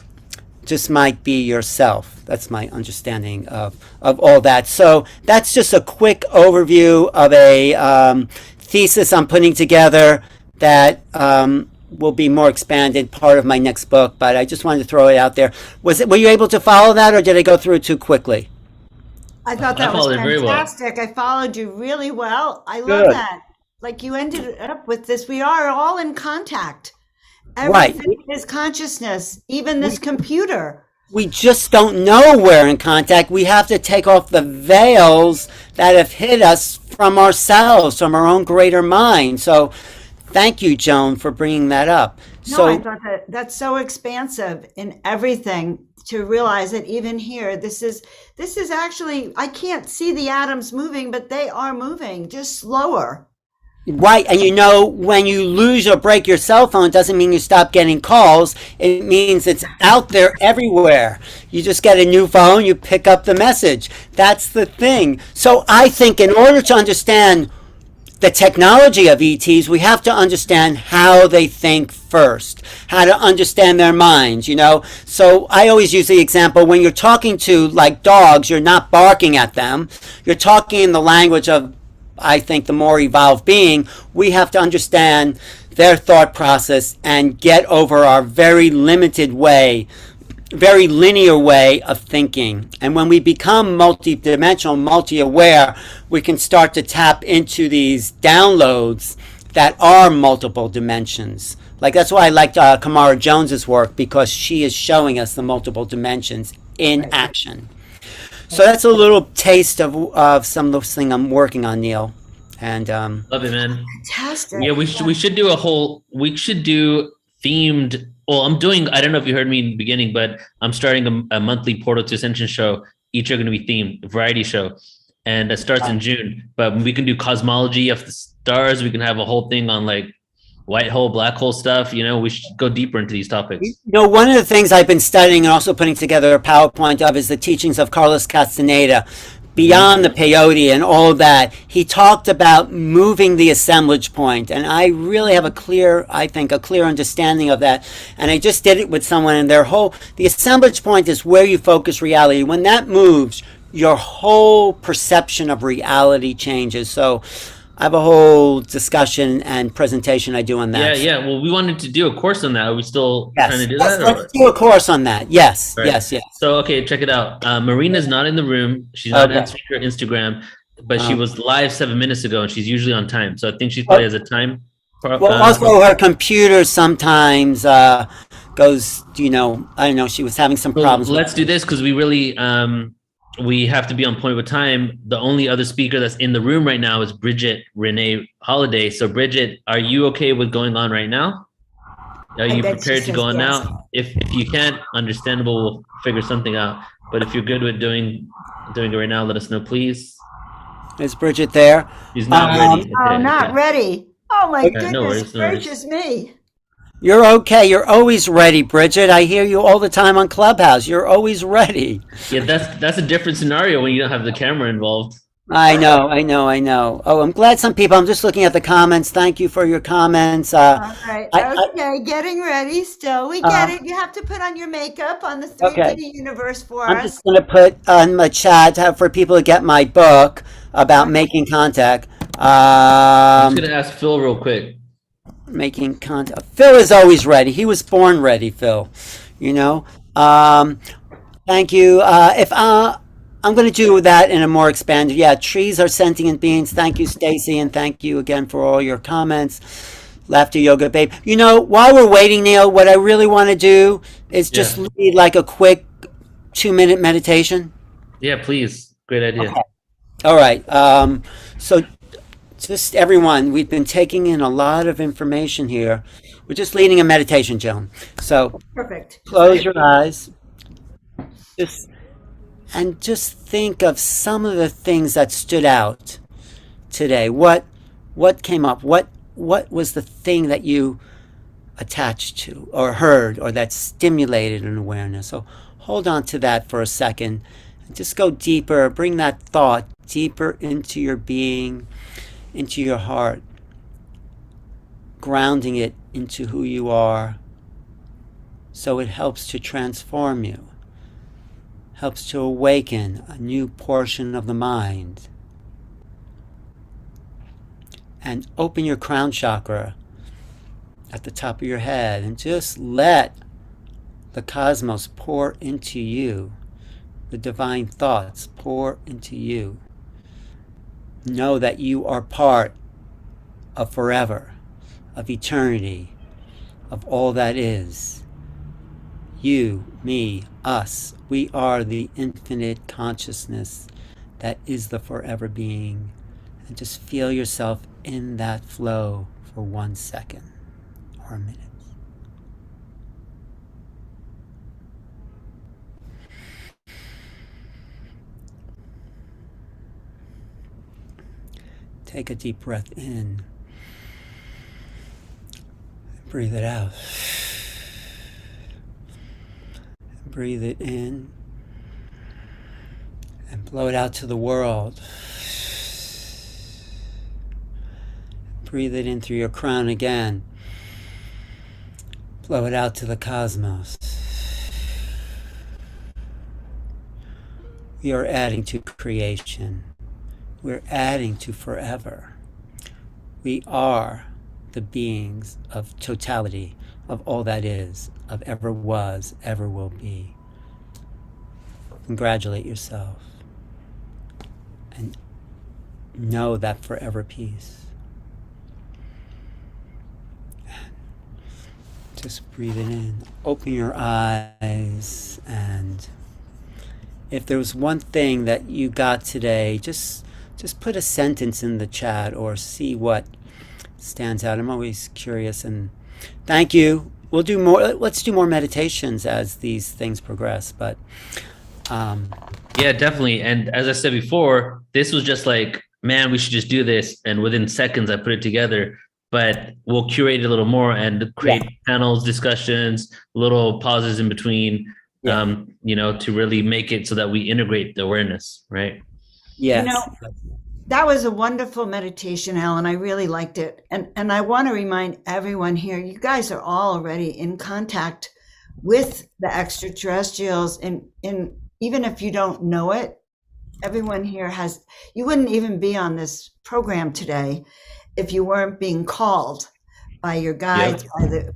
Speaker 9: just might be yourself. That's my understanding of all that. So that's just a quick overview of a thesis I'm putting together that will be more expanded, part of my next book, but I just wanted to throw it out there. Were you able to follow that, or did I go through it too quickly?
Speaker 3: I thought that was fantastic. I followed you really well. I love that. Like you ended up with this. We are all in contact. Everything is consciousness, even this computer.
Speaker 9: We just don't know we're in contact. We have to take off the veils that have hid us from ourselves, from our own greater mind. So thank you, Joan, for bringing that up.
Speaker 3: No, I thought that's so expansive in everything to realize that even here, this is actually, I can't see the atoms moving, but they are moving, just slower.
Speaker 9: Right, and you know, when you lose or break your cell phone, it doesn't mean you stop getting calls. It means it's out there everywhere. You just get a new phone, you pick up the message. That's the thing. So I think in order to understand the technology of ETs, we have to understand how they think first, how to understand their minds, you know. So I always use the example, when you're talking to like dogs, you're not barking at them. You're talking in the language of, I think, the more evolved being. We have to understand their thought process and get over our very limited way, very linear way of thinking. And when we become multi-dimensional, multi-aware, we can start to tap into these downloads that are multiple dimensions. Like, that's why I liked Kamara Jones's work, because she is showing us the multiple dimensions in action. So that's a little taste of some of those things I'm working on, Neil. And
Speaker 1: love it, man.
Speaker 3: Fantastic.
Speaker 1: Yeah, we should do themed. Well, I don't know if you heard me in the beginning, but I'm starting a monthly PortalToAscension show. Each are going to be themed, a variety show. And that starts in June. But we can do cosmology of the stars. We can have a whole thing on like white hole, black hole stuff. We should go deeper into these topics.
Speaker 9: One of the things I've been studying and also putting together a PowerPoint of is the teachings of Carlos Castaneda. Beyond the peyote and all of that, he talked about moving the assemblage point, and I really have a clear understanding of that. And I just did it with someone, and the assemblage point is where you focus reality. When that moves, your whole perception of reality changes. So I have a whole discussion and presentation I do on that.
Speaker 1: Yeah. Well, we wanted to do a course on that. Are we still trying to do that?
Speaker 9: Let's do a course on that. Yes,
Speaker 1: right.
Speaker 9: yes.
Speaker 1: So, okay, check it out. Marina's not in the room. She's not answering her Instagram, but she was live 7 minutes ago, and she's usually on time. So I think she probably has a time.
Speaker 9: Also, her computer sometimes goes, I don't know, she was having some problems.
Speaker 1: Let's do this because we really... we have to be on point with time. The only other speaker that's in the room right now is Bridget, Renee, Holliday. So Bridget, are you okay with going on right now? Are you prepared to go on now? If you can't, understandable, we'll figure something out. But if you're good with doing it right now, let us know, please.
Speaker 9: Is Bridget there?
Speaker 1: She's not ready.
Speaker 3: Oh, not ready. Oh my goodness
Speaker 1: no worries.
Speaker 3: gracious me.
Speaker 9: You're okay. You're always ready, Bridget. I hear you all the time on Clubhouse. You're always ready.
Speaker 1: Yeah, that's a different scenario when you don't have the camera involved.
Speaker 9: I know. Oh, I'm glad some people, I'm just looking at the comments. Thank you for your comments.
Speaker 3: All right. Okay, getting ready still. We get it. You have to put on your makeup on the 3D universe for us.
Speaker 9: I'm just going to put on my chat for people to get my book about making contact.
Speaker 1: I'm just going to ask Phil real quick.
Speaker 9: Making contact. Phil is always ready. He was born ready, Phil. Thank you. If I'm going to do that in a more expanded. Yeah, trees are sentient beings. Thank you, Stacy, and thank you again for all your comments. Laughter Yoga, babe. While we're waiting, Neil, what I really want to do is just lead like a quick 2-minute meditation.
Speaker 1: Yeah, please. Great idea.
Speaker 9: Okay. All right. So just everyone, we've been taking in a lot of information here. We're just leading a meditation, Joan. So
Speaker 3: perfect.
Speaker 9: Close your eyes. Just think of some of the things that stood out today. What came up? What was the thing that you attached to or heard or that stimulated an awareness? So hold on to that for a second and just go deeper. Bring that thought deeper into your being, into your heart, grounding it into who you are so it helps to transform you, helps to awaken a new portion of the mind. And open your crown chakra at the top of your head and just let the cosmos pour into you, the divine thoughts pour into you. Know that you are part of forever, of eternity, of all that is. You, me, us, we are the infinite consciousness that is the forever being. And just feel yourself in that flow for 1 second or a minute. Take a deep breath in. Breathe it out. Breathe it in and blow it out to the world. Breathe it in through your crown again. Blow it out to the cosmos. We are adding to creation. We're adding to forever. We are the beings of totality, of all that is, of ever was, ever will be. Congratulate yourself and know that forever peace. Just breathe it in. Open your eyes, and if there was one thing that you got today, just put a sentence in the chat or see what stands out. I'm always curious, and thank you. We'll do more. Let's do more meditations as these things progress. But
Speaker 1: yeah, definitely. And as I said before, this was just like, man, we should just do this. And within seconds, I put it together. but we'll curate it a little more and create panels, discussions, little pauses in between, to really make it so that we integrate the awareness, right?
Speaker 9: Yes.
Speaker 3: That was a wonderful meditation, Alan. I really liked it. And I want to remind everyone here, you guys are all already in contact with the extraterrestrials. And even if you don't know it, everyone here you wouldn't even be on this program today if you weren't being called by your guides,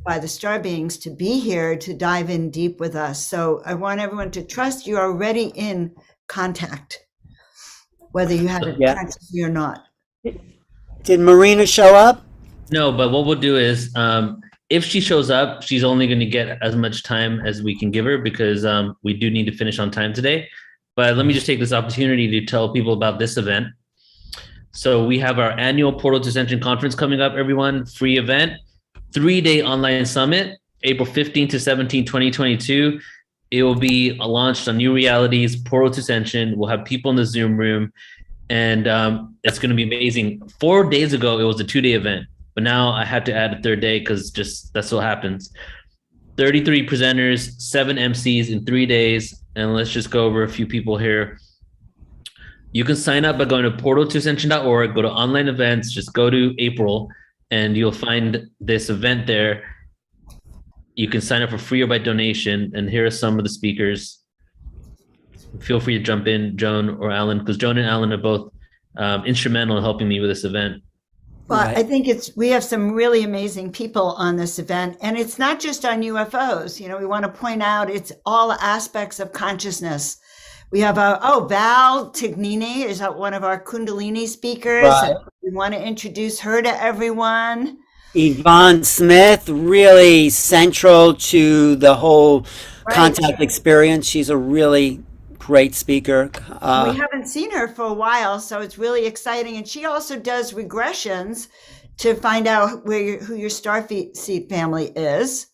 Speaker 3: by the star beings to be here to dive in deep with us. So I want everyone to trust you're already in contact, whether you had it consciously or not.
Speaker 9: Did Marina show up?
Speaker 1: No, but what we'll do is, if she shows up, she's only going to get as much time as we can give her because we do need to finish on time today. But let me just take this opportunity to tell people about this event. So we have our annual Portal to Ascension conference coming up, everyone. Free event, 3-day online summit, April 15th to 17, 2022. It will be launched on New Realities, Portal to Ascension. We'll have people in the Zoom room, and it's going to be amazing. 4 days ago, it was a 2-day event, but now I had to add a 3rd day because just that's what happens. 33 presenters, 7 MCs in 3 days, and let's just go over a few people here. You can sign up by going to portaltoascension.org, go to online events, just go to April, and you'll find this event there. You can sign up for free or by donation, and here are some of the speakers. Feel free to jump in, Joan or Alan, because Joan and Alan are both instrumental in helping me with this event.
Speaker 3: Well, I think we have some really amazing people on this event, and it's not just on UFOs. We want to point out it's all aspects of consciousness. We have Val Tignini is one of our Kundalini speakers.
Speaker 9: Right.
Speaker 3: We want to introduce her to everyone.
Speaker 9: Yvonne Smith, really central to the whole contact experience. She's a really great speaker.
Speaker 3: We haven't seen her for a while, so it's really exciting. And she also does regressions to find out who your starseed family is.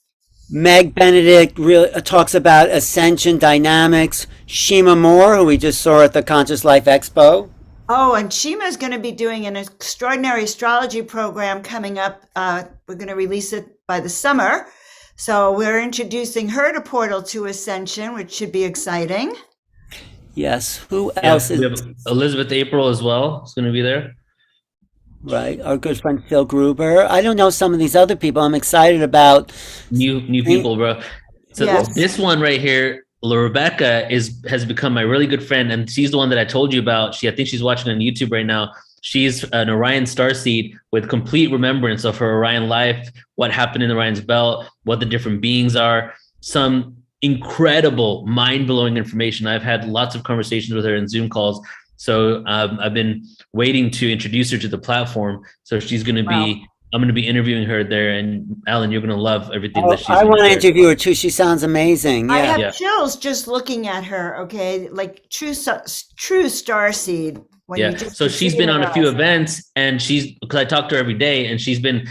Speaker 9: Meg Benedict really talks about ascension dynamics. Shima Moore, who we just saw at the Conscious Life Expo.
Speaker 3: Oh, and Shima is going to be doing an extraordinary astrology program coming up. We're going to release it by the summer. So we're introducing her to Portal to Ascension, which should be exciting.
Speaker 9: Yes. Who else is?
Speaker 1: We have Elizabeth April as well. Is going to be there.
Speaker 9: Right. Our good friend Phil Gruber. I don't know some of these other people. I'm excited about
Speaker 1: new people, bro. So this one right here, Rebecca has become my really good friend, and she's the one that I told you about. I think she's watching on YouTube right now. She's an Orion starseed with complete remembrance of her Orion life, what happened in Orion's belt, what the different beings are, some incredible, mind-blowing information. I've had lots of conversations with her in Zoom calls. So I've been waiting to introduce her to the platform. So she's going to be, I'm going to be interviewing her there. And Alan, you're going to love everything that she's
Speaker 9: I want to interview her too. She sounds amazing.
Speaker 3: I have chills just looking at her. Okay. Like true starseed.
Speaker 1: So she's been on a few events, and because I talk to her every day, and she's been,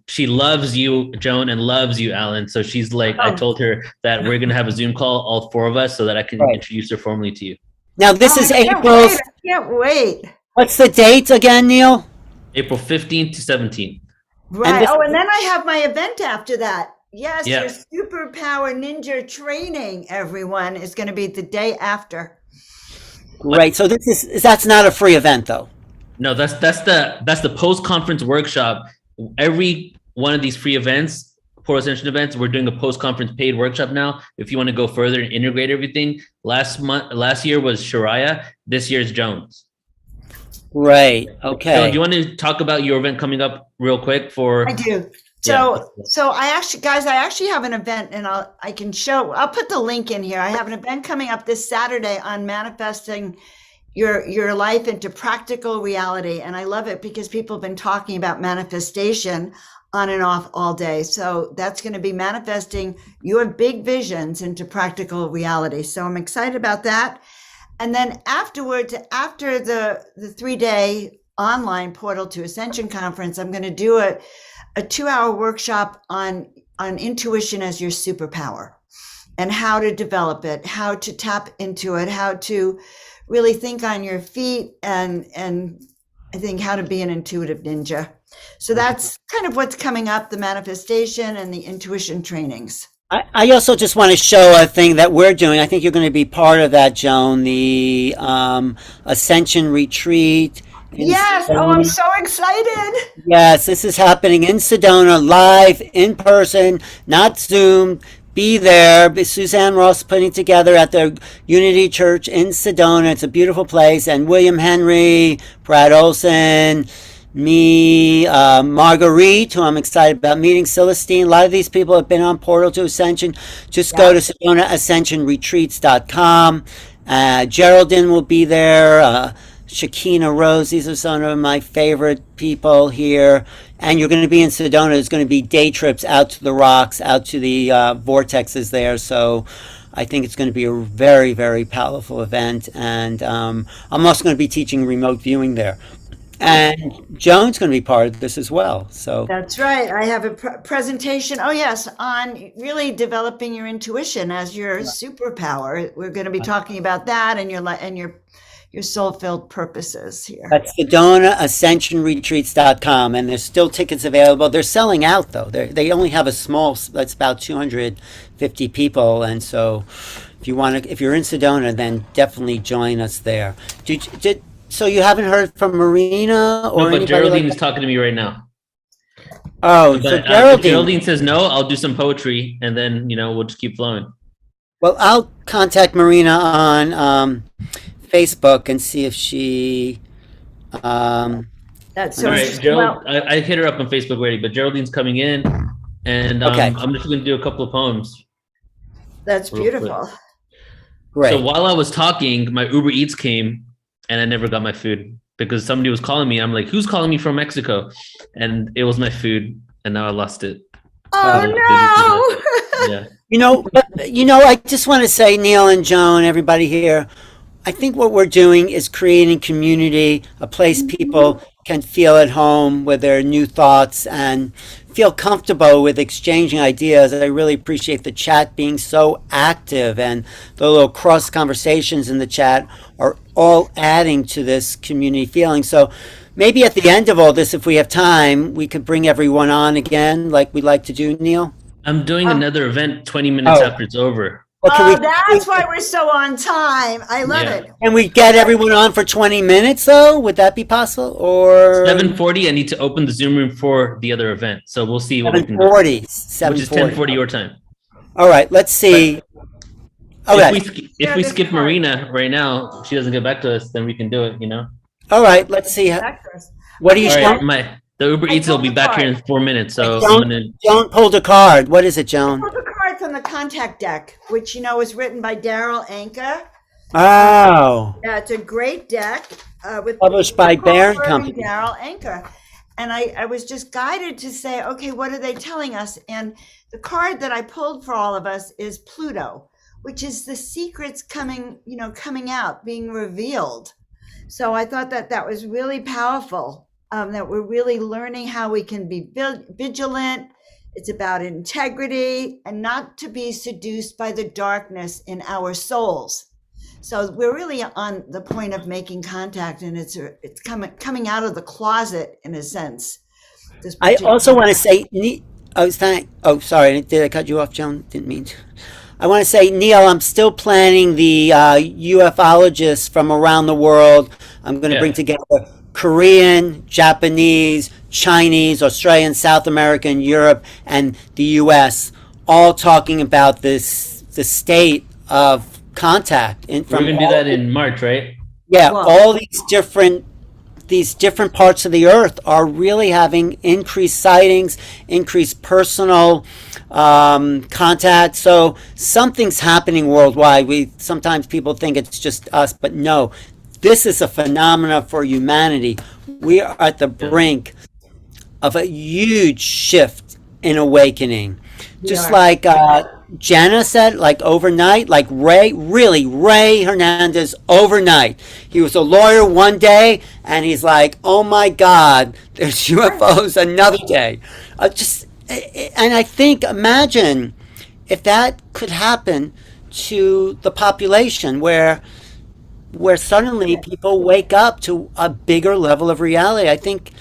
Speaker 1: she loves you, Joan, and loves you, Alan. So she's like, I told her that we're going to have a Zoom call, all 4 of us, so that I can introduce her formally to you.
Speaker 9: Now, this is April.
Speaker 3: I can't wait.
Speaker 9: What's the date again, Neil?
Speaker 1: April 15th to 17th.
Speaker 3: Right. And then I have my event after that. Yes, your superpower ninja training, everyone, is going to be the day after.
Speaker 9: Right. So that's not a free event, though.
Speaker 1: No, that's the post-conference workshop. Every one of these free events, Portal Ascension events, we're doing a post-conference paid workshop now. If you want to go further and integrate everything, last year was Shariah. This year is Jones.
Speaker 9: Right. Okay.
Speaker 1: So do you want to talk about your event coming up real quick? I
Speaker 3: do. So I actually have an event, and I'll put the link in here. I have an event coming up this Saturday on manifesting your life into practical reality. And I love it because people have been talking about manifestation on and off all day. So that's going to be manifesting your big visions into practical reality. So I'm excited about that. And then afterwards, after the 3-day online Portal to Ascension conference, I'm going to do a 2-hour workshop on intuition as your superpower and how to develop it, how to tap into it, how to really think on your feet, and I think how to be an intuitive ninja. So that's kind of what's coming up, the manifestation and the intuition trainings.
Speaker 9: I also just want to show a thing that we're doing. I think you're going to be part of that, Joan, the Ascension Retreat.
Speaker 3: Yes. Oh, I'm so excited.
Speaker 9: Yes, this is happening in Sedona, live, in person, not Zoom. Be there. Suzanne Ross putting together at the Unity Church in Sedona. It's a beautiful place. And William Henry, Brad Olson, me, Marguerite, who I'm excited about meeting, Celestine. A lot of these people have been on Portal to Ascension. Just go to SedonaAscensionRetreats.com. Geraldine will be there. Shakina Rose, these are some of my favorite people here. And you're going to be in Sedona. There's going to be day trips out to the rocks, out to the vortexes there. So I think it's going to be a very, very powerful event. And I'm also going to be teaching remote viewing there. And Joan's going to be part of this as well. So
Speaker 3: that's right. I have a presentation. Oh yes, on really developing your intuition as your superpower. We're going to be talking about that and your soul-filled purposes here.
Speaker 9: That's SedonaAscensionRetreats.com, and there's still tickets available. They're selling out though. They only have a small. That's about 250 people, and so if you're in Sedona, then definitely join us there. So you haven't heard from Marina or
Speaker 1: no, but Geraldine
Speaker 9: like
Speaker 1: is talking to me right now.
Speaker 9: Oh,
Speaker 1: but,
Speaker 9: so
Speaker 1: if Geraldine says no, I'll do some poetry, and then we'll just keep flowing.
Speaker 9: Well, I'll contact Marina on Facebook and see if she.
Speaker 3: That's so.
Speaker 1: All right, Gerald. I hit her up on Facebook already, but Geraldine's coming in, and
Speaker 9: okay.
Speaker 1: I'm just going to do a couple of poems.
Speaker 3: That's beautiful.
Speaker 9: Great.
Speaker 1: So while I was talking, my Uber Eats came. And I never got my food because somebody was calling me. I'm like, who's calling me from Mexico? And it was my food, and now I lost it.
Speaker 3: Oh
Speaker 1: no! Yeah.
Speaker 9: I just want to say, Neil and Joan, everybody here, I think what we're doing is creating community, a place people can feel at home with their new thoughts and feel comfortable with exchanging ideas. I really appreciate the chat being so active, and the little cross conversations in the chat are all adding to this community feeling. So maybe at the end of all this, if we have time, we could bring everyone on again like we like to do, Neil.
Speaker 1: I'm doing another event 20 minutes after it's over.
Speaker 9: Well,
Speaker 3: that's why we're so on time. I love it.
Speaker 9: Can we get everyone on for 20 minutes, though? Would that be possible? Or
Speaker 1: 7:40, I need to open the Zoom room for the other event. So we'll see what we can do.
Speaker 9: 7:40.
Speaker 1: Which is 10:40 your time.
Speaker 9: All right, let's see.
Speaker 1: Okay. If we skip Marina right now, she doesn't get back to us, then we can do it,
Speaker 9: All right, let's see. What do you
Speaker 1: want? The Uber Eats will be back here in 4 minutes. So
Speaker 9: Joan pulled a card. What is it, Joan?
Speaker 3: I pulled a card from the contact deck, which was written by Daryl Anka.
Speaker 9: Oh.
Speaker 3: Yeah, it's a great deck
Speaker 9: published by Baron Company.
Speaker 3: Daryl Anka. And I was just guided to say, okay, what are they telling us? And the card that I pulled for all of us is Pluto, which is the secrets coming out, being revealed. So I thought that was really powerful. That we're really learning how we can be vigilant. It's about integrity and not to be seduced by the darkness in our souls. So we're really on the point of making contact, and it's coming out of the closet in a sense.
Speaker 9: I also want to say, sorry, did I cut you off, Joan? Didn't mean to. I want to say, Neil, I'm still planning the ufologists from around the world. I'm going to bring together Korean, Japanese, Chinese, Australian, South American, Europe, and the U.S. all talking about the state of contact.
Speaker 1: We're going to do that in March, right?
Speaker 9: Yeah, all these different parts of the earth are really having increased sightings, increased personal contact. So something's happening worldwide. Sometimes people think it's just us, but no. This is a phenomenon for humanity. We are at the brink of a huge shift in awakening. Just like Jenna said, like overnight, like Ray Hernandez overnight. He was a lawyer one day, and he's like, oh my God, there's UFOs another day. And I think, imagine if that could happen to the population where suddenly people wake up to a bigger level of reality. I think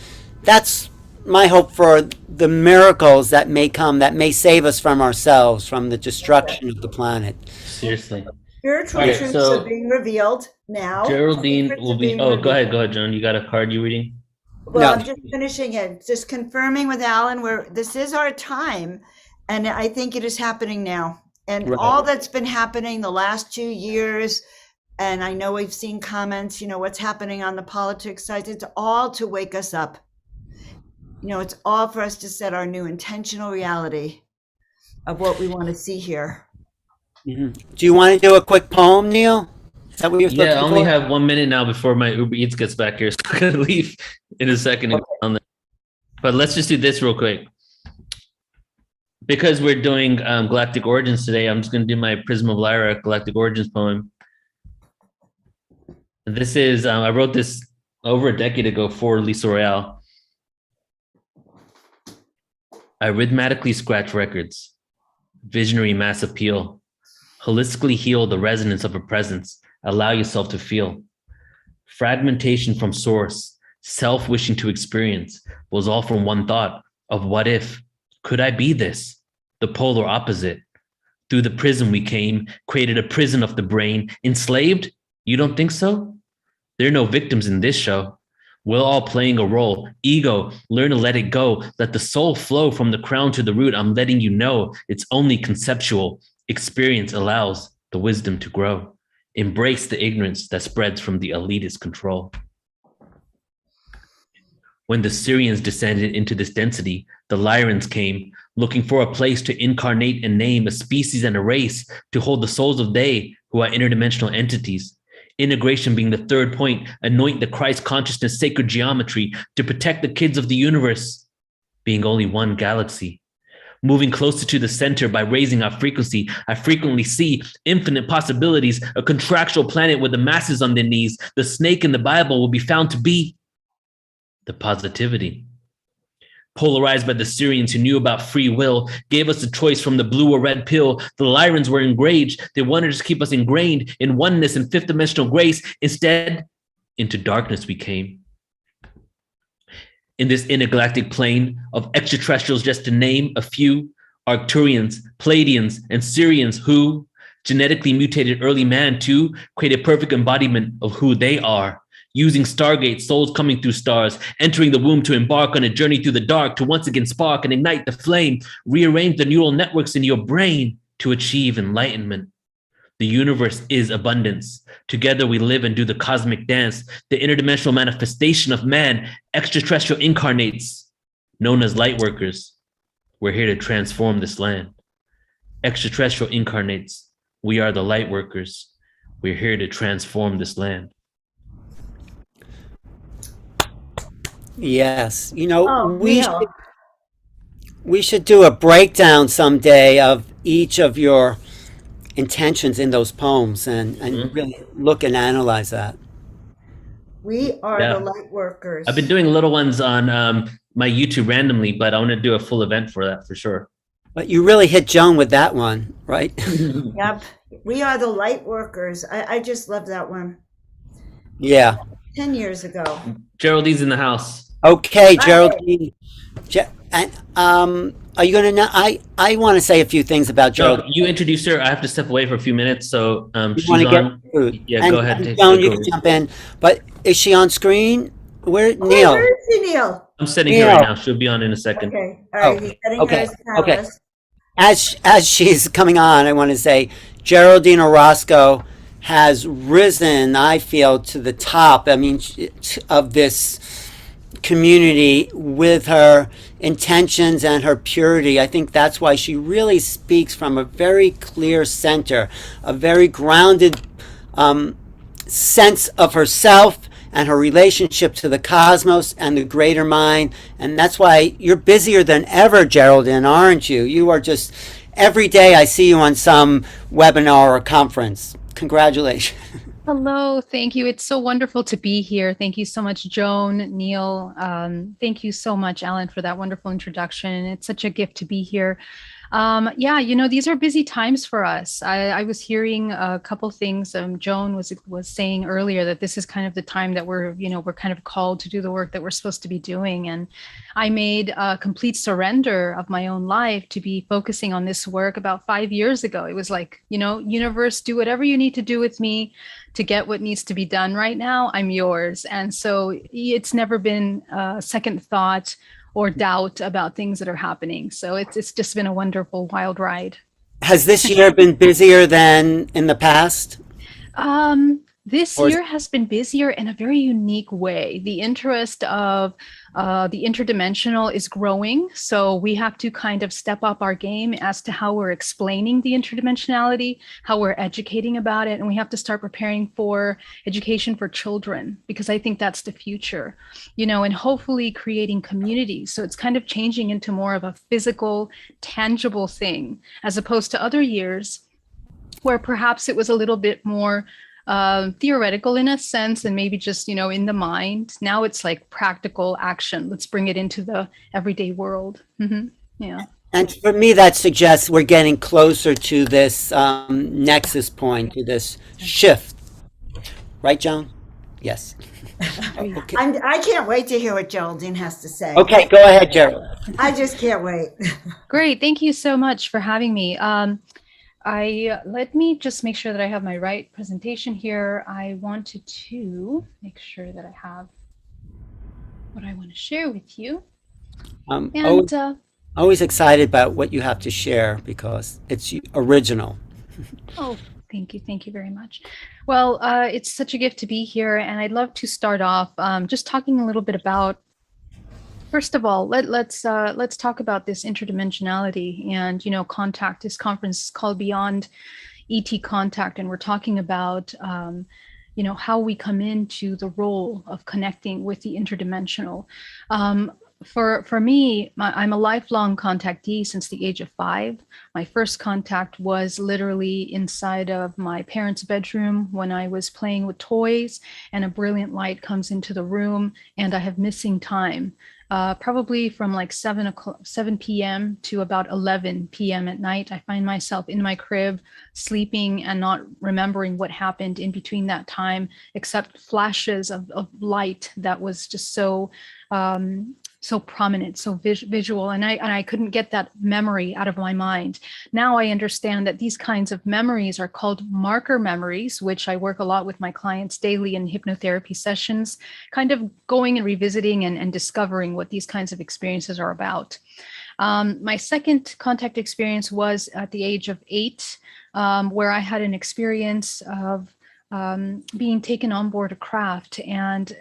Speaker 9: that's my hope for the miracles that may come, that may save us from ourselves, from the destruction of the planet.
Speaker 1: Seriously.
Speaker 3: Spiritual
Speaker 1: All right,
Speaker 3: truths
Speaker 1: so
Speaker 3: are being revealed now.
Speaker 1: Geraldine
Speaker 3: Secrets
Speaker 1: will
Speaker 3: are
Speaker 1: be.
Speaker 3: being
Speaker 1: Oh, go
Speaker 3: revealed.
Speaker 1: ahead, John. You got a card you reading?
Speaker 3: Well,
Speaker 9: No.
Speaker 3: I'm just finishing it, just confirming with Alan where this is our time. And I think it is happening now. And
Speaker 9: Right.
Speaker 3: all that's been happening the last 2 years, and I know we've seen comments, what's happening on the politics side, it's all to wake us up. It's all for us to set our new intentional reality of what we want to see here.
Speaker 9: Do you want to do a quick poem, Neil? Is that what you're
Speaker 1: Yeah, I
Speaker 9: looking
Speaker 1: only
Speaker 9: for?
Speaker 1: have 1 minute now before my Uber Eats gets back here, so I'm gonna leave in a second. And go on there. But let's just do this real quick. Because we're doing Galactic Origins today, I'm just gonna do my Prism of Lyra Galactic Origins poem. This is I wrote this over a decade ago for Lisa Royale. I rhythmically scratch records, visionary mass appeal, holistically heal the resonance of a presence, allow yourself to feel. Fragmentation from source, self-wishing to experience, was all from one thought of what if, could I be this? The polar opposite. Through the prism we came, created a prison of the brain. Enslaved? You don't think so? There are no victims in this show. We're all playing a role. Ego, learn to let it go. Let the soul flow from the crown to the root. I'm letting you know it's only conceptual. Experience allows the wisdom to grow. Embrace the ignorance that spreads from the elitist control. When the Syrians descended into this density, the Lyrans came, looking for a place to incarnate and name a species and a race to hold the souls of they who are interdimensional entities. Integration being the third point, anoint the Christ consciousness sacred geometry to protect the kids of the universe, being only one galaxy. Moving closer to the center by raising our frequency, I frequently see infinite possibilities, a contractual planet with the masses on their knees. The snake in the Bible will be found to be the positivity. Polarized by the Syrians who knew about free will, gave us a choice from the blue or red pill. The Lyrans were enraged. They wanted to keep us ingrained in oneness and fifth dimensional grace. Instead, into darkness we came. In this intergalactic plane of extraterrestrials, just to name a few, Arcturians, Pleiadians, and Syrians who genetically mutated early man to create a perfect embodiment of who they are. Using stargates, souls coming through stars, entering the womb to embark on a journey through the dark to once again spark and ignite the flame, rearrange the neural networks in your brain to achieve enlightenment. The universe is abundance. Together we live and do the cosmic dance, the interdimensional manifestation of man, extraterrestrial incarnates, known as light workers. We're here to transform this land. Extraterrestrial incarnates, we are the light workers. We're here to transform this land.
Speaker 9: Yes. You know,
Speaker 3: Neil.
Speaker 9: we should do a breakdown someday of each of your intentions in those poems and really look and analyze that.
Speaker 3: We are
Speaker 1: Yeah.
Speaker 3: the light workers.
Speaker 1: I've been doing little ones on my YouTube randomly, but I want to do a full event for that for sure.
Speaker 9: But you really hit Joan with that one, right?
Speaker 3: Yep. We are the light workers. I just love that one.
Speaker 9: Yeah.
Speaker 3: 10 years ago.
Speaker 1: Geraldine's in the house.
Speaker 9: Okay, Geraldine. Are you gonna know? I want to say a few things about
Speaker 1: Joe,
Speaker 9: Geraldine.
Speaker 1: you introduced her. I have to step away for a few minutes, so
Speaker 9: You
Speaker 1: she's
Speaker 9: want to get
Speaker 1: on.
Speaker 9: food?
Speaker 1: Yeah,
Speaker 9: And-
Speaker 1: go ahead.
Speaker 9: and
Speaker 1: take
Speaker 9: Joan, you
Speaker 1: over.
Speaker 9: can jump in. But is she on screen? Where
Speaker 3: Oh,
Speaker 9: Neil?
Speaker 3: where is she, Neil?
Speaker 1: I'm sitting here
Speaker 9: Neil.
Speaker 1: right now. She'll be on in a second.
Speaker 3: Okay. All right.
Speaker 9: Oh,
Speaker 3: He's setting
Speaker 9: okay,
Speaker 3: her as a
Speaker 9: okay.
Speaker 3: panelist.
Speaker 9: As she's coming on, I want to say Geraldine Orozco has risen, I feel, to the top. I mean, of this community with her intentions and her purity. I think that's why she really speaks from a very clear center, a very grounded sense of herself and her relationship to the cosmos and the greater mind. And that's why you're busier than ever, Geraldine, aren't you? You are just, every day I see you on some webinar or conference. Congratulations.
Speaker 10: Hello, thank you. It's so wonderful to be here. Thank you so much, Joan, Neil. Thank you so much, Alan, for that wonderful introduction. It's such a gift to be here. Yeah, these are busy times for us. I was hearing a couple things. Joan was saying earlier that this is kind of the time that we're kind of called to do the work that we're supposed to be doing. And I made a complete surrender of my own life to be focusing on this work about 5 years ago. It was like, universe, do whatever you need to do with me to get what needs to be done right now. I'm yours. And so it's never been a second thought or doubt about things that are happening. So it's just been a wonderful, wild ride.
Speaker 9: Has this year been busier than in the past?
Speaker 10: This year has been busier in a very unique way. The interest of the interdimensional is growing. So we have to kind of step up our game as to how we're explaining the interdimensionality, how we're educating about it. And we have to start preparing for education for children, because I think that's the future, and hopefully creating communities. So it's kind of changing into more of a physical, tangible thing, as opposed to other years where perhaps it was a little bit more theoretical in a sense, and maybe just, in the mind. Now it's like practical action. Let's bring it into the everyday world. Mm-hmm. Yeah.
Speaker 9: And for me, that suggests we're getting closer to this nexus point, to this shift. Right, Joan? Yes.
Speaker 11: Okay. I can't wait to hear what Geraldine has to say.
Speaker 9: Okay, go ahead, Gerald.
Speaker 11: I just can't wait.
Speaker 10: Great. Thank you so much for having me. Let me just make sure that I have my right presentation here. I wanted to make sure that I have what I want to share with you.
Speaker 9: Always excited about what you have to share because it's original.
Speaker 10: Oh, thank you. Thank you very much. Well, it's such a gift to be here, and I'd love to start off just talking a little bit about, first of all, let's talk about this interdimensionality and, contact. This conference is called Beyond ET Contact, and we're talking about, how we come into the role of connecting with the interdimensional. For me, I'm a lifelong contactee since the age of 5. My first contact was literally inside of my parents' bedroom when I was playing with toys, and a brilliant light comes into the room, and I have missing time. Probably from like 7 p.m. to about 11 p.m. at night. I find myself in my crib, sleeping and not remembering what happened in between that time, except flashes of light that was just so prominent, so visual, and I couldn't get that memory out of my mind. Now I understand that these kinds of memories are called marker memories, which I work a lot with my clients daily in hypnotherapy sessions, kind of going and revisiting and discovering what these kinds of experiences are about. My second contact experience was at the age of 8, where I had an experience of being taken on board a craft and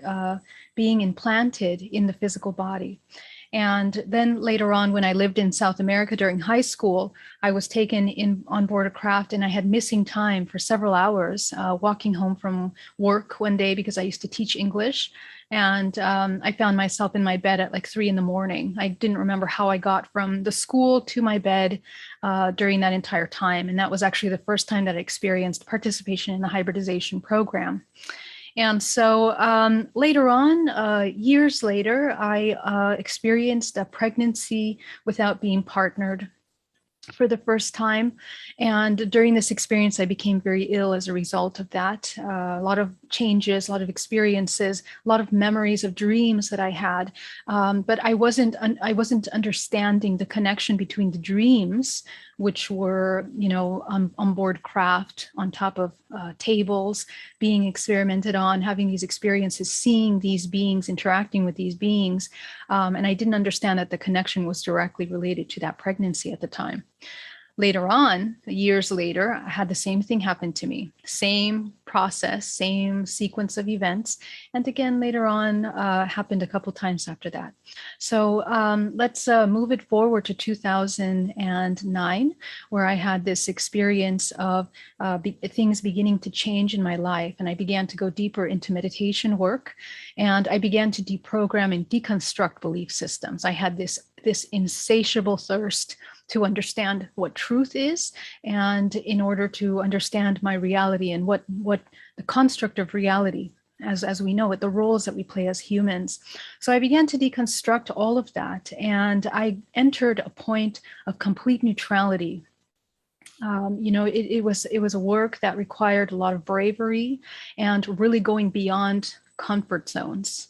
Speaker 10: being implanted in the physical body. And then later on, when I lived in South America during high school, I was taken on board a craft, and I had missing time for several hours, walking home from work one day because I used to teach English. And I found myself in my bed at like 3 a.m. I didn't remember how I got from the school to my bed during that entire time. And that was actually the first time that I experienced participation in the hybridization program. And so later on, years later, I experienced a pregnancy without being partnered for the first time. And during this experience, I became very ill as a result of that. A lot of changes, a lot of experiences, a lot of memories of dreams that I had. But I wasn't understanding the connection between the dreams, which were, on board craft, on top of tables, being experimented on, having these experiences, seeing these beings, interacting with these beings. And I didn't understand that the connection was directly related to that pregnancy at the time. Later on, years later, I had the same thing happen to me. Same process, same sequence of events. And again, later on, happened a couple times after that. So let's move it forward to 2009, where I had this experience of things beginning to change in my life. And I began to go deeper into meditation work. And I began to deprogram and deconstruct belief systems. I had this insatiable thirst to understand what truth is, and in order to understand my reality and what the construct of reality as we know it, the roles that we play as humans. So I began to deconstruct all of that, and I entered a point of complete neutrality. It was a work that required a lot of bravery and really going beyond comfort zones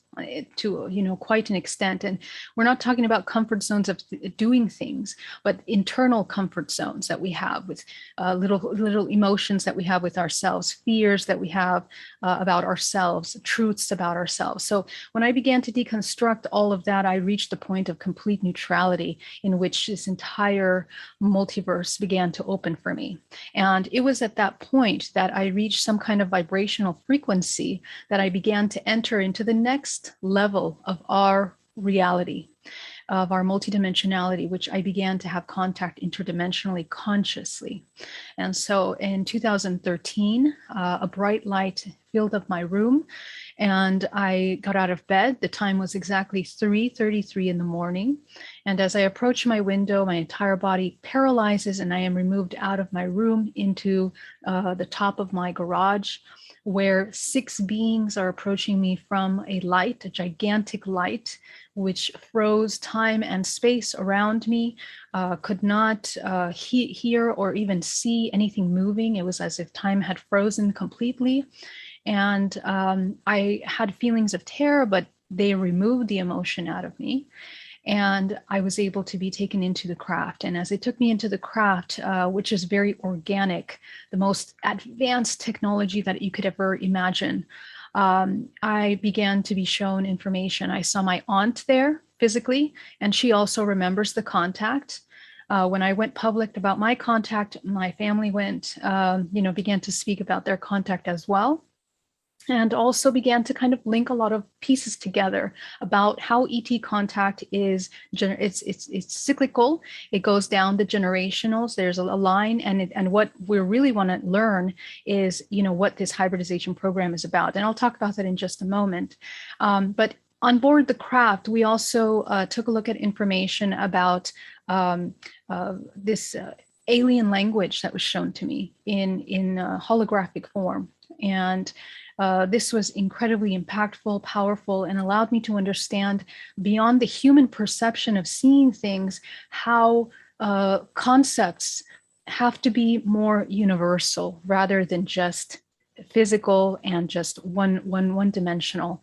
Speaker 10: to quite an extent. And we're not talking about comfort zones of doing things, but internal comfort zones that we have with little emotions that we have with ourselves, fears that we have about ourselves, truths about ourselves. So when I began to deconstruct all of that, I reached the point of complete neutrality in which this entire multiverse began to open for me. And it was at that point that I reached some kind of vibrational frequency that I began to enter into the next level of our reality, of our multidimensionality, which I began to have contact interdimensionally consciously. And so in 2013, a bright light filled up my room, and I got out of bed. The time was exactly 3:33 in the morning. And as I approach my window, my entire body paralyzes, and I am removed out of my room into the top of my garage, where 6 beings are approaching me from a light, a gigantic light, which froze time and space around me, could not hear or even see anything moving. It was as if time had frozen completely. And I had feelings of terror, but they removed the emotion out of me. And I was able to be taken into the craft. And as they took me into the craft, which is very organic, the most advanced technology that you could ever imagine, I began to be shown information. I saw my aunt there physically, and she also remembers the contact. When I went public about my contact, my family began to speak about their contact as well. And also began to kind of link a lot of pieces together about how ET contact is, it's cyclical. It goes down the generationals. There's a line, and what we really want to learn is, what this hybridization program is about. And I'll talk about that in just a moment. But on board the craft, we also took a look at information about this alien language that was shown to me in holographic form. And this was incredibly impactful, powerful, and allowed me to understand beyond the human perception of seeing things, how concepts have to be more universal rather than just physical and just one dimensional.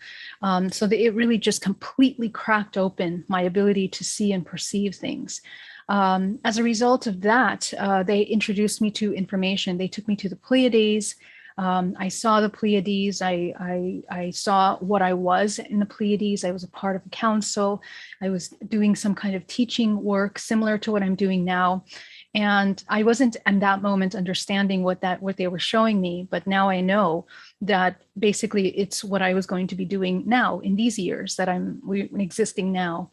Speaker 10: So that it really just completely cracked open my ability to see and perceive things. As a result of that, they introduced me to information. They took me to the Pleiades. I saw the Pleiades. I saw what I was in the Pleiades. I was a part of a council. I was doing some kind of teaching work similar to what I'm doing now. And I wasn't in that moment understanding what they were showing me, but now I know that basically it's what I was going to be doing now in these years that I'm existing now.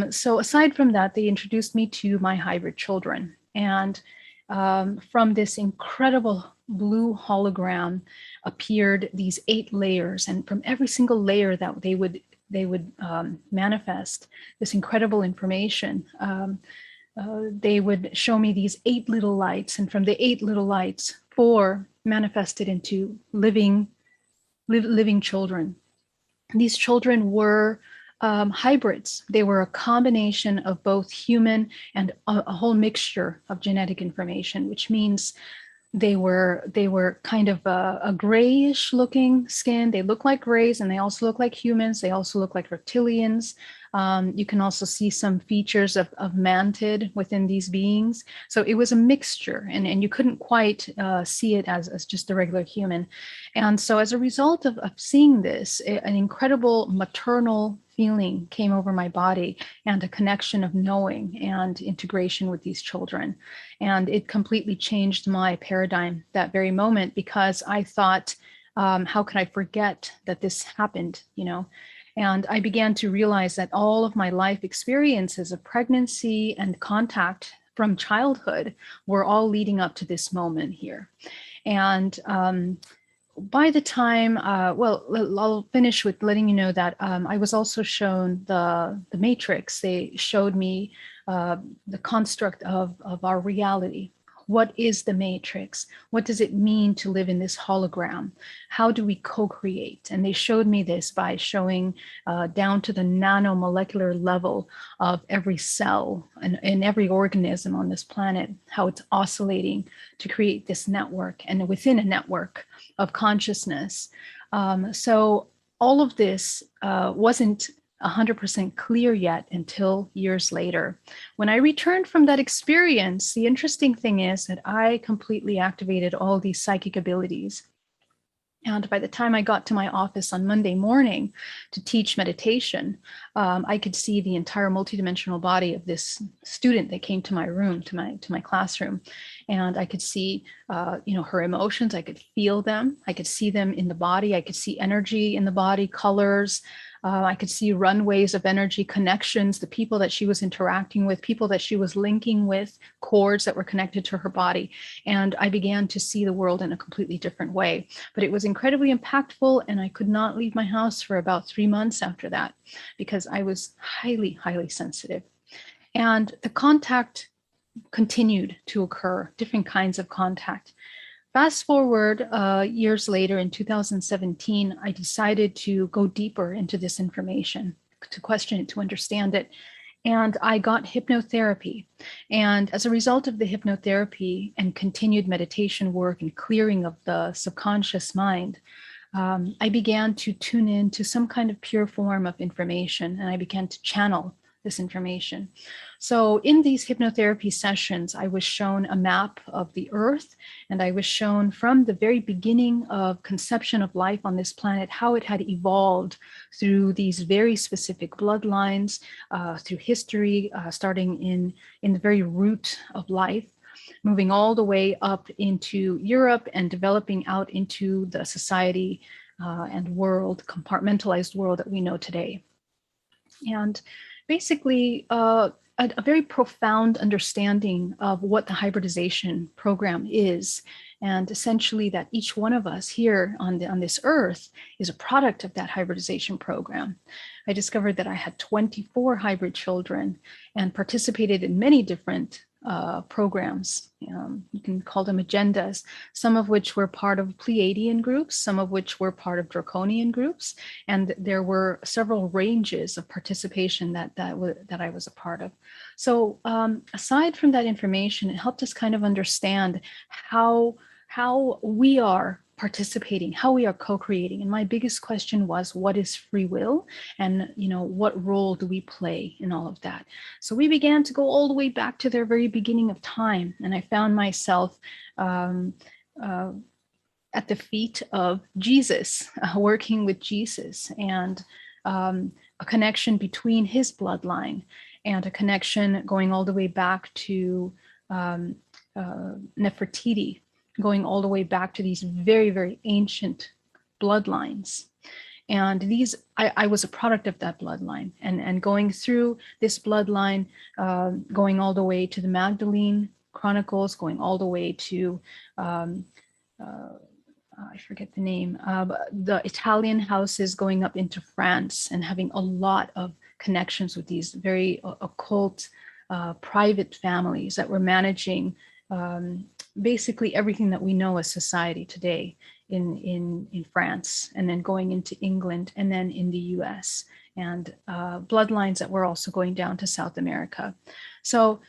Speaker 10: So aside from that, they introduced me to my hybrid children. And from this incredible blue hologram appeared these 8 layers, and from every single layer that they would manifest this incredible information. They would show me these 8 little lights, and from the 8 little lights, 4 manifested into living children. These children were hybrids. They were a combination of both human and a whole mixture of genetic information, which means they were kind of a grayish looking skin. They look like grays, and they also look like humans. They also look like reptilians. You can also see some features of mantid within these beings. So it was a mixture, and you couldn't quite see it as just a regular human. And so as a result of seeing this, an incredible maternal feeling came over my body, and a connection of knowing and integration with these children. And it completely changed my paradigm that very moment, because I thought, how could I forget that this happened, And I began to realize that all of my life experiences of pregnancy and contact from childhood were all leading up to this moment here. And by the time, I'll finish with letting you know that I was also shown the matrix. They showed me the construct of our reality, What is the matrix? What does it mean to live in this hologram? How do we co-create? And they showed me this by showing down to the nanomolecular level of every cell and every organism on this planet, how it's oscillating to create this network, and within a network of consciousness. So all of this wasn't 100% clear yet until years later. When I returned from that experience, the interesting thing is that I completely activated all these psychic abilities. And by the time I got to my office on Monday morning to teach meditation, I could see the entire multidimensional body of this student that came to my room, to my classroom, and I could see, her emotions. I could feel them. I could see them in the body. I could see energy in the body, colors. I could see runways of energy, connections, the people that she was interacting with, people that she was linking with, cords that were connected to her body. And I began to see the world in a completely different way. But it was incredibly impactful, and I could not leave my house for about 3 months after that because I was highly, highly sensitive. And the contact continued to occur, different kinds of contact. Fast forward years later, in 2017, I decided to go deeper into this information, to question it, to understand it. And I got hypnotherapy. And as a result of the hypnotherapy and continued meditation work and clearing of the subconscious mind, I began to tune in to some kind of pure form of information, and I began to channel this information. So in these hypnotherapy sessions, I was shown a map of the Earth, and I was shown from the very beginning of conception of life on this planet, how it had evolved through these very specific bloodlines, through history, starting in the very root of life, moving all the way up into Europe and developing out into the society and world, compartmentalized world that we know today. And basically, a very profound understanding of what the hybridization program is, and essentially that each one of us here on this earth is a product of that hybridization program. I discovered that I had 24 hybrid children and participated in many different programs. You can call them agendas, some of which were part of Pleiadian groups, some of which were part of Draconian groups, and there were several ranges of participation that I was a part of. So aside from that information, it helped us kind of understand how we are participating, how we are co-creating. And my biggest question was, what is free will? And what role do we play in all of that? So we began to go all the way back to the very beginning of time. And I found myself at the feet of Jesus, working with Jesus, and a connection between his bloodline and a connection going all the way back to Nefertiti, going all the way back to these very, very ancient bloodlines. And these, I was a product of that bloodline, and going through this bloodline, going all the way to the Magdalene Chronicles, going all the way to, I forget the name, the Italian houses, going up into France and having a lot of connections with these very occult, private families that were managing basically everything that we know as society today in France, and then going into England, and then in the US, and bloodlines that were also going down to South America. So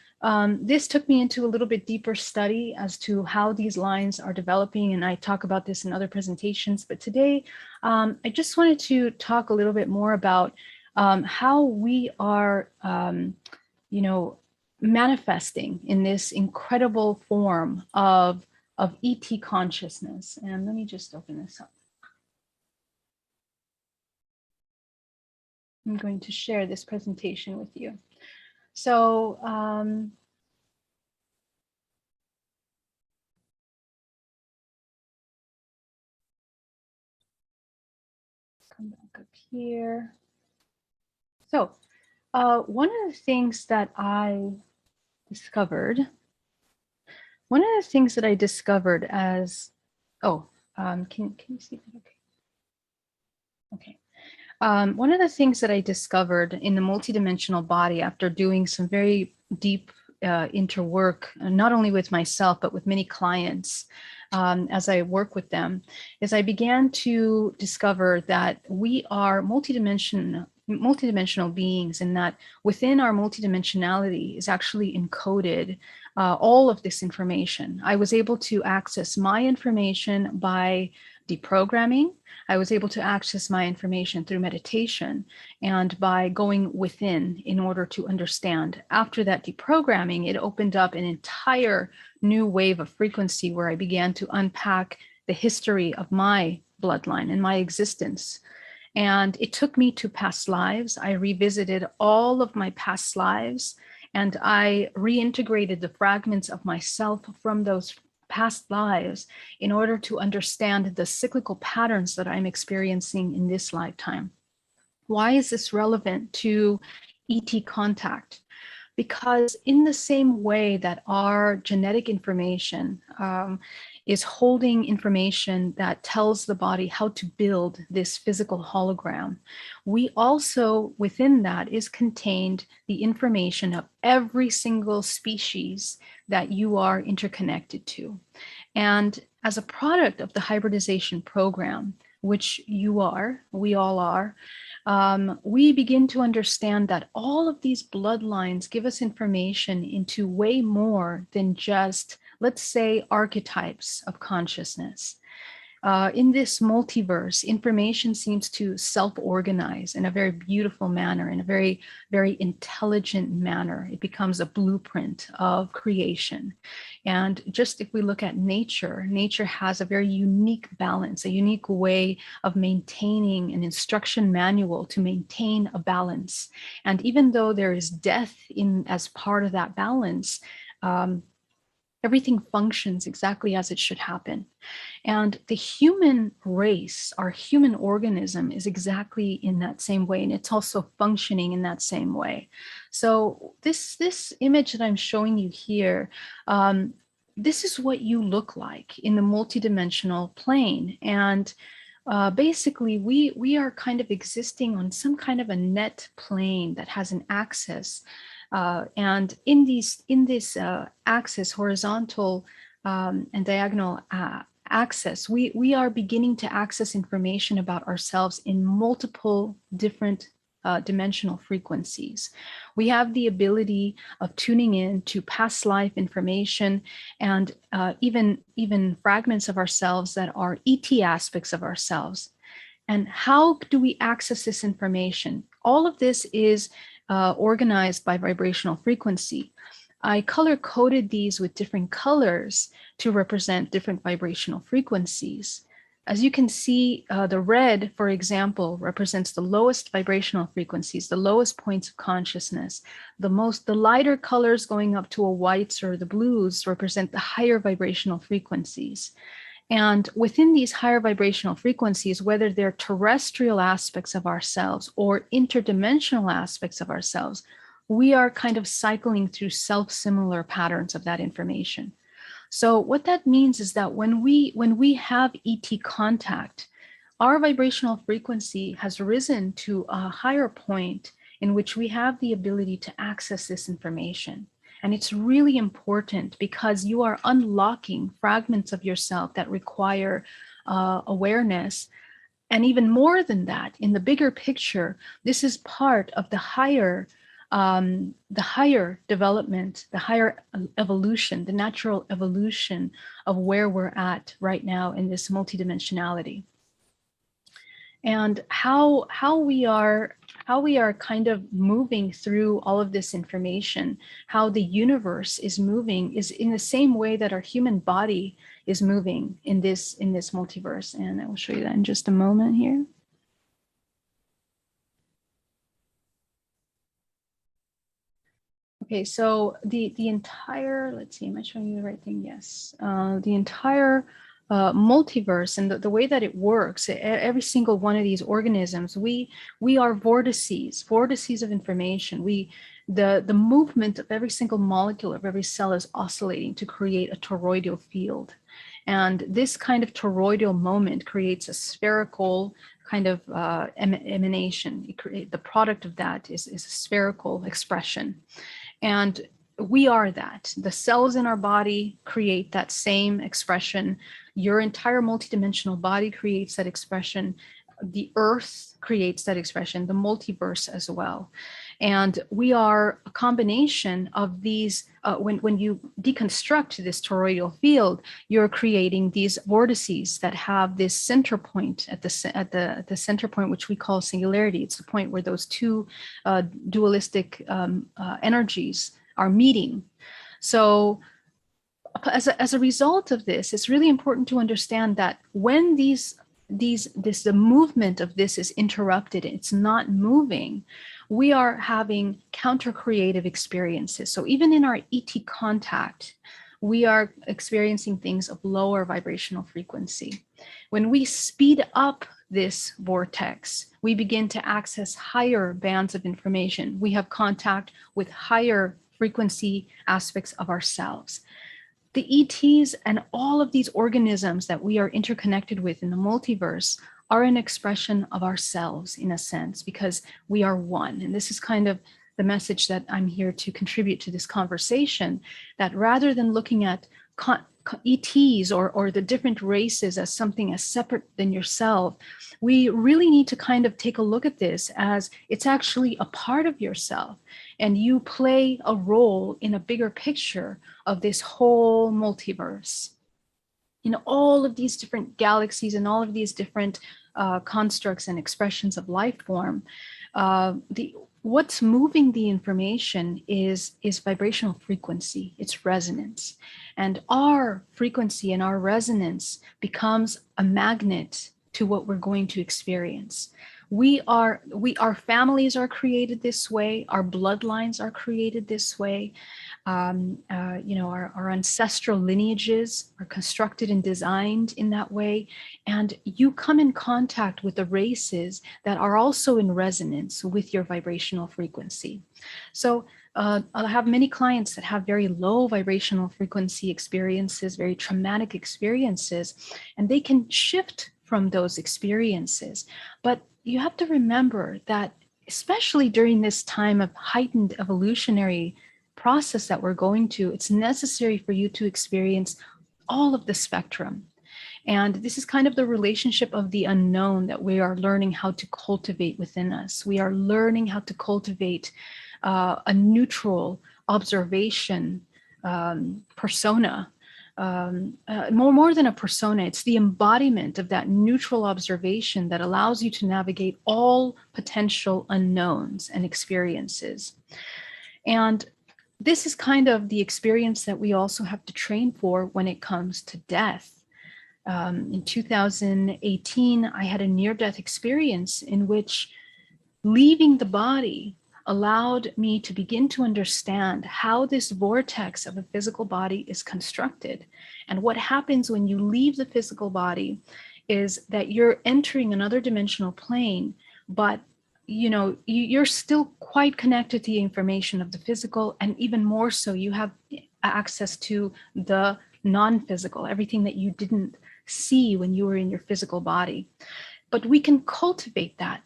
Speaker 10: this took me into a little bit deeper study as to how these lines are developing, and I talk about this in other presentations. But today, I just wanted to talk a little bit more about how we are, manifesting in this incredible form of ET consciousness. And let me just open this up. I'm going to share this presentation with you. So come back up here. So one of the things that I discovered as, can you see that? Okay. One of the things that I discovered in the multidimensional body after doing some very deep interwork not only with myself, but with many clients as I work with them, is I began to discover that we are multidimensional beings, and that within our multidimensionality is actually encoded all of this information. I was able to access my information by deprogramming. I was able to access my information through meditation and by going within in order to understand. After that deprogramming, it opened up an entire new wave of frequency where I began to unpack the history of my bloodline and my existence. And it took me to past lives. I revisited all of my past lives, and I reintegrated the fragments of myself from those past lives in order to understand the cyclical patterns that I'm experiencing in this lifetime. Why is this relevant to ET contact? Because in the same way that our genetic information is holding information that tells the body how to build this physical hologram, we also, within that, is contained the information of every single species that you are interconnected to. And as a product of the hybridization program, which you are, we all are, we begin to understand that all of these bloodlines give us information into way more than just, let's say, archetypes of consciousness. In this multiverse, information seems to self-organize in a very beautiful manner, in a very, very intelligent manner. It becomes a blueprint of creation. And just if we look at nature, nature has a very unique balance, a unique way of maintaining an instruction manual to maintain a balance. And even though there is death in as part of that balance, everything functions exactly as it should happen. And the human race, our human organism, is exactly in that same way, and it's also functioning in that same way. So this image that I'm showing you here, this is what you look like in the multidimensional plane. And basically, we are kind of existing on some kind of a net plane that has an axis. And in this axis, horizontal and diagonal axis, we are beginning to access information about ourselves in multiple different dimensional frequencies. We have the ability of tuning in to past life information and even fragments of ourselves that are ET aspects of ourselves. And how do we access this information? All of this is organized by vibrational frequency. I color-coded these with different colors to represent different vibrational frequencies. As you can see, the red, for example, represents the lowest vibrational frequencies, the lowest points of consciousness. The lighter colors going up to a whites or the blues represent the higher vibrational frequencies. And within these higher vibrational frequencies, whether they're terrestrial aspects of ourselves or interdimensional aspects of ourselves, we are kind of cycling through self-similar patterns of that information. So what that means is that when we have ET contact, our vibrational frequency has risen to a higher point in which we have the ability to access this information. And it's really important because you are unlocking fragments of yourself that require awareness. And even more than that, in the bigger picture, this is part of the higher development, the higher evolution, the natural evolution of where we're at right now in this multidimensionality. And how we are kind of moving through all of this information, how the universe is moving is in the same way that our human body is moving in this multiverse. And I will show you that in just a moment here. Okay, so the entire, let's see, am I showing you the right thing? Yes. The entire multiverse and the way that it works, every single one of these organisms, we are vortices of information. The movement of every single molecule of every cell is oscillating to create a toroidal field. And this kind of toroidal moment creates a spherical kind of emanation. The product of that is a spherical expression. And we are that. The cells in our body create that same expression. Your entire multidimensional body creates that expression. The earth creates that expression, the multiverse as well. And we are a combination of these. When you deconstruct this toroidal field, you're creating these vortices that have this center point at the center point, which we call singularity. It's the point where those two dualistic energies are meeting. So as a result of this, it's really important to understand that when the movement of this is interrupted, it's not moving, we are having counter-creative experiences. So even in our ET contact, we are experiencing things of lower vibrational frequency. When we speed up this vortex, we begin to access higher bands of information. We have contact with higher frequency aspects of ourselves. The ETs and all of these organisms that we are interconnected with in the multiverse are an expression of ourselves in a sense, because we are one. And this is kind of the message that I'm here to contribute to this conversation, that rather than looking at ETs or the different races as something as separate than yourself, we really need to kind of take a look at this as it's actually a part of yourself, and you play a role in a bigger picture of this whole multiverse. In all of these different galaxies and all of these different constructs and expressions of life form, what's moving the information is vibrational frequency, it's resonance. And our frequency and our resonance becomes a magnet to what we're going to experience. Our families are created this way, our bloodlines are created this way. Our ancestral lineages are constructed and designed in that way. And you come in contact with the races that are also in resonance with your vibrational frequency. So I have many clients that have very low vibrational frequency experiences, very traumatic experiences, and they can shift from those experiences. But you have to remember that, especially during this time of heightened evolutionary process that we're going to, it's necessary for you to experience all of the spectrum. And this is kind of the relationship of the unknown that we are learning how to cultivate within us. We are learning how to cultivate a neutral observation persona. More than a persona, it's the embodiment of that neutral observation that allows you to navigate all potential unknowns and experiences. And this is kind of the experience that we also have to train for when it comes to death. In 2018, I had a near-death experience in which leaving the body allowed me to begin to understand how this vortex of a physical body is constructed. And what happens when you leave the physical body is that you're entering another dimensional plane, but you're still quite connected to the information of the physical, and even more so, you have access to the non-physical, everything that you didn't see when you were in your physical body. But we can cultivate that.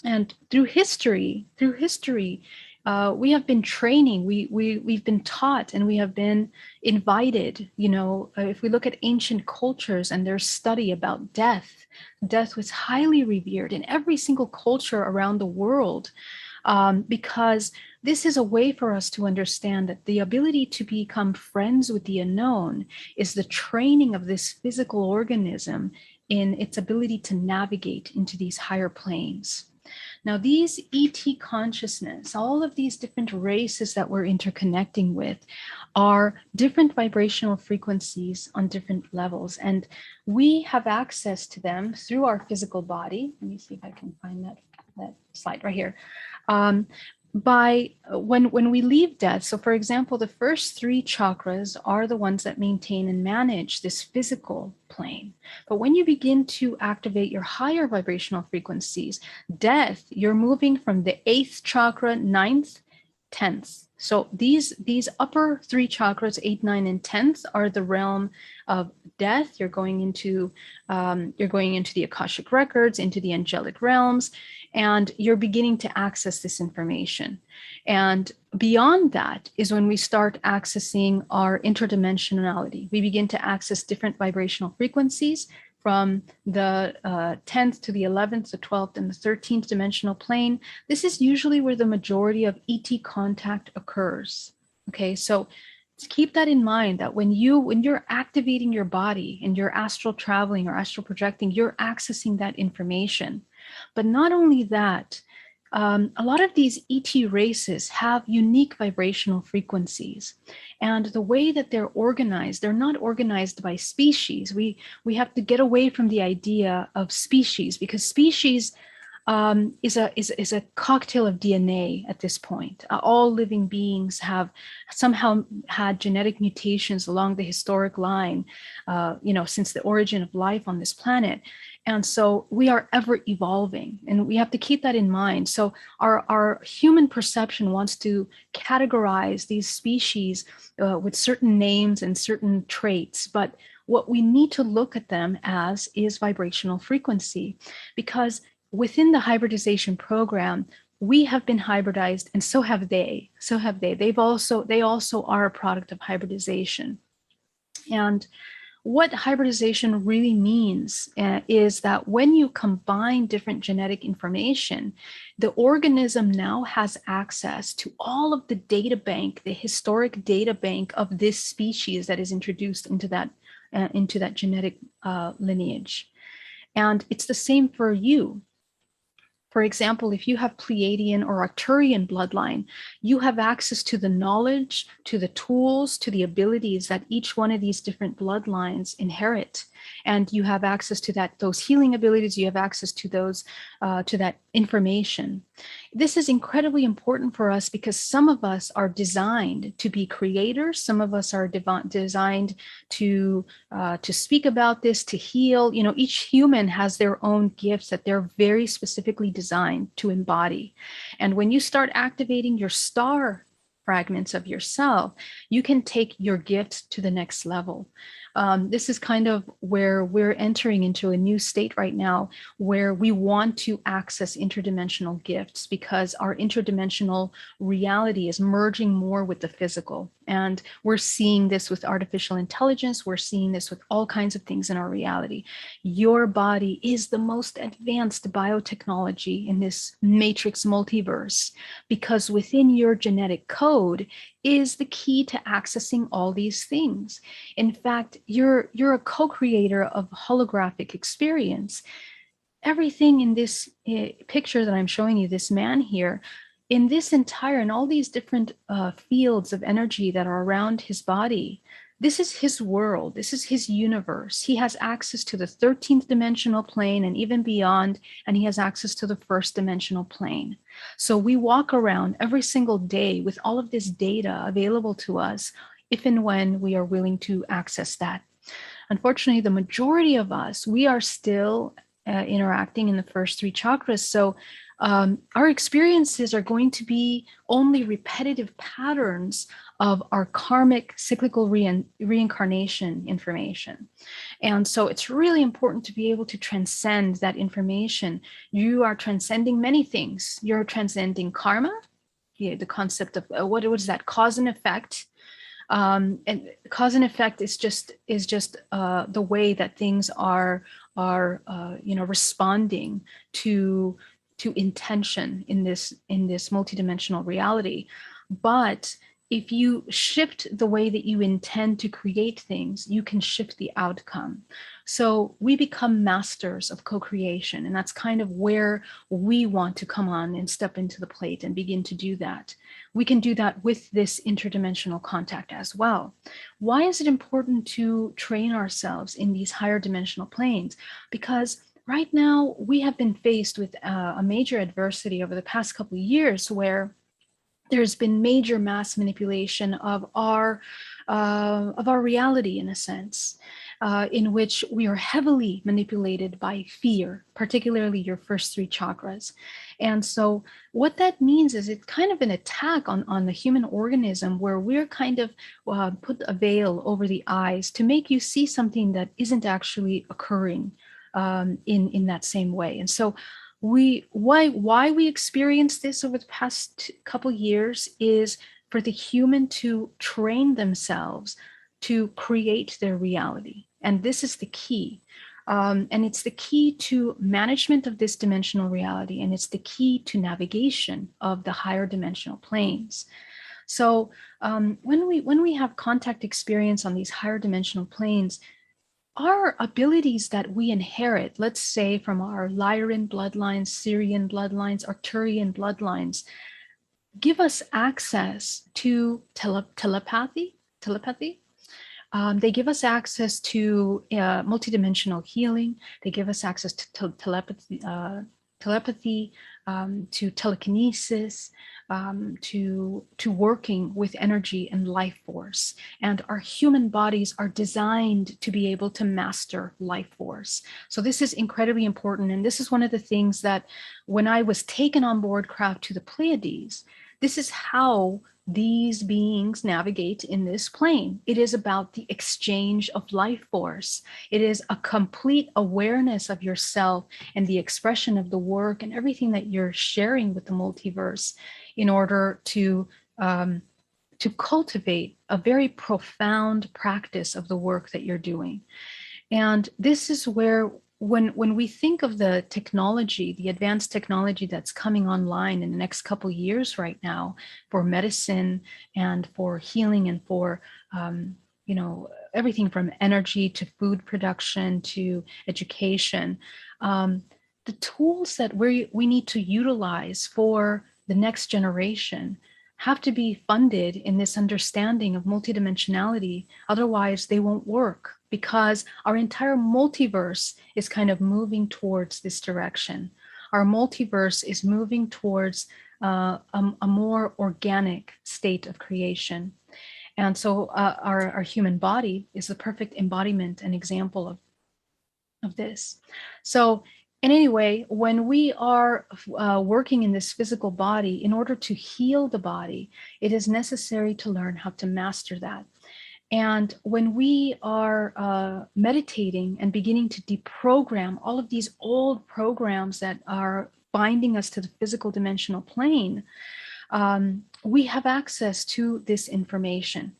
Speaker 10: And through history, we have been training, we've been taught, and we have been invited. If we look at ancient cultures and their study about death was highly revered in every single culture around the world, because this is a way for us to understand that the ability to become friends with the unknown is the training of this physical organism in its ability to navigate into these higher planes. Now, these ET consciousness, all of these different races that we're interconnecting with, are different vibrational frequencies on different levels. And we have access to them through our physical body. Let me see if I can find that slide right here. When we leave death, so for example, the first 3 chakras are the ones that maintain and manage this physical plane. But when you begin to activate your higher vibrational frequencies, death, you're moving from the 8th chakra, 9th, tenths. So these upper three chakras, 8, 9, and 10th, are the realm of death. You're going into the Akashic records, into the angelic realms, and you're beginning to access this information. And beyond that is when we start accessing our interdimensionality. We begin to access different vibrational frequencies from the 10th to the 11th, the 12th, and the 13th dimensional plane. This is usually where the majority of ET contact occurs. Okay, so keep that in mind, that when you're activating your body and you're astral traveling or astral projecting, you're accessing that information. But not only that, a lot of these ET races have unique vibrational frequencies, and the way that they're organized, they're not organized by species. We have to get away from the idea of species, because species is a cocktail of DNA at this point. All living beings have somehow had genetic mutations along the historic line, since the origin of life on this planet. And so we are ever evolving, and we have to keep that in mind. So our human perception wants to categorize these species with certain names and certain traits, but what we need to look at them as is vibrational frequency, because within the hybridization program, we have been hybridized, and so have they. They also are a product of hybridization. And what hybridization really means is that when you combine different genetic information, the organism now has access to all of the data bank, the historic data bank of this species that is introduced into that genetic lineage. And it's the same for you. For example, if you have Pleiadian or Arcturian bloodline, you have access to the knowledge, to the tools, to the abilities that each one of these different bloodlines inherit. And you have access to those healing abilities, you have access to to that information. This is incredibly important for us because some of us are designed to be creators. Some of us are designed to speak about this, to heal. Each human has their own gifts that they're very specifically designed to embody. And when you start activating your star fragments of yourself, you can take your gift to the next level. This is kind of where we're entering into a new state right now, where we want to access interdimensional gifts because our interdimensional reality is merging more with the physical. And we're seeing this with artificial intelligence. We're seeing this with all kinds of things in our reality. Your body is the most advanced biotechnology in this matrix multiverse, because within your genetic code is the key to accessing all these things. In fact, you're a co-creator of holographic experience. Everything in this picture that I'm showing you, this man here, in this entire and all these different fields of energy that are around his body, this is his world. This is his universe. He has access to the 13th dimensional plane and even beyond, and he has access to the first dimensional plane. So we walk around every single day with all of this data available to us, if and when we are willing to access that. Unfortunately, the majority of us, we are still interacting in the first three chakras. So our experiences are going to be only repetitive patterns of our karmic cyclical reincarnation information. And so it's really important to be able to transcend that information. You are transcending many things. You're transcending karma, the concept of what is that, cause and effect. And cause and effect is just the way that things are responding to intention in this multidimensional reality. But if you shift the way that you intend to create things, you can shift the outcome. So we become masters of co-creation, and that's kind of where we want to come on and step into the plate and begin to do that. We can do that with this interdimensional contact as well. Why is it important to train ourselves in these higher dimensional planes? Because right now we have been faced with a major adversity over the past couple of years, where there's been major mass manipulation of our reality, in a sense. in which we are heavily manipulated by fear, particularly your first three chakras. And so what that means is it's kind of an attack on the human organism, where we're kind of put a veil over the eyes to make you see something that isn't actually occurring in that same way. And so why we experience this over the past couple years is for the human to train themselves to create their reality. And this is the key. And it's the key to management of this dimensional reality, and it's the key to navigation of the higher dimensional planes. So when we have contact experience on these higher dimensional planes, our abilities that we inherit, let's say from our Lyran bloodlines, Seren bloodlines, Arcturian bloodlines, give us access to telepathy. They give us access to multidimensional healing. They give us access to telepathy, to telekinesis, to working with energy and life force. And our human bodies are designed to be able to master life force. So this is incredibly important. And this is one of the things that when I was taken on board craft to the Pleiades, this is how these beings navigate in this plane. It is about the exchange of life force. It is a complete awareness of yourself and the expression of the work and everything that you're sharing with the multiverse in order to cultivate a very profound practice of the work that you're doing. And this is where when we think of the technology, the advanced technology that's coming online in the next couple of years right now for medicine and for healing and for, everything from energy to food production to education, the tools that we need to utilize for the next generation have to be funded in this understanding of multidimensionality. Otherwise, they won't work, because our entire multiverse is kind of moving towards this direction. Our multiverse is moving towards a more organic state of creation. And so our human body is the perfect embodiment and example of this. So in any way, when we are working in this physical body, in order to heal the body, it is necessary to learn how to master that. And when we are meditating and beginning to deprogram all of these old programs that are binding us to the physical dimensional plane, we have access to this information.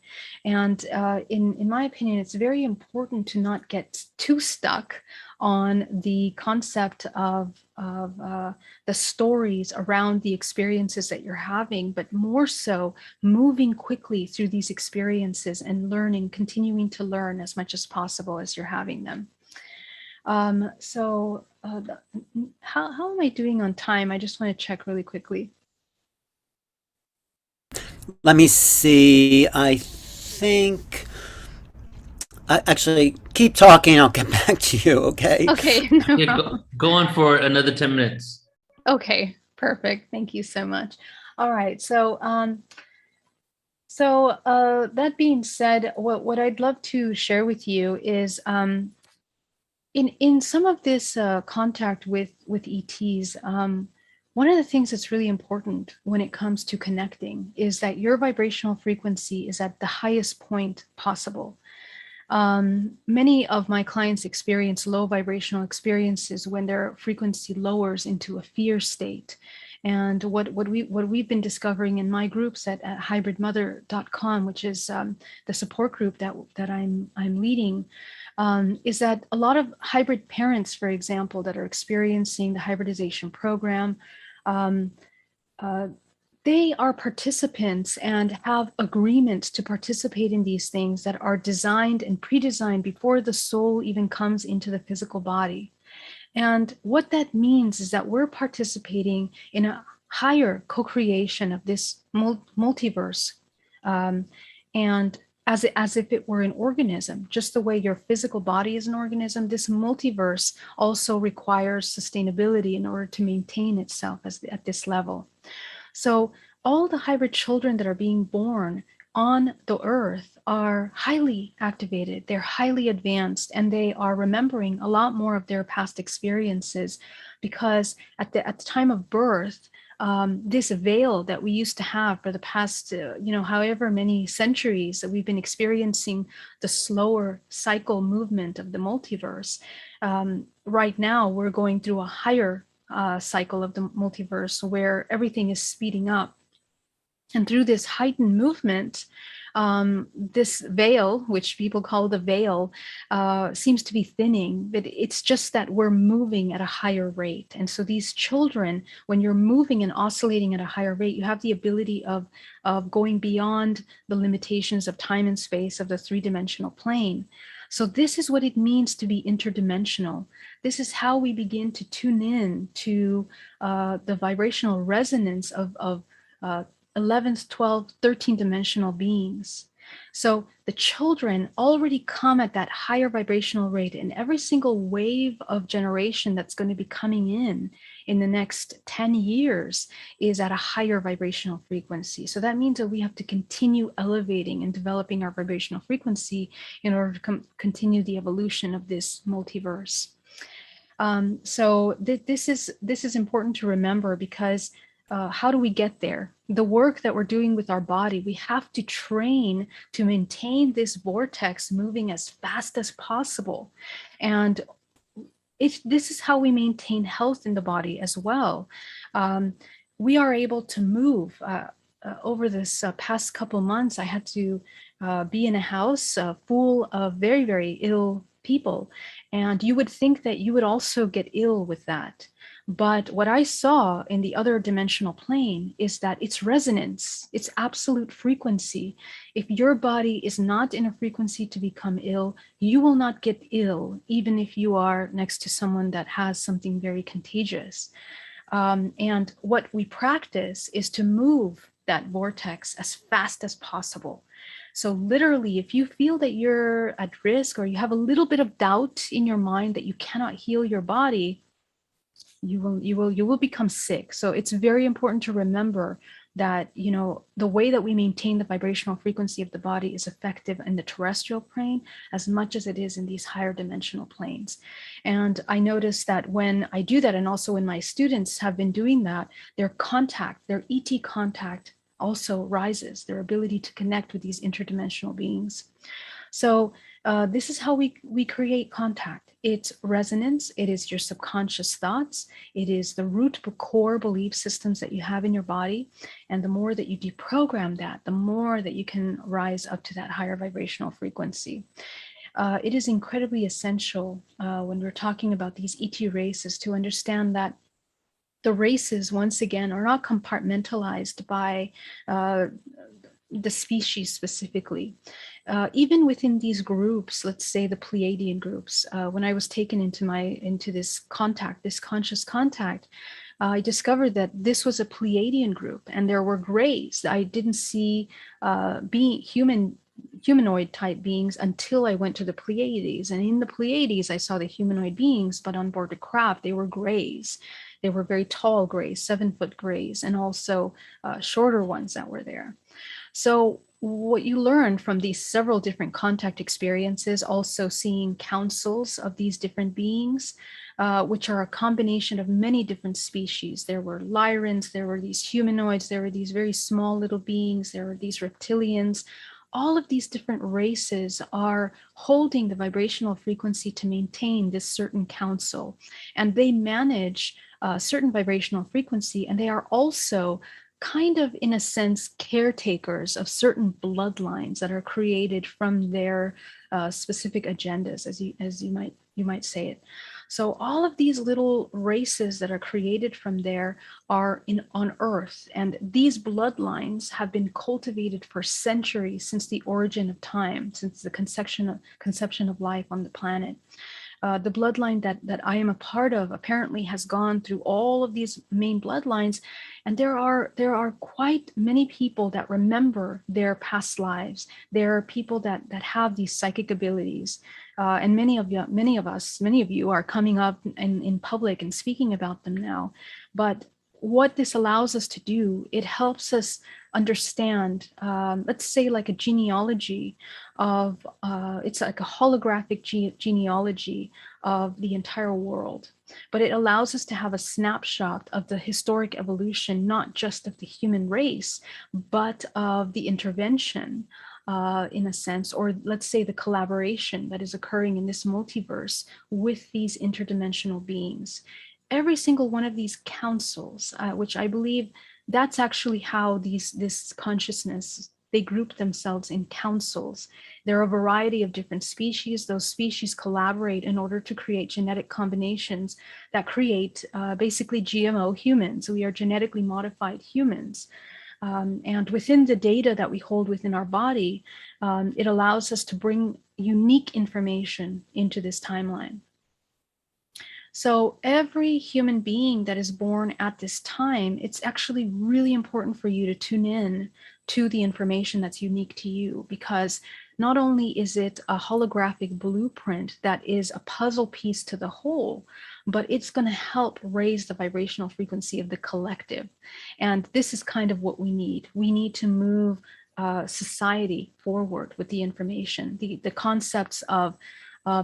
Speaker 10: And in my opinion, it's very important to not get too stuck on the concept of the stories around the experiences that you're having, but more so moving quickly through these experiences and learning, continuing to learn as much as possible as you're having them. How am I doing on time? I just want to check really quickly.
Speaker 9: Let me see. I think. Actually, keep talking. I'll get back to you. Okay.
Speaker 10: Okay. No problem.
Speaker 1: Go on for another 10 minutes.
Speaker 10: Okay. Perfect. Thank you so much. All right. So, that being said, what I'd love to share with you is, in some of this contact with ETs, one of the things that's really important when it comes to connecting is that your vibrational frequency is at the highest point possible. Many of my clients experience low vibrational experiences when their frequency lowers into a fear state. And what we've been discovering in my groups at hybridmother.com, which is the support group that I'm leading, is that a lot of hybrid parents, for example, that are experiencing the hybridization program, they are participants and have agreements to participate in these things that are designed and pre-designed before the soul even comes into the physical body. And what that means is that we're participating in a higher co-creation of this multiverse, and as if it were an organism. Just the way your physical body is an organism, this multiverse also requires sustainability in order to maintain itself at this level. So all the hybrid children that are being born on the earth are highly activated, they're highly advanced, and they are remembering a lot more of their past experiences, because at the time of birth, this veil that we used to have for the past, however many centuries that we've been experiencing the slower cycle movement of the multiverse. Right now, we're going through a higher cycle of the multiverse where everything is speeding up. And through this heightened movement, this veil, which people call the veil, seems to be thinning, but it's just that we're moving at a higher rate. And so these children, when you're moving and oscillating at a higher rate, you have the ability of going beyond the limitations of time and space of the three-dimensional plane. So this is what it means to be interdimensional. This is how we begin to tune in to the vibrational resonance of 11th, 12th, 13th dimensional beings. So the children already come at that higher vibrational rate, and every single wave of generation that's going to be coming in the next 10 years is at a higher vibrational frequency. So that means that we have to continue elevating and developing our vibrational frequency in order to continue the evolution of this multiverse. So this is important to remember, because how do we get there? The work that we're doing with our body, we have to train to maintain this vortex moving as fast as possible. And this is how we maintain health in the body as well. We are able to move. Over this past couple months, I had to be in a house full of very, very ill people. And you would think that you would also get ill with that. But what I saw in the other dimensional plane is that it's resonance, it's absolute frequency. If your body is not in a frequency to become ill, you will not get ill, even if you are next to someone that has something very contagious. And what we practice is to move that vortex as fast as possible. So literally, if you feel that you're at risk, or you have a little bit of doubt in your mind that you cannot heal your body, you will become sick. So it's very important to remember that, the way that we maintain the vibrational frequency of the body is effective in the terrestrial plane as much as it is in these higher dimensional planes. And I noticed that when I do that, and also when my students have been doing that, their ET contact also rises, their ability to connect with these interdimensional beings. So this is how we create contact. It's resonance. It is your subconscious thoughts. It is the root core belief systems that you have in your body. And the more that you deprogram that, the more that you can rise up to that higher vibrational frequency. It is incredibly essential when we're talking about these ET races to understand that the races, once again, are not compartmentalized by the species specifically. Even within these groups, let's say the Pleiadian groups, when I was taken into this conscious contact, I discovered that this was a Pleiadian group, and there were grays. I didn't see humanoid type beings until I went to the Pleiades. And in the Pleiades, I saw the humanoid beings, but on board the craft, they were grays. They were very tall grays, 7-foot grays, and also shorter ones that were there. So what you learn from these several different contact experiences, also seeing councils of these different beings, which are a combination of many different species. There were Lyrans, there were these humanoids, there were these very small little beings, there were these reptilians. All of these different races are holding the vibrational frequency to maintain this certain council, and they manage a certain vibrational frequency, and they are also kind of, in a sense, caretakers of certain bloodlines that are created from their specific agendas, as you might say it. So all of these little races that are created from there are on Earth, and these bloodlines have been cultivated for centuries, since the origin of time, since the conception of life on the planet. The bloodline that I am a part of apparently has gone through all of these main bloodlines, and there are quite many people that remember their past lives. There are people that have these psychic abilities, and many of you are coming up in public and speaking about them now. But what this allows us to do, it helps us understand, let's say like a genealogy of, it's like a holographic genealogy of the entire world. But it allows us to have a snapshot of the historic evolution, not just of the human race, but of the intervention, in a sense, or let's say the collaboration that is occurring in this multiverse with these interdimensional beings. Every single one of these councils, which I believe that's actually how this consciousness, they group themselves in councils. There are a variety of different species. Those species collaborate in order to create genetic combinations that create basically GMO humans. We are genetically modified humans. And within the data that we hold within our body, it allows us to bring unique information into this timeline. So every human being that is born at this time, it's actually really important for you to tune in to the information that's unique to you, because not only is it a holographic blueprint that is a puzzle piece to the whole, but it's going to help raise the vibrational frequency of the collective. And this is kind of what we need. We need to move society forward with the information, the concepts of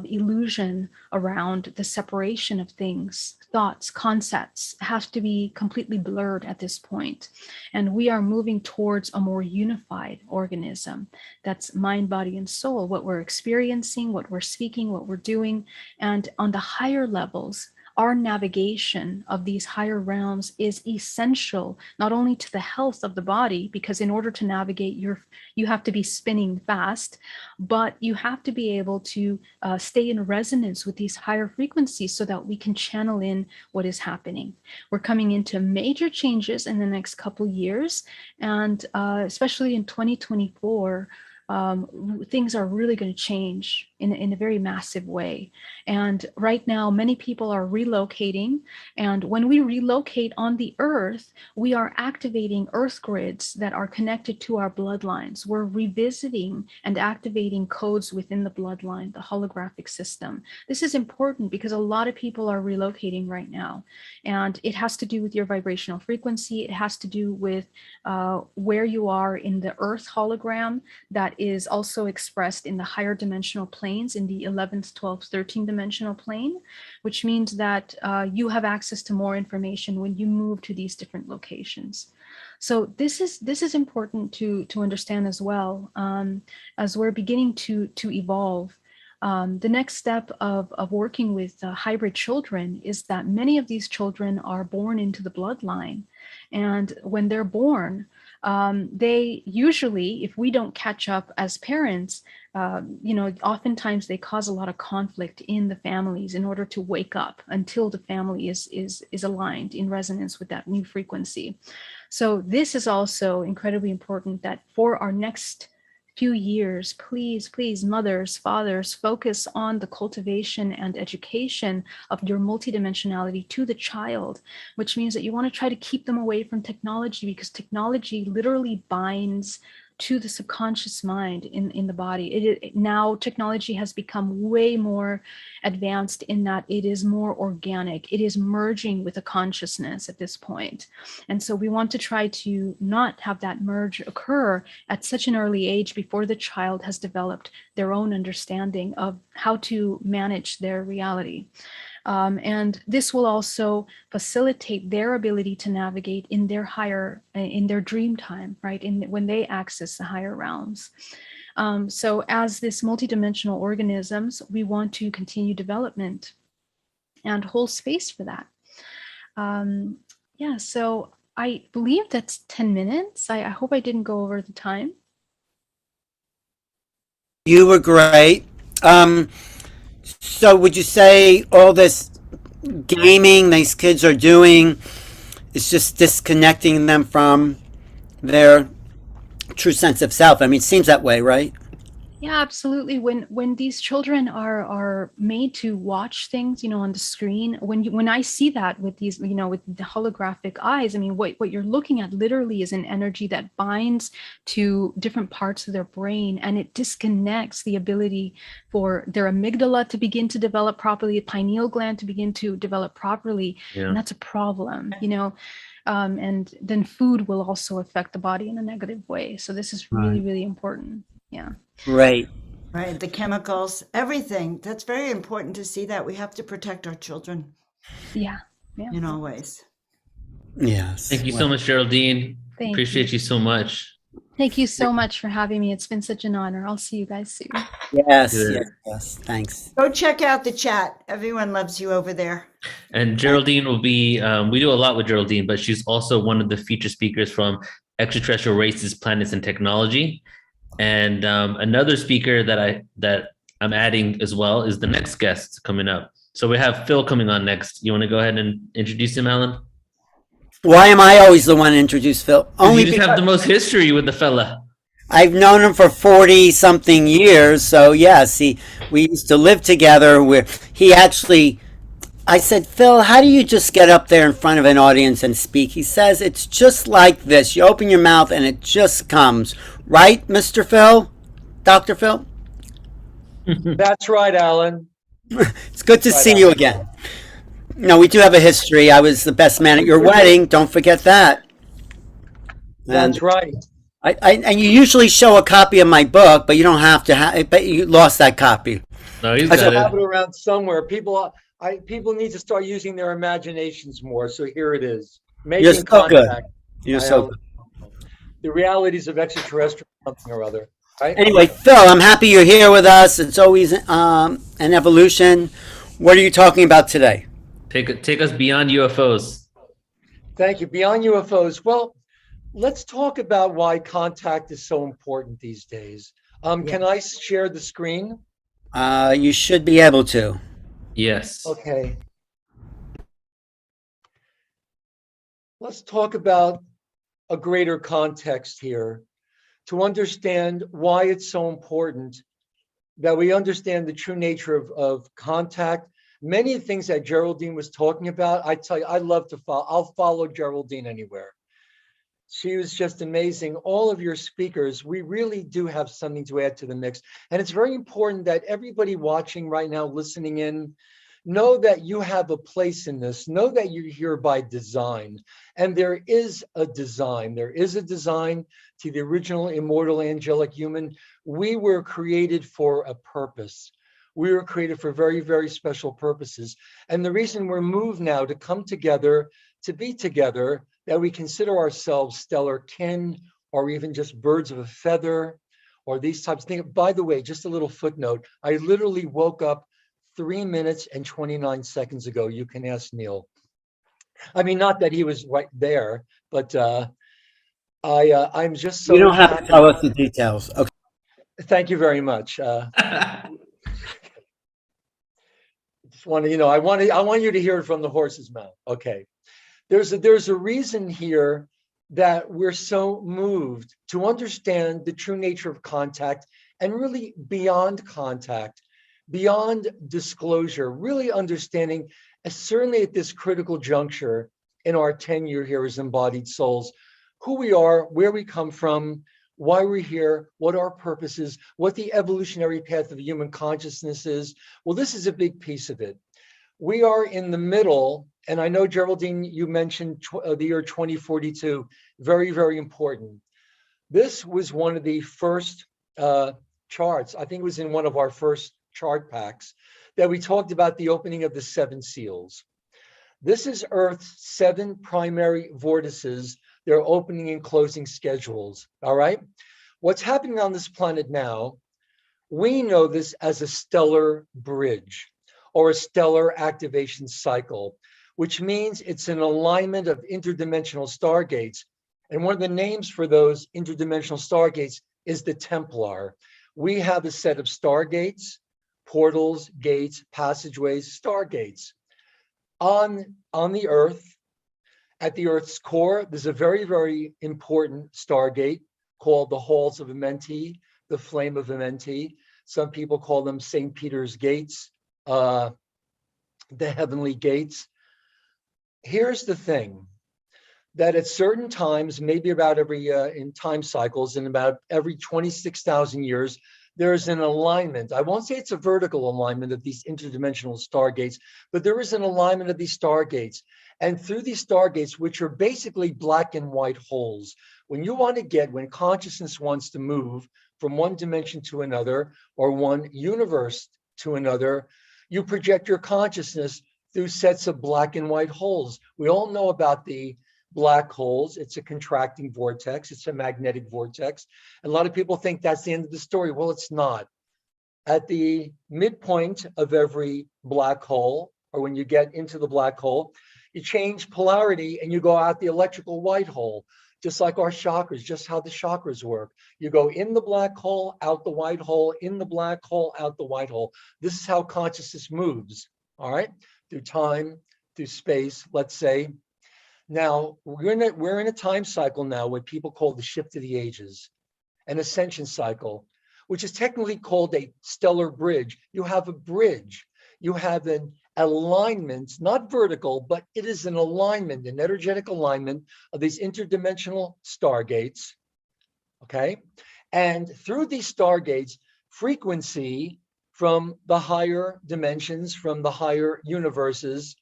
Speaker 10: illusion around the separation of things, thoughts, concepts have to be completely blurred at this point. And we are moving towards a more unified organism that's mind, body, and soul, what we're experiencing, what we're speaking, what we're doing. And on the higher levels, our navigation of these higher realms is essential, not only to the health of the body, because in order to navigate, you have to be spinning fast, but you have to be able to stay in resonance with these higher frequencies so that we can channel in what is happening. We're coming into major changes in the next couple years, and especially in 2024, things are really going to change in a very massive way. And right now, many people are relocating. And when we relocate on the Earth, we are activating Earth grids that are connected to our bloodlines. We're revisiting and activating codes within the bloodline, the holographic system. This is important because a lot of people are relocating right now. And it has to do with your vibrational frequency. It has to do with where you are in the Earth hologram that is also expressed in the higher dimensional planes, in the 11th, 12th, 13th dimensional plane, which means that you have access to more information when you move to these different locations. So this is important to understand as well, as we're beginning to evolve. The next step of working with hybrid children is that many of these children are born into the bloodline. And when they're born, they usually, if we don't catch up as parents, oftentimes they cause a lot of conflict in the families in order to wake up until the family is aligned in resonance with that new frequency. So this is also incredibly important, that for our next few years, please, mothers, fathers, focus on the cultivation and education of your multidimensionality to the child, which means that you want to try to keep them away from technology, because technology literally binds to the subconscious mind in the body. Now technology has become way more advanced in that it is more organic. It is merging with the consciousness at this point. And so we want to try to not have that merge occur at such an early age, before the child has developed their own understanding of how to manage their reality. And this will also facilitate their ability to navigate in their dream time, right? When they access the higher realms. So as this multidimensional organisms, we want to continue development and hold space for that. So I believe that's 10 minutes. I hope I didn't go over the time.
Speaker 9: You were great. So would you say all this gaming these kids are doing is just disconnecting them from their true sense of self? I mean, it seems that way, right?
Speaker 10: Yeah, absolutely. When these children are made to watch things, on the screen, when I see that with these, with the holographic eyes, I mean, what you're looking at literally is an energy that binds to different parts of their brain, and it disconnects the ability for their amygdala to begin to develop properly, the pineal gland to begin to develop properly, and that's a problem. and then food will also affect the body in a negative way. So this is really, really important. Yeah.
Speaker 9: Right.
Speaker 11: Right. The chemicals, everything. That's very important to see that. We have to protect our children.
Speaker 10: Yeah. Yeah.
Speaker 11: In all ways.
Speaker 9: Yes.
Speaker 1: Thank you so much, Geraldine.
Speaker 10: Thank
Speaker 1: Appreciate you so much.
Speaker 10: Thank you so much for having me. It's been such an honor. I'll see you guys soon.
Speaker 9: Yes,
Speaker 1: Good.
Speaker 9: yes, yes. Thanks.
Speaker 11: Go check out the chat. Everyone loves you over there.
Speaker 1: And Geraldine will be, we do a lot with Geraldine, but she's also one of the featured speakers from Extraterrestrial Races, Planets, and Technology. And another speaker that I'm adding as well is the next guest coming up. So we have Phil coming on next. You want to go ahead and introduce him, Alan?
Speaker 9: Why am I always the one to introduce Phil?
Speaker 1: Only you just have the most history with the fella.
Speaker 9: I've known him for 40 something years. So yes, we used to live together where he actually, I said, Phil, how do you just get up there in front of an audience and speak? He says, it's just like this. You open your mouth and it just comes. Right, Mr. Phil? Dr. Phil?
Speaker 12: That's right, Alan.
Speaker 9: It's good to see you again. No, we do have a history. I was the best man at your wedding. Don't forget that.
Speaker 12: That's right.
Speaker 9: And you usually show a copy of my book, but you don't have to have. But you lost that copy.
Speaker 1: No, he's
Speaker 12: I
Speaker 1: got
Speaker 12: have
Speaker 1: it.
Speaker 12: it around somewhere. People need to start using their imaginations more. So here it is. Making
Speaker 9: You're so
Speaker 12: contact.
Speaker 9: good. You're so good.
Speaker 12: The realities of extraterrestrial something or other. Right?
Speaker 9: Anyway, Phil, I'm happy you're here with us. It's always an evolution. What are you talking about today?
Speaker 1: Take us beyond UFOs.
Speaker 12: Thank you. Beyond UFOs. Well, let's talk about why contact is so important these days. Can I share the screen?
Speaker 9: You should be able to.
Speaker 1: Yes.
Speaker 12: Okay. Let's talk about a greater context here to understand why it's so important that we understand the true nature of contact. Many of the things that Geraldine was talking about, I tell you, I love to follow. I'll follow Geraldine anywhere. She was just amazing. All of your speakers, we really do have something to add to the mix. And it's very important that everybody watching right now, listening in, know that you have a place in this. Know that you're here by design. And there is a design. There is a design to the original immortal angelic human. We were created for a purpose. We were created for very, very special purposes. And the reason we're moved now to come together, to be together, that we consider ourselves stellar kin, or even just birds of a feather, or these types of things. By the way, just a little footnote, I literally woke up 3 minutes and 29 seconds ago. You can ask Neil. I mean, not that he was right there, but I'm just so
Speaker 9: You don't have
Speaker 12: happy.
Speaker 9: to tell us the details. Okay.
Speaker 12: Thank you very much. Just want to, I want you to hear it from the horse's mouth. Okay. There's a reason here that we're so moved to understand the true nature of contact, and really beyond contact, beyond disclosure, really understanding, certainly at this critical juncture in our tenure here as embodied souls, who we are, where we come from, why we're here, what our purpose is, what the evolutionary path of human consciousness is. Well, this is a big piece of it. We are in the middle, and I know, Geraldine, you mentioned the year 2042, very, very important. This was one of the first charts, I think it was in one of our first chart packs, that we talked about the opening of the 7 seals. This is Earth's 7 primary vortices, their opening and closing schedules, all right? What's happening on this planet now, we know this as a stellar bridge, or a stellar activation cycle, which means it's an alignment of interdimensional stargates. And one of the names for those interdimensional stargates is the Templar. We have a set of stargates, portals, gates, passageways, stargates. On the Earth, at the Earth's core, there's a very, very important stargate called the Halls of Amenti, the Flame of Amenti. Some people call them St. Peter's Gates, the Heavenly Gates. Here's the thing, that at certain times, maybe about in time cycles, in about every 26,000 years, there's an alignment. I won't say it's a vertical alignment of these interdimensional stargates, but there is an alignment of these stargates. And through these stargates, which are basically black and white holes, when consciousness wants to move from one dimension to another, or one universe to another, you project your consciousness through sets of black and white holes. We all know about the black holes. It's a contracting vortex. It's a magnetic vortex. And a lot of people think that's the end of the story. Well, it's not. At the midpoint of every black hole, or when you get into the black hole, you change polarity and you go out the electrical white hole, just like our chakras, just how the chakras work. You go in the black hole, out the white hole, in the black hole, out the white hole. This is how consciousness moves, all right? Through time, through space, let's say. Now, we're in a time cycle now, what people call the shift of the ages, an ascension cycle, which is technically called a stellar bridge. You have a bridge. You have an alignment, not vertical, but it is an alignment, an energetic alignment of these interdimensional stargates, okay? And through these stargates, frequency from the higher dimensions, from the higher universes,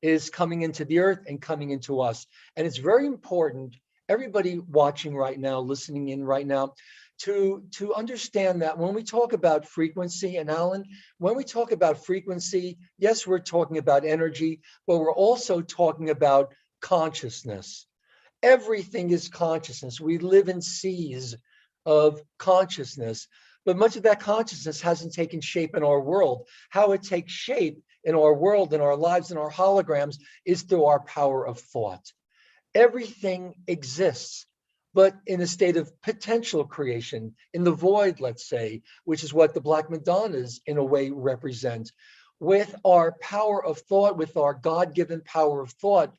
Speaker 12: is coming into the earth and coming into us. And it's very important, everybody watching right now, listening in right now, to understand that when we talk about frequency, and Alan, when we talk about frequency, yes, we're talking about energy, but we're also talking about consciousness. Everything is consciousness. We live in seas of consciousness, but much of that consciousness hasn't taken shape in our world. How it takes shape in our world, in our lives, in our holograms, is through our power of thought. Everything exists, but in a state of potential creation, in the void, let's say, which is what the Black Madonnas in a way represent. With our power of thought, with our God-given power of thought,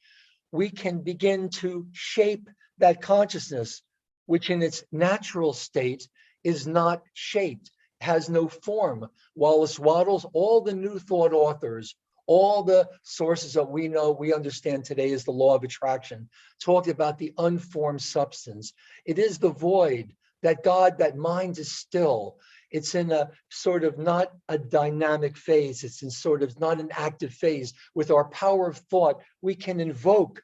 Speaker 12: we can begin to shape that consciousness, which in its natural state is not shaped, has no form. Wallace Wattles, all the new thought authors, all the sources that we know, we understand today is the law of attraction, talked about the unformed substance. It is the void, that God, that mind is still. It's in a sort of not a dynamic phase. It's in sort of not an active phase. With our power of thought, we can invoke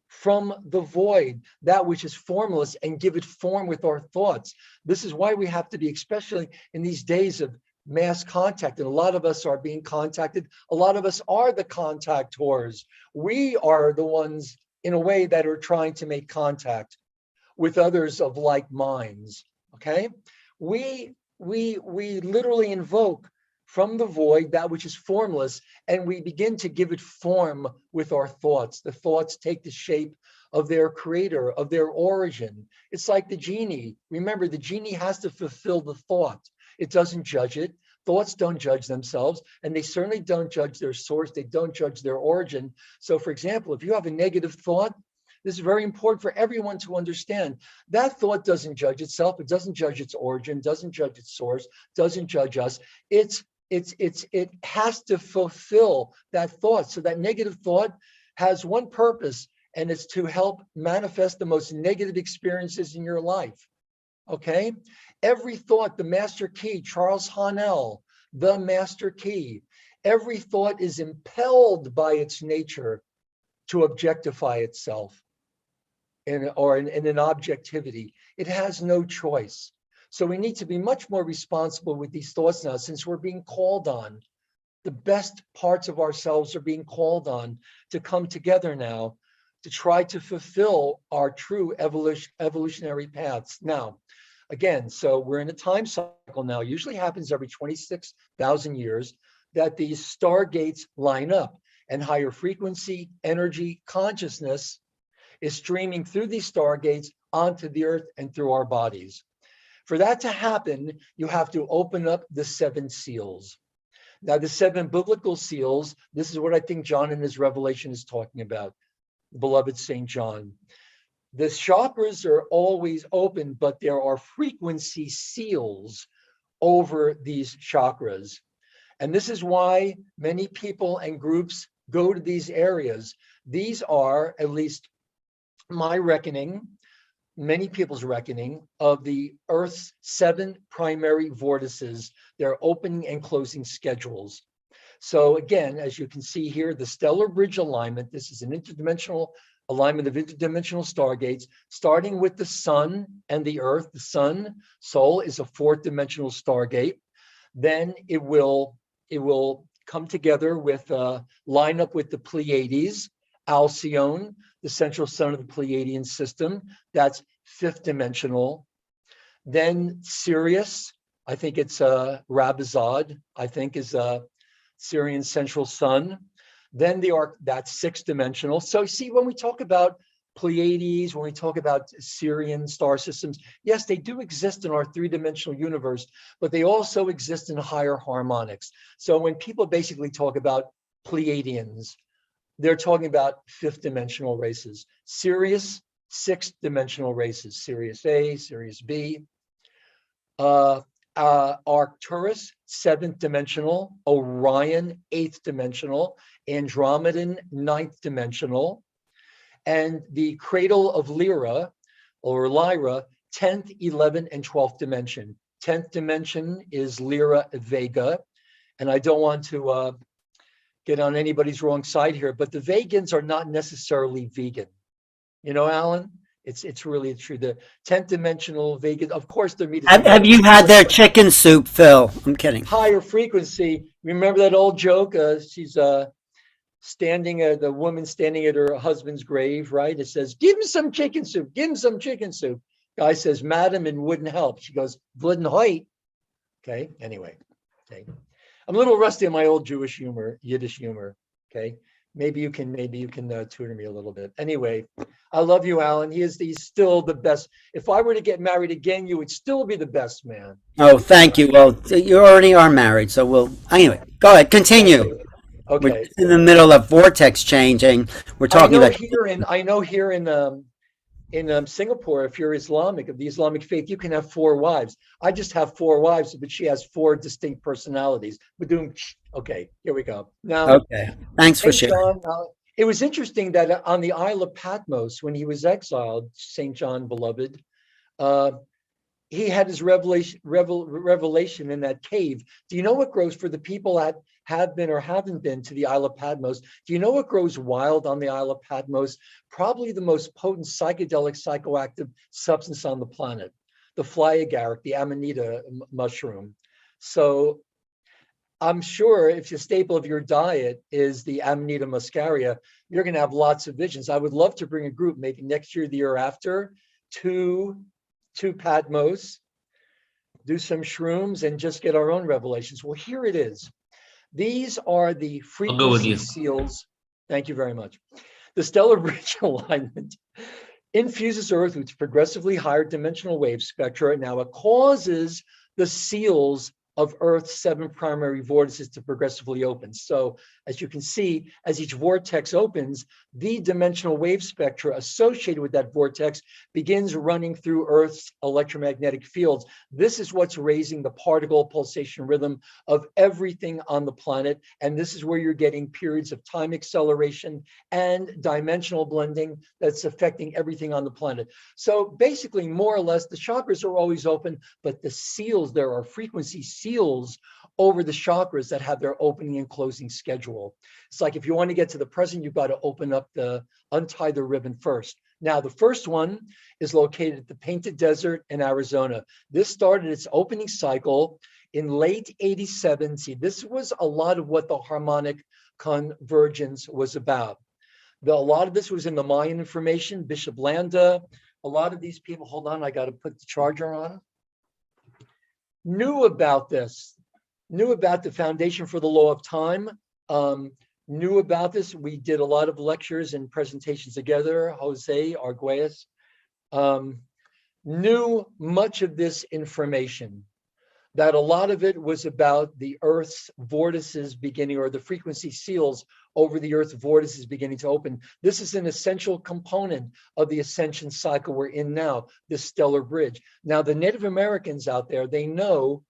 Speaker 12: from the void that which is formless and give it form with our thoughts. This is why we have to be, especially in these days of mass contact, and a lot of us are being contacted. A lot of us are the contactors. We are the ones in a way that are trying to make contact with others of like minds, okay? We literally invoke from the void that which is formless, and we begin to give it form with our thoughts. The thoughts take the shape of their creator, of their origin. It's like the genie. Remember, the genie has to fulfill the thought. It doesn't judge it. Thoughts don't judge themselves, and they certainly don't judge their source. They don't judge their origin. So for example, if you have a negative thought, this is very important for everyone to understand. That thought doesn't judge itself. It doesn't judge its origin, doesn't judge its source, doesn't judge us. It has to fulfill that thought. So that negative thought has one purpose, and it's to help manifest the most negative experiences in your life. Okay? Every thought, the master key, Charles Haanel, the master key, every thought is impelled by its nature to objectify itself in an objectivity. It has no choice. So we need to be much more responsible with these thoughts now, since we're being called on. The best parts of ourselves are being called on to come together now to try to fulfill our true evolutionary paths. Now, again, so we're in a time cycle now, usually happens every 26,000 years, that these stargates line up, and higher frequency, energy, consciousness is streaming through these stargates onto the earth and through our bodies. For that to happen, you have to open up the 7 seals. Now, the 7 biblical seals, this is what I think John in his revelation is talking about, beloved St. John. The chakras are always open, but there are frequency seals over these chakras. And this is why many people and groups go to these areas. These are, at least my reckoning, many people's reckoning of the Earth's 7 primary vortices, their opening and closing schedules. So again, as you can see here, the stellar bridge alignment, this is an interdimensional alignment of interdimensional stargates, starting with the sun and the earth. The sun, Sol, is a 4th dimensional stargate. Then it will come together with, line up with the Pleiades, Alcyone, the central sun of the Pleiadian system. That's 5th dimensional. Then Sirius, I think it's Rabazad, I think is Syrian central sun. Then the arc, that's 6th dimensional. So see, when we talk about Pleiades, when we talk about Syrian star systems, yes, they do exist in our 3-dimensional universe, but they also exist in higher harmonics. So when people basically talk about Pleiadians, they're talking about 5th dimensional races. Sirius, 6th dimensional races, Sirius A, Sirius B. Arcturus, 7th dimensional, Orion, 8th dimensional, Andromedan, 9th dimensional, and the cradle of Lyra, or Lyra, 10th, 11th, and 12th dimension. 10th dimension is Lyra Vega, and I don't want to get on anybody's wrong side here, but the Vegans are not necessarily vegan. You know, Alan? It's really true. The 10th dimensional vegan, of course, their meat is
Speaker 9: Have you had their chicken soup, Phil? I'm kidding.
Speaker 12: higher frequency. Remember that old joke? She's standing, the woman standing at her husband's grave, right? It says, "Give him some chicken soup. Give him some chicken soup." Guy says, "Madam, it wouldn't help." She goes, "Wouldn't hurt." Okay. Anyway, okay. I'm a little rusty on my old Jewish humor, Yiddish humor. Okay. Maybe you can tutor me a little bit. Anyway, I love you, Alan. He's still the best. If I were to get married again, you would still be the best man.
Speaker 9: Oh, thank you. Well, you already are married, so anyway, go ahead, continue.
Speaker 12: Okay.
Speaker 9: We're in the middle of vortex changing. We're talking about
Speaker 12: I know here in Singapore, if you're Islamic, of the Islamic faith, you can have 4 wives. I just have 4 wives, but she has 4 distinct personalities. Okay, here we go. Now,
Speaker 9: okay. Thanks for
Speaker 12: St.
Speaker 9: sharing.
Speaker 12: John, it was interesting that on the Isle of Patmos, when he was exiled, St. John beloved, he had his revelation in that cave. Do you know what grows for the people that have been or haven't been to the Isle of Patmos? Do you know what grows wild on the Isle of Patmos? Probably the most potent psychedelic psychoactive substance on the planet, the fly agaric, the amanita mushroom. So I'm sure if the staple of your diet is the Amanita muscaria, you're going to have lots of visions. I would love to bring a group, maybe next year, the year after, to Patmos, do some shrooms, and just get our own revelations. Well, here it is. These are the frequency seals. Thank you very much. The stellar bridge alignment infuses Earth with progressively higher dimensional wave spectra. Now it causes the seals of Earth's 7 primary vortices to progressively open. So as you can see, as each vortex opens, the dimensional wave spectra associated with that vortex begins running through Earth's electromagnetic fields. This is what's raising the particle pulsation rhythm of everything on the planet. And this is where you're getting periods of time acceleration and dimensional blending that's affecting everything on the planet. So basically, more or less, the chakras are always open, but the seals, there are frequency seals over the chakras that have their opening and closing schedule. It's like if you want to get to the present, you've got to untie the ribbon first. Now, the first one is located at the Painted Desert in Arizona. This started its opening cycle in late 87. See, this was a lot of what the harmonic convergence was about. A lot of this was in the Mayan information, Bishop Landa, a lot of these people, hold on, I got to put the charger on, knew about this, knew about the foundation for the law of time, knew about this. We did a lot of lectures and presentations together, Jose Arguelles, knew much of this information, that a lot of it was about the Earth's vortices beginning, or the frequency seals over the Earth's vortices beginning to open. This is an essential component of the ascension cycle we're in now, this stellar bridge. Now, the Native Americans out there, they know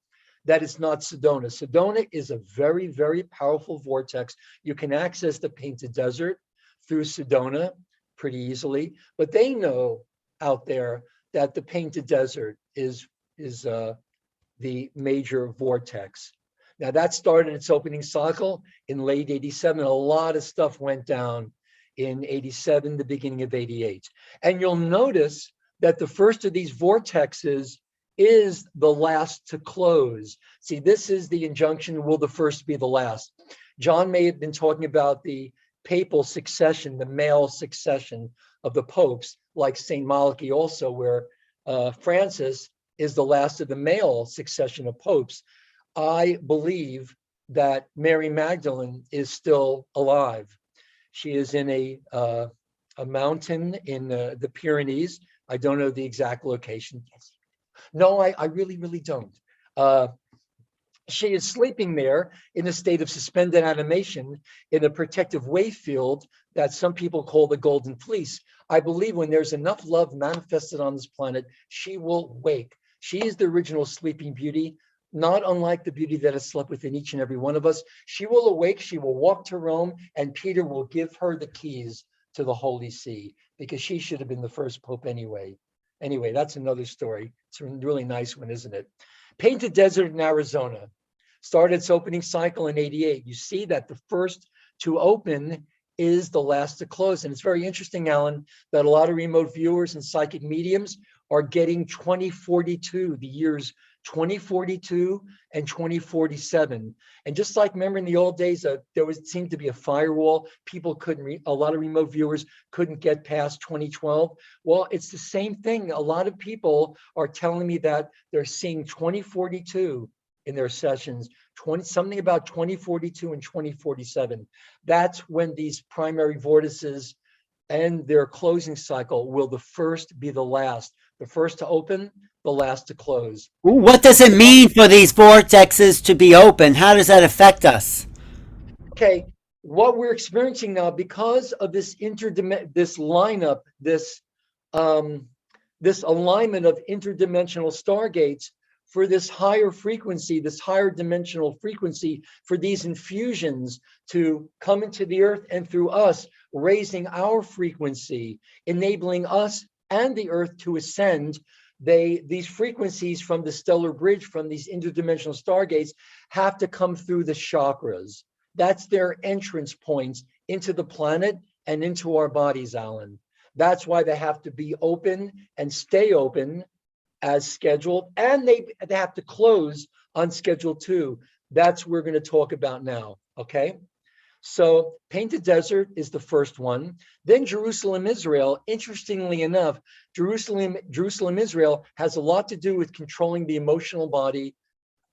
Speaker 12: that it's not Sedona. Sedona is a very, very powerful vortex. You can access the Painted Desert through Sedona pretty easily, but they know out there that the Painted Desert is the major vortex. Now that started its opening cycle in late 87. A lot of stuff went down in 87, the beginning of 88. And you'll notice that the first of these vortexes is the last to close. See, this is the injunction, will the first be the last? John may have been talking about the papal succession, the male succession of the popes, like St. Malachy also, where Francis is the last of the male succession of popes. I believe that Mary Magdalene is still alive. She is in a mountain in the Pyrenees. I don't know the exact location. No, I really, really don't. She is sleeping there in a state of suspended animation in a protective wave field that some people call the Golden Fleece. I believe when there's enough love manifested on this planet, she will wake. She is the original Sleeping Beauty, not unlike the beauty that has slept within each and every one of us. She will awake, she will walk to Rome, and Peter will give her the keys to the Holy See, because she should have been the first pope anyway. Anyway, that's another story. It's a really nice one, isn't it? Painted Desert in Arizona started its opening cycle in 88. You see that the first to open is the last to close. And it's very interesting, Alan, that a lot of remote viewers and psychic mediums are getting 2042, the years 2042 and 2047. And just like, remember in the old days, there seemed to be a firewall. People couldn't, a lot of remote viewers couldn't get past 2012. Well, it's the same thing. A lot of people are telling me that they're seeing 2042 in their sessions, something about 2042 and 2047. That's when these primary vortices and their closing cycle will the first be the last. The first to open, the last to close.
Speaker 9: What does it mean for these vortexes to be open? How does that affect us?
Speaker 12: Okay, what we're experiencing now, because of this lineup, this alignment of interdimensional stargates, for this higher frequency, this higher dimensional frequency, for these infusions to come into the earth and through us, raising our frequency, enabling us and the earth to ascend. These frequencies from the stellar bridge, from these interdimensional stargates, have to come through the chakras. That's their entrance points into the planet and into our bodies, Alan. That's why they have to be open and stay open as scheduled, and they have to close on schedule 2. That's what we're going to talk about now, okay? So Painted Desert is the first one. Then Jerusalem, Israel. Interestingly enough, Jerusalem, Israel has a lot to do with controlling the emotional body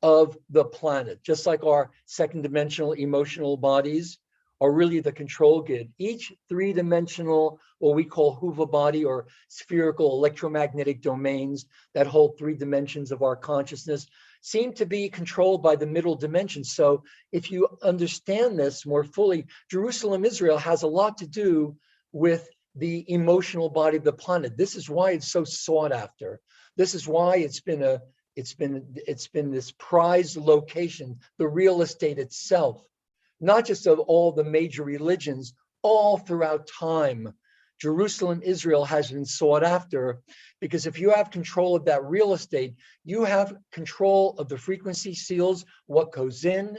Speaker 12: of the planet, just like our second dimensional emotional bodies are really the control grid. Each three-dimensional, what we call Huva body, or spherical electromagnetic domains that hold 3 dimensions of our consciousness, seem to be controlled by the middle dimension. So if you understand this more fully, Jerusalem, Israel has a lot to do with the emotional body of the planet. This is why it's so sought after. This is why it's been this prized location, the real estate itself, not just of all the major religions, all throughout time. Jerusalem, Israel has been sought after, because if you have control of that real estate, you have control of the frequency seals, what goes in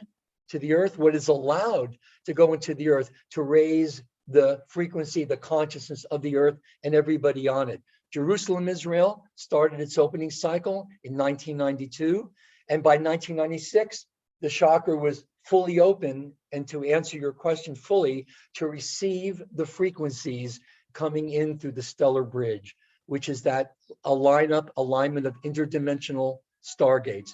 Speaker 12: to the earth, what is allowed to go into the earth to raise the frequency, the consciousness of the earth and everybody on it. Jerusalem, Israel started its opening cycle in 1992. And by 1996, the chakra was fully open, and to answer your question fully, to receive the frequencies coming in through the stellar bridge, which is that alignment of interdimensional stargates.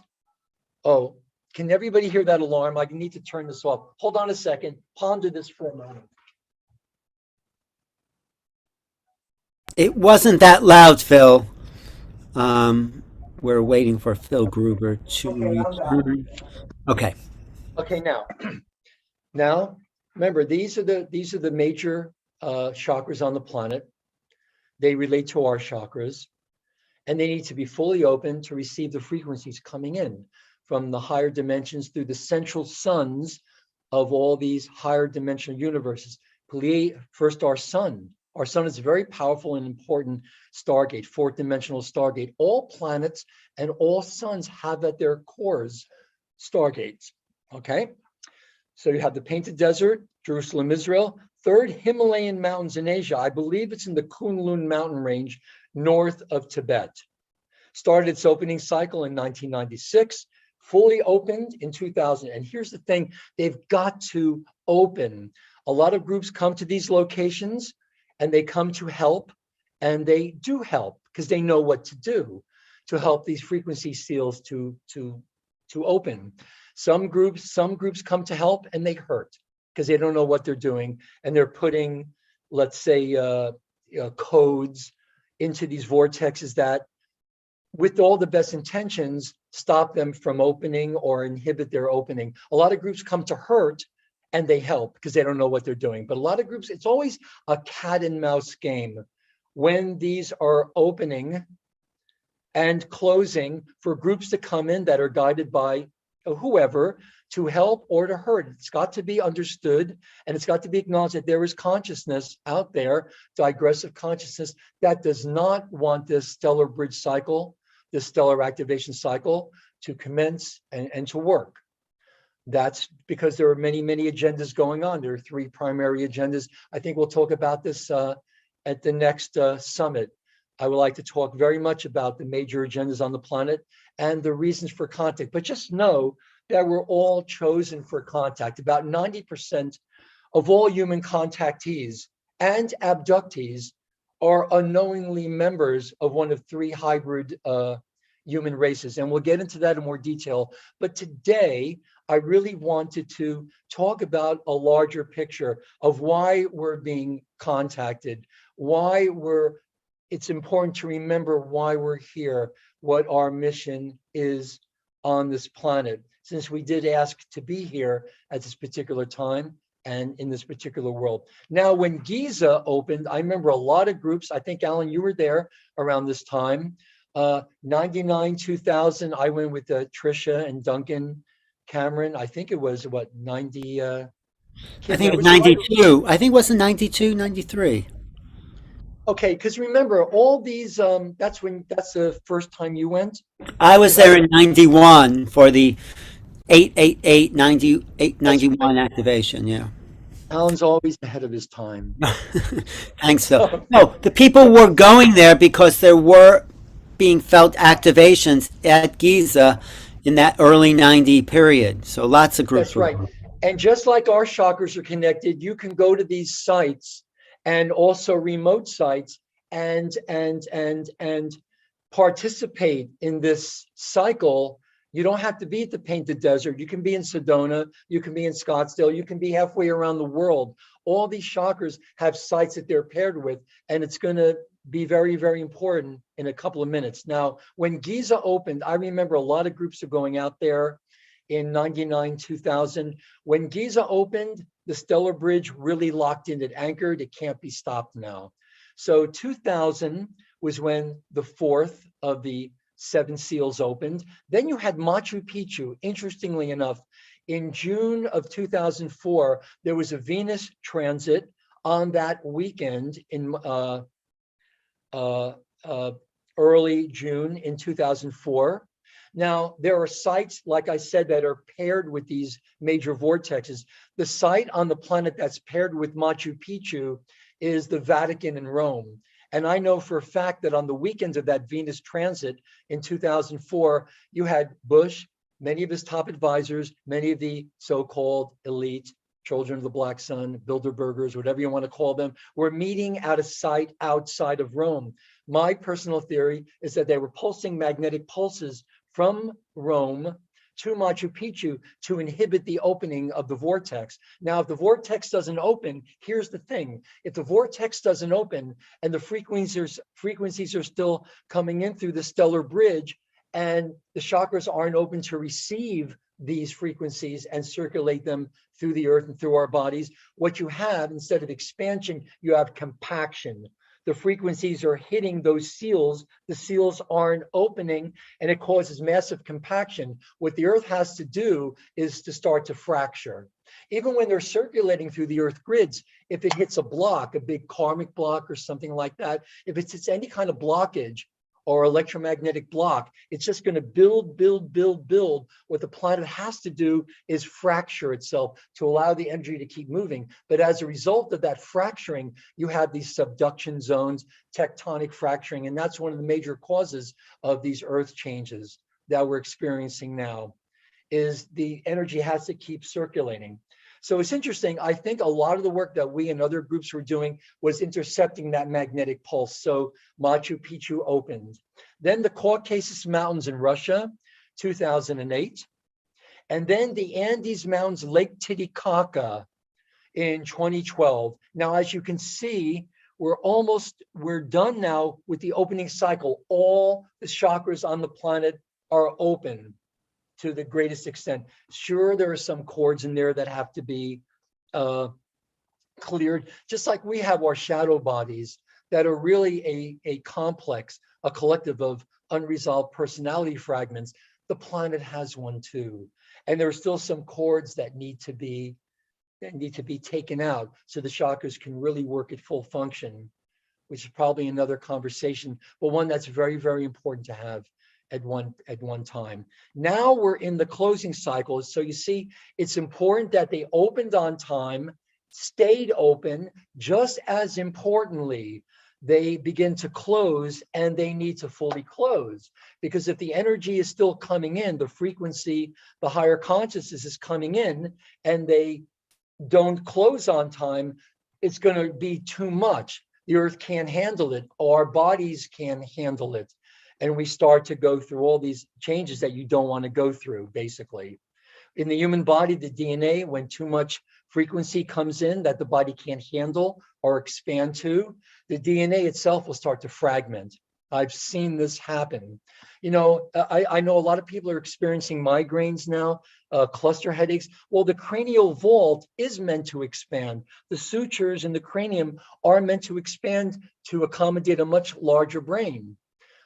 Speaker 12: Oh, can everybody hear that alarm? I need to turn this off. Hold on a second. Ponder this for a moment.
Speaker 9: It wasn't that loud, Phil. We're waiting for Phil Gruber to return. Okay.
Speaker 12: Okay, now remember, these are the major chakras on the planet. They relate to our chakras, and they need to be fully open to receive the frequencies coming in from the higher dimensions through the central suns of all these higher dimensional universes. First, our sun, Our sun is a very powerful and important stargate, fourth dimensional stargate. All planets and all suns have at their cores stargates, okay? So you have the Painted Desert, Jerusalem, Israel, third Himalayan mountains in Asia. I believe it's in the Kunlun mountain range north of Tibet. Started its opening cycle in 1996, fully opened in 2000. And here's the thing, they've got to open. A lot of groups come to these locations and they come to help, and they do help because they know what to do to help these frequency seals to open. Some groups come to help and they hurt because they don't know what they're doing, and they're putting, let's say, codes into these vortexes that, with all the best intentions, stop them from opening or inhibit their opening. A lot of groups come to hurt and they help because they don't know what they're doing. But a lot of groups, it's always a cat and mouse game when these are opening and closing for groups to come in that are guided by whoever to help or to hurt. It's got to be understood, and it's got to be acknowledged that there is consciousness out there, digressive consciousness, that does not want this stellar bridge cycle, this stellar activation cycle to commence and to work. That's because there are many, many agendas going on. There are three primary agendas. I think we'll talk about this at the next summit. I would like to talk very much about the major agendas on the planet and the reasons for contact. But just know that we're all chosen for contact. About 90% of all human contactees and abductees are unknowingly members of one of three hybrid human races. And we'll get into that in more detail. But today, I really wanted to talk about a larger picture of why we're being contacted, why it's important to remember why we're here, what our mission is on this planet, since we did ask to be here at this particular time and in this particular world. Now, when Giza opened, I remember a lot of groups. I think, Alan, you were there around this time. 99, 2000, I went with Trisha and Duncan Cameron. I think it was, what, 90? I
Speaker 9: think it was 92. I think it was 92, 93.
Speaker 12: Okay, because remember, all these, that's the first time you went?
Speaker 9: I was there in 91 for the 888 98 91 activation, yeah.
Speaker 12: Alan's always ahead of his time.
Speaker 9: Thanks, though. No, the people were going there because there were being felt activations at Giza in that early 90 period. So lots of groups.
Speaker 12: That's right. And just like our chakras are connected, you can go to these sites and also remote sites and participate in this cycle. You don't have to be at the Painted Desert. You can be in Sedona, you can be in Scottsdale, you can be halfway around the world. All these chakras have sites that they're paired with, and it's going to be very, very important in a couple of minutes. Now, when Giza opened, I remember a lot of groups are going out there in 99, 2000. When Giza opened, the stellar bridge really locked in, it anchored, it can't be stopped now. So 2000 was when the fourth of the seven seals opened. Then you had Machu Picchu. Interestingly enough, in June of 2004, there was a Venus transit on that weekend in early June in 2004. Now, there are sites, like I said, that are paired with these major vortexes. The site on the planet that's paired with Machu Picchu is the Vatican in Rome. And I know for a fact that on the weekends of that Venus transit in 2004, you had Bush, many of his top advisors, many of the so-called elite, children of the Black Sun, Bilderbergers, whatever you want to call them, were meeting at a site outside of Rome. My personal theory is that they were pulsing magnetic pulses from Rome to Machu Picchu to inhibit the opening of the vortex. Now, if the vortex doesn't open, here's the thing. If the vortex doesn't open and the frequencies are still coming in through the stellar bridge and the chakras aren't open to receive these frequencies and circulate them through the earth and through our bodies, what you have, instead of expansion, you have compaction. The frequencies are hitting those seals, the seals aren't opening, and it causes massive compaction. What the earth has to do is to start to fracture. Even when they're circulating through the Earth grids, if it hits a block, a big karmic block or something like that, if it hits any kind of blockage or electromagnetic block, it's just going to build. What the planet has to do is fracture itself to allow the energy to keep moving. But as a result of that fracturing, you have these subduction zones, tectonic fracturing, and that's one of the major causes of these Earth changes that we're experiencing now, is the energy has to keep circulating. So it's interesting. I think a lot of the work that we and other groups were doing was intercepting that magnetic pulse. So Machu Picchu opened. Then the Caucasus Mountains in Russia, 2008. And then the Andes Mountains, Lake Titicaca in 2012. Now, as you can see, we're done now with the opening cycle. All the chakras on the planet are open to the greatest extent. Sure, there are some cords in there that have to be cleared, just like we have our shadow bodies that are really a complex, a collective of unresolved personality fragments. The planet has one too. And there are still some cords that need to be taken out so the chakras can really work at full function, which is probably another conversation, but one that's very, very important to have at one time. Now we're in the closing cycle. So you see, it's important that they opened on time, stayed open. Just as importantly, they begin to close, and they need to fully close, because if the energy is still coming in, the frequency, the higher consciousness is coming in, and they don't close on time, it's going to be too much. The Earth can't handle it. Our bodies can't handle it. And we start to go through all these changes that you don't want to go through, basically. In the human body, the DNA, when too much frequency comes in that the body can't handle or expand to, the DNA itself will start to fragment. I've seen this happen. You know, I know a lot of people are experiencing migraines now, cluster headaches. Well, the cranial vault is meant to expand. The sutures in the cranium are meant to expand to accommodate a much larger brain.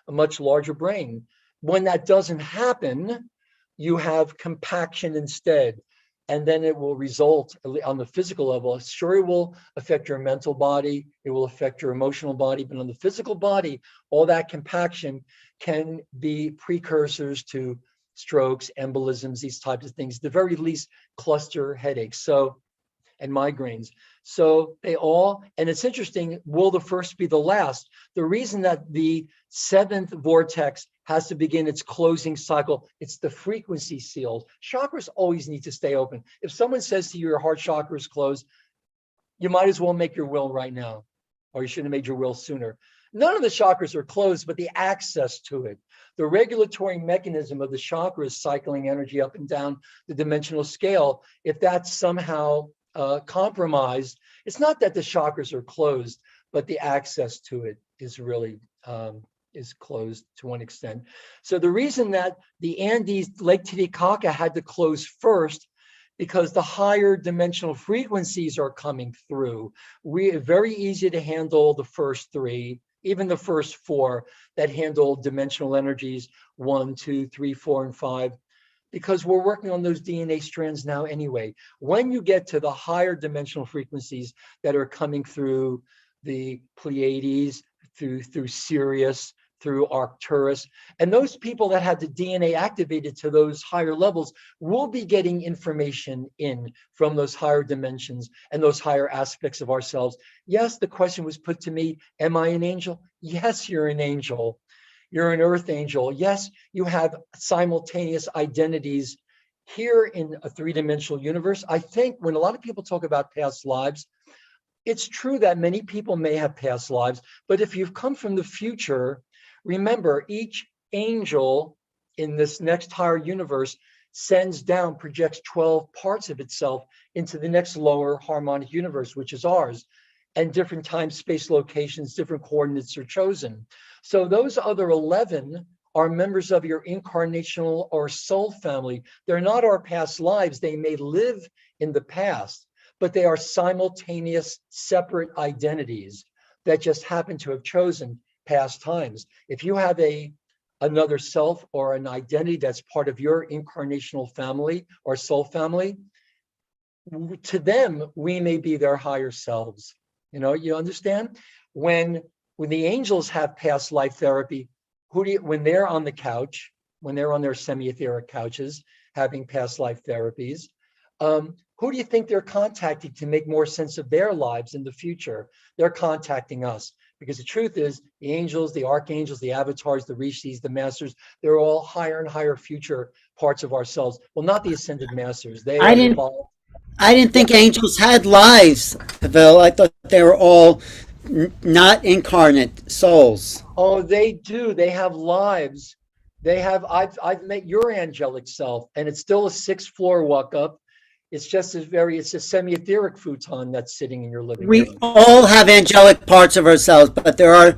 Speaker 12: When that doesn't happen, you have compaction instead. And then it will result on the physical level. Sure, it will affect your mental body, it will affect your emotional body, but on the physical body, all that compaction can be precursors to strokes, embolisms, these types of things, at the very least cluster headaches. And migraines. So they all, and it's interesting, will the first be the last? The reason that the seventh vortex has to begin its closing cycle, it's the frequency seals. Chakras always need to stay open. If someone says to you, your heart chakra is closed, you might as well make your will right now, or you should have made your will sooner. None of the chakras are closed, but the access to it. The regulatory mechanism of the chakras cycling energy up and down the dimensional scale, if that's somehow compromised, it's not that the chakras are closed, but the access to it is really is closed to one extent. So the reason that the Andes, Lake Titicaca had to close first, because the higher dimensional frequencies are coming through. It's very easy to handle the first three, even the first four that handle dimensional energies 1, 2, 3, 4, and 5. Because we're working on those DNA strands now anyway. When you get to the higher dimensional frequencies that are coming through the Pleiades, through Sirius, through Arcturus, and those people that had the DNA activated to those higher levels will be getting information in from those higher dimensions and those higher aspects of ourselves. Yes, the question was put to me, am I an angel? Yes, you're an angel. You're an earth angel. Yes, you have simultaneous identities here in a three-dimensional universe. I think when a lot of people talk about past lives, it's true that many people may have past lives, but if you've come from the future, remember, each angel in this next higher universe sends down, projects 12 parts of itself into the next lower harmonic universe, which is ours. And different time, space, locations, different coordinates are chosen. So those other 11 are members of your incarnational or soul family. They're not our past lives. They may live in the past, but they are simultaneous, separate identities that just happen to have chosen past times. If you have another self or an identity that's part of your incarnational family or soul family, to them, we may be their higher selves. You understand? When the angels have past life therapy, when they're on the couch, when they're on their semi-etheric couches having past life therapies, who do you think they're contacting to make more sense of their lives in the future? They're contacting us, because the truth is the angels, the archangels, the avatars, the rishis, the masters, they're all higher and higher future parts of ourselves. Well, not the ascended masters. They
Speaker 9: I
Speaker 12: have
Speaker 9: didn't
Speaker 12: evolved.
Speaker 9: I didn't think angels had lives, Phil. I thought they were all not incarnate souls.
Speaker 12: Oh, they do. They have lives. They have. I've met your angelic self, and it's still a 6th floor walk up. It's just it's a semi-etheric futon that's sitting in your living
Speaker 9: We
Speaker 12: room.
Speaker 9: all have angelic parts of ourselves, but there are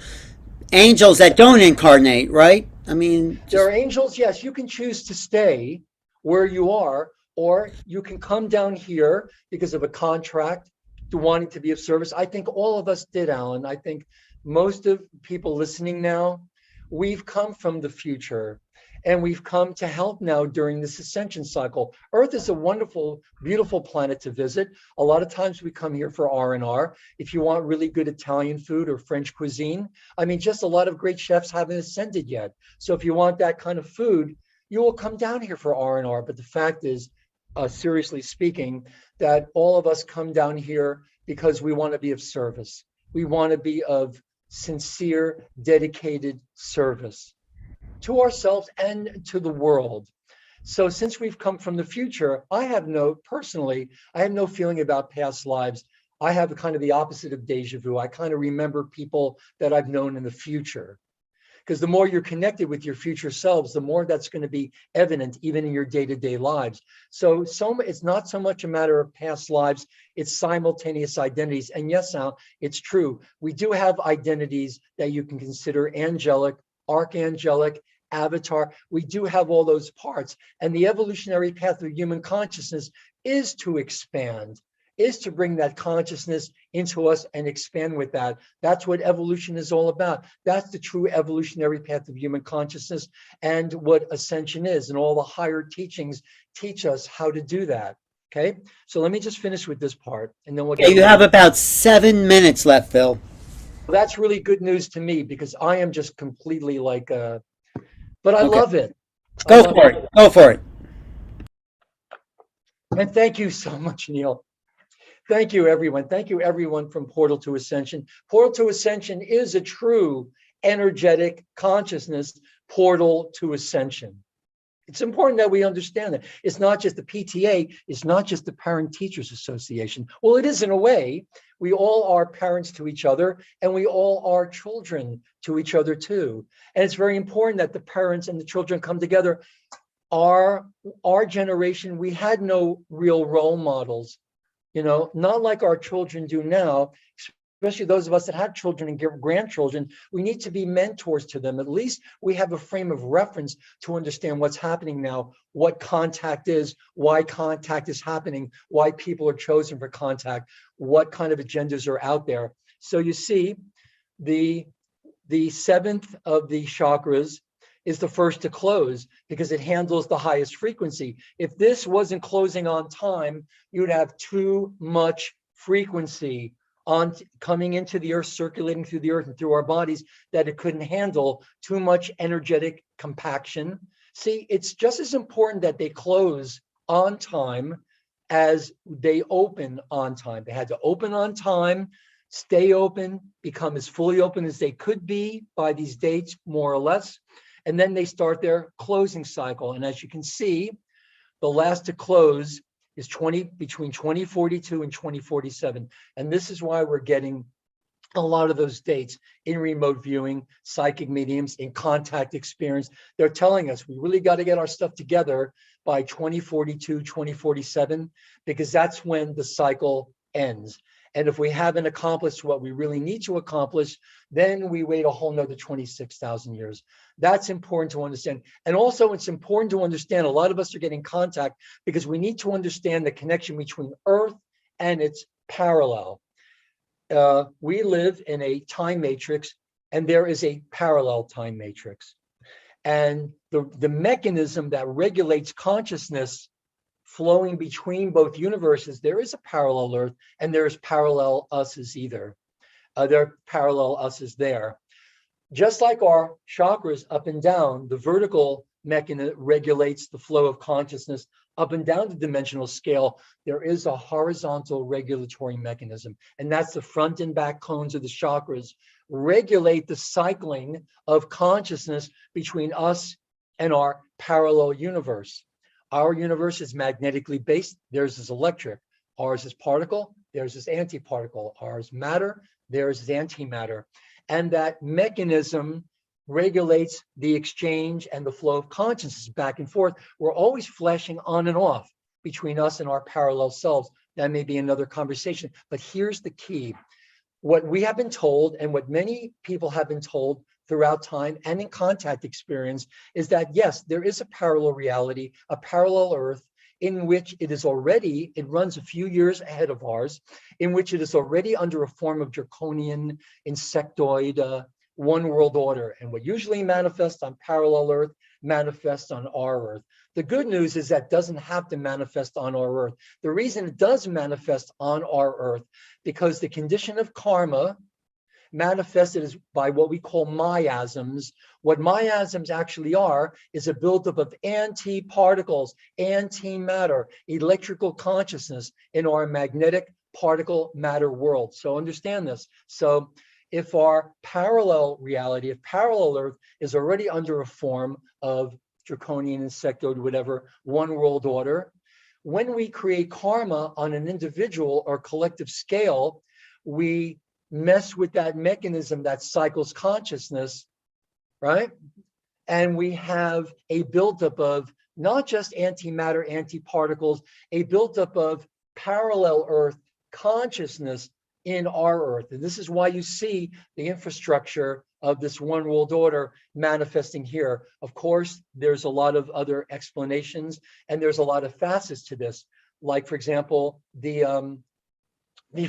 Speaker 9: angels that don't incarnate, right? I mean,
Speaker 12: There are angels, yes. You can choose to stay where you are, or you can come down here because of a contract to wanting to be of service. I think all of us did, Alan. I think most of people listening now, we've come from the future, and we've come to help now during this ascension cycle. Earth is a wonderful, beautiful planet to visit. A lot of times we come here for R&R. If you want really good Italian food or French cuisine, I mean, just a lot of great chefs haven't ascended yet. So if you want that kind of food, you will come down here for R&R. But the fact is, seriously speaking, that all of us come down here because we want to be of service. We want to be of sincere, dedicated service to ourselves and to the world. So since we've come from the future, I have no feeling about past lives. I have kind of the opposite of deja vu. I kind of remember people that I've known in the future. Because the more you're connected with your future selves, the more that's going to be evident even in your day-to-day lives. So it's not so much a matter of past lives, it's simultaneous identities. And yes, Al, it's true. We do have identities that you can consider angelic, archangelic, avatar. We do have all those parts. And the evolutionary path of human consciousness is to expand, is to bring that consciousness into us and expand with that. That's what evolution is all about. That's the true evolutionary path of human consciousness and what ascension is. And all the higher teachings teach us how to do that. Okay, so let me just finish with this part and then we'll get.
Speaker 9: You have about 7 minutes left, Phil.
Speaker 12: That's really good news to me because I am just completely like, but I love it.
Speaker 9: Go for it. Go for it.
Speaker 12: And thank you so much, Neil. Thank you, everyone. Thank you, everyone from Portal to Ascension. Portal to Ascension is a true energetic consciousness portal to ascension. It's important that we understand that. It's not just the PTA, it's not just the Parent Teachers Association. Well, it is in a way. We all are parents to each other, and we all are children to each other too. And it's very important that the parents and the children come together. Our generation, we had no real role models. Not like our children do now, especially those of us that have children and grandchildren. We need to be mentors to them. At least we have a frame of reference to understand what's happening now, what contact is, why contact is happening, why people are chosen for contact, what kind of agendas are out there. So you see, the 7th of the chakras is the first to close because it handles the highest frequency. If this wasn't closing on time, you'd have too much frequency on coming into the earth, circulating through the earth and through our bodies that it couldn't handle, too much energetic compaction. See, it's just as important that they close on time as they open on time. They had to open on time, stay open, become as fully open as they could be by these dates, more or less. And then they start their closing cycle. And as you can see, the last to close is between 2042 and 2047. And this is why we're getting a lot of those dates in remote viewing, psychic mediums, in contact experience. They're telling us we really got to get our stuff together by 2042, 2047, because that's when the cycle ends. And if we haven't accomplished what we really need to accomplish, then we wait a whole nother 26,000 years. That's important to understand. And also it's important to understand a lot of us are getting contact because we need to understand the connection between Earth and its parallel. We live in a time matrix and there is a parallel time matrix. And the mechanism that regulates consciousness flowing between both universes, there is a parallel Earth and there's parallel us's either. There are parallel us's there. Just like our chakras up and down, the vertical mechanism regulates the flow of consciousness up and down the dimensional scale. There is a horizontal regulatory mechanism, and that's the front and back cones of the chakras regulate the cycling of consciousness between us and our parallel universe. Our universe is magnetically based. Theirs is electric. Ours is particle. Theirs is antiparticle. Ours matter. Theirs is antimatter. And that mechanism regulates the exchange and the flow of consciousness back and forth. We're always flashing on and off between us and our parallel selves. That may be another conversation, but here's the key. What we have been told, and what many people have been told throughout time and in contact experience, is that yes, there is a parallel reality, a parallel Earth, in which it runs a few years ahead of ours, in which it is already under a form of draconian, insectoid, one world order. And what usually manifests on parallel Earth manifests on our Earth. The good news is that doesn't have to manifest on our Earth. The reason it does manifest on our Earth, because the condition of karma manifested is by what we call miasms. What miasms actually are is a buildup of anti-particles, antimatter, electrical consciousness in our magnetic particle matter world. So understand this. So if our parallel reality, if parallel Earth is already under a form of draconian, insectoid, whatever, one world order, when we create karma on an individual or collective scale, we mess with that mechanism that cycles consciousness, right? And we have a buildup of not just antimatter, antiparticles, a buildup of parallel Earth consciousness in our Earth. And this is why you see the infrastructure of this one world order manifesting here. Of course, there's a lot of other explanations, and there's a lot of facets to this. Like, for example, the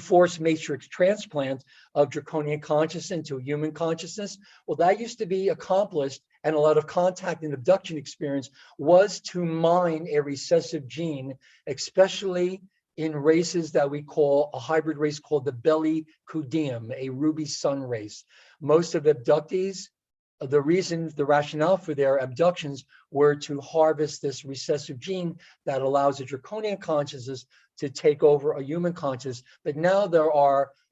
Speaker 12: force matrix transplant of draconian consciousness into human consciousness. Well, that used to be accomplished, and a lot of contact and abduction experience was to mine a recessive gene, especially in races that we call a hybrid race called the Belly Kudium, a ruby sun race. Most of abductees, the rationale for their abductions were to harvest this recessive gene that allows a draconian consciousness to take over a human consciousness. But now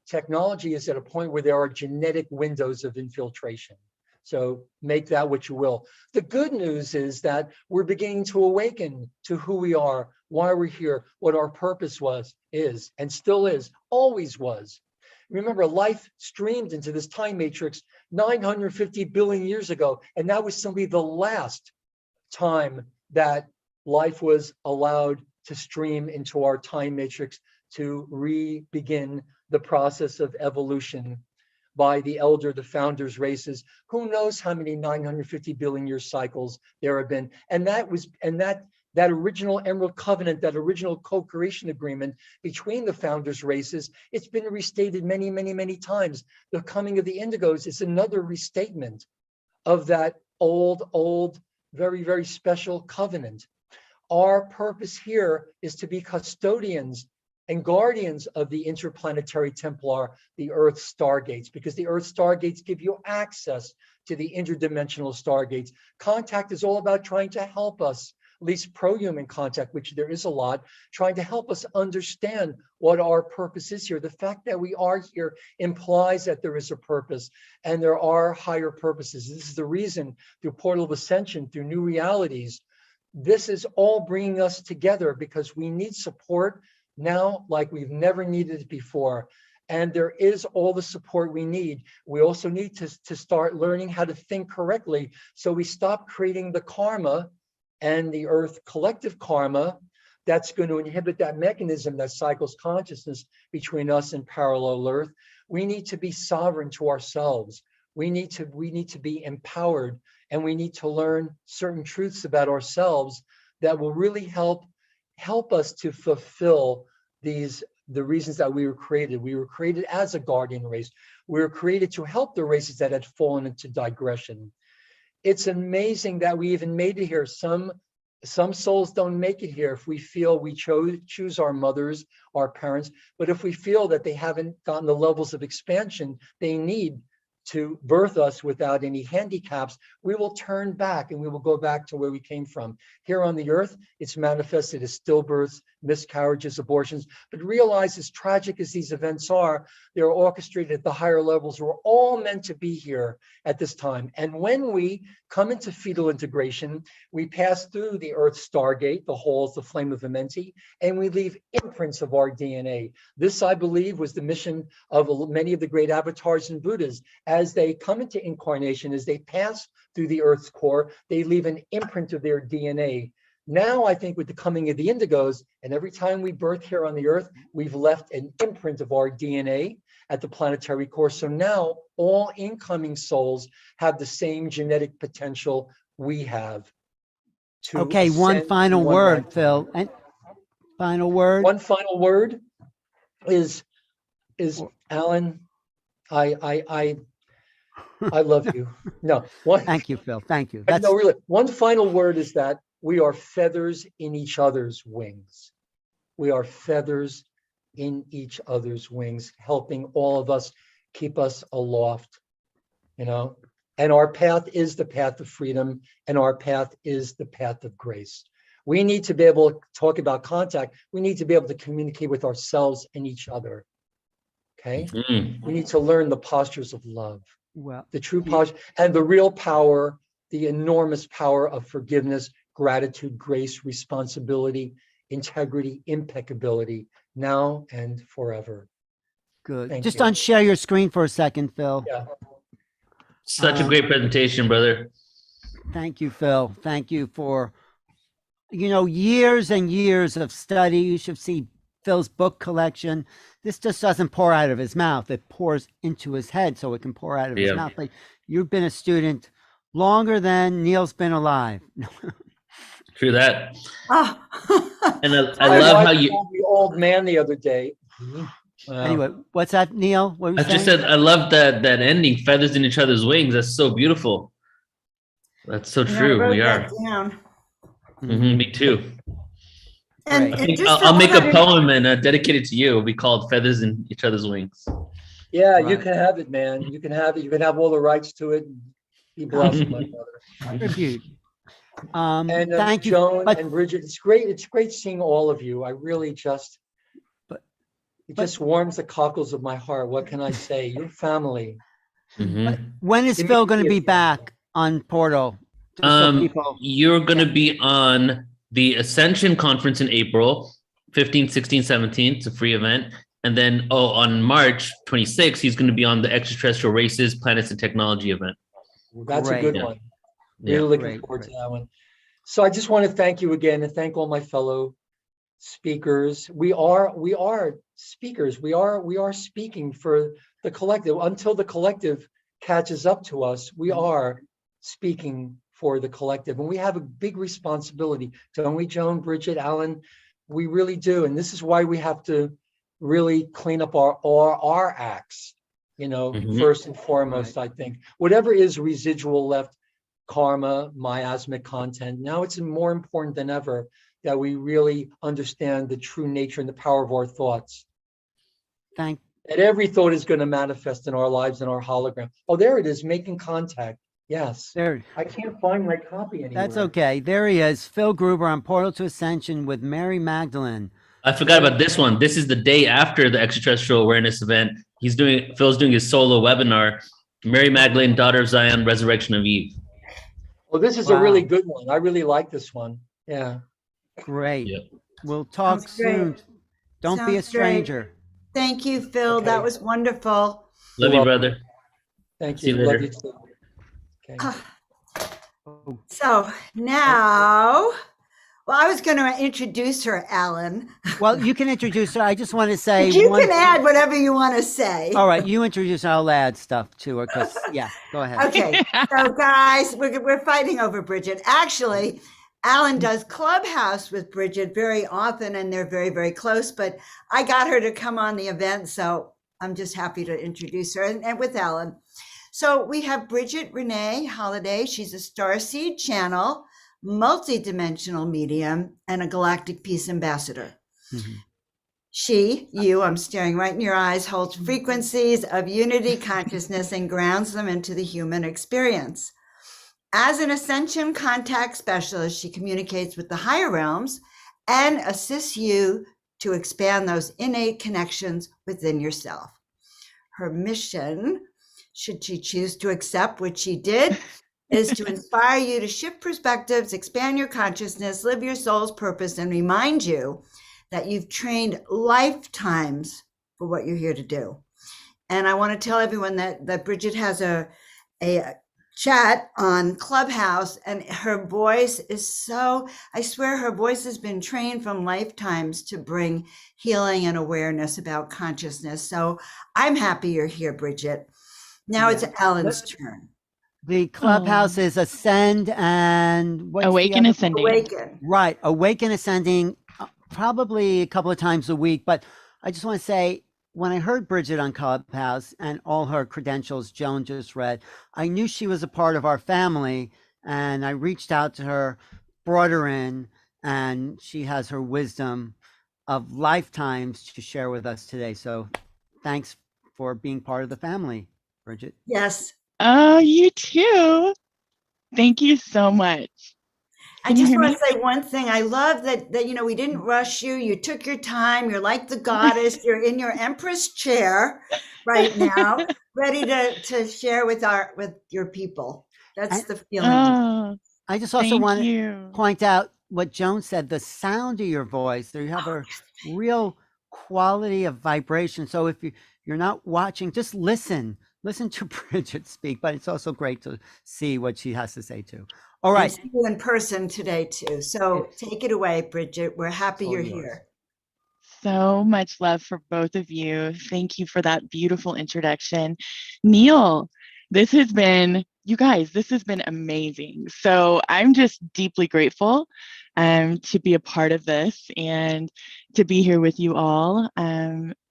Speaker 12: technology is at a point where there are genetic windows of infiltration. So make that what you will. The good news is that we're beginning to awaken to who we are, why we're here, what our purpose is, and still is, always was. Remember, life streamed into this time matrix 950 billion years ago, and that was simply the last time that life was allowed to stream into our time matrix to re-begin the process of evolution by the founders races. Who knows how many 950 billion year cycles there have been. And that original Emerald Covenant, that original co-creation agreement between the founders races, it's been restated many, many, many times. The coming of the Indigos is another restatement of that old, very, very special covenant. Our purpose here is to be custodians and guardians of the interplanetary Templar, the Earth Stargates, because the Earth Stargates give you access to the interdimensional Stargates. Contact is all about trying to help us, at least pro-human contact, which there is a lot, trying to help us understand what our purpose is here. The fact that we are here implies that there is a purpose, and there are higher purposes. This is the reason, through Portal of Ascension, through new realities, this is all bringing us together, because we need support now like we've never needed it before. And there is all the support we need. We also need to start learning how to think correctly, so we stop creating the karma and the Earth collective karma that's going to inhibit that mechanism that cycles consciousness between us and parallel Earth. We need to be sovereign to ourselves. We need to be empowered, and we need to learn certain truths about ourselves that will really help us to fulfill the reasons that we were created. We were created as a guardian race. We were created to help the races that had fallen into digression. It's amazing that we even made it here. Some some souls don't make it here if we feel we choose our mothers, our parents, but if we feel that they haven't gotten the levels of expansion they need to birth us without any handicaps, we will turn back and we will go back to where we came from. Here on the earth, it's manifested as stillbirths, miscarriages, abortions, but realize as tragic as these events are, they're orchestrated at the higher levels. We're all meant to be here at this time. And when we come into fetal integration, we pass through the Earth Stargate, the halls, the flame of Amenti, and we leave imprints of our DNA. This, I believe, was the mission of many of the great avatars and Buddhas. As they come into incarnation, as they pass through the Earth's core, they leave an imprint of their DNA. Now, I think with the coming of the indigos, and every time we birth here on the Earth, we've left an imprint of our DNA at the planetary core. So now all incoming souls have the same genetic potential we have.
Speaker 2: Okay, one final word, Phil. And final word.
Speaker 12: One final word is Alan, I love you. No, one.
Speaker 2: Thank you, Phil. Thank you.
Speaker 12: No, really. One final word is that we are feathers in each other's wings. We are feathers in each other's wings, helping all of us keep us aloft, you know. And our path is the path of freedom, and our path is the path of grace. We need to be able to talk about contact. We need to be able to communicate with ourselves and each other. Okay. Mm-hmm. We need to learn the postures of love.
Speaker 2: Well,
Speaker 12: the true posture and the real power, the enormous power of forgiveness, gratitude, grace, responsibility, integrity, impeccability, now and forever.
Speaker 2: Good.
Speaker 12: Thank
Speaker 2: Just
Speaker 12: you.
Speaker 2: unshare your screen for a second, Phil.
Speaker 12: Yeah.
Speaker 1: Such a great presentation, brother.
Speaker 2: Thank you, Phil. Thank you for, years and years of study. You should see Phil's book collection. This just doesn't pour out of his mouth. It pours into his head so it can pour out of his mouth. But you've been a student longer than Neil's been alive.
Speaker 1: True that.
Speaker 11: Oh.
Speaker 1: And I love how you...
Speaker 12: The old man the other day.
Speaker 2: Wow. Anyway, what's that, Neil? What were you saying?
Speaker 1: Just said I love that ending, feathers in each other's wings. That's so beautiful. That's so true. We are. Mm-hmm, me too.
Speaker 11: And
Speaker 1: I'll make a poem and dedicate it to you. It'll be called Feathers in Each Other's Wings.
Speaker 12: Yeah, right. You can have it, man. You can have it. You can have all the rights to it. Be blessed, my brother.
Speaker 2: Tribute.
Speaker 12: And
Speaker 2: thank you,
Speaker 12: Joan and Bridget. It's great. It's great seeing all of you. I really just, it just warms the cockles of my heart. What can I say? Your family.
Speaker 1: Mm-hmm.
Speaker 2: When is Phil going to be back on Portal?
Speaker 1: You're going to be on the Ascension Conference in April, 15, 16, 17. It's a free event. And then, on March 26th, he's going to be on the Extraterrestrial Races, Planets, and Technology event.
Speaker 12: That's a good one. Really looking forward to that one. So I just want to thank you again and thank all my fellow speakers. We are speakers. We are speaking for the collective. Until the collective catches up to us, we are speaking for the collective. And we have a big responsibility. Don't we, Joan, Bridget, Alan? We really do. And this is why we have to really clean up our acts, first and foremost, I think. Whatever is residual left, karma, miasmic content, now it's more important than ever that we really understand the true nature and the power of our thoughts. That every thought is going to manifest in our lives in our hologram. Oh, there it is, making contact. Yes.
Speaker 2: There.
Speaker 12: I can't find my copy anymore.
Speaker 2: That's okay. There he is, Phil Gruber on Portal to Ascension with Mary Magdalene.
Speaker 1: I forgot about this one. This is the day after the Extraterrestrial Awareness event. Phil's doing his solo webinar, Mary Magdalene, Daughter of Zion, Resurrection of Eve.
Speaker 12: Well, this is a really good one. I really like this one. Yeah.
Speaker 2: Great. Yep. We'll talk soon. Don't be a stranger.
Speaker 11: Great. Thank you, Phil. Okay. That was wonderful.
Speaker 1: Love you, brother.
Speaker 12: Thank you. Love you too. Okay.
Speaker 11: So now, I was going to introduce her, Alan.
Speaker 2: Well, you can introduce her. I just want to say
Speaker 11: you can add whatever you want to say.
Speaker 2: All right, you introduce her. I'll add stuff to her. Go ahead.
Speaker 11: Okay. So, guys, we're fighting over Bridget. Actually, Alan does Clubhouse with Bridget very often, and they're very, very close. But I got her to come on the event, so I'm just happy to introduce her and with Alan. So we have Bridget Renee Holliday. She's a starseed channel, multidimensional medium, and a galactic peace ambassador.
Speaker 2: Mhm.
Speaker 11: I'm staring right in your eyes, holds frequencies of unity consciousness and grounds them into the human experience. As an ascension contact specialist, she communicates with the higher realms and assists you to expand those innate connections within yourself. Her mission, should she choose to accept, which she did, is to inspire you to shift perspectives, expand your consciousness, live your soul's purpose, and remind you that you've trained lifetimes for what you're here to do. And I want to tell everyone that Bridget has a chat on Clubhouse, and her voice is so, I swear her voice has been trained from lifetimes to bring healing and awareness about consciousness. So I'm happy you're here, Bridget. Now it's Alan's turn.
Speaker 2: The Clubhouse is Ascend and what's
Speaker 13: Awaken
Speaker 2: the other?
Speaker 13: Ascending.
Speaker 11: Awaken.
Speaker 2: Right. Awaken Ascending, probably a couple of times a week. But I just want to say, when I heard Bridget on Clubhouse and all her credentials Joan just read, I knew she was a part of our family, and I reached out to her, brought her in, and she has her wisdom of lifetimes to share with us today. So thanks for being part of the family, Bridget.
Speaker 11: Yes.
Speaker 13: Oh, you too. Thank you so much.
Speaker 11: I just want to say one thing. I love that we didn't rush you. You took your time. You're like the goddess. You're in your empress chair right now, ready to share with your people. That's the feeling.
Speaker 2: I just also want to point out what Joan said, the sound of your voice. There you have a real quality of vibration. So if you're not watching, just listen to Bridget speak, but it's also great to see what she has to say too. All right.
Speaker 11: See you in person today too. So take it away, Bridget. We're happy you're here.
Speaker 13: So much love for both of you. Thank you for that beautiful introduction. Neil, this has been amazing. So I'm just deeply grateful to be a part of this and to be here with you all.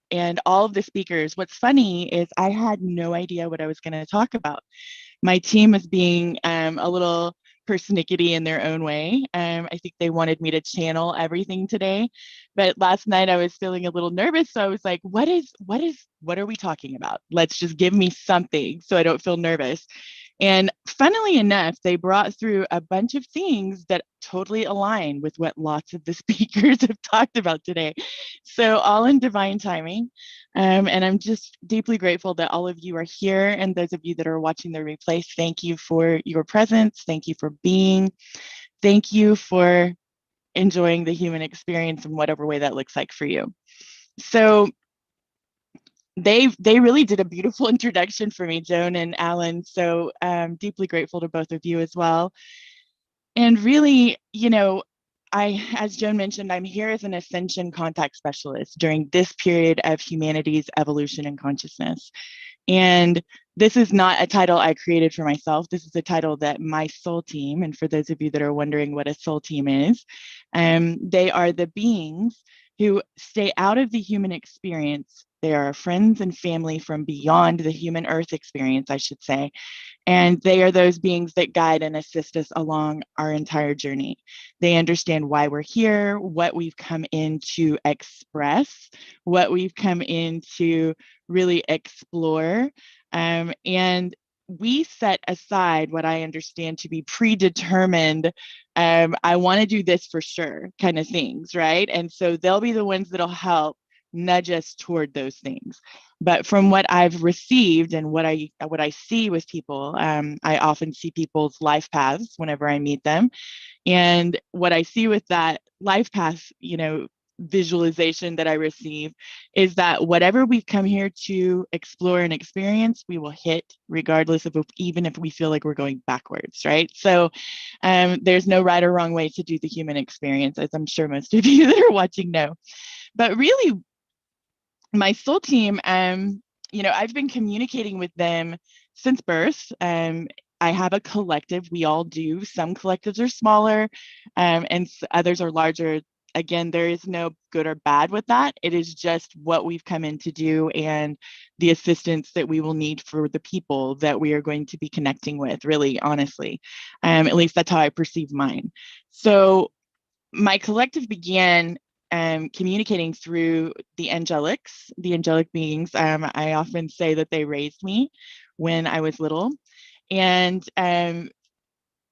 Speaker 13: And all of the speakers. What's funny is I had no idea what I was going to talk about. My team was being a little persnickety in their own way. I think they wanted me to channel everything today. But last night I was feeling a little nervous. So I was like, what are we talking about? Let's just give me something so I don't feel nervous. And funnily enough, they brought through a bunch of things that totally align with what lots of the speakers have talked about today. So all in divine timing. And I'm just deeply grateful that all of you are here. And those of you that are watching the replay, thank you for your presence. Thank you for being. Thank you for enjoying the human experience in whatever way that looks like for you. So they really did a beautiful introduction for me, Joan and Alan. So I'm deeply grateful to both of you as well. And really, as Joan mentioned, I'm here as an ascension contact specialist during this period of humanity's evolution and consciousness. And this is not a title I created for myself. This is a title that my soul team, and for those of you that are wondering what a soul team is, they are the beings who stay out of the human experience. They are friends and family from beyond the human earth experience, I should say. And they are those beings that guide and assist us along our entire journey. They understand why we're here, what we've come in to express, what we've come in to really explore. And we set aside what I understand to be predetermined, I want to do this for sure kind of things, right? And so they'll be the ones that'll help nudge us toward those things. But from what I've received and what I see with people, I often see people's life paths whenever I meet them. And what I see with that life path, visualization that I receive is that whatever we've come here to explore and experience, we will hit regardless of even if we feel like we're going backwards, right? So there's no right or wrong way to do the human experience, as I'm sure most of you that are watching know. But really, my soul team, I've been communicating with them since birth. I have a collective. We all do. Some collectives are smaller, and others are larger. again, there is no good or bad with that. It is just what we've come in to do and the assistance that we will need for the people that we are going to be connecting with, really, honestly. At least that's how I perceive mine. So my collective began communicating through the angelic beings. I often say that they raised me when I was little. And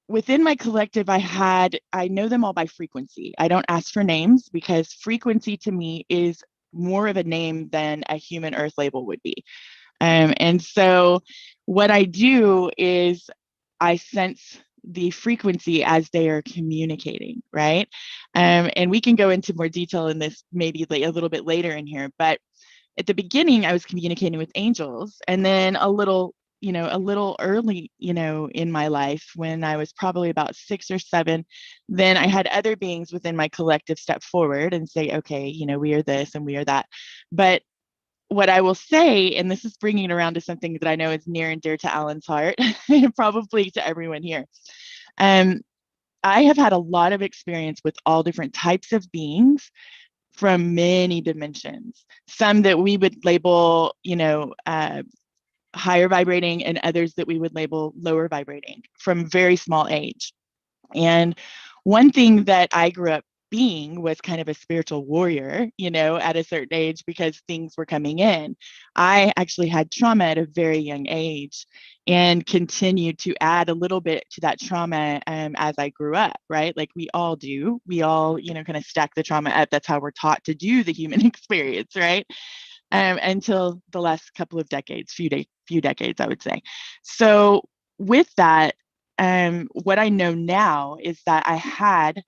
Speaker 13: within my collective, I know them all by frequency. I don't ask for names because frequency to me is more of a name than a human earth label would be. And so what I do is I sense the frequency as they are communicating, right? And we can go into more detail in this maybe a little bit later in here, but at the beginning I was communicating with angels, and then a little early, in my life, when I was probably about 6 or 7, then I had other beings within my collective step forward and say, okay, we are this and we are that. But what I will say, and this is bringing it around to something that I know is near and dear to Alan's heart, and probably to everyone here. I have had a lot of experience with all different types of beings from many dimensions, some that we would label, higher vibrating, and others that we would label lower vibrating from very small age. And one thing that I grew up being was kind of a spiritual warrior, at a certain age, because things were coming in. I actually had trauma at a very young age and continued to add a little bit to that trauma as I grew up, right? Like we all do. We all, kind of stack the trauma up. That's how we're taught to do the human experience, right? Until the last couple of decades, few decades, I would say. So with that, what I know now is that I had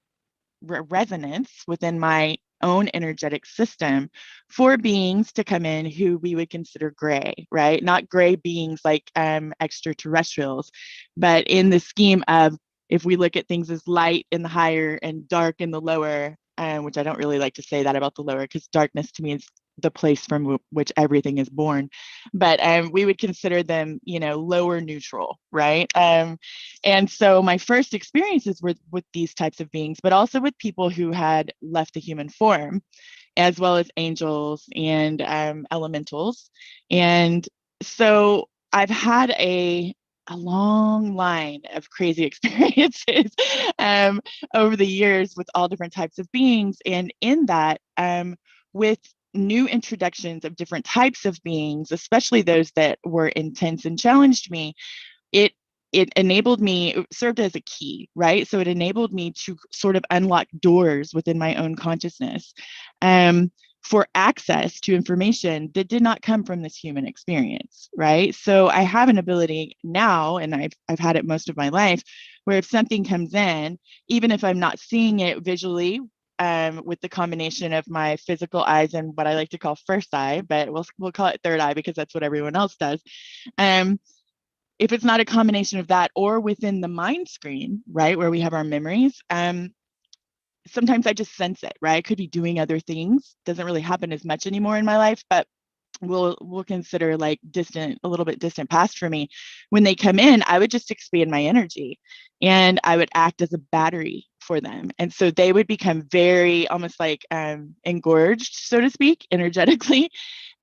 Speaker 13: resonance within my own energetic system for beings to come in who we would consider gray, right? Not gray beings like extraterrestrials, but in the scheme of, if we look at things as light in the higher and dark in the lower, which I don't really like to say that about the lower, because darkness to me is the place from which everything is born, but we would consider them, lower neutral, right? And so my first experiences were with these types of beings, but also with people who had left the human form, as well as angels and elementals. And so I've had a long line of crazy experiences over the years with all different types of beings. And in that, with new introductions of different types of beings, especially those that were intense and challenged me, it enabled me, it served as a key, right? So it enabled me to sort of unlock doors within my own consciousness for access to information that did not come from this human experience, right? So I have an ability now, and I've had it most of my life, where if something comes in, even if I'm not seeing it visually, with the combination of my physical eyes and what I like to call first eye, but we'll call it third eye because that's what everyone else does. If it's not a combination of that or within the mind screen, right, where we have our memories, sometimes I just sense it, right? I could be doing other things. Doesn't really happen as much anymore in my life, but we'll consider like a little bit distant past for me. When they come in, I would just expand my energy and I would act as a battery for them. And so they would become very almost like engorged, so to speak, energetically.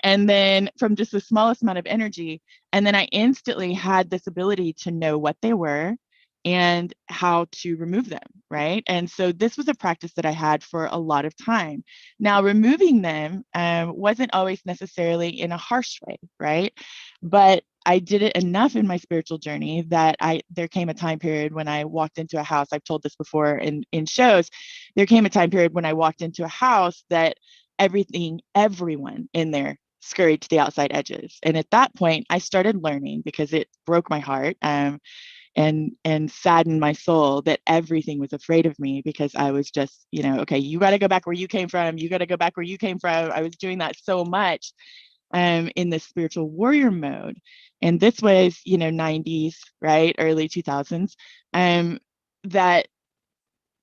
Speaker 13: And then from just the smallest amount of energy. And then I instantly had this ability to know what they were and how to remove them, right? And so this was a practice that I had for a lot of time. Now, removing them wasn't always necessarily in a harsh way, right? But I did it enough in my spiritual journey that there came a time period when I walked into a house. I've told this before in shows. There came a time period when I walked into a house that everyone in there scurried to the outside edges. And at that point, I started learning, because it broke my heart and saddened my soul, that everything was afraid of me, because I was just, okay, you got to go back where you came from. You got to go back where you came from. I was doing that so much in the spiritual warrior mode. And this was, 90s, right? Early 2000s, that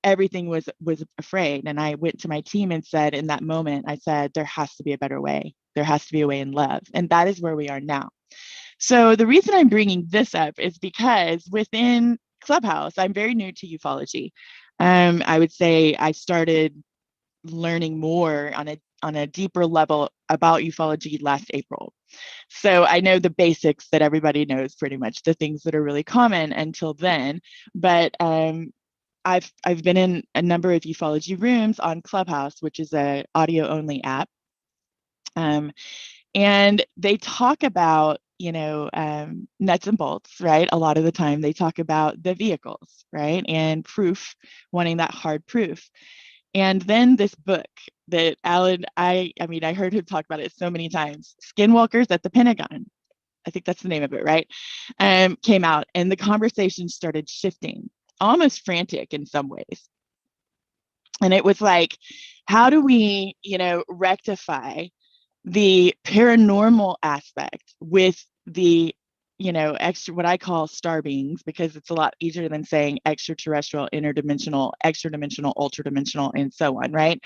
Speaker 13: everything was afraid. And I went to my team and said, in that moment, I said, there has to be a better way. There has to be a way in love. And that is where we are now. So the reason I'm bringing this up is because within Clubhouse, I'm very new to ufology. I would say I started learning more on a deeper level about ufology last April. So I know the basics that everybody knows, pretty much the things that are really common until then. But I've been in a number of ufology rooms on Clubhouse, which is a audio only app, and they talk about nuts and bolts, right? A lot of the time they talk about the vehicles, right, and proof, wanting that hard proof. And then this book that Alan, I mean, I heard him talk about it so many times, Skinwalkers at the Pentagon, I think that's the name of it, right? Came out, and the conversation started shifting, almost frantic in some ways. And it was like, how do we, rectify the paranormal aspect with the extra, what I call star beings, because it's a lot easier than saying extraterrestrial, interdimensional, extra-dimensional, ultra-dimensional, and so on, right?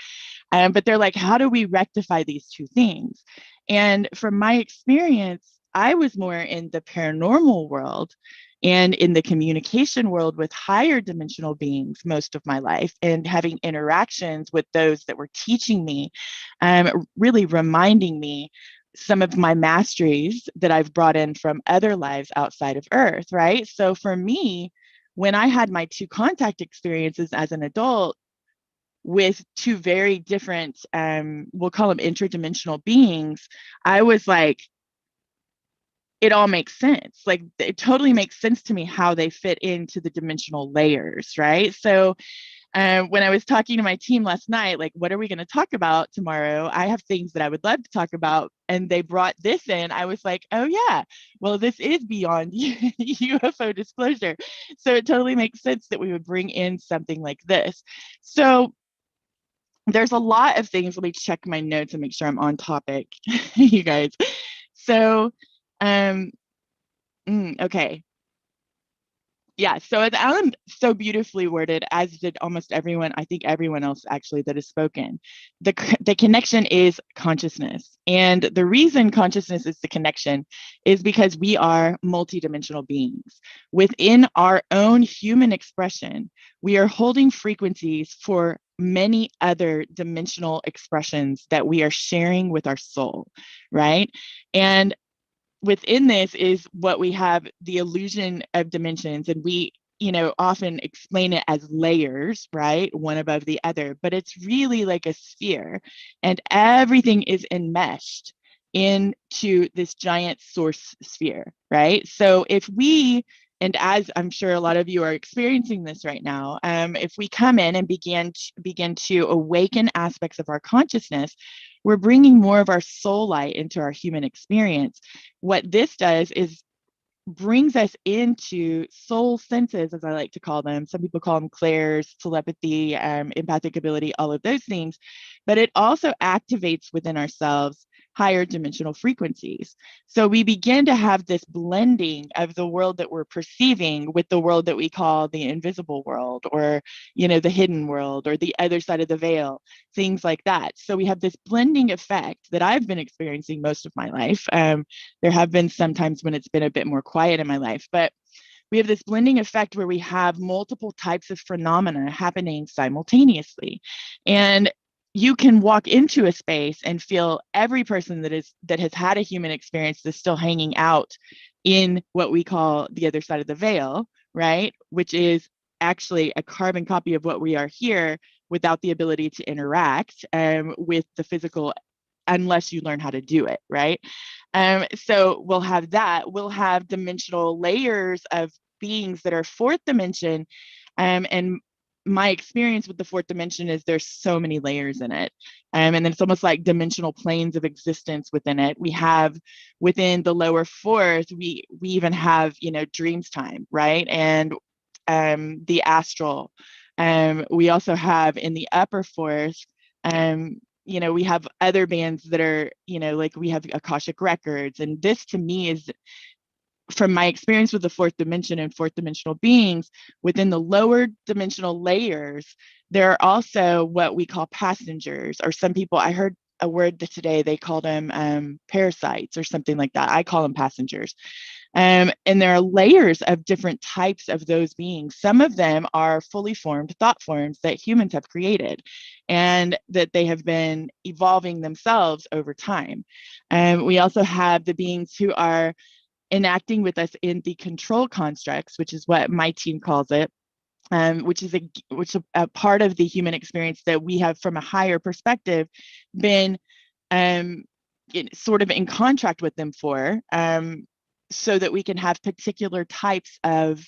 Speaker 13: But they're like, how do we rectify these two things? And from my experience, I was more in the paranormal world and in the communication world with higher dimensional beings most of my life, and having interactions with those that were teaching me, really reminding me some of my masteries that I've brought in from other lives outside of Earth, right? So for me, when I had my two contact experiences as an adult with two very different, we'll call them interdimensional beings, I was like, it all makes sense. Like, it totally makes sense to me how they fit into the dimensional layers, right? So when I was talking to my team last night, like, what are we going to talk about tomorrow? I have things that I would love to talk about. And they brought this in. I was like, oh, yeah, well, this is beyond UFO disclosure. So it totally makes sense that we would bring in something like this. So there's a lot of things. Let me check my notes and make sure I'm on topic, you guys. So, okay. Yeah, so as Alan so beautifully worded, as did almost everyone, I think everyone else actually that has spoken, the connection is consciousness. And the reason consciousness is the connection is because we are multidimensional beings. Within our own human expression, we are holding frequencies for many other dimensional expressions that we are sharing with our soul, right? And within this is what we have, the illusion of dimensions, and we often explain it as layers, right, one above the other, but it's really like a sphere, and everything is enmeshed into this giant source sphere, right? So if we, and as I'm sure a lot of you are experiencing this right now, if we come in and begin to awaken aspects of our consciousness, we're bringing more of our soul light into our human experience. What this does is brings us into soul senses, as I like to call them. Some people call them clairs, telepathy, empathic ability, all of those things. But it also activates within ourselves higher dimensional frequencies. So we begin to have this blending of the world that we're perceiving with the world that we call the invisible world, or, the hidden world, or the other side of the veil, things like that. So we have this blending effect that I've been experiencing most of my life. There have been some times when it's been a bit more quiet in my life, but we have this blending effect where we have multiple types of phenomena happening simultaneously. And you can walk into a space and feel every person that has had a human experience is still hanging out in what we call the other side of the veil, right? Which is actually a carbon copy of what we are here, without the ability to interact with the physical, unless you learn how to do it, right? So we'll have that. We'll have dimensional layers of beings that are fourth dimension, and my experience with the fourth dimension is there's so many layers in it. And then it's almost like dimensional planes of existence within it. We have within the lower fourth, we even have, dreams time, right? And the astral. We also have in the upper fourth, we have other bands that are, like we have Akashic records. And this to me is, from my experience with the fourth dimension and fourth dimensional beings, within the lower dimensional layers, there are also what we call passengers, or some people, I heard a word that today, they call them parasites or something like that. I call them passengers. And there are layers of different types of those beings. Some of them are fully formed thought forms that humans have created and that they have been evolving themselves over time. We also have the beings who are enacting with us in the control constructs, which is what my team calls it, which is a part of the human experience that we have from a higher perspective been sort of in contract with them for, so that we can have particular types of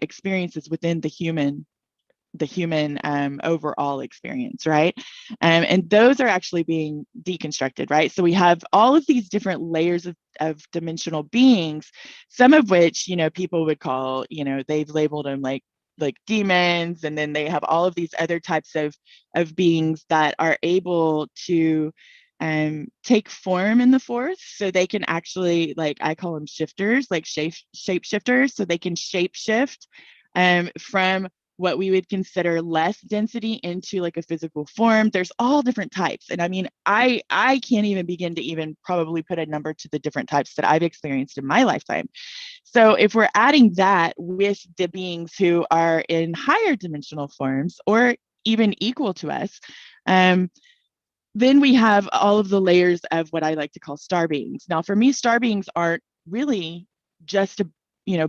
Speaker 13: experiences within the human overall experience, right? And those are actually being deconstructed, right? So we have all of these different layers of dimensional beings, some of which, people would call, they've labeled them like demons, and then they have all of these other types of beings that are able to take form in the force, so they can actually, like, I call them shifters, like shape shifters, so they can shape shift from what we would consider less density into like a physical form. There's all different types. And I mean, I can't even begin to even probably put a number to the different types that I've experienced in my lifetime. So if we're adding that with the beings who are in higher dimensional forms or even equal to us, then we have all of the layers of what I like to call star beings. Now, for me, star beings aren't really just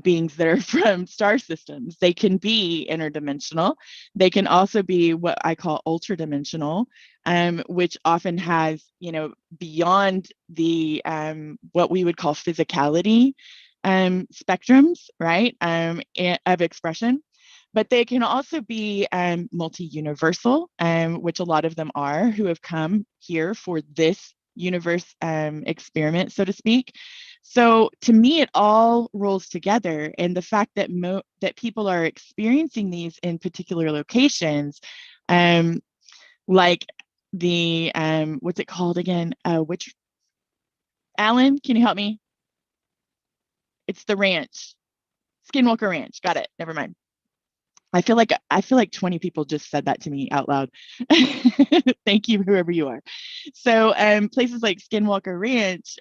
Speaker 13: beings that are from star systems. They can be interdimensional. They can also be what I call ultradimensional, which often has, beyond the what we would call physicality spectrums, right, of expression. But they can also be multi-universal, which a lot of them are, who have come here for this universe experiment, so to speak. So to me, it all rolls together. And the fact that that people are experiencing these in particular locations, like the, what's it called again? Which, Alan, can you help me? It's the ranch, Skinwalker Ranch. Got it. Never mind. I feel like 20 people just said that to me out loud. Thank you, whoever you are. So places like Skinwalker Ranch,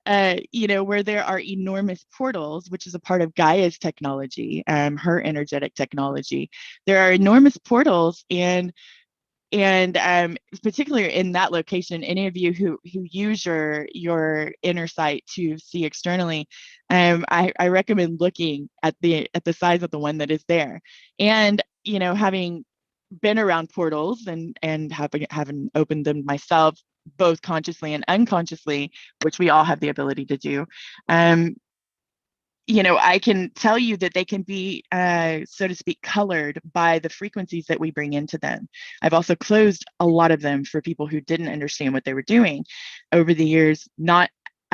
Speaker 13: where there are enormous portals, which is a part of Gaia's technology, her energetic technology. There are enormous portals, and particularly in that location, any of you who use your inner sight to see externally, I recommend looking at the size of the one that is there. And having been around portals and having opened them myself, both consciously and unconsciously, which we all have the ability to do, I can tell you that they can be, so to speak, colored by the frequencies that we bring into them. I've also closed a lot of them for people who didn't understand what they were doing over the years.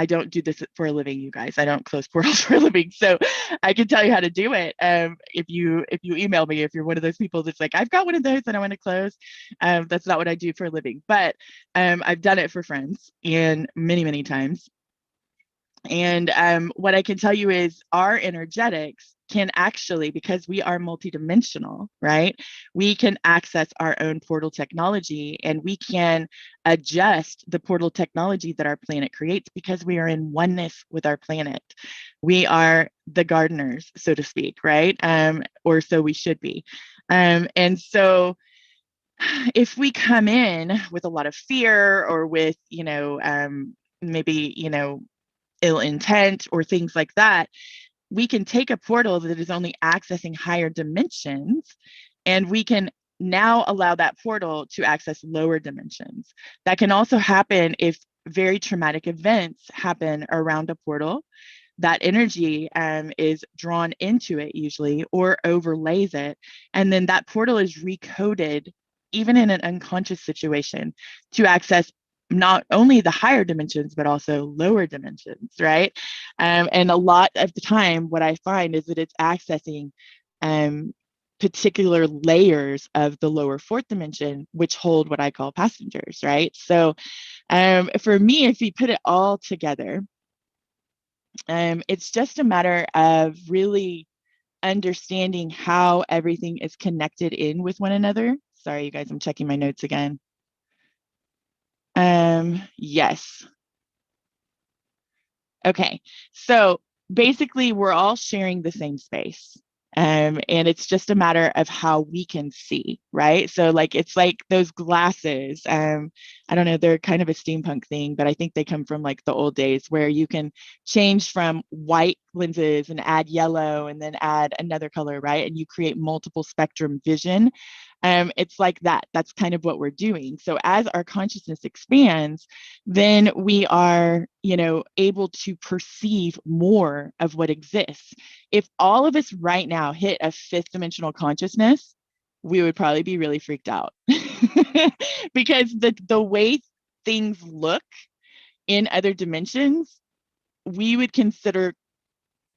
Speaker 13: I don't do this for a living, you guys. I don't close portals for a living. So I can tell you how to do it. If you email me, if you're one of those people that's like, I've got one of those that I want to close. That's not what I do for a living, but I've done it for friends, and many, many times. And what I can tell you is our energetics can actually, because we are multidimensional, right? We can access our own portal technology, and we can adjust the portal technology that our planet creates because we are in oneness with our planet. We are the gardeners, so to speak, right? Or so we should be. And so if we come in with a lot of fear or with, maybe, ill intent or things like that, we can take a portal that is only accessing higher dimensions, and we can now allow that portal to access lower dimensions. That can also happen if very traumatic events happen around a portal. That energy is drawn into it usually, or overlays it, and then that portal is recoded even in an unconscious situation to access not only the higher dimensions, but also lower dimensions, right? And a lot of the time, what I find is that it's accessing particular layers of the lower fourth dimension, which hold what I call passengers, right? So for me, if we put it all together, it's just a matter of really understanding how everything is connected in with one another. Sorry, you guys, I'm checking my notes again. Yes. Okay. So basically, we're all sharing the same space. And it's just a matter of how we can see, right? So like, it's like those glasses. I don't know, they're kind of a steampunk thing, but I think they come from like the old days where you can change from white lenses and add yellow and then add another color, right? And you create multiple spectrum vision. It's like that. That's kind of what we're doing. So as our consciousness expands, then we are, able to perceive more of what exists. If all of us right now hit a fifth dimensional consciousness, we would probably be really freaked out because the way things look in other dimensions, we would consider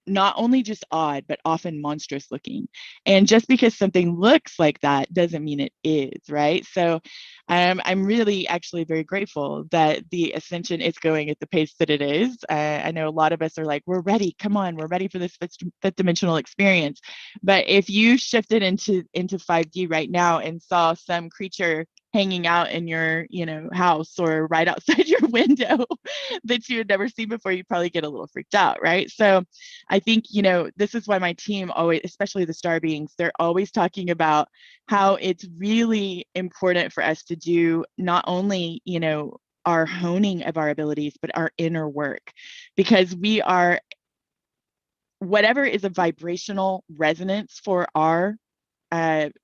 Speaker 13: not only just odd, but often monstrous looking. And just because something looks like that doesn't mean it is, right? So I'm really actually very grateful that the ascension is going at the pace that it is. I know a lot of us are like, we're ready. Come on, we're ready for this fifth dimensional experience. But if you shifted into 5D right now and saw some creature hanging out in your house or right outside your window that you had never seen before, you probably get a little freaked out, right? So I think this is why my team always, especially the star beings, they're always talking about how it's really important for us to do not only our honing of our abilities, but our inner work, because we are, whatever is a vibrational resonance for our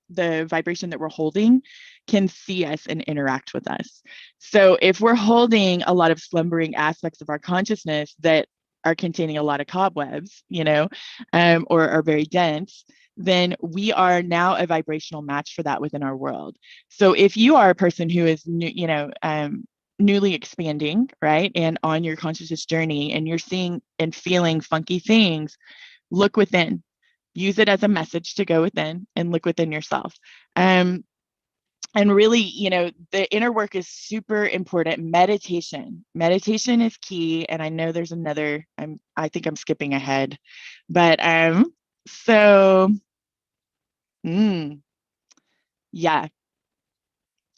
Speaker 13: the vibration that we're holding can see us and interact with us. So if we're holding a lot of slumbering aspects of our consciousness that are containing a lot of cobwebs, or are very dense, then we are now a vibrational match for that within our world. So if you are a person who is, newly expanding, right, and on your consciousness journey, and you're seeing and feeling funky things, look within. Use it as a message to go within and look within yourself. And really, the inner work is super important. Meditation is key. And I know there's another, I think I'm skipping ahead, but yeah.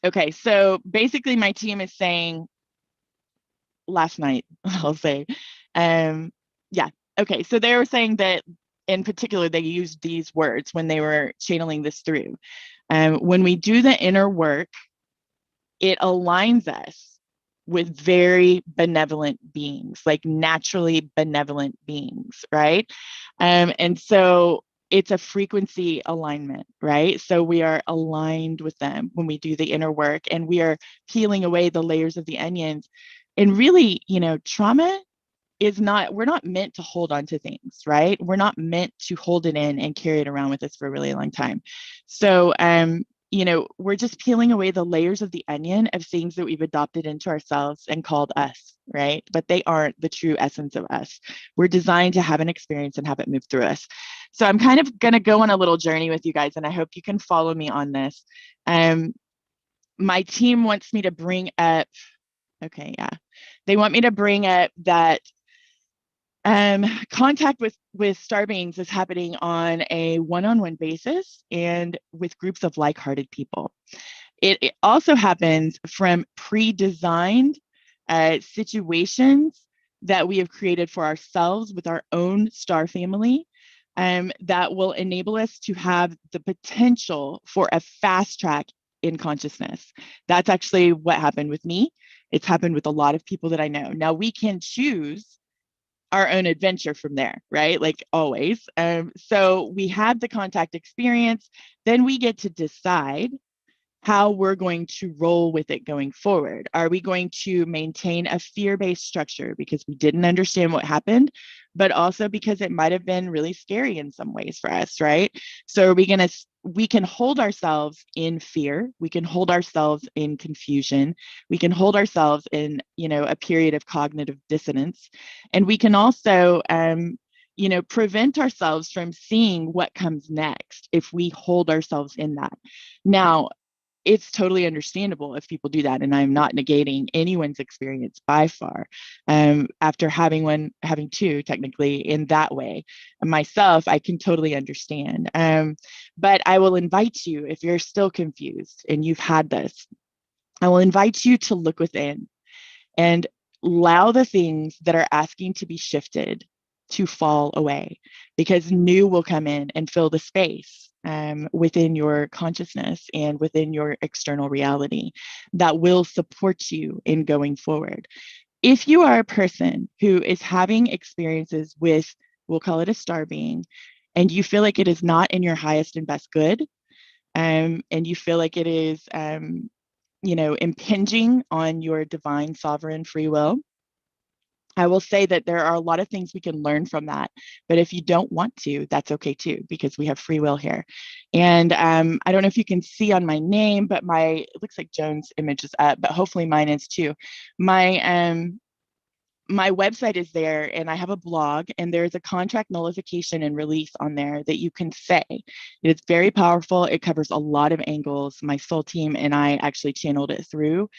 Speaker 13: Okay. So basically my team is saying last night, I'll say, yeah. Okay. So they were saying that in particular, they used these words when they were channeling this through. When we do the inner work, it aligns us with very benevolent beings, like naturally benevolent beings, right? And so it's a frequency alignment, right? So we are aligned with them when we do the inner work, and we are peeling away the layers of the onions. And really, trauma is not, we're not meant to hold on to things, right? We're not meant to hold it in and carry it around with us for a really long time. So, we're just peeling away the layers of the onion of things that we've adopted into ourselves and called us, right? But they aren't the true essence of us. We're designed to have an experience and have it move through us. So I'm kind of going to go on a little journey with you guys, and I hope you can follow me on this. My team wants me to bring up, they want me to bring up that contact with star beings is happening on a one-on-one basis and with groups of like-hearted people. It also happens from pre-designed situations that we have created for ourselves with our own star family, that will enable us to have the potential for a fast track in consciousness. That's actually what happened with me. It's happened with a lot of people that I know. Now we can choose our own adventure from there, right? Like always. So we have the contact experience, then we get to decide how we're going to roll with it going forward. Are we going to maintain a fear-based structure because we didn't understand what happened, but also because it might have been really scary in some ways for us, right? So we can hold ourselves in fear, we can hold ourselves in confusion, we can hold ourselves in, a period of cognitive dissonance, and we can also prevent ourselves from seeing what comes next if we hold ourselves in that. Now, it's totally understandable if people do that, and I'm not negating anyone's experience by far. After having two technically in that way myself, I can totally understand. But I will invite you, if you're still confused and you've had this, I will invite you to look within and allow the things that are asking to be shifted to fall away, because new will come in and fill the space within your consciousness and within your external reality that will support you in going forward. If you are a person who is having experiences with, we'll call it a star being, and you feel like it is not in your highest and best good, and you feel like it is, impinging on your divine sovereign free will, I will say that there are a lot of things we can learn from that. But if you don't want to, that's okay too, because we have free will here. And I don't know if you can see on my name, but it looks like Joan's image is up, but hopefully mine is too. My website is there, and I have a blog, and there's a contract nullification and release on there that you can say. It's very powerful. It covers a lot of angles. My soul team and I actually channeled it through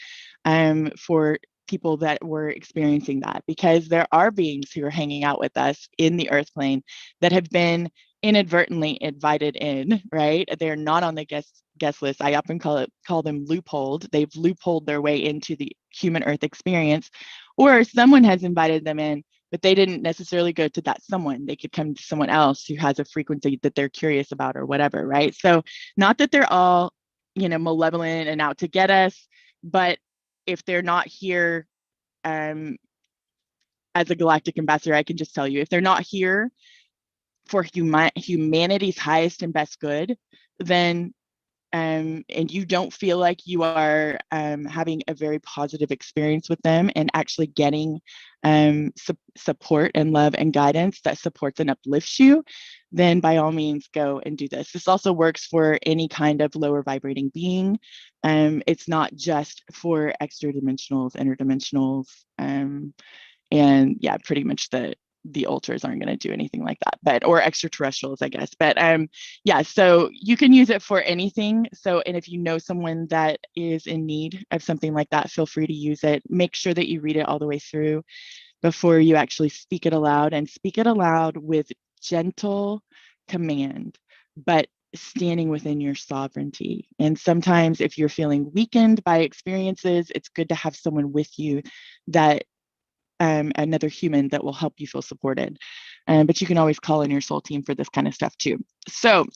Speaker 13: for people that were experiencing that, because there are beings who are hanging out with us in the earth plane that have been inadvertently invited in, right? They're not on the guest list. I often call them loopholed. They've loopholed their way into the human earth experience, or someone has invited them in, but they didn't necessarily go to that someone. They could come to someone else who has a frequency that they're curious about or whatever, right? So not that they're all, malevolent and out to get us, but if they're not here as a galactic ambassador, I can just tell you, if they're not here for humanity's highest and best good, then and you don't feel like you are having a very positive experience with them and actually getting support and love and guidance that supports and uplifts you, then by all means go and do this. This also works for any kind of lower vibrating being. It's not just for extra dimensionals, interdimensionals, and yeah, pretty much the ultras aren't going to do anything like that, but, or extraterrestrials, I guess. But yeah, so you can use it for anything. So, and if you know someone that is in need of something like that, feel free to use it. Make sure that you read it all the way through before you actually speak it aloud, and speak it aloud with gentle command, but standing within your sovereignty. And sometimes if you're feeling weakened by experiences, it's good to have someone with you that another human that will help you feel supported. But you can always call in your soul team for this kind of stuff too. So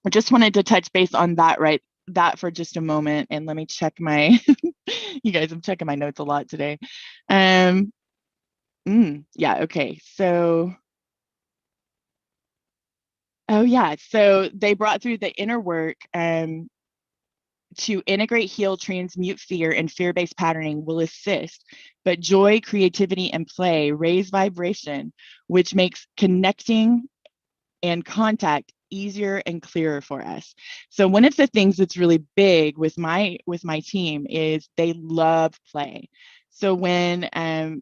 Speaker 13: I just wanted to touch base on that for just a moment. And let me check my, you guys, I'm checking my notes a lot today. Yeah, okay. So, oh yeah, so they brought through the inner work to integrate, heal, transmute fear, and fear-based patterning will assist, but joy, creativity, and play raise vibration, which makes connecting and contact easier and clearer for us. So one of the things that's really big with my team is they love play. So when I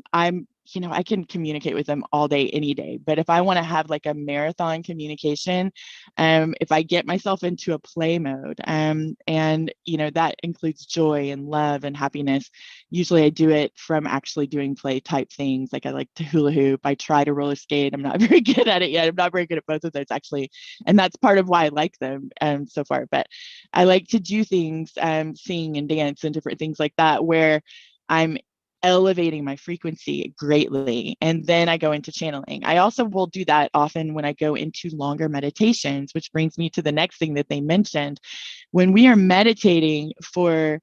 Speaker 13: can communicate with them all day, any day. But if I want to have like a marathon communication, if I get myself into a play mode, and that includes joy and love and happiness, usually I do it from actually doing play type things. Like I like to hula hoop. I try to roller skate. I'm not very good at it yet. I'm not very good at both of those actually. And that's part of why I like them so far. But I like to do things, sing and dance and different things like that, where I'm elevating my frequency greatly. And then I go into channeling. I also will do that often when I go into longer meditations, which brings me to the next thing that they mentioned. When we are meditating for,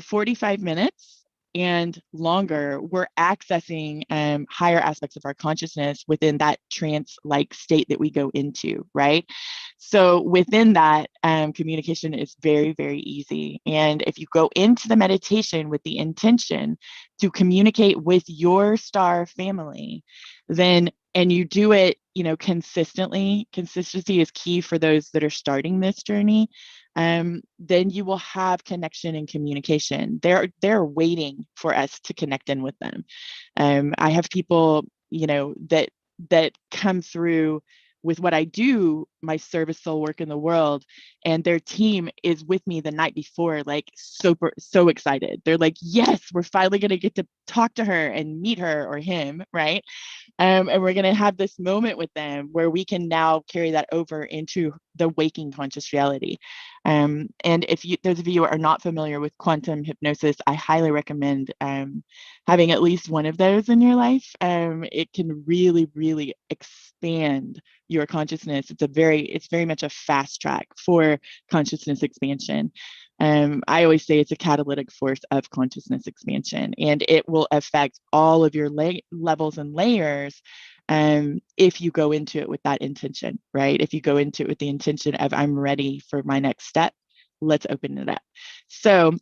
Speaker 13: 45 minutes and longer, we're accessing higher aspects of our consciousness within that trance-like state that we go into, right? So within that, communication is very, very easy. And if you go into the meditation with the intention to communicate with your star family, then, and you do it, consistently, consistency is key for those that are starting this journey, then you will have connection and communication. They're waiting for us to connect in with them. I have people, that come through with what I do, my service soul work in the world, and their team is with me the night before, like so excited. They're like, yes, we're finally going to get to talk to her and meet her or him, right? And we're going to have this moment with them where we can now carry that over into the waking conscious reality. And if those of you who are not familiar with quantum hypnosis, I highly recommend having at least one of those in your life. It can really, really expand your consciousness. It's very much a fast track for consciousness expansion. I always say it's a catalytic force of consciousness expansion, and it will affect all of your levels and layers if you go into it with that intention, right? If you go into it with the intention of, I'm ready for my next step, let's open it up. So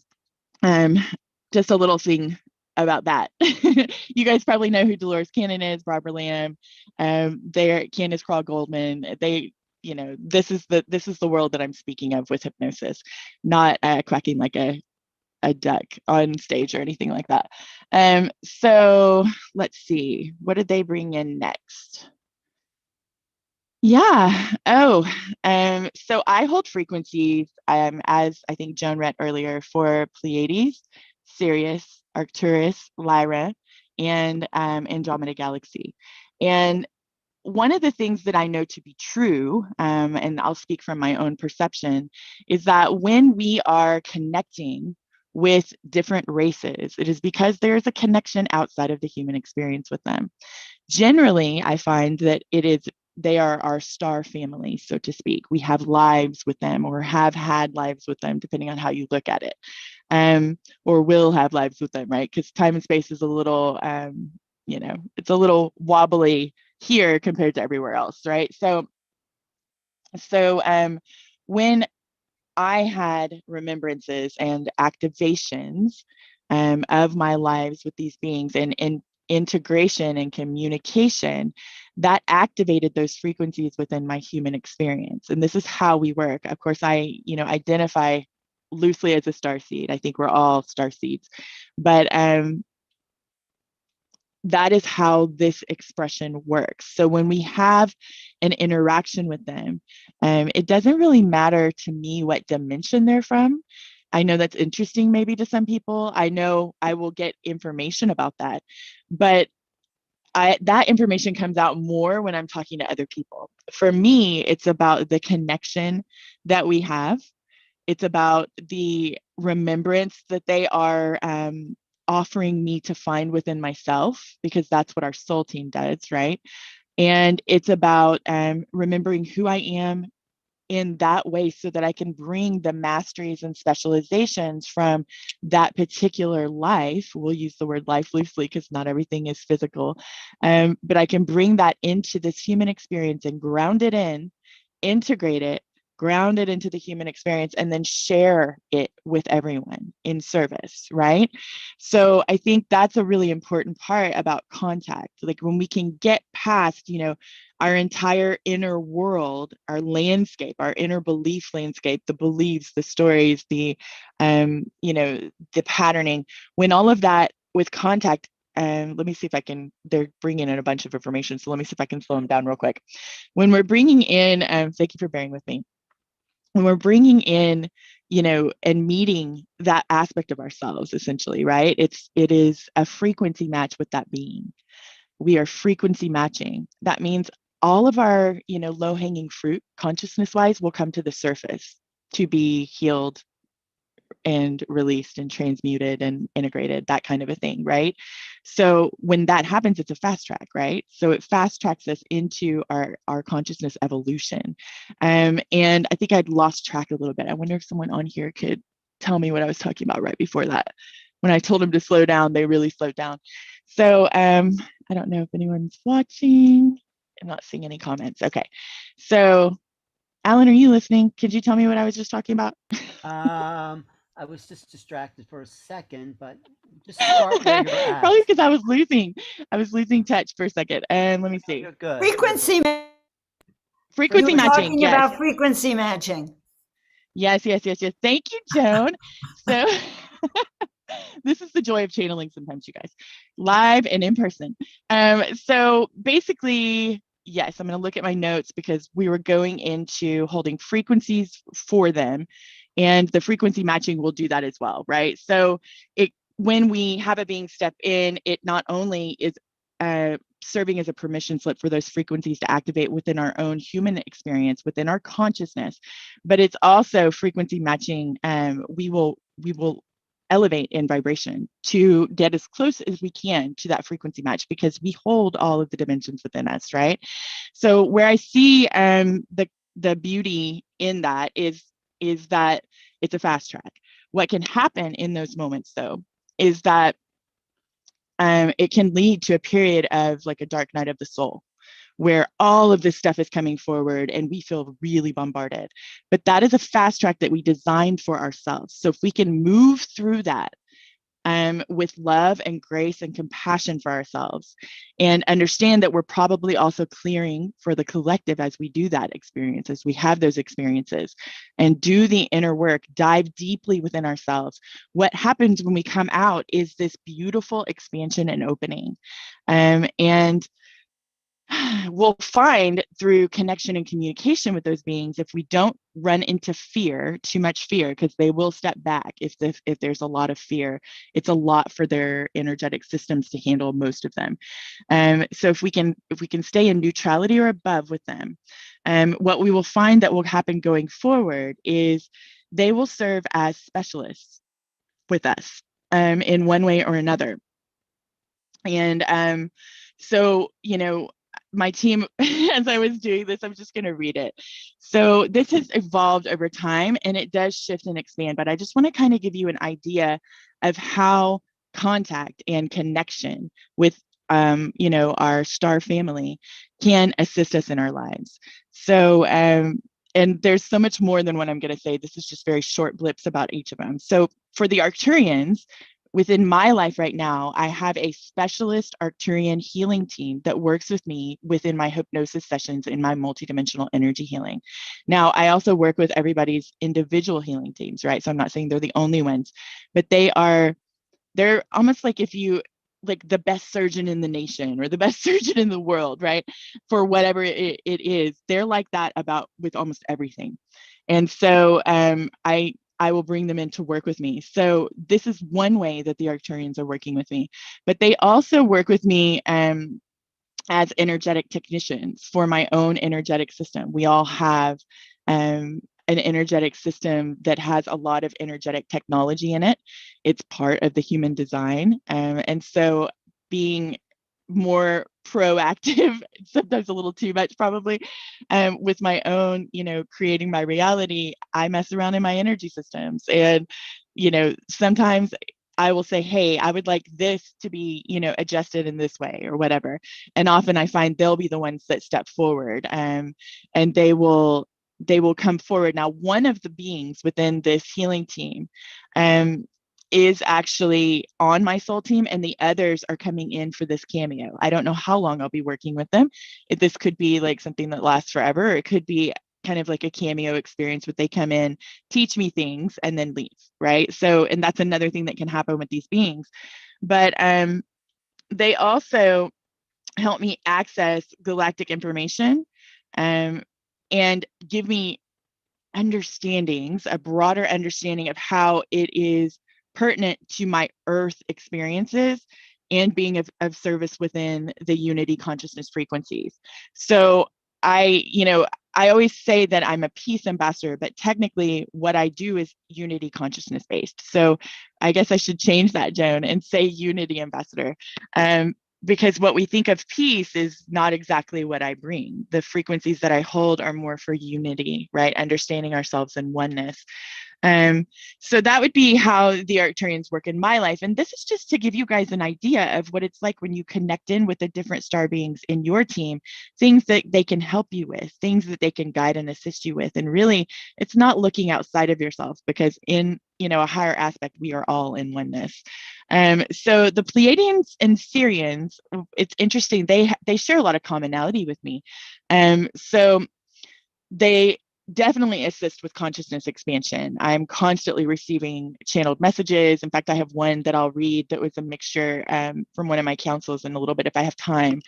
Speaker 13: just a little thing about that. You guys probably know who Dolores Cannon is, Barbara Lamb, Candace Craw Goldman. This is the world that I'm speaking of with hypnosis, not quacking like a duck on stage or anything like that. So let's see, what did they bring in next? Yeah. So I hold frequencies, as I think Joan read earlier, for Pleiades, Sirius, Arcturus, Lyra, and Andromeda Galaxy. And one of the things that I know to be true, and I'll speak from my own perception, is that when we are connecting with different races, it is because there's a connection outside of the human experience with them. Generally, I find that they are our star family, so to speak. We have lives with them, or have had lives with them, depending on how you look at it, or will have lives with them, right? Because time and space is a little, it's a little wobbly here compared to everywhere else, right? So when I had remembrances and activations of my lives with these beings, and integration and communication, that activated those frequencies within my human experience. And this is how we work. Of course, I identify loosely as a starseed. I think we're all starseeds, but that is how this expression works. So when we have an interaction with them, it doesn't really matter to me what dimension they're from. I know that's interesting maybe to some people. I know I will get information about that, but that information comes out more when I'm talking to other people. For me, it's about the connection that we have. It's about the remembrance that they are offering me to find within myself, because that's what our soul team does, right? And it's about remembering who I am in that way, so that I can bring the masteries and specializations from that particular life. We'll use the word life loosely because not everything is physical, but I can bring that into this human experience and ground it in, integrate it, ground it into the human experience, and then share it with everyone in service, right? So I think that's a really important part about contact. Like when we can get past, our entire inner world, our landscape, our inner belief landscape, the beliefs, the stories, the patterning, when all of that with contact, let me see if I can, they're bringing in a bunch of information. So let me see if I can slow them down real quick. When we're bringing in, thank you for bearing with me. When we're bringing in, and meeting that aspect of ourselves, essentially, right? It is a frequency match with that being. We are frequency matching. That means all of our, low-hanging fruit, consciousness-wise, will come to the surface to be healed and released and transmuted and integrated, that kind of a thing, right? So when that happens, it's a fast track, right? So it fast tracks us into our consciousness evolution. And I think I'd lost track a little bit. I wonder if someone on here could tell me what I was talking about right before that. When I told them to slow down, they really slowed down. So I don't know if anyone's watching. I'm not seeing any comments. Okay. So Alan, are you listening? Could you tell me what I was just talking about?
Speaker 2: I was just distracted for a second, but just start where you're at.
Speaker 13: Probably because I was losing touch for a second. And let me see.
Speaker 2: You're good.
Speaker 11: Frequency
Speaker 13: matching.
Speaker 11: Talking
Speaker 13: yes.
Speaker 11: about frequency matching.
Speaker 13: Yes. Thank you, Joan. So this is the joy of channeling sometimes, you guys, live and in person. So basically, yes, I'm going to look at my notes because we were going into holding frequencies for them, and the frequency matching will do that as well, right? So when we have a being step in, it not only is serving as a permission slip for those frequencies to activate within our own human experience, within our consciousness, but it's also frequency matching. We will elevate in vibration to get as close as we can to that frequency match, because we hold all of the dimensions within us, right? So where I see the beauty in that is that it's a fast track. What can happen in those moments, though, is that it can lead to a period of like a dark night of the soul, where all of this stuff is coming forward and we feel really bombarded. But that is a fast track that we designed for ourselves. So if we can move through that with love and grace and compassion for ourselves, and understand that we're probably also clearing for the collective as we do that experience, as we have those experiences, and do the inner work, dive deeply within ourselves, what happens when we come out is this beautiful expansion and opening. And we'll find through connection and communication with those beings, if we don't run into fear, too much fear, because they will step back if there's a lot of fear. It's a lot for their energetic systems to handle, most of them. So if we can stay in neutrality or above with them, what we will find that will happen going forward is they will serve as specialists with us in one way or another. And so, my team, as I was doing this, I'm just going to read it. So this has evolved over time, and it does shift and expand, but I just want to kind of give you an idea of how contact and connection with our star family can assist us in our lives. So and there's so much more than what I'm going to say. This is just very short blips about each of them. So for the Arcturians, within my life right now, I have a specialist Arcturian healing team that works with me within my hypnosis sessions in my multidimensional energy healing. Now, I also work with everybody's individual healing teams, right? So I'm not saying they're the only ones, but they're almost like like the best surgeon in the nation or the best surgeon in the world, right? For whatever it is, they're like that with almost everything. And so I will bring them in to work with me. So this is one way that the Arcturians are working with me, but they also work with me as energetic technicians for my own energetic system. We all have an energetic system that has a lot of energetic technology in it. It's part of the human design. And so being more proactive, sometimes a little too much probably, with my own, creating my reality, I mess around in my energy systems. And, sometimes I will say, hey, I would like this to be, adjusted in this way or whatever. And often I find they'll be the ones that step forward, and they will come forward. Now, one of the beings within this healing team is actually on my soul team, and the others are coming in for this cameo. I don't know how long I'll be working with them. This could be like something that lasts forever, or it could be kind of like a cameo experience where they come in, teach me things, and then leave, right? So, and that's another thing that can happen with these beings. But they also help me access galactic information, and give me understandings, a broader understanding of how it is pertinent to my earth experiences and being of service within the unity consciousness frequencies. So I always say that I'm a peace ambassador, but technically what I do is unity consciousness based. So I guess I should change that, Joan, and say unity ambassador. Because what we think of peace is not exactly what I bring. The frequencies that I hold are more for unity, right? Understanding ourselves in oneness. So that would be how the Arcturians work in my life. And this is just to give you guys an idea of what it's like when you connect in with the different star beings in your team, things that they can help you with, things that they can guide and assist you with. And really, it's not looking outside of yourself, because in a higher aspect, we are all in oneness. So the Pleiadians and Sirians, it's interesting. They share a lot of commonality with me. So they definitely assist with consciousness expansion. I'm constantly receiving channeled messages. In fact, I have one that I'll read that was a mixture from one of my councils in a little bit if I have time.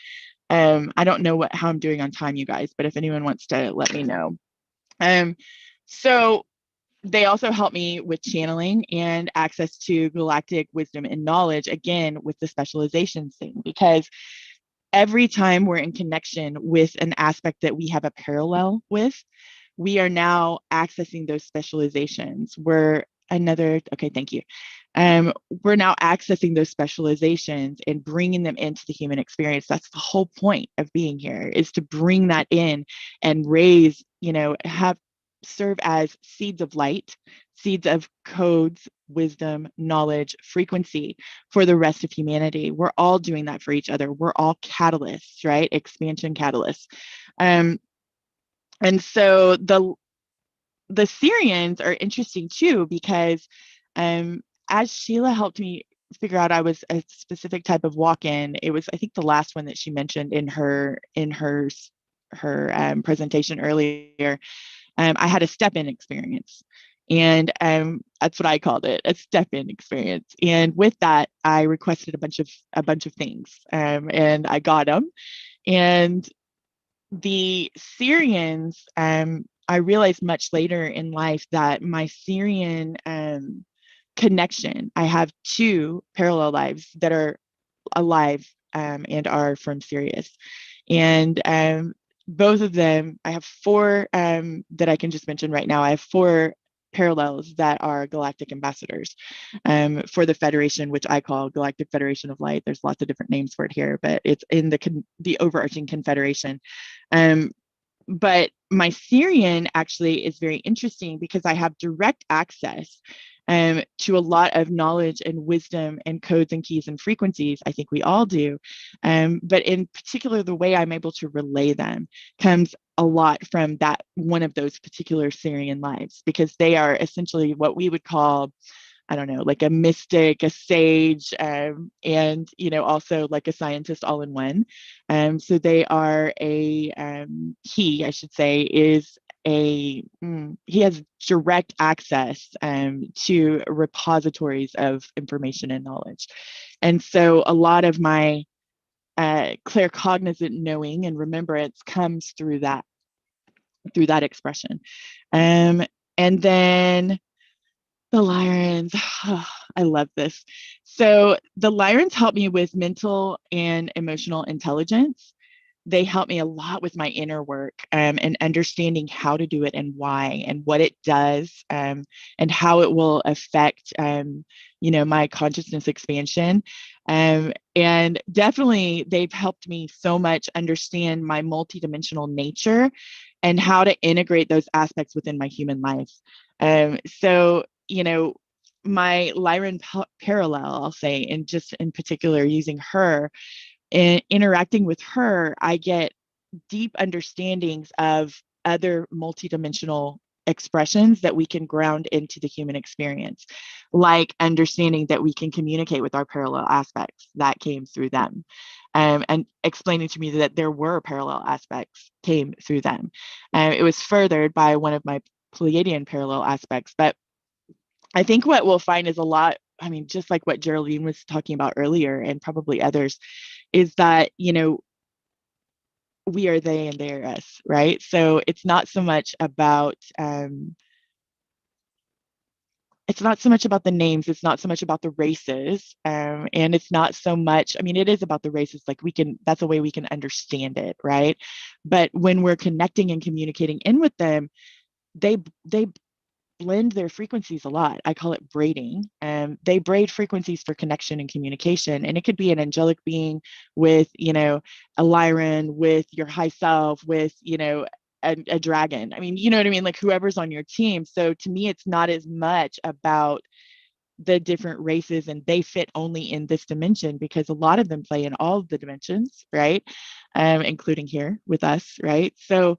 Speaker 13: I don't know how I'm doing on time, you guys, but if anyone wants to let me know. So they also help me with channeling and access to galactic wisdom and knowledge, again, with the specializations thing, because every time we're in connection with an aspect that we have a parallel with, we are now accessing those specializations. Okay, thank you. We're now accessing those specializations and bringing them into the human experience. That's the whole point of being here, is to bring that in and raise, serve as seeds of light, seeds of codes, wisdom, knowledge, frequency for the rest of humanity. We're all doing that for each other. We're all catalysts, right? Expansion catalysts. And so the Sirians are interesting too, because as Sheila helped me figure out I was a specific type of walk-in, it was, I think, the last one that she mentioned in her presentation earlier. I had a step-in experience, and that's what I called it, a step-in experience. And with that, I requested a bunch of things, and I got them. And the Sirians, I realized much later in life that my Sirian connection, I have 2 parallel lives that are alive and are from Sirius. And both of them, I have 4 that I can just mention right now. I have 4 parallels that are galactic ambassadors for the Federation, which I call Galactic Federation of Light. There's lots of different names for it here, but it's in the overarching confederation. But my Sirian actually is very interesting because I have direct access to a lot of knowledge and wisdom and codes and keys and frequencies. I think we all do. But in particular, the way I'm able to relay them comes a lot from that one of those particular Sirian lives, because they are essentially what we would call, I don't know, like a mystic, a sage, and, also like a scientist all in one. So they are he, I should say, is he has direct access to repositories of information and knowledge. And so a lot of my claircognizant knowing and remembrance comes through that expression. And then the Lyrans, I love this. So the Lyrans help me with mental and emotional intelligence. They help me a lot with my inner work and understanding how to do it and why and what it does and how it will affect, my consciousness expansion. And definitely they've helped me so much understand my multidimensional nature and how to integrate those aspects within my human life. So, my Lyran parallel, I'll say, and just in particular using her, and interacting with her, I get deep understandings of other multidimensional expressions that we can ground into the human experience, like understanding that we can communicate with our parallel aspects. That came through them. And explaining to me that there were parallel aspects came through them. It was furthered by one of my Pleiadian parallel aspects. But I think what we'll find is a lot, just like what Geraldine was talking about earlier, and probably others, is that, we are they and they are us, right? So it's not so much about the names, it's not so much about the races, and it's not so much, it is about the races, like that's a way we can understand it, right? But when we're connecting and communicating in with them, they blend their frequencies a lot. I call it braiding. They braid frequencies for connection and communication. And it could be an angelic being with, a Lyran, with your high self, with, a dragon. You know what I mean? Like whoever's on your team. So to me, it's not as much about the different races and they fit only in this dimension, because a lot of them play in all of the dimensions, right? Including here with us, right? So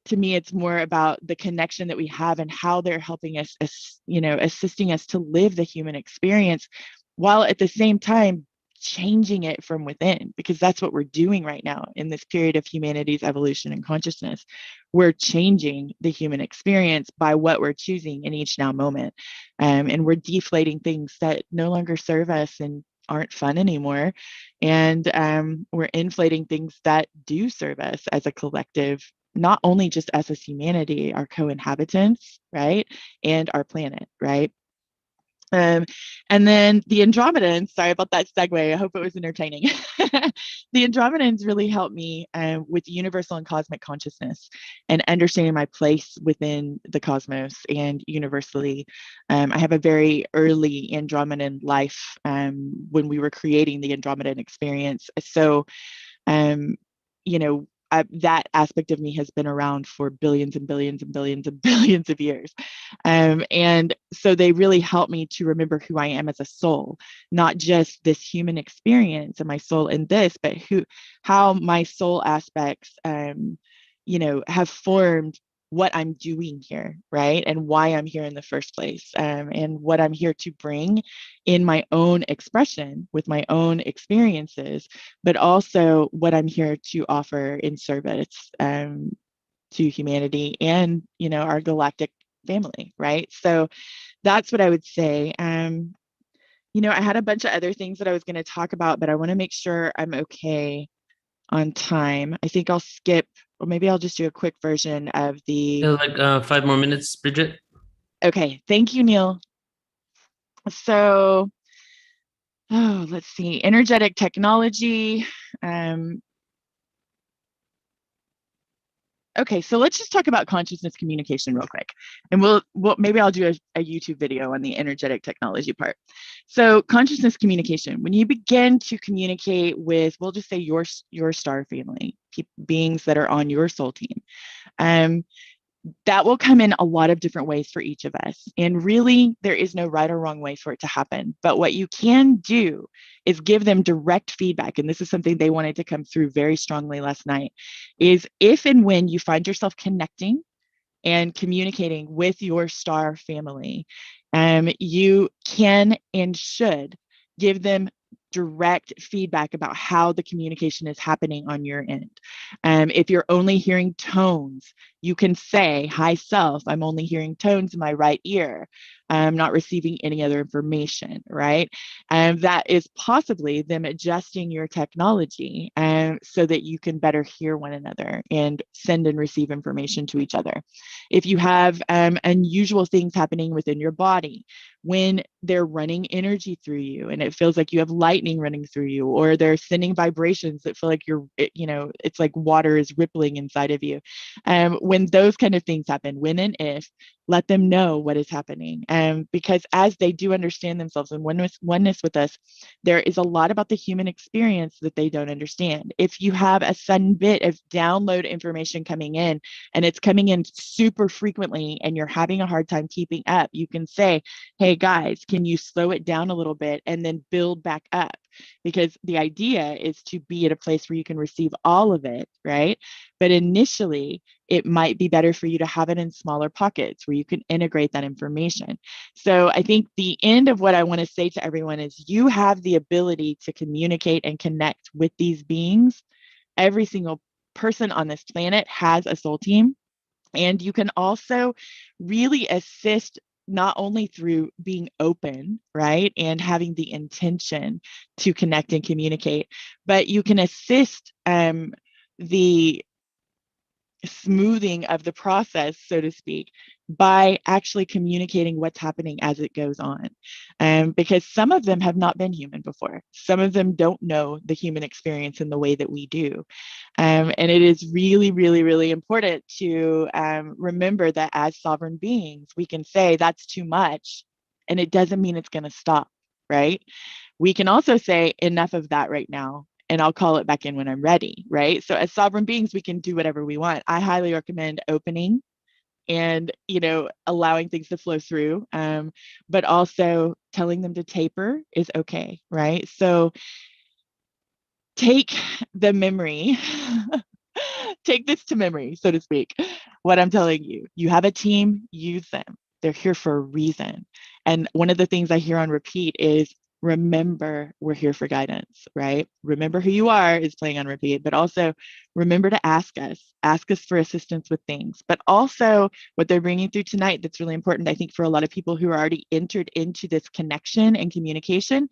Speaker 13: to me, it's more about the connection that we have and how they're helping us, assisting us to live the human experience, while at the same time changing it from within, because that's what we're doing right now in this period of humanity's evolution and consciousness. We're changing the human experience by what we're choosing in each now moment. And we're deflating things that no longer serve us and aren't fun anymore. And we're inflating things that do serve us as a collective, not only just us as humanity, our co-inhabitants, right? And our planet, right? And then the Andromedans, sorry about that segue. I hope it was entertaining. The Andromedans really helped me with universal and cosmic consciousness and understanding my place within the cosmos and universally. I have a very early Andromedan life when we were creating the Andromedan experience. So, you know, that aspect of me has been around for billions and billions and billions and billions of years. And so they really help me to remember who I am as a soul, not just this human experience and my soul in this, but how my soul aspects, have formed what I'm doing here, right? And why I'm here in the first place, and what I'm here to bring in my own expression with my own experiences, but also what I'm here to offer in service to humanity and, our galactic family, right? So that's what I would say. I had a bunch of other things that I was going to talk about, but I want to make sure I'm okay on time. I think I'll skip, or maybe I'll just do a quick version of the.
Speaker 1: Like 5 more minutes, Bridget.
Speaker 13: Okay, thank you, Neil. So, let's see, energetic technology. Okay, so let's just talk about consciousness communication real quick, and we'll maybe I'll do a YouTube video on the energetic technology part. So consciousness communication, when you begin to communicate with, we'll just say your star family, beings that are on your soul team, that will come in a lot of different ways for each of us. And really, there is no right or wrong way for it to happen. But what you can do is give them direct feedback. And this is something they wanted to come through very strongly last night, is if and when you find yourself connecting and communicating with your star family, you can and should give them direct feedback about how the communication is happening on your end. If you're only hearing tones, you can say, "Hi, self, I'm only hearing tones in my right ear. I'm not receiving any other information," right? That is possibly them adjusting your technology so that you can better hear one another and send and receive information to each other. If you have unusual things happening within your body, when they're running energy through you and it feels like you have lightning running through you, or they're sending vibrations that feel like it's like water is rippling inside of you. When those kind of things happen, when and if, let them know what is happening. Because as they do understand themselves in oneness with us, there is a lot about the human experience that they don't understand. If you have a sudden bit of download information coming in and it's coming in super frequently and you're having a hard time keeping up, you can say, "Hey guys, can you slow it down a little bit and then build back up?" Because the idea is to be at a place where you can receive all of it, right? But initially, it might be better for you to have it in smaller pockets where you can integrate that information. So I think the end of what I want to say to everyone is you have the ability to communicate and connect with these beings. Every single person on this planet has a soul team. And you can also really assist not only through being open, right, and having the intention to connect and communicate, but you can assist the smoothing of the process, so to speak, by actually communicating what's happening as it goes on. Because some of them have not been human before. Some of them don't know the human experience in the way that we do. And it is really, really, really important to remember that as sovereign beings, we can say that's too much, and it doesn't mean it's going to stop, right? We can also say enough of that right now, and I'll call it back in when I'm ready, right? So as sovereign beings, we can do whatever we want. I highly recommend opening and, allowing things to flow through, but also telling them to taper is okay, right? So take the memory, take this to memory, so to speak, what I'm telling you. You have a team, use them. They're here for a reason. And one of the things I hear on repeat is remember we're here for guidance, right? Remember who you are is playing on repeat, but also remember to ask us for assistance with things. But also what they're bringing through tonight that's really important, I think, for a lot of people who are already entered into this connection and communication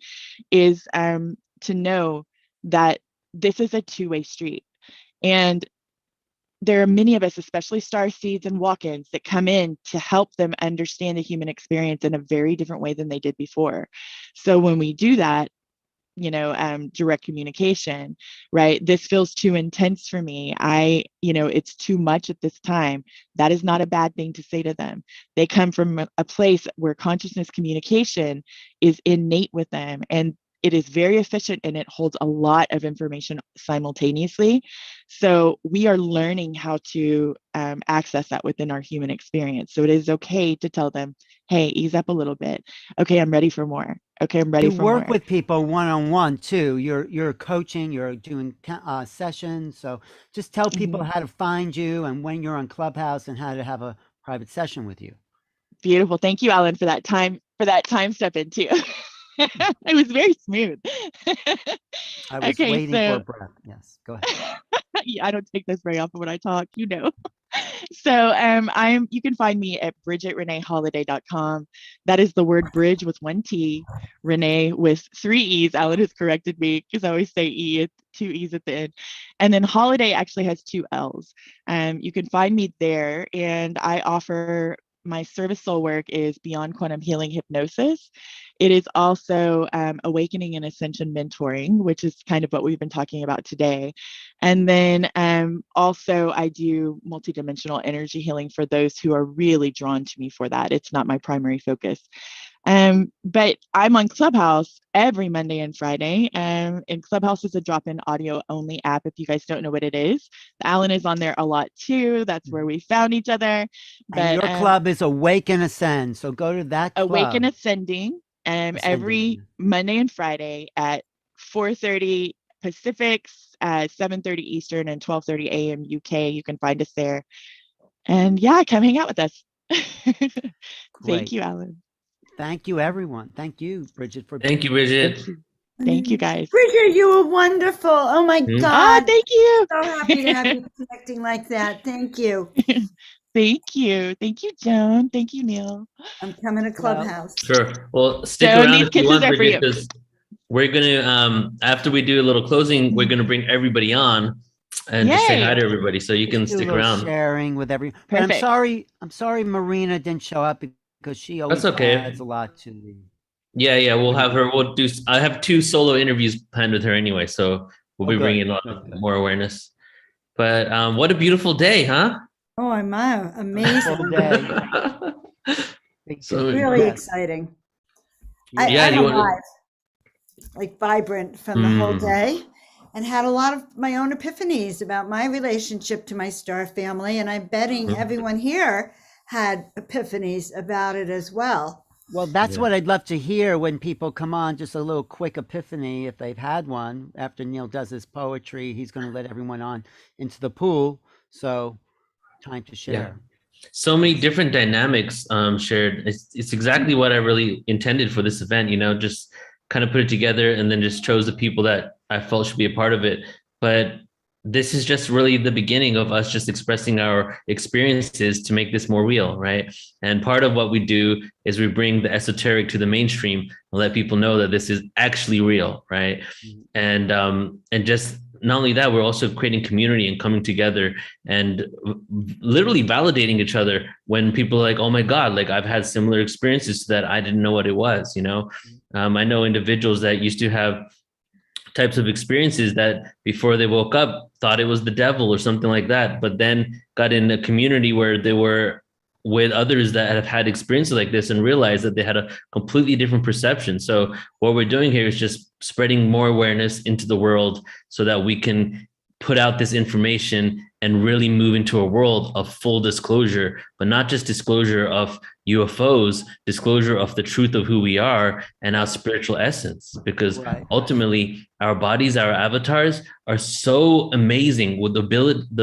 Speaker 13: is to know that this is a two-way street. And there are many of us, especially starseeds and walk-ins, that come in to help them understand the human experience in a very different way than they did before. So when we do that, direct communication, right? This feels too intense for me. It's too much at this time. That is not a bad thing to say to them. They come from a place where consciousness communication is innate with them, and it is very efficient, and it holds a lot of information simultaneously. So we are learning how to access that within our human experience. So it is okay to tell them, hey, ease up a little bit. Okay, I'm ready for more. Okay, I'm ready for more.
Speaker 2: You work with people one-on-one too. You're coaching, you're doing sessions. So just tell people how to find you and when you're on Clubhouse and how to have a private session with you.
Speaker 13: Beautiful. Thank you, Alan, for that time step in too. It was very smooth.
Speaker 2: I was waiting for a breath. Yes, go ahead.
Speaker 13: Yeah, I don't take this very often when I talk, So you can find me at BridgetReneeHolliday.com. That is the word bridge with one T, Renee with 3 E's. Alan has corrected me because I always say E, it's 2 E's at the end. And then Holliday actually has 2 L's. You can find me there, and I offer my service soul work is beyond quantum healing hypnosis. It is also awakening and ascension mentoring, which is kind of what we've been talking about today. And then also I do multidimensional energy healing for those who are really drawn to me for that. It's not my primary focus. But I'm on Clubhouse every Monday and Friday. And Clubhouse is a drop-in audio only app. If you guys don't know what it is, Alan is on there a lot too. That's where we found each other. But
Speaker 2: and your club is Awake and Ascend. So go to that club.
Speaker 13: Awake and Ascending. Every Monday and Friday at 4:30 Pacific, 7:30 Eastern, and 12:30 a.m. UK. You can find us there. And yeah, come hang out with us. Thank you, Alan.
Speaker 2: Thank you, everyone. Thank you, Bridget.
Speaker 1: Thank you, Bridget.
Speaker 13: Thank you, guys.
Speaker 11: Bridget, you were wonderful. Oh my God.
Speaker 13: Thank you.
Speaker 11: So happy to have you connecting like that. Thank you.
Speaker 13: Thank you. Thank you, Joan. Thank you, Neil.
Speaker 11: I'm coming to Clubhouse.
Speaker 1: Sure. Well, stick
Speaker 13: Joan,
Speaker 1: around
Speaker 13: these
Speaker 1: if you
Speaker 13: kisses
Speaker 1: want,
Speaker 13: are for
Speaker 1: Bridget,
Speaker 13: you.
Speaker 1: because we're gonna after we do a little closing, we're gonna bring everybody on and just say hi to everybody, so you can stick around.
Speaker 2: Sharing with everyone. But I'm sorry, Marina didn't show up because she always adds a lot to the.
Speaker 1: Yeah, we'll have her. I have 2 solo interviews planned with her anyway, so we'll be bringing a lot more awareness. But what a beautiful day, huh?
Speaker 11: Oh, amazing day.
Speaker 1: So
Speaker 11: really exciting. I'm alive, like vibrant from the whole day, and had a lot of my own epiphanies about my relationship to my star family. And I'm betting everyone here had epiphanies about it as well.
Speaker 2: Well, that's what I'd love to hear when people come on, just a little quick epiphany if they've had one. After Neil does his poetry, he's going to let everyone on into the pool. So time to share.
Speaker 1: Yeah. So many different dynamics shared. It's exactly what I really intended for this event, just kind of put it together and then just chose the people that I felt should be a part of it. But this is just really the beginning of us just expressing our experiences to make this more real, right? And part of what we do is we bring the esoteric to the mainstream and let people know that this is actually real, right? And just not only that, we're also creating community and coming together and literally validating each other when people are like, oh my God, like I've had similar experiences to that. I didn't know what it was, I know individuals that used to have types of experiences that before they woke up thought it was the devil or something like that, but then got in a community where they were with others that have had experiences like this and realized that they had a completely different perception. So what we're doing here is just spreading more awareness into the world so that we can put out this information and really move into a world of full disclosure, but not just disclosure of UFOs, disclosure of the truth of who we are and our spiritual essence. Because ultimately, our bodies, our avatars are so amazing with the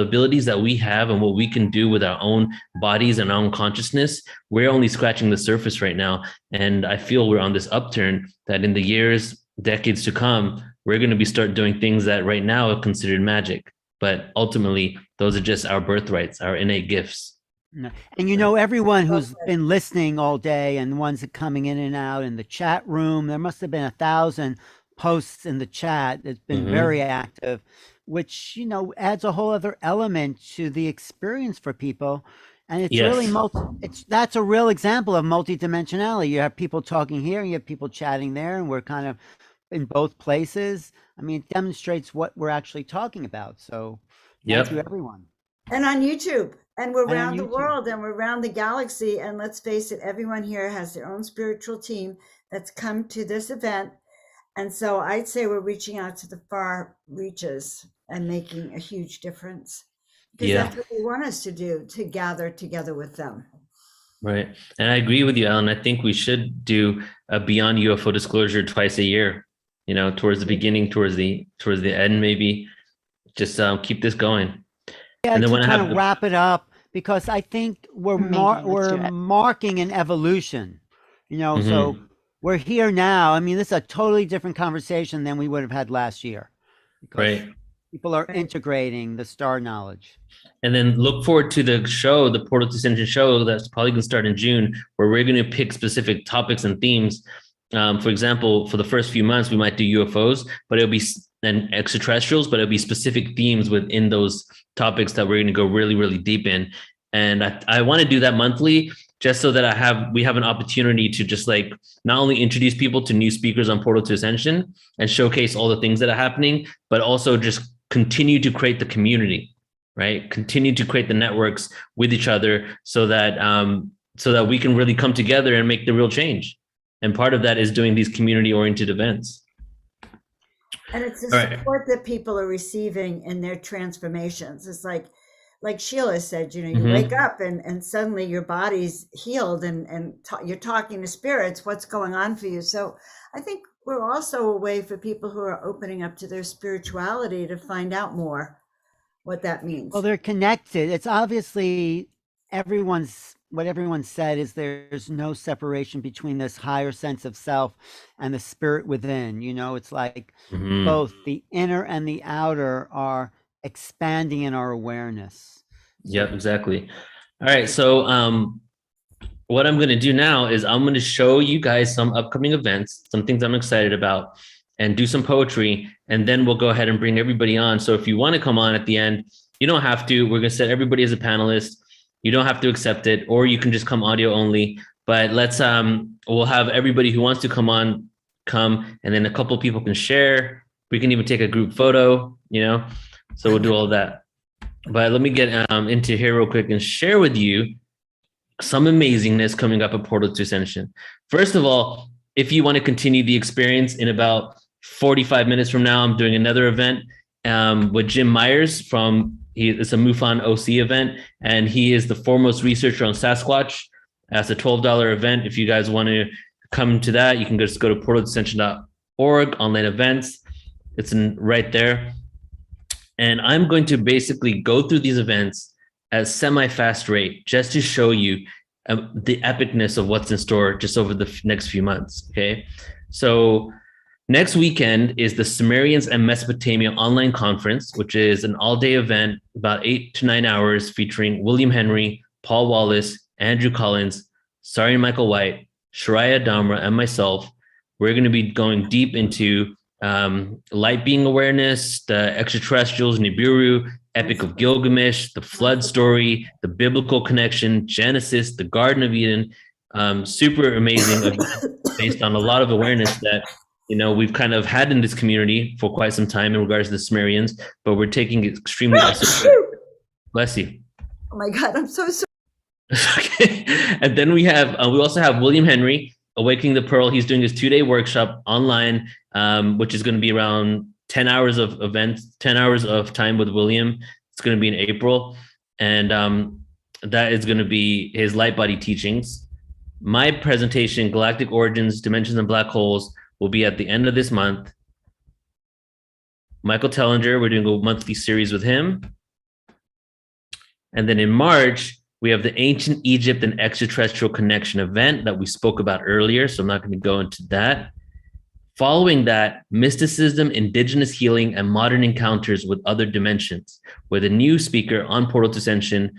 Speaker 1: abilities that we have and what we can do with our own bodies and our own consciousness. We're only scratching the surface right now. And I feel we're on this upturn that in the years, decades to come, we're going to start doing things that right now are considered magic. But ultimately, those are just our birthrights, our innate gifts.
Speaker 2: And everyone who's been listening all day and the ones that coming in and out in the chat room, there must have been 1,000 posts in the chat. It's been very active, which, adds a whole other element to the experience for people. And it's really that's a real example of multidimensionality. You have people talking here and you have people chatting there, and we're kind of in both places. I mean, it demonstrates what we're actually talking about. So thank you, everyone.
Speaker 11: And on YouTube. And we're around the world and we're around the galaxy. And let's face it, everyone here has their own spiritual team that's come to this event. And so I'd say we're reaching out to the far reaches and making a huge difference. Because that's what they want us to do, to gather together with them.
Speaker 1: Right. And I agree with you, Ellen. I think we should do a Beyond UFO Disclosure twice a year, towards the beginning, towards the end, maybe. Just keep this going.
Speaker 2: Yeah, and then to kind of wrap it up, because I think we're marking an evolution, so we're here now. I mean, this is a totally different conversation than we would have had last year.
Speaker 1: Right.
Speaker 2: People are integrating the star knowledge.
Speaker 1: And then look forward to the show, the PortalToAscension show that's probably going to start in June, where we're going to pick specific topics and themes. For example, for the first few months, we might do UFOs, but it'll be and extraterrestrials, but it'll be specific themes within those topics that we're going to go really, really deep in. And I want to do that monthly, just so that we have an opportunity to just not only introduce people to new speakers on PortalToAscension and showcase all the things that are happening, but also just continue to create the community, right? Continue to create the networks with each other so that we can really come together and make the real change. And part of that is doing these community-oriented events.
Speaker 11: And it's the support that people are receiving in their transformations. It's like Sheila said, you wake up and suddenly your body's healed and you're talking to spirits, what's going on for you. So I think we're also a way for people who are opening up to their spirituality to find out more what that means.
Speaker 2: Well, they're connected. It's obviously what everyone said is there's no separation between this higher sense of self and the spirit within. It's like both the inner and the outer are expanding in our awareness.
Speaker 1: Yep, exactly. All right. So what I'm going to do now is I'm going to show you guys some upcoming events, some things I'm excited about, and do some poetry. And then we'll go ahead and bring everybody on. So if you want to come on at the end, you don't have to. We're going to set everybody as a panelist. You don't have to accept it, or you can just come audio only. But we'll have everybody who wants to come on, come, and then a couple people can share. We can even take a group photo, so we'll do all that. But let me get into here real quick and share with you some amazingness coming up at PortalToAscension. First of all, if you want to continue the experience, in about 45 minutes from now, I'm doing another event with Jim Myers it's a MUFON OC event, and he is the foremost researcher on Sasquatch. That's a $12 event. If you guys want to come to that, you can just go to PortalToAscension.org, online events. It's right there. And I'm going to basically go through these events at semi-fast rate just to show you the epicness of what's in store just over the next few months, okay? So next weekend is the Sumerians and Mesopotamia online conference, which is an all-day event, about 8 to 9 hours, featuring William Henry, Paul Wallace, Andrew Collins, Sari Michael White, Shariah Damra, and myself. We're going to be going deep into light being awareness, the extraterrestrials, Nibiru, Epic of Gilgamesh, the flood story, the biblical connection, Genesis, the Garden of Eden. Super amazing, based on a lot of awareness that we've kind of had in this community for quite some time in regards to the Sumerians, but we're taking it extremely Bless you.
Speaker 11: Oh my God, I'm so sorry.
Speaker 1: Okay. And then we also have William Henry, Awakening the Pearl. He's doing his 2-day workshop online, which is going to be around 10 hours of events, 10 hours of time with William. It's going to be in April. And that is going to be his light body teachings. My presentation, Galactic Origins, Dimensions, and Black Holes, will be at the end of this month. Michael Tellinger, we're doing a monthly series with him. And then in March, we have the Ancient Egypt and Extraterrestrial Connection event that we spoke about earlier, so I'm not going to go into that. Following that, mysticism, indigenous healing, and modern encounters with other dimensions, with a new speaker on PortalToAscension.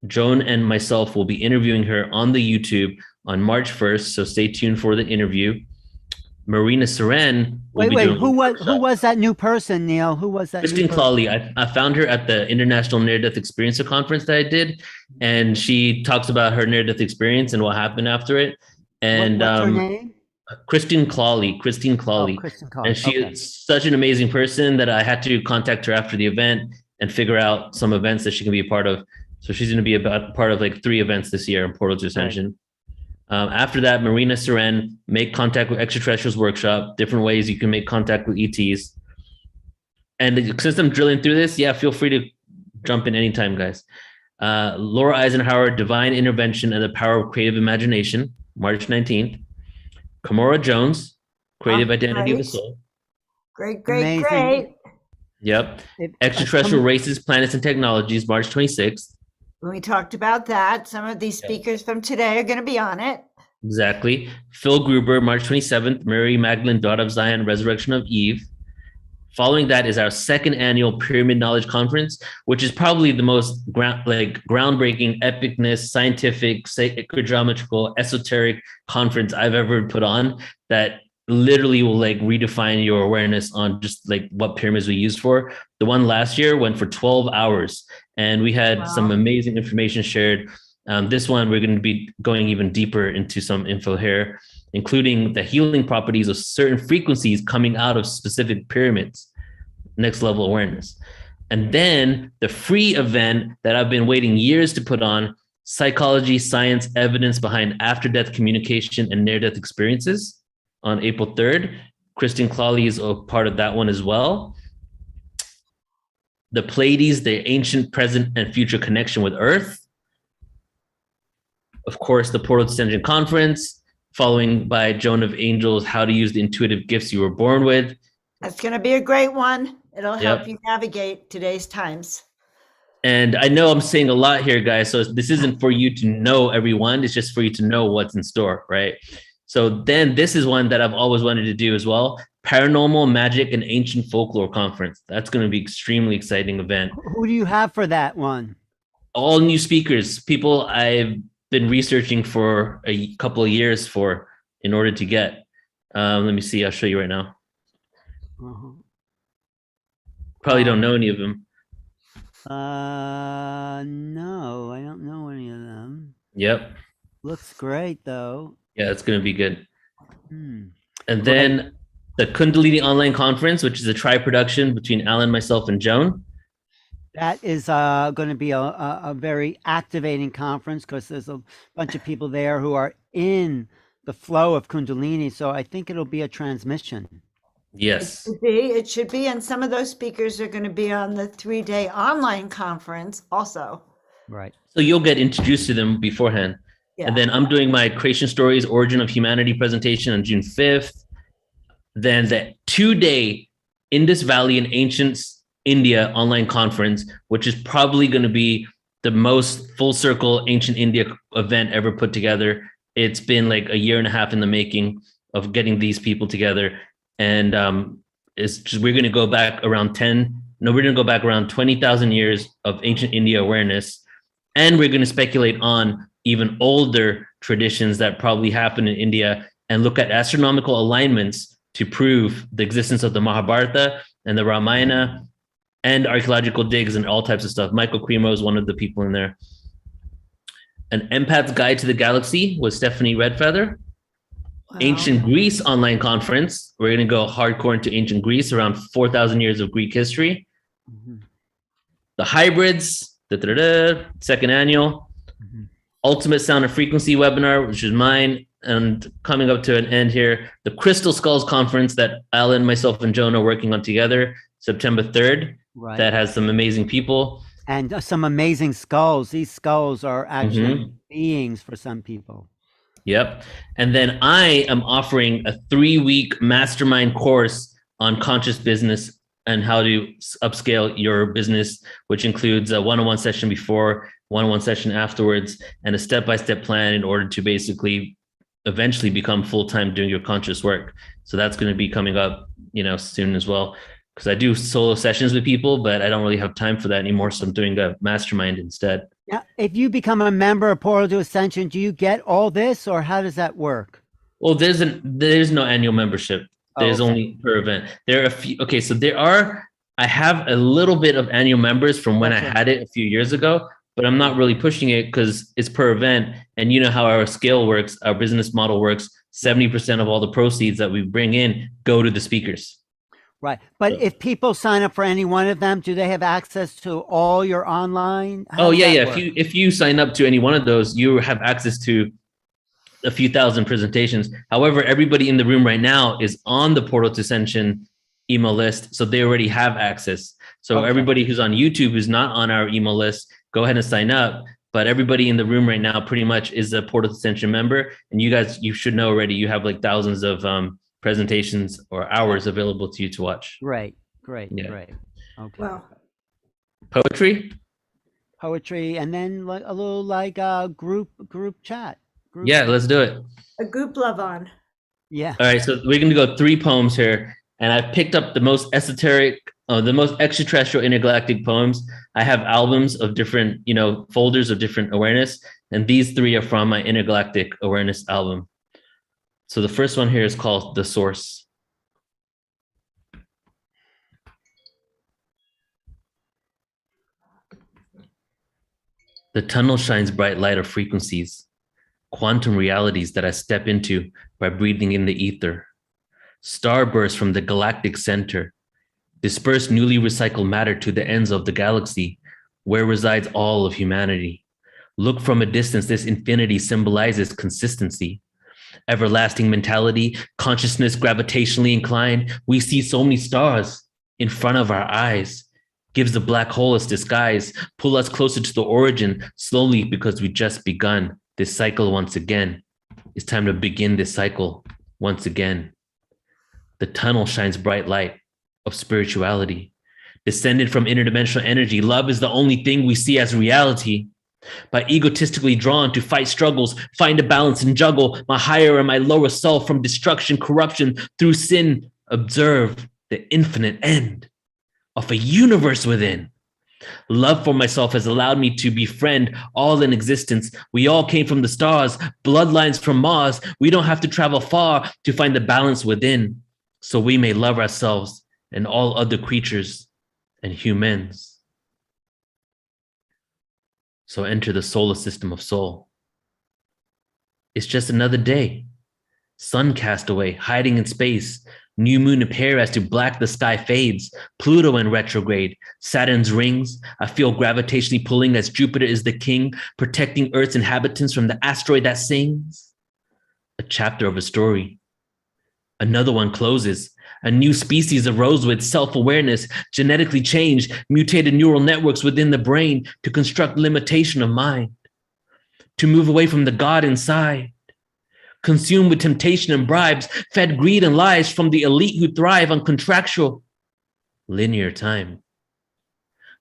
Speaker 1: Joan and myself will be interviewing her on the YouTube on March 1st, so stay tuned for the interview. Marina Seren.
Speaker 2: Who was that new person, Neil? Who was that?
Speaker 1: Christine Clawley. I found her at the International Near-Death Experiencer conference that I did, and she talks about her near-death experience and what happened after it. And
Speaker 2: what's her name?
Speaker 1: Christine Clawley. And she is such an amazing person that I had to contact her after the event and figure out some events that she can be a part of. So she's going to be part of like 3 events this year in PortalToAscension. Right. After that, Marina Seren, Make Contact with Extraterrestrials workshop, different ways you can make contact with ETs. And since I'm drilling through this, feel free to jump in anytime, guys. Laura Eisenhower, Divine Intervention and the Power of Creative Imagination, March 19th. Kimora Jones, Creative Identity of the Soul.
Speaker 11: Great.
Speaker 1: Yep. Extraterrestrial Races, Planets, and Technologies, March 26th.
Speaker 11: We talked about that. Some of these speakers from today are going to be on it.
Speaker 1: Exactly. Phil Gruber, March 27th, Mary Magdalene, Daughter of Zion, Resurrection of Eve. Following that is our 2nd annual Pyramid Knowledge Conference, which is probably the most groundbreaking, epicness, scientific, sacred geometrical, esoteric conference I've ever put on, that literally will redefine your awareness on just what pyramids we used for. The one last year went for 12 hours and we had some amazing information shared. This one, we're going to be going even deeper into some info here, including the healing properties of certain frequencies coming out of specific pyramids, next level awareness. And then the free event that I've been waiting years to put on, Psychology, Science, Evidence Behind After-Death Communication and Near-Death Experiences, on April 3rd. Kristen Clawley is a part of that one as well. The Pleiades, the Ancient, Present, and Future Connection with Earth. Of course, the PortalToAscension Conference, following by Joan of Angels, How to Use the Intuitive Gifts You Were Born With.
Speaker 11: That's going to be a great one. It'll help you navigate today's times.
Speaker 1: And I know I'm saying a lot here, guys, so this isn't for you to know everyone. It's just for you to know what's in store, right? So then this is one that I've always wanted to do as well. Paranormal, Magic, and Ancient Folklore Conference. That's going to be extremely exciting event.
Speaker 2: Who do you have for that one?
Speaker 1: All new speakers, people I've been researching for a couple of years in order to get. Let me see. I'll show you right now. Probably don't know any of them.
Speaker 2: No, I don't know any of them.
Speaker 1: Yep.
Speaker 2: Looks great though.
Speaker 1: Yeah, it's going to be good. And then the Kundalini Online Conference, which is a tri-production between Alan, myself, and Joan.
Speaker 2: That is going to be a very activating conference because there's a bunch of people there who are in the flow of Kundalini. So I think it'll be a transmission.
Speaker 1: Yes.
Speaker 11: It should be. And some of those speakers are going to be on the 3-day online conference also.
Speaker 2: Right.
Speaker 1: So you'll get introduced to them beforehand. Yeah. And then I'm doing my Creation Stories, Origin of Humanity presentation on June 5th. Then the 2-day Indus Valley and Ancient India online conference, which is probably going to be the most full circle Ancient India event ever put together. It's been like a year and a half in the making of getting these people together. And we're going to go back around 20,000 years of Ancient India awareness. And we're going to speculate on even older traditions that probably happened in India and look at astronomical alignments to prove the existence of the Mahabharata and the Ramayana and archaeological digs and all types of stuff. Michael Cremo is one of the people in there. An Empath's Guide to the Galaxy with Stephanie Redfeather. Wow. Ancient Greece online conference. We're going to go hardcore into ancient Greece, around 4,000 years of Greek history. The Hybrids, 2nd annual. Ultimate Sound and Frequency webinar, which is mine. and coming up to an end here, the Crystal Skulls Conference that Alan, myself, and Joan are working on together, September 3rd.
Speaker 2: Right.
Speaker 1: That has some amazing people.
Speaker 2: And some amazing skulls. These skulls are actually beings for some people.
Speaker 1: Yep. And then I am offering a 3-week mastermind course on conscious business and how to upscale your business, which includes a one-on-one session before, one-on-one session afterwards, and a step-by-step plan in order to basically eventually become full-time doing your conscious work. So that's going to be coming up, soon as well. Because I do solo sessions with people, but I don't really have time for that anymore. So I'm doing a mastermind instead.
Speaker 2: Now, if you become a member of PortalToAscension, do you get all this, or how does that work?
Speaker 1: Well, there's no annual membership. There's only per event. There are a few. Okay, so I have a little bit of annual members from when I had it a few years ago, but I'm not really pushing it because it's per event. And you know how our scale works, our business model works. 70% of all the proceeds that we bring in go to the speakers.
Speaker 2: Right. But if people sign up for any one of them, do they have access to all your online?
Speaker 1: If you sign up to any one of those, you have access to a few thousand presentations. However, everybody in the room right now is on the PortalToAscension email list, so they already have access. So everybody who's on YouTube who's not on our email list, go ahead and sign up. But everybody in the room right now pretty much is a PortalToAscension member. And you should know already, you have like thousands of presentations or hours available to you to watch.
Speaker 2: Great.
Speaker 1: Yeah.
Speaker 2: Okay.
Speaker 11: Wow.
Speaker 2: Poetry, and then a little group chat.
Speaker 1: Yeah, let's do it.
Speaker 11: A group love on.
Speaker 2: Yeah.
Speaker 1: All right, so we're going to go 3 poems here, and I picked up the most esoteric, the most extraterrestrial intergalactic poems. I have albums of different, folders of different awareness, and these 3 are from my intergalactic awareness album. So the first one here is called The Source. The tunnel shines bright light of frequencies, quantum realities that I step into by breathing in the ether. Starbursts from the galactic center disperse newly recycled matter to the ends of the galaxy, where resides all of humanity. Look from a distance, this infinity symbolizes consistency. Everlasting mentality, consciousness gravitationally inclined. We see so many stars in front of our eyes. Gives the black hole its disguise. Pull us closer to the origin, slowly because we just begun this cycle once again. It's time to begin this cycle once again. The tunnel shines bright light of spirituality. Descended from interdimensional energy, love is the only thing we see as reality. By egotistically drawn to fight struggles, find a balance and juggle my higher and my lower self from destruction, corruption, through sin, observe the infinite end of a universe within. Love for myself has allowed me to befriend all in existence. We all came from the stars, bloodlines from Mars. We don't have to travel far to find the balance within, so we may love ourselves and all other creatures and humans. So enter the solar system of soul. It's just another day. Sun cast away, hiding in space. New moon appear as to black the sky fades. Pluto in retrograde. Saturn's rings. I feel gravitationally pulling as Jupiter is the king, protecting Earth's inhabitants from the asteroid that sings. A chapter of a story. Another one closes. A new species arose with self-awareness, genetically changed, mutated neural networks within the brain to construct limitation of mind, to move away from the God inside, consumed with temptation and bribes, fed greed and lies from the elite who thrive on contractual, linear time,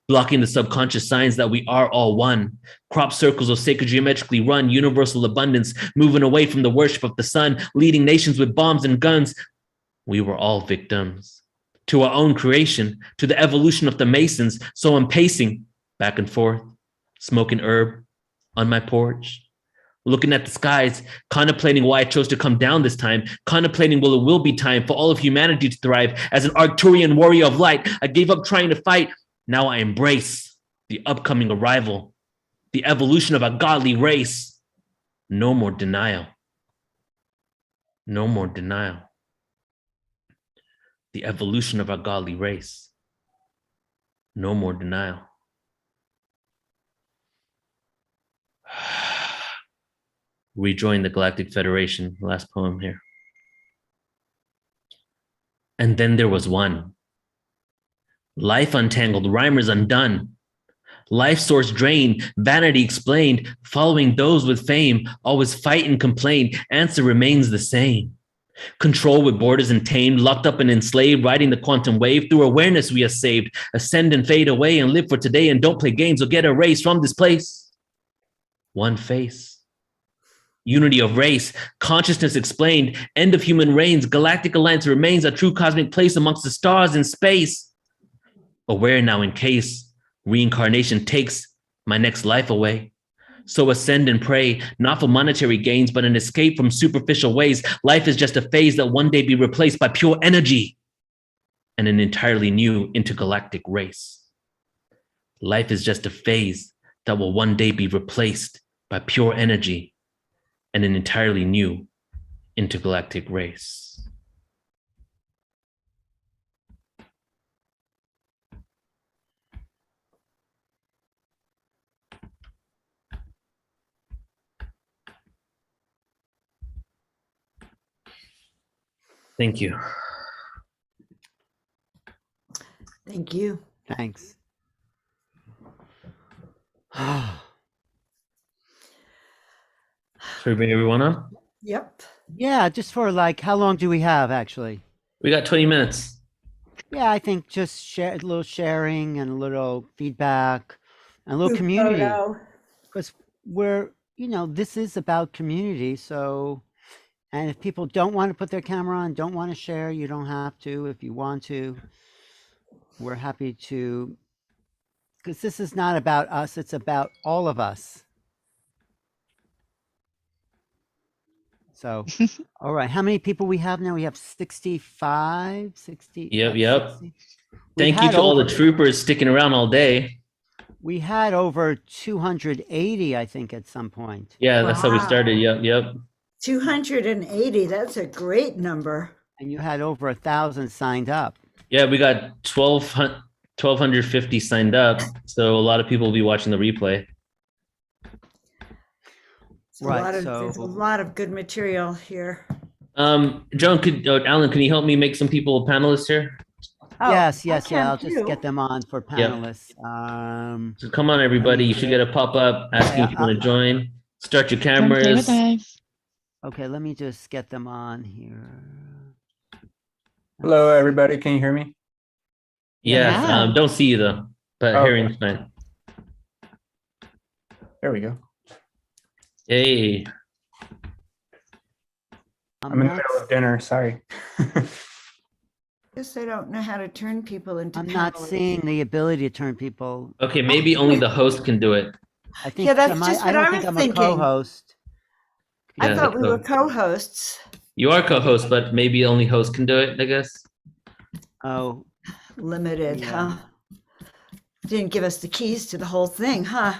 Speaker 1: blocking the subconscious signs that we are all one, crop circles of sacred geometrically run universal abundance, moving away from the worship of the sun, leading nations with bombs and guns. We were all victims to our own creation, to the evolution of the Masons. So I'm pacing back and forth, smoking herb on my porch, looking at the skies, contemplating why I chose to come down this time, contemplating it will be time for all of humanity to thrive. As an Arcturian warrior of light, I gave up trying to fight. Now I embrace the upcoming arrival, the evolution of a godly race. No more denial. No more denial. The evolution of our godly race. No more denial. rejoin the Galactic Federation. Last poem here. And then there was one. Life untangled, rhymers undone. Life source drained, vanity explained, following those with fame, always fight and complain, answer remains the same. Control with borders and tamed, locked up and enslaved, riding the quantum wave, through awareness we are saved, ascend and fade away and live for today and don't play games or get erased from this place. One face. Unity of race, consciousness explained, end of human reigns, galactic alliance remains a true cosmic place amongst the stars in space. Aware now in case reincarnation takes my next life away. So ascend and pray, not for monetary gains, but an escape from superficial ways. Life is just a phase that one day be replaced by pure energy and an entirely new intergalactic race. Life is just a phase that will one day be replaced by pure energy and an entirely new intergalactic race. Thank you.
Speaker 11: Thank you.
Speaker 2: Thanks.
Speaker 1: Should we bring everyone up?
Speaker 11: Yep.
Speaker 2: Yeah, just for like, how long do we have actually?
Speaker 1: We got 20 minutes.
Speaker 2: Yeah, I think just share a little sharing and a little feedback and a little community. Because we're, you know, this is about community. So, and if people don't want to put their camera on, don't want to share, you don't have to. If you want to, we're happy to, because this is not about us, it's about all of us. So, all right, how many people we have now? We have 65, 60.
Speaker 1: Yep.
Speaker 2: 60.
Speaker 1: Thank you to all the troopers sticking around all day.
Speaker 2: We had over 280, I think, at some point.
Speaker 1: Yeah, that's how we started. Yep.
Speaker 11: 280, that's a great number.
Speaker 2: And you had over 1,000 signed up.
Speaker 1: Yeah, we got 1,250 signed up. So a lot of people will be watching the replay.
Speaker 2: Right,
Speaker 11: there's a lot of good material here.
Speaker 1: Joan, Alan, can you help me make some people panelists here?
Speaker 11: Oh,
Speaker 2: yes, I'll just get them on for panelists.
Speaker 1: So come on, everybody. You should get a pop-up asking if you want to join. Start your cameras.
Speaker 2: Okay, let me just get them on here.
Speaker 14: Hello, everybody. Can you hear me?
Speaker 1: Yes. Don't see you though, but hearing's fine.
Speaker 14: There we go.
Speaker 1: Hey.
Speaker 14: I'm in the middle of dinner. Sorry.
Speaker 11: Guess I don't know how to turn people into.
Speaker 2: I'm not seeing the ability to turn people.
Speaker 1: Okay, maybe only the host can do it.
Speaker 2: I think.
Speaker 11: Yeah, that's just
Speaker 2: I
Speaker 11: what
Speaker 2: don't
Speaker 11: I
Speaker 2: think
Speaker 11: was
Speaker 2: I'm
Speaker 11: thinking.
Speaker 2: a co-host.
Speaker 11: I thought we were co-hosts.
Speaker 1: You are co-host, but maybe only host can do it, I guess.
Speaker 2: Oh.
Speaker 11: Limited, huh? Didn't give us the keys to the whole thing, huh?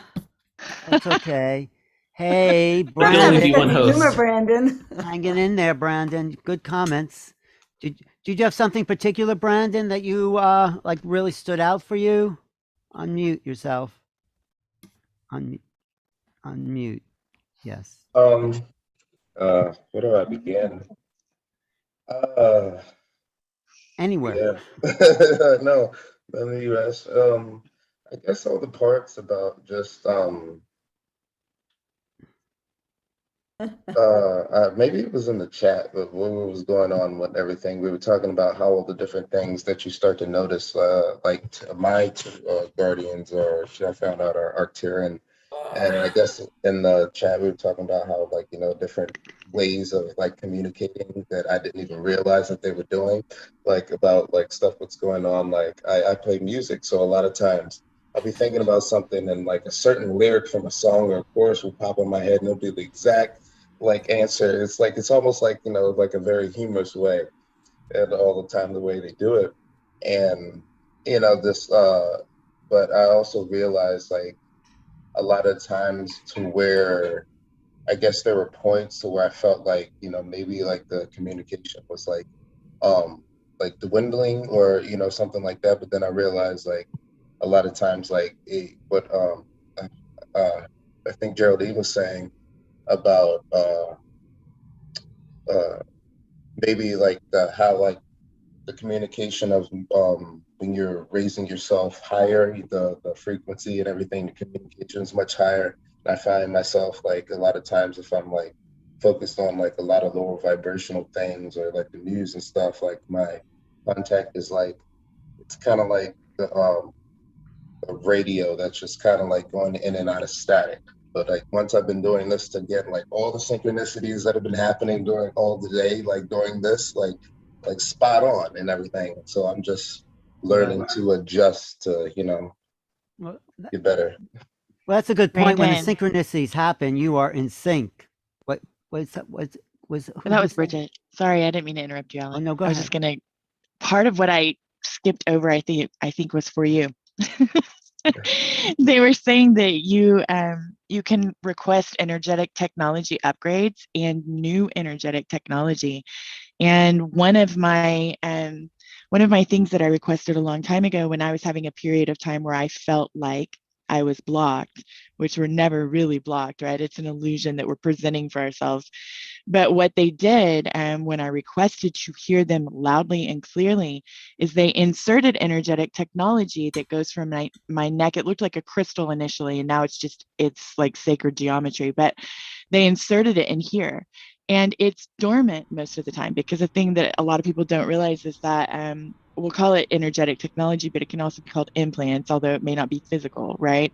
Speaker 2: That's okay. Hey, Brandon.
Speaker 11: Humor, Brandon.
Speaker 2: Hanging in there, Brandon. Good comments. Did you have something particular, Brandon, that you like really stood out for you? Unmute yourself. Unmute. Yes.
Speaker 15: Where do I begin?
Speaker 2: Anywhere.
Speaker 15: Yeah. No, in the US. I guess all the parts about just maybe it was in the chat, but what was going on with everything, we were talking about how all the different things that you start to notice, like my two guardians, or I found out are Arcturian. And I guess in the chat we were talking about how, like, you know, different ways of like communicating that I didn't even realize that they were doing, like about like stuff what's going on. Like I play music, so a lot of times I'll be thinking about something and like a certain lyric from a song or a chorus will pop in my head and it'll be the exact like answer. It's like, it's almost like, you know, like a very humorous way, and all the time the way they do it. And you know, this but I also realized like a lot of times to where I guess there were points to where I felt like, you know, maybe like the communication was like dwindling or, you know, something like that. But then I realized like a lot of times like I think Geraldine was saying about maybe like how like the communication of when you're raising yourself higher, the frequency and everything, the communication is much higher. And I find myself like a lot of times if I'm like focused on like a lot of lower vibrational things or like the news and stuff, like my contact is like, it's kind of like the radio that's just kind of like going in and out of static. But like once I've been doing this to get like all the synchronicities that have been happening during all the day, like during this, like spot on and everything. So I'm just learning to adjust to, you know,
Speaker 2: Well,
Speaker 15: get better.
Speaker 2: Well, that's a good point. When the
Speaker 13: Brandon.
Speaker 2: synchronicities happen, you are in sync. What was that? Was who
Speaker 13: That was
Speaker 2: that?
Speaker 13: Bridget. Sorry, I didn't mean to interrupt you,
Speaker 2: Oh
Speaker 13: Alan.
Speaker 2: no, go
Speaker 13: I was
Speaker 2: ahead.
Speaker 13: just gonna, part of what I skipped over, I think was for you. They were saying that you can request energetic technology upgrades and new energetic technology. And one of my things that I requested a long time ago when I was having a period of time where I felt like I was blocked, which we're never really blocked, right? It's an illusion that we're presenting for ourselves. But what they did when I requested to hear them loudly and clearly is they inserted energetic technology that goes from my neck. It looked like a crystal initially, and now it's like sacred geometry, but they inserted it in here. And it's dormant most of the time, because the thing that a lot of people don't realize is that we'll call it energetic technology, but it can also be called implants, although it may not be physical, right?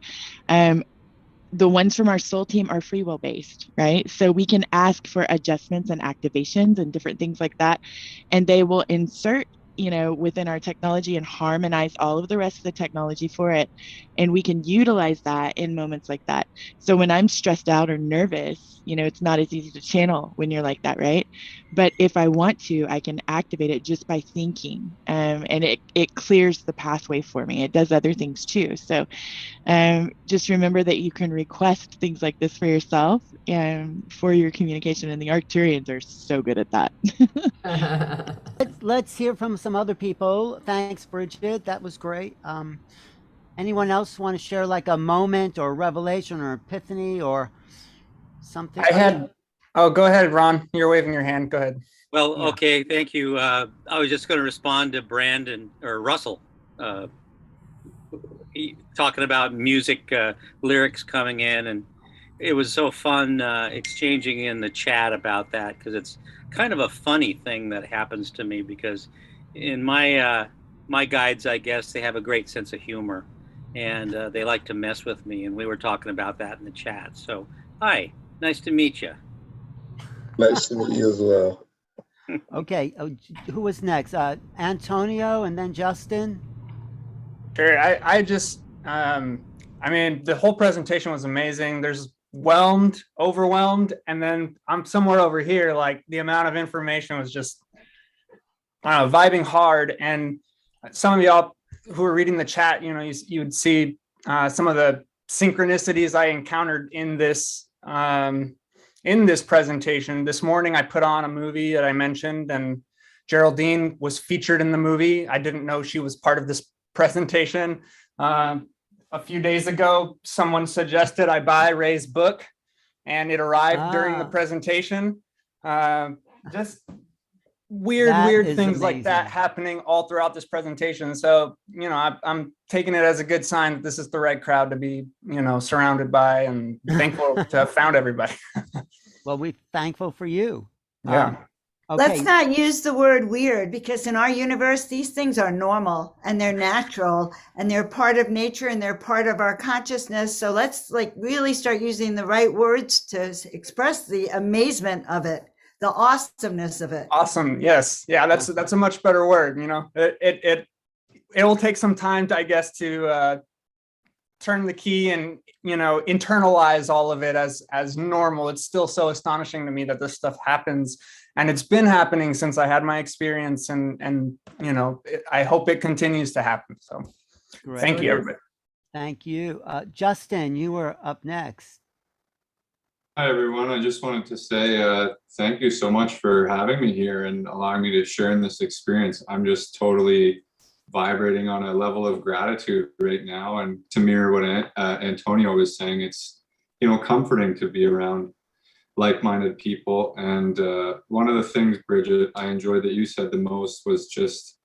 Speaker 13: The ones from our soul team are free will based, right? So we can ask for adjustments and activations and different things like that. And they will insert, within our technology and harmonize all of the rest of the technology for it. And we can utilize that in moments like that. So when I'm stressed out or nervous, it's not as easy to channel when you're like that, right? But if I want to, I can activate it just by thinking. And it clears the pathway for me. It does other things too. So just remember that you can request things like this for yourself and for your communication, and the Arcturians are so good at that.
Speaker 2: Let's hear from some other people. Thanks, Bridget. That was great. Anyone else want to share like a moment or revelation or epiphany or something?
Speaker 14: Go ahead, Ron. You're waving your hand. Go ahead.
Speaker 16: Well,
Speaker 2: Yeah.
Speaker 16: okay, thank you. I was just going to respond to Brandon or Russell talking about music lyrics coming in, and it was so fun exchanging in the chat about that, because it's kind of a funny thing that happens to me, because in my guides, I guess, they have a great sense of humor, and they like to mess with me, and we were talking about that in the chat. So hi, nice to meet you.
Speaker 15: Nice to meet you as well.
Speaker 2: Okay, who was next? Antonio and then Justin.
Speaker 14: Sure. I mean, the whole presentation was amazing. There's overwhelmed, and then I'm somewhere over here. Like the amount of information was just, I don't know, vibing hard. And some of y'all who were reading the chat, you would see some of the synchronicities I encountered in this presentation. This morning, I put on a movie that I mentioned, and Geraldine was featured in the movie. I didn't know she was part of this presentation. A few days ago, someone suggested I buy Ray's book, and it arrived during the presentation. Just weird things like that happening all throughout this presentation. So, I'm taking it as a good sign that this is the right crowd to be, surrounded by, and thankful to have found everybody.
Speaker 2: Well, we're thankful for you.
Speaker 14: Yeah.
Speaker 2: Okay.
Speaker 11: Let's not use the word weird, because in our universe, these things are normal and they're natural and they're part of nature and they're part of our consciousness. So let's really start using the right words to express the amazement of it, the awesomeness of it.
Speaker 14: Awesome. Yes. Yeah. That's a much better word. It will take some time to, I guess, to turn the key and, internalize all of it as normal. It's still so astonishing to me that this stuff happens. And it's been happening since I had my experience, and I hope it continues to happen. So
Speaker 2: Great.
Speaker 14: Thank you, everybody.
Speaker 2: Thank you. Justin, you were up next.
Speaker 17: Hi, everyone. I just wanted to say thank you so much for having me here and allowing me to share in this experience. I'm just totally vibrating on a level of gratitude right now. And to mirror what Antonio was saying, it's, comforting to be around like-minded people. And one of the things, Bridget, I enjoyed that you said the most was just,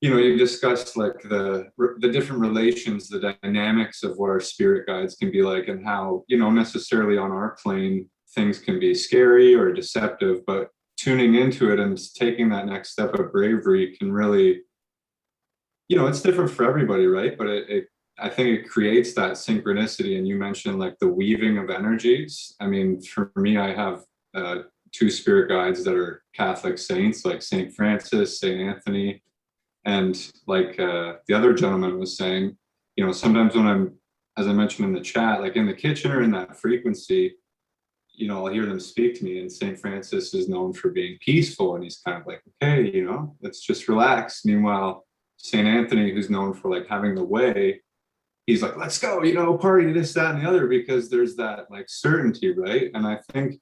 Speaker 17: you discussed like the different relations, the dynamics of what our spirit guides can be like, and how, necessarily on our plane, things can be scary or deceptive, but tuning into it and taking that next step of bravery can really, it's different for everybody, right? But I think it creates that synchronicity. And you mentioned like the weaving of energies. I mean, for me, I have 2 spirit guides that are Catholic saints, like Saint Francis, Saint Anthony. And like the other gentleman was saying, sometimes when I'm, as I mentioned in the chat, like in the kitchen or in that frequency, I'll hear them speak to me. And St. Francis is known for being peaceful. And he's kind of like, okay, let's just relax. Meanwhile, St. Anthony, who's known for like having the way, he's like, let's go, party, this, that, and the other, because there's that like certainty, right? And I think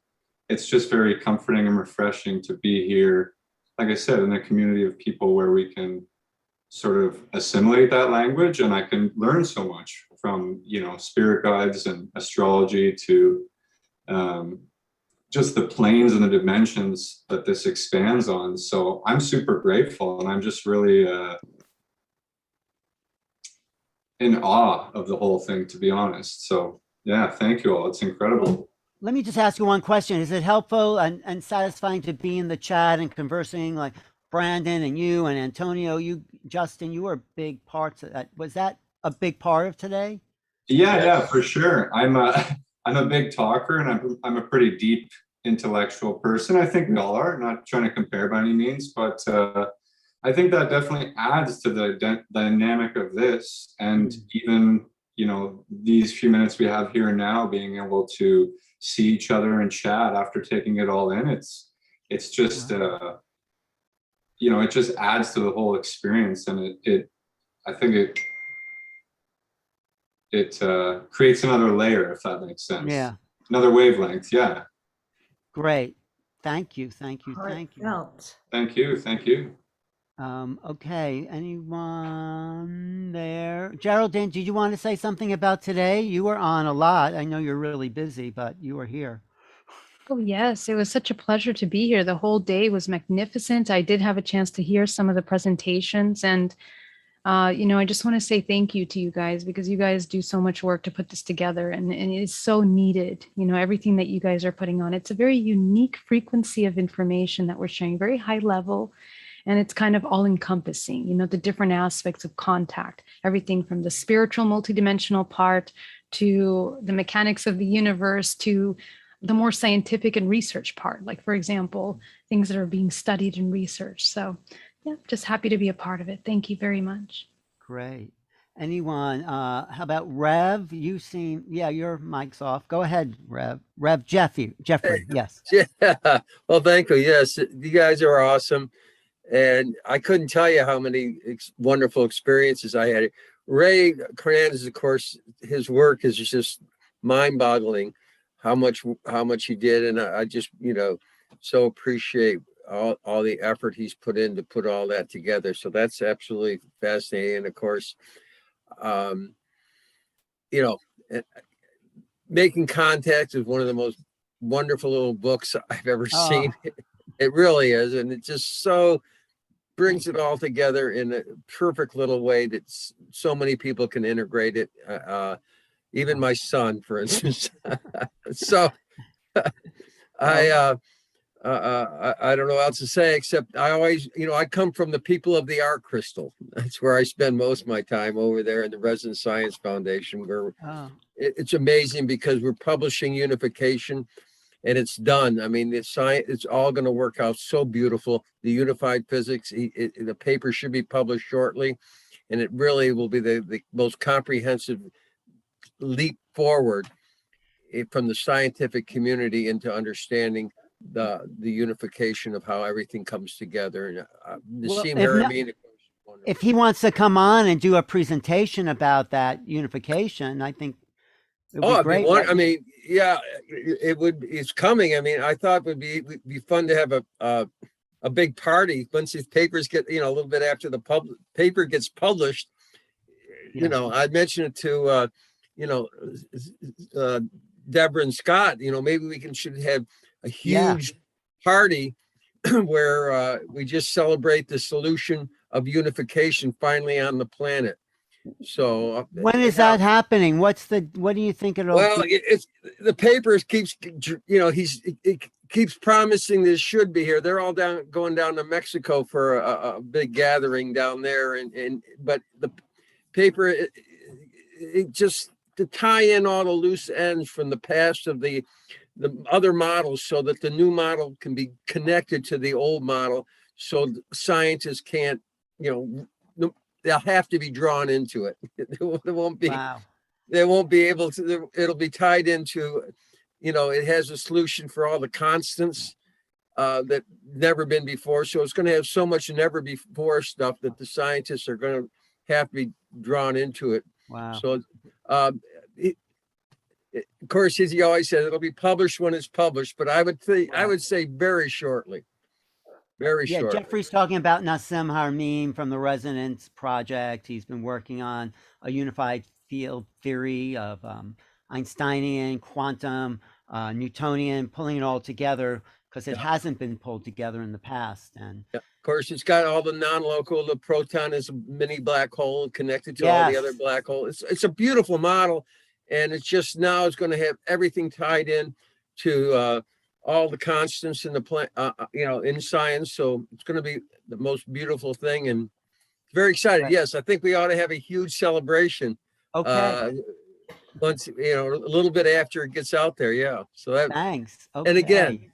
Speaker 17: it's just very comforting and refreshing to be here, like I said, in a community of people where we can sort of assimilate that language. And I can learn so much from, spirit guides and astrology to just the planes and the dimensions that this expands on. So I'm super grateful, and I'm just really in awe of the whole thing, to be honest. So yeah, thank you all. It's incredible.
Speaker 2: Let me just ask you one question. Is it helpful and satisfying to be in the chat and conversing, like Brandon and you and Antonio, Justin, you were big parts of that. Was that a big part of today?
Speaker 17: Yeah, for sure. I'm a big talker, and I'm a pretty deep intellectual person. I think we all are, not trying to compare by any means, but I think that definitely adds to the dynamic of this. And even, these few minutes we have here and now, being able to see each other and chat after taking it all in, it's just, it just adds to the whole experience. And I think it creates another layer, if that makes sense.
Speaker 2: Yeah.
Speaker 17: Another wavelength. Yeah.
Speaker 2: Great. Thank you. Thank you. Okay. Anyone there? Geraldine, did you want to say something about today? You were on a lot. I know you're really busy, but you were here.
Speaker 10: Oh, yes. It was such a pleasure to be here. The whole day was magnificent. I did have a chance to hear some of the presentations, and I just want to say thank you to you guys, because you guys do so much work to put this together, and it is so needed. Everything that you guys are putting on. It's a very unique frequency of information that we're sharing, very high level, and it's kind of all encompassing, the different aspects of contact, everything from the spiritual multidimensional part to the mechanics of the universe to the more scientific and research part, like, for example, things that are being studied and researched. So yeah, just happy to be a part of it. Thank you very much.
Speaker 2: Great. Anyone? How about Rev? Your mic's off. Go ahead, Rev. Jeffrey, yes.
Speaker 18: Yeah. Well, thank you. Yes, you guys are awesome. And I couldn't tell you how many wonderful experiences I had. Ray Hernandez, of course, his work is just mind-boggling, how much he did. And I just, so appreciate all the effort he's put in to put all that together. So that's absolutely fascinating. And of course, Making Contact is one of the most wonderful little books I've ever seen. It really is. And it just so brings it all together in a perfect little way that so many people can integrate it. Even my son, for instance. So I don't know what else to say, except I always, I come from the people of the art crystal. That's where I spend most of my time, over there in the Resident Science Foundation, where it's amazing because we're publishing unification, and it's done. I mean, it's all going to work out so beautiful. The unified physics, the paper should be published shortly, and it really will be the most comprehensive leap forward from the scientific community into understanding the unification of how everything comes together. And
Speaker 2: if he wants to come on and do a presentation about that unification, I think it would be great.
Speaker 18: It's coming. I mean, I thought it would be fun to have a big party once these papers get, a little bit after the paper gets published. I mentioned it to Deborah and Scott, maybe we should have a
Speaker 2: Yeah.
Speaker 18: huge party where we just celebrate the solution of unification finally on the planet. So
Speaker 2: when is that happening? What do you think it'll
Speaker 18: well,
Speaker 2: be?
Speaker 18: it's the papers keeps, it keeps promising this should be here. They're all going down to Mexico for a big gathering down there. But the paper, it just to tie in all the loose ends from the past of the other models so that the new model can be connected to the old model. So scientists can't, they'll have to be drawn into it. There won't be.
Speaker 2: Wow.
Speaker 18: They won't be able to. It'll be tied into, it has a solution for all the constants that never been before. So it's going to have so much never before stuff that the scientists are going to have to be drawn into it.
Speaker 2: Wow.
Speaker 18: So, of course, as he always says, it'll be published when it's published. But I would say very shortly. Very short.
Speaker 2: Jeffrey's talking about Nassim Haramein from the Resonance Project. He's been working on a unified field theory of Einsteinian, quantum, Newtonian, pulling it all together because it hasn't been pulled together in the past. And
Speaker 18: of course, it's got all the non-local. The proton is a mini black hole connected to all the other black holes. It's a beautiful model, and it's just now it's going to have everything tied in to all the constants in the planet, in science. So it's going to be the most beautiful thing, and very excited. Right. Yes, I think we ought to have a huge celebration.
Speaker 2: Okay.
Speaker 18: Once a little bit after it gets out there. Yeah. So that.
Speaker 2: Thanks. Okay.
Speaker 18: And again,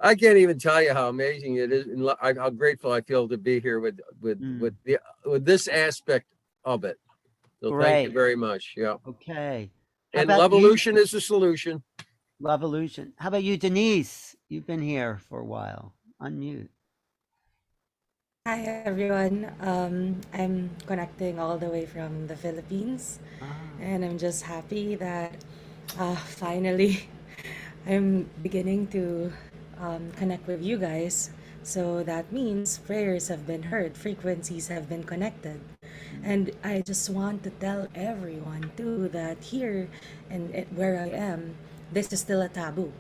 Speaker 18: I can't even tell you how amazing it is, and how grateful I feel to be here with this aspect of it. So thank you very much. Yeah.
Speaker 2: Okay.
Speaker 18: And Lovevolution is the solution.
Speaker 2: Lovevolution. How about you, Denise? You've been here for a while. Unmute.
Speaker 19: Hi, everyone. I'm connecting all the way from the Philippines. And I'm just happy that finally I'm beginning to connect with you guys. So that means prayers have been heard, frequencies have been connected. And I just want to tell everyone too that here and where I am, this is still a taboo.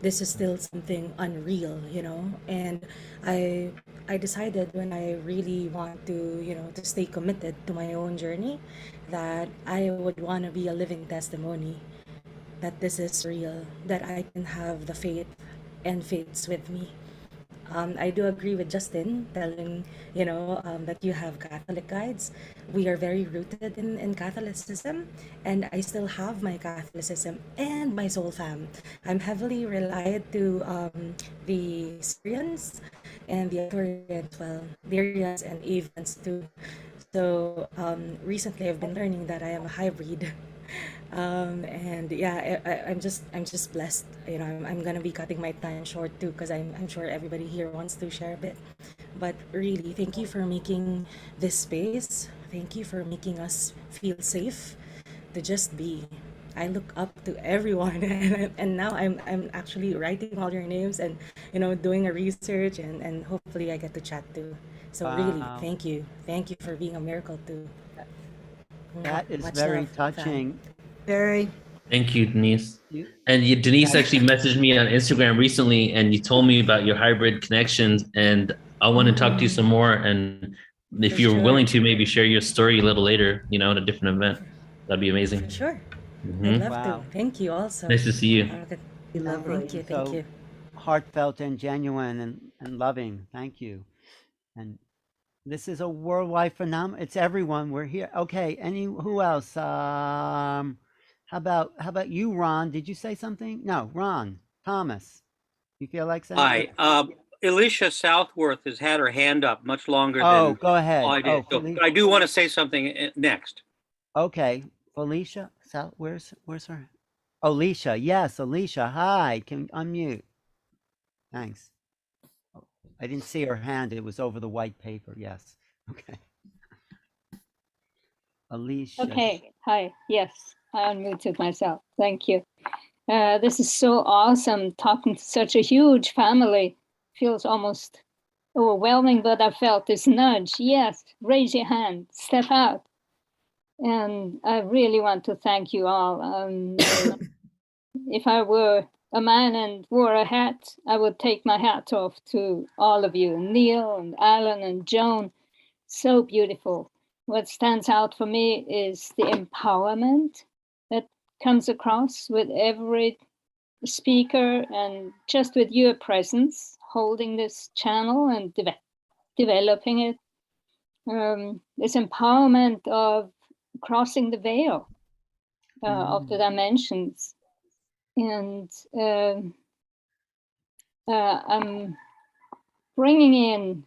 Speaker 19: This is still something unreal, and I decided when I really want to, to stay committed to my own journey, that I would want to be a living testimony that this is real, that I can have the faith and faiths with me. I do agree with Justin telling, that you have Catholic guides. We are very rooted in Catholicism, and I still have my Catholicism and my soul fam. I'm heavily relied to the Serens and the Arcturians, Lyrans and Evans too. So recently I've been learning that I am a hybrid. And yeah, I'm just blessed. I'm gonna be cutting my time short too, because I'm sure everybody here wants to share a bit. But really, thank you for making this space. Thank you for making us feel safe to just be. I look up to everyone, and now I'm actually writing all your names and doing a research, and hopefully I get to chat too. So really, thank you for being a miracle too.
Speaker 2: That is very touching.
Speaker 11: Very.
Speaker 1: Thank you, Denise. And Denise actually messaged me on Instagram recently, and you told me about your hybrid connections, and I want to talk to you some more. And if you're willing to, maybe share your story a little later, in a different event, that'd be amazing.
Speaker 19: For sure. I'd love to. Thank you also.
Speaker 1: Nice to see you.
Speaker 19: Thank you. Thank you.
Speaker 2: Heartfelt and genuine and loving. Thank you. And this is a worldwide phenomenon. It's everyone. We're here. Okay. Who else? How about you, Ron? Did you say something? No, Ron. Thomas. You feel like saying?
Speaker 16: Hi. Alicia Southworth has had her hand up much longer than.
Speaker 2: Oh, go ahead.
Speaker 16: I did. So, but I do want to say something next.
Speaker 2: Okay. Alicia, where's her? Alicia. Yes, Alicia. Hi. Can you unmute? Thanks. I didn't see her hand. It was over the white paper. Yes. Okay. Alicia.
Speaker 20: Okay. Hi. Yes, I unmuted myself. Thank you. This is so awesome. Talking to such a huge family feels almost overwhelming, but I felt this nudge. Yes, raise your hand. Step out. And I really want to thank you all. If I were a man and wore a hat, I would take my hat off to all of you, Neil and Alan and Joan. So beautiful. What stands out for me is the empowerment that comes across with every speaker, and just with your presence holding this channel and developing it. This empowerment of crossing the veil of the dimensions. And I'm bringing in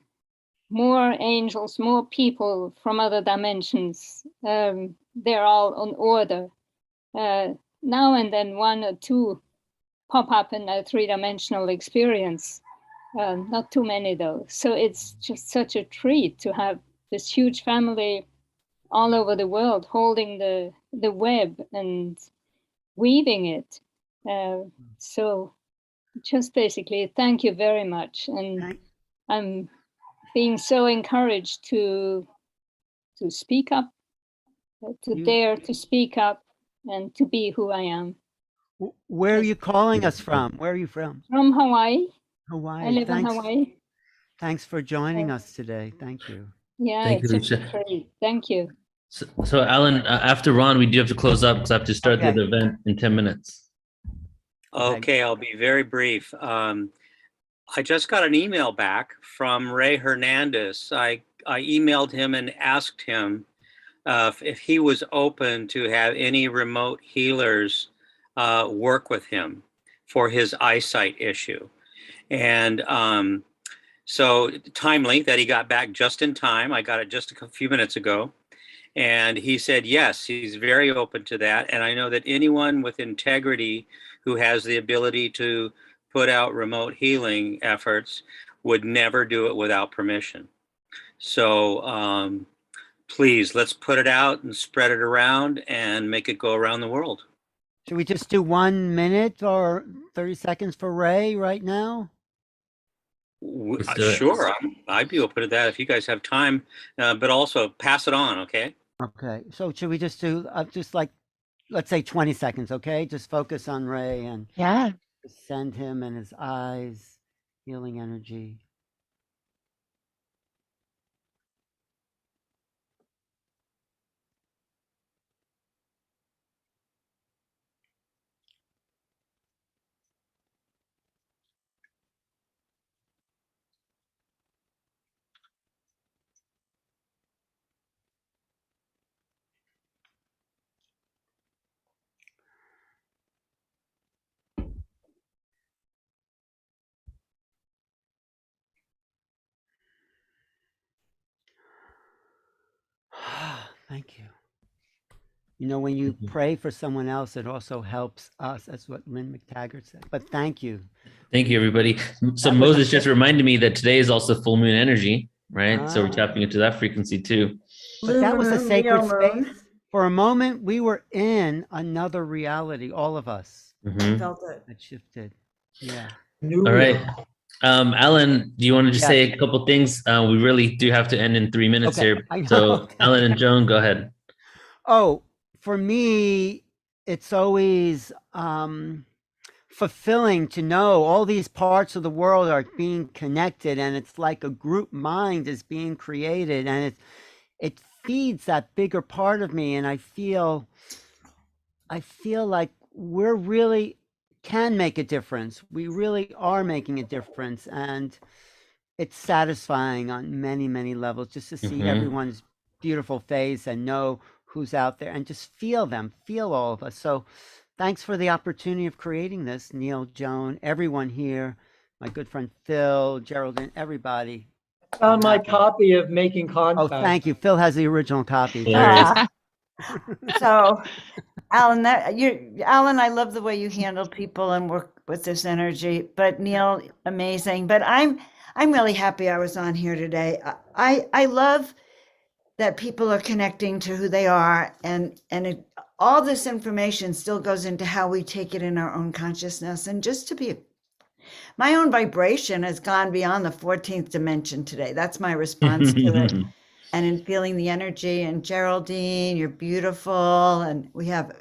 Speaker 20: more angels, more people from other dimensions. They're all on order. Now and then 1 or 2 pop up in a 3-dimensional experience. Not too many though. So it's just such a treat to have this huge family all over the world holding the web and weaving it. So just basically, thank you very much. And I'm being so encouraged to speak up, to dare to speak up and to be who I am.
Speaker 2: Where are you calling us from? Where are you from?
Speaker 20: From Hawaii.
Speaker 2: Hawaii.
Speaker 20: I live in Hawaii.
Speaker 2: Thanks for joining us today. Thank you.
Speaker 20: Yeah,
Speaker 1: Thank you,
Speaker 20: it's a
Speaker 1: Lucia.
Speaker 20: treat. Thank you.
Speaker 1: So Alan, after Ron, we do have to close up because I have to start the
Speaker 16: Okay.
Speaker 1: other event in 10 minutes.
Speaker 16: Okay, I'll be very brief. I just got an email back from Ray Hernandez. I emailed him and asked him if he was open to have any remote healers work with him for his eyesight issue. And so timely that he got back just in time. I got it just a few minutes ago. And he said, yes, he's very open to that. And I know that anyone with integrity who has the ability to put out remote healing efforts would never do it without permission. So please, let's put it out and spread it around and make it go around the world.
Speaker 2: Should we just do 1 minute or 30 seconds for Ray right now?
Speaker 1: Let's do it.
Speaker 16: Sure, I'd be open to that if you guys have time, but also pass it on, okay?
Speaker 2: Okay, so should we just do just like, let's say 20 seconds, okay? Just focus on Ray and send him and his eyes, healing energy. Thank you. You know, when you pray for someone else, it also helps us. That's what Lynn McTaggart said. But thank you.
Speaker 1: Thank you, everybody. So Moses just reminded me that today is also full moon energy, right? So we're tapping into that frequency too.
Speaker 2: But that was a sacred space. For a moment, we were in another reality, all of us.
Speaker 1: Mhm.
Speaker 11: Felt it.
Speaker 2: It shifted. Yeah.
Speaker 1: All right. Alan, do you want to just say a couple things? We really do have to end in 3 minutes here.
Speaker 2: I know.
Speaker 1: So Alan and Joan, go ahead.
Speaker 2: Oh, for me, it's always fulfilling to know all these parts of the world are being connected, and it's like a group mind is being created, and it feeds that bigger part of me, and I feel like we're really can make a difference. We really are making a difference, and it's satisfying on many, many levels just to see everyone's beautiful face and know who's out there and just feel them, feel all of us. So thanks for the opportunity of creating this, Neil, Joan, everyone here, my good friend Phil, Geraldine, everybody.
Speaker 12: Found my copy of Making Contact.
Speaker 2: Oh, thank you. Phil has the original copy.
Speaker 11: So, Alan, Alan, I love the way you handle people and work with this energy. But Neil, amazing. But I'm really happy I was on here today. I love that people are connecting to who they are, and all this information still goes into how we take it in our own consciousness. And just to be, my own vibration has gone beyond the 14th dimension today. That's my response to it. and in feeling the energy. And Geraldine, you're beautiful. And we have,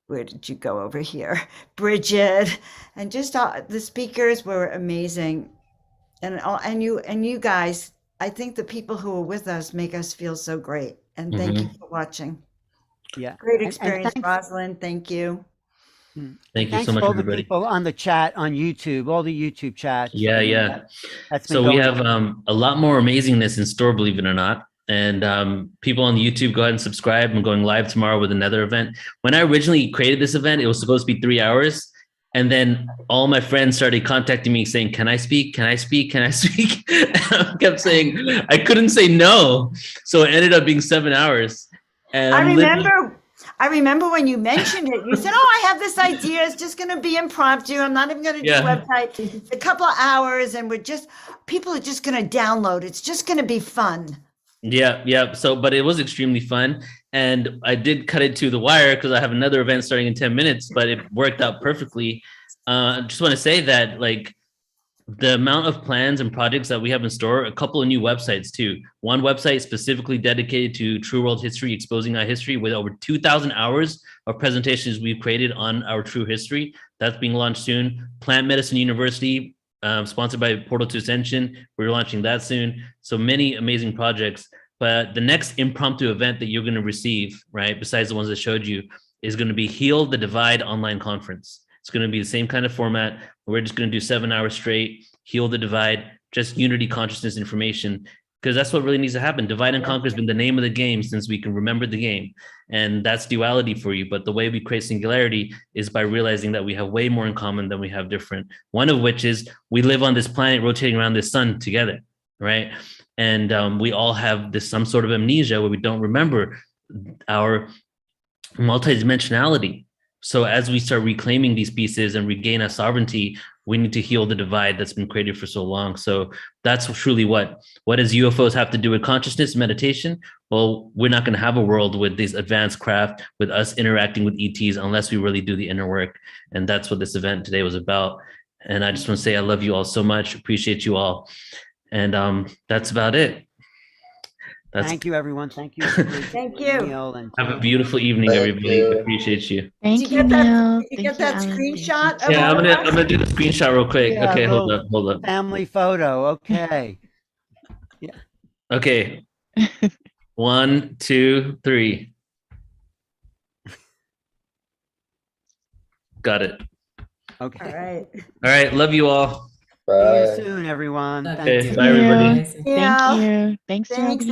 Speaker 11: where did you go over here? Bridget, and just all, the speakers were amazing. And you guys, I think the people who are with us make us feel so great. And thank you for watching.
Speaker 2: Yeah.
Speaker 11: Great
Speaker 2: And
Speaker 11: experience,
Speaker 2: thanks-
Speaker 11: Rosalind. Thank you.
Speaker 1: Thank you
Speaker 2: Thanks
Speaker 1: so much,
Speaker 2: to all the
Speaker 1: everybody.
Speaker 2: people on the chat on YouTube, all the YouTube chats.
Speaker 1: Yeah, yeah.
Speaker 2: That's been
Speaker 1: So we
Speaker 2: going
Speaker 1: have
Speaker 2: on.
Speaker 1: a lot more amazingness in store, believe it or not. And people on the YouTube, go ahead and subscribe. I'm going live tomorrow with another event. When I originally created this event, it was supposed to be 3 hours. And then all my friends started contacting me saying, can I speak? Can I speak? Can I speak? I kept saying, I couldn't say no. So it ended up being 7 hours. And
Speaker 11: I remember when you mentioned it, you said, oh, I have this idea. It's just going to be impromptu. I'm not even going to do a website. It's a couple of hours and people are just going to download. It's just going to be fun.
Speaker 1: Yeah. So, but it was extremely fun. And I did cut it to the wire because I have another event starting in 10 minutes, but it worked out perfectly. I just want to say that, like, the amount of plans and projects that we have in store, a couple of new websites too. One website specifically dedicated to true world history, exposing our history, with over 2,000 hours of presentations we've created on our true history. That's being launched soon. Plant Medicine University, sponsored by PortalToAscension. We're launching that soon. So many amazing projects. But the next impromptu event that you're going to receive, right, besides the ones I showed you, is going to be Heal the Divide online conference. It's going to be the same kind of format. We're just going to do 7 hours straight, heal the divide, just unity consciousness information, because that's what really needs to happen. Divide and conquer has been the name of the game since we can remember the game. And that's duality for you. But the way we create singularity is by realizing that we have way more in common than we have different. One of which is we live on this planet rotating around this sun together, right? And we all have some sort of amnesia where we don't remember our multidimensionality. So as we start reclaiming these pieces and regain our sovereignty, we need to heal the divide that's been created for so long. So that's truly what does UFOs have to do with consciousness, meditation? Well, we're not going to have a world with these advanced craft, with us interacting with ETs, unless we really do the inner work. And that's what this event today was about. And I just want to say I love you all so much. Appreciate you all. And that's about it.
Speaker 2: Thank you, everyone. Thank you.
Speaker 11: Thank you.
Speaker 2: Neil and
Speaker 1: Have a beautiful evening, everybody. Appreciate you.
Speaker 11: Did you get that screenshot?
Speaker 1: Yeah, I'm gonna do the screenshot real quick.
Speaker 2: Yeah,
Speaker 1: Okay, hold
Speaker 2: little
Speaker 1: up.
Speaker 2: Family photo. Okay. Yeah.
Speaker 1: Okay. 1, 2, 3. Got it.
Speaker 2: Okay.
Speaker 11: All
Speaker 1: right. Love you all.
Speaker 2: See you soon, everyone.
Speaker 1: Okay,
Speaker 2: Thank you.
Speaker 1: bye, everybody.
Speaker 13: Thank you. Thanks, Geraldine.